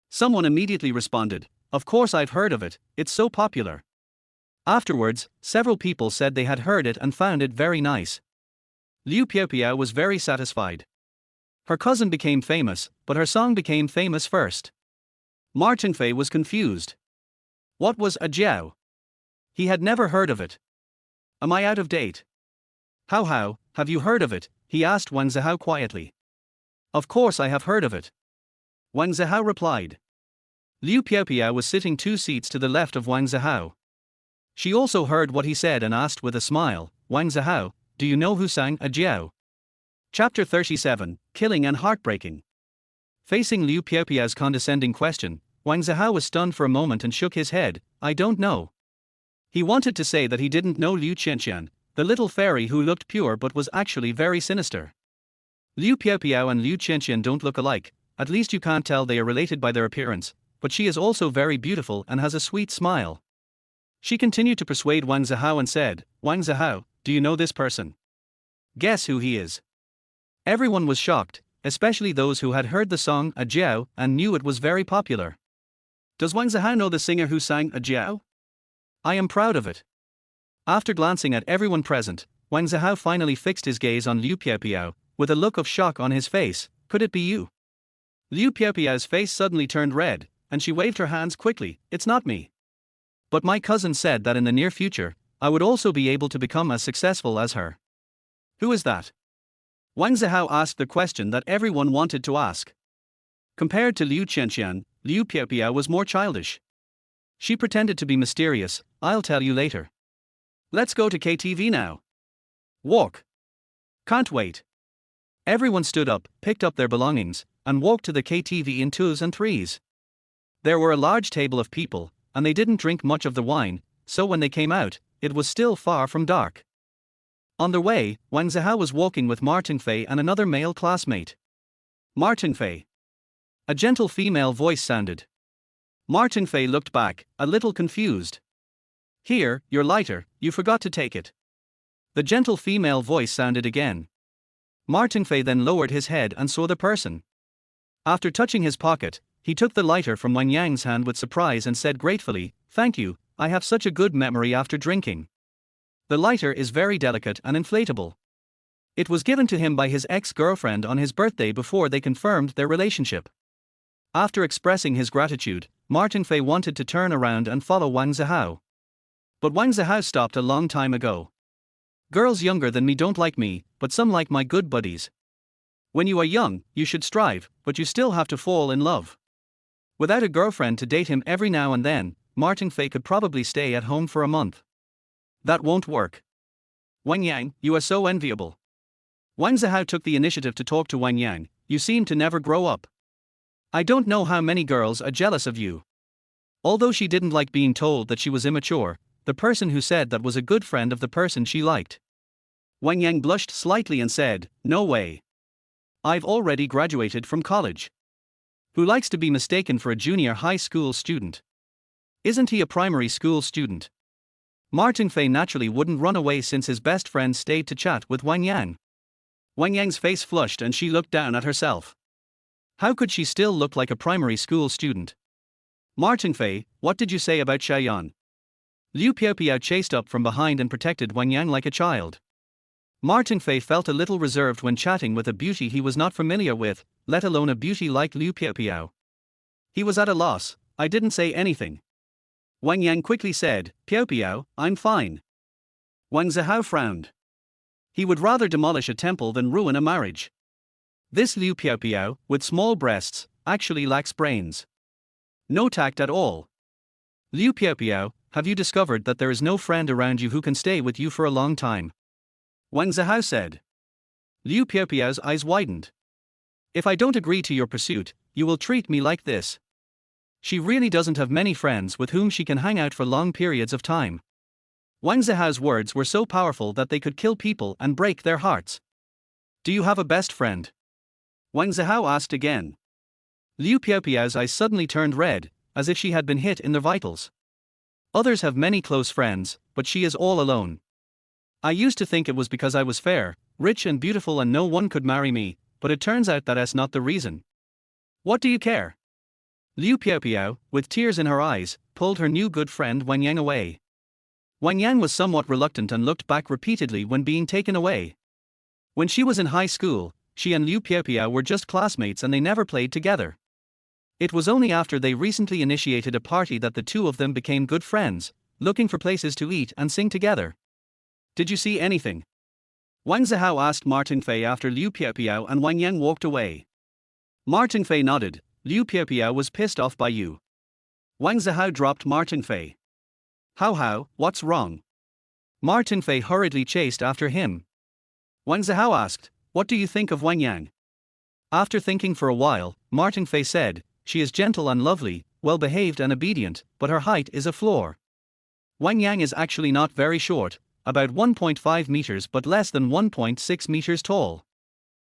Someone immediately responded, "Of course I've heard of it, it's so popular." Afterwards, several people said they had heard it and found it very nice. Liu Piao was very satisfied. Her cousin became famous, but her song became famous first. Martin Fei was confused. What was a jiao? He had never heard of it. Am I out of date? How, have you heard of it? He asked Wang Zihao quietly. Of course I have heard of it. Wang Zihao replied. Liu Piao was sitting 2 seats to the left of Wang Zihao. She also heard what he said and asked with a smile, "Wang Zihao, do you know who sang a jiao?" Chapter 37, Killing and Heartbreaking. Facing Liu Piao's condescending question, Wang Zihao was stunned for a moment and shook his head. "I don't know." He wanted to say that he didn't know Liu Qianqian, the little fairy who looked pure but was actually very sinister. Liu Piao and Liu Qianqian don't look alike, at least you can't tell they are related by their appearance, but she is also very beautiful and has a sweet smile. She continued to persuade Wang Zihao and said, "Wang Zihao, do you know this person? Guess who he is." Everyone was shocked, especially those who had heard the song A Jiao and knew it was very popular. Does Wang Zihao know the singer who sang A Jiao? I am proud of it. After glancing at everyone present, Wang Zihao finally fixed his gaze on Liu Piao, with a look of shock on his face. "Could it be you?" Liu Piao's face suddenly turned red, and she waved her hands quickly. "It's not me. But my cousin said that in the near future, I would also be able to become as successful as her." "Who is that?" Wang Zihao asked the question that everyone wanted to ask. Compared to Liu Qianqian, Liu Piao was more childish. She pretended to be mysterious. "I'll tell you later. Let's go to KTV now." "Walk." "Can't wait." Everyone stood up, picked up their belongings, and walked to the KTV in 2s and 3s. There were a large table of people, and they didn't drink much of the wine, so when they came out, it was still far from dark. On their way, Wang Zihao was walking with Martin Fei and another male classmate. "Martin Fei." A gentle female voice sounded. Martin Fei looked back, a little confused. "Here, your lighter, you forgot to take it." The gentle female voice sounded again. Martin Fei then lowered his head and saw the person. After touching his pocket, he took the lighter from Wang Yang's hand with surprise and said gratefully, "Thank you, I have such a good memory after drinking." The lighter is very delicate and inflatable. It was given to him by his ex-girlfriend on his birthday before they confirmed their relationship. After expressing his gratitude, Martin Fei wanted to turn around and follow Wang Zihao. But Wang Zihao stopped a long time ago. "Girls younger than me don't like me, but some like my good buddies. When you are young, you should strive, but you still have to fall in love." Without a girlfriend to date him every now and then, Martin Fei could probably stay at home for a month. That won't work. "Wang Yang, you are so enviable." Wang Zihao took the initiative to talk to Wang Yang. "You seem to never grow up. I don't know how many girls are jealous of you." Although she didn't like being told that she was immature, the person who said that was a good friend of the person she liked. Wang Yang blushed slightly and said, "No way. I've already graduated from college. Who likes to be mistaken for a junior high school student? Isn't he a primary school student?" Martin Fei naturally wouldn't run away since his best friend stayed to chat with Wang Yang. Wang Yang's face flushed and she looked down at herself. How could she still look like a primary school student? Martin Fei, what did you say about Xiaoyan? Liu Piaopiao chased up from behind and protected Wang Yang like a child. Martin Fei felt a little reserved when chatting with a beauty he was not familiar with, let alone a beauty like Liu Piaopiao. He was at a loss. I didn't say anything. Wang Yang quickly said, Piaopiao, I'm fine. Wang Zihao frowned. He would rather demolish a temple than ruin a marriage. This Liu Piaopiao, with small breasts, actually lacks brains. No tact at all. Liu Piaopiao, have you discovered that there is no friend around you who can stay with you for a long time? Wang Zihao said. Liu Piaopiao's eyes widened. If I don't agree to your pursuit, you will treat me like this. She really doesn't have many friends with whom she can hang out for long periods of time. Wang Zihao's words were so powerful that they could kill people and break their hearts. Do you have a best friend? Wang Zihao asked again. Liu Piaopiao's eyes suddenly turned red, as if she had been hit in the vitals. Others have many close friends, but she is all alone. I used to think it was because I was fair, rich and beautiful and no one could marry me, but it turns out that that's not the reason. What do you care? Liu Piaopiao, with tears in her eyes, pulled her new good friend Wang Yang away. Wang Yang was somewhat reluctant and looked back repeatedly when being taken away. When she was in high school, she and Liu Piaopiao were just classmates and they never played together. It was only after they recently initiated a party that the two of them became good friends, looking for places to eat and sing together. Did you see anything? Wang Zihao asked Martin Fei after Liu Piaopiao and Wang Yang walked away. Martin Fei nodded. Liu Piaopiao was pissed off by you. Wang Zihao dropped Martin Fei. How, what's wrong? Martin Fei hurriedly chased after him. Wang Zihao asked, what do you think of Wang Yang? After thinking for a while, Martin Fei said, she is gentle and lovely, well-behaved and obedient, but her height is a flaw. Wang Yang is actually not very short, about 1.5 meters but less than 1.6 meters tall.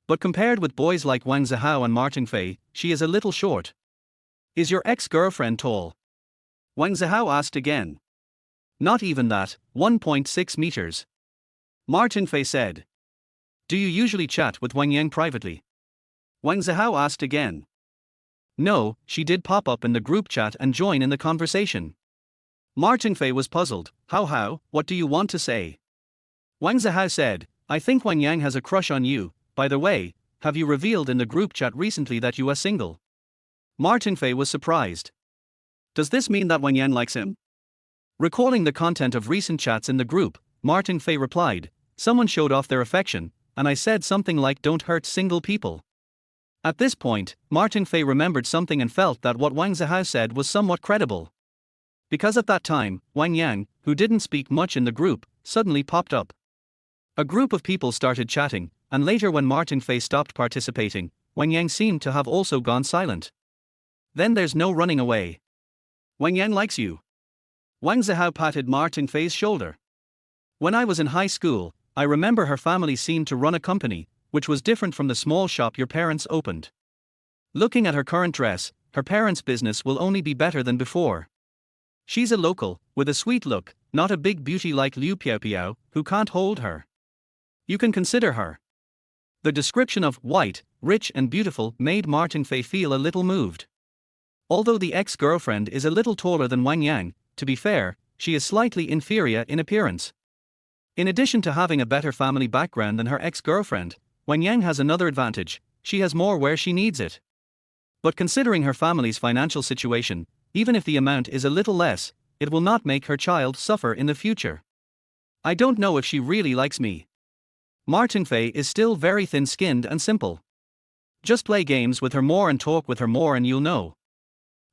But compared with boys like Wang Zihao and Martin Fei, she is a little short. Is your ex-girlfriend tall? Wang Zihao asked again. Not even that, 1.6 meters. Martin Fei said. Do you usually chat with Wang Yang privately? Wang Zihao asked again. No, she did pop up in the group chat and join in the conversation. Martin Fei was puzzled. How, what do you want to say? Wang Zihao said, I think Wang Yang has a crush on you. By the way, have you revealed in the group chat recently that you are single? Martin Fei was surprised. Does this mean that Wang Yang likes him? Recalling the content of recent chats in the group, Martin Fei replied, someone showed off their affection, and I said something like don't hurt single people. At this point, Martin Fei remembered something and felt that what Wang Zihao said was somewhat credible. Because at that time, Wang Yang, who didn't speak much in the group, suddenly popped up. A group of people started chatting, and later when Martin Fei stopped participating, Wang Yang seemed to have also gone silent. Then there's no running away. Wang Yang likes you. Wang Zihao patted Martin Fei's shoulder. When I was in high school, I remember her family seemed to run a company, which was different from the small shop your parents opened. Looking at her current dress, her parents' business will only be better than before. She's a local, with a sweet look, not a big beauty like Liu Piaopiao, who can't hold her. You can consider her. The description of white, rich and beautiful made Martin Fei feel a little moved. Although the ex-girlfriend is a little taller than Wang Yang, to be fair, she is slightly inferior in appearance. In addition to having a better family background than her ex-girlfriend, Wang Yang has another advantage, she has more where she needs it. But considering her family's financial situation, even if the amount is a little less, it will not make her child suffer in the future. I don't know if she really likes me. Martin Fei is still very thin-skinned and simple. Just play games with her more and talk with her more and you'll know.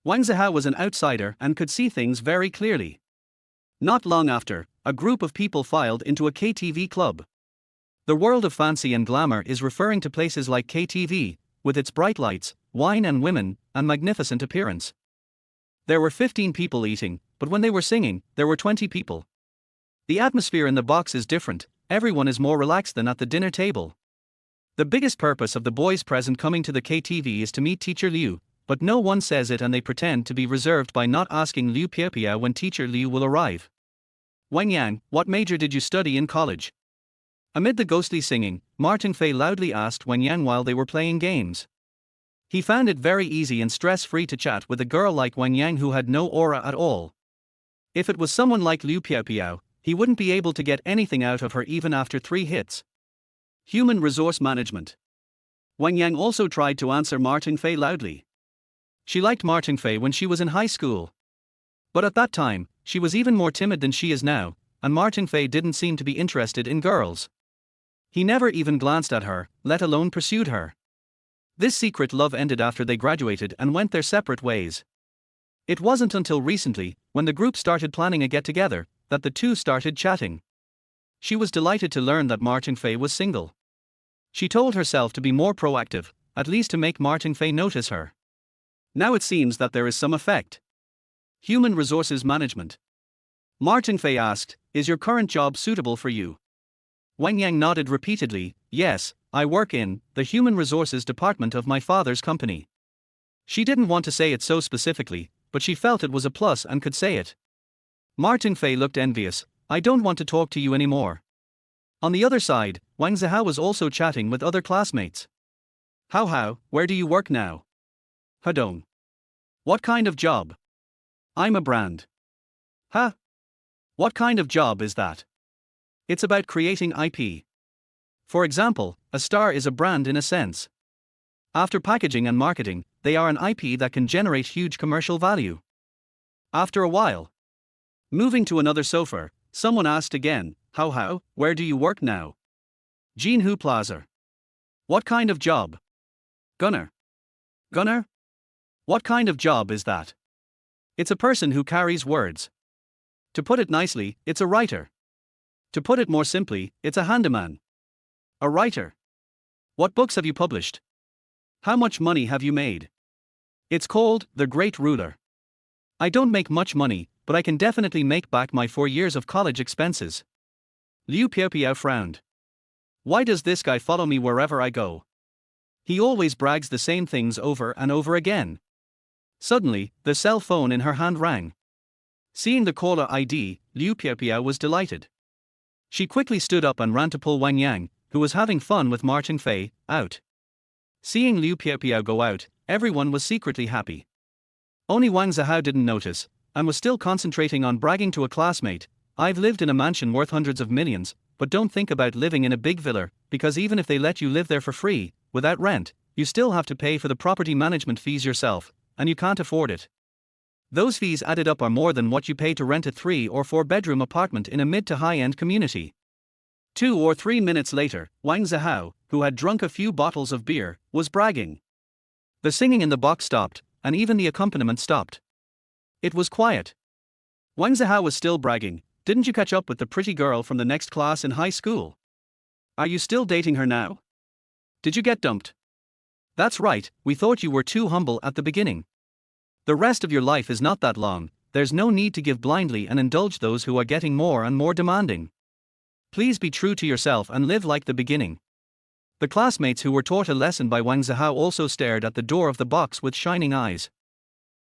Wang Zihao was an outsider and could see things very clearly. Not long after, a group of people filed into a KTV club. The world of fancy and glamour is referring to places like KTV, with its bright lights, wine and women, and magnificent appearance. There were 15 people eating, but when they were singing, there were 20 people. The atmosphere in the box is different, everyone is more relaxed than at the dinner table. The biggest purpose of the boys present coming to the KTV is to meet Teacher Liu, but no one says it and they pretend to be reserved by not asking Liu Piaopiao when Teacher Liu will arrive. Wang Yang, what major did you study in college? Amid the ghostly singing, Martin Fei loudly asked Wang Yang while they were playing games. He found it very easy and stress-free to chat with a girl like Wang Yang who had no aura at all. If it was someone like Liu Piao, he wouldn't be able to get anything out of her even after 3 hits. Human resource management. Wang Yang also tried to answer Martin Fei loudly. She liked Martin Fei when she was in high school. But at that time, she was even more timid than she is now, and Martin Fei didn't seem to be interested in girls. He never even glanced at her, let alone pursued her. This secret love ended after they graduated and went their separate ways. It wasn't until recently, when the group started planning a get-together, that the two started chatting. She was delighted to learn that Martin Fei was single. She told herself to be more proactive, at least to make Martin Fei notice her. Now it seems that there is some effect. Human resources management. Martin Fei asked, "Is your current job suitable for you?" Wang Yang nodded repeatedly, "Yes, I work in the human resources department of my father's company." She didn't want to say it so specifically, but she felt it was a plus and could say it. Martin Fei looked envious. "I don't want to talk to you anymore." On the other side, Wang Zihao was also chatting with other classmates. How, where do you work now? Hadong. What kind of job? I'm a brand. Huh? What kind of job is that? It's about creating IP. For example, a star is a brand in a sense. After packaging and marketing, they are an IP that can generate huge commercial value. After a while, moving to another sofa, someone asked again, How, where do you work now? Jinhu Plaza. What kind of job? Gunner. Gunner? What kind of job is that? It's a person who carries words. To put it nicely, it's a writer. To put it more simply, it's a handyman. A writer. What books have you published? How much money have you made? It's called The Great Ruler. I don't make much money, but I can definitely make back my 4 years of college expenses. Liu Piao frowned. Why does this guy follow me wherever I go? He always brags the same things over and over again. Suddenly, the cell phone in her hand rang. Seeing the caller ID, Liu Piao was delighted. She quickly stood up and ran to pull Wang Yang, who was having fun with Martin Fei, out. Seeing Liu Piao go out, everyone was secretly happy. Only Wang Zihao didn't notice, and was still concentrating on bragging to a classmate, "I've lived in a mansion worth hundreds of millions, but don't think about living in a big villa, because even if they let you live there for free, without rent, you still have to pay for the property management fees yourself, and you can't afford it. Those fees added up are more than what you pay to rent a 3 or 4 bedroom apartment in a mid to high-end community." 2 or 3 minutes later, Wang Zihao, who had drunk a few bottles of beer, was bragging. The singing in the box stopped, and even the accompaniment stopped. It was quiet. Wang Zihao was still bragging. "Didn't you catch up with the pretty girl from the next class in high school? Are you still dating her now? Did you get dumped? That's right, we thought you were too humble at the beginning. The rest of your life is not that long, there's no need to give blindly and indulge those who are getting more and more demanding. Please be true to yourself and live like the beginning." The classmates who were taught a lesson by Wang Zihao also stared at the door of the box with shining eyes.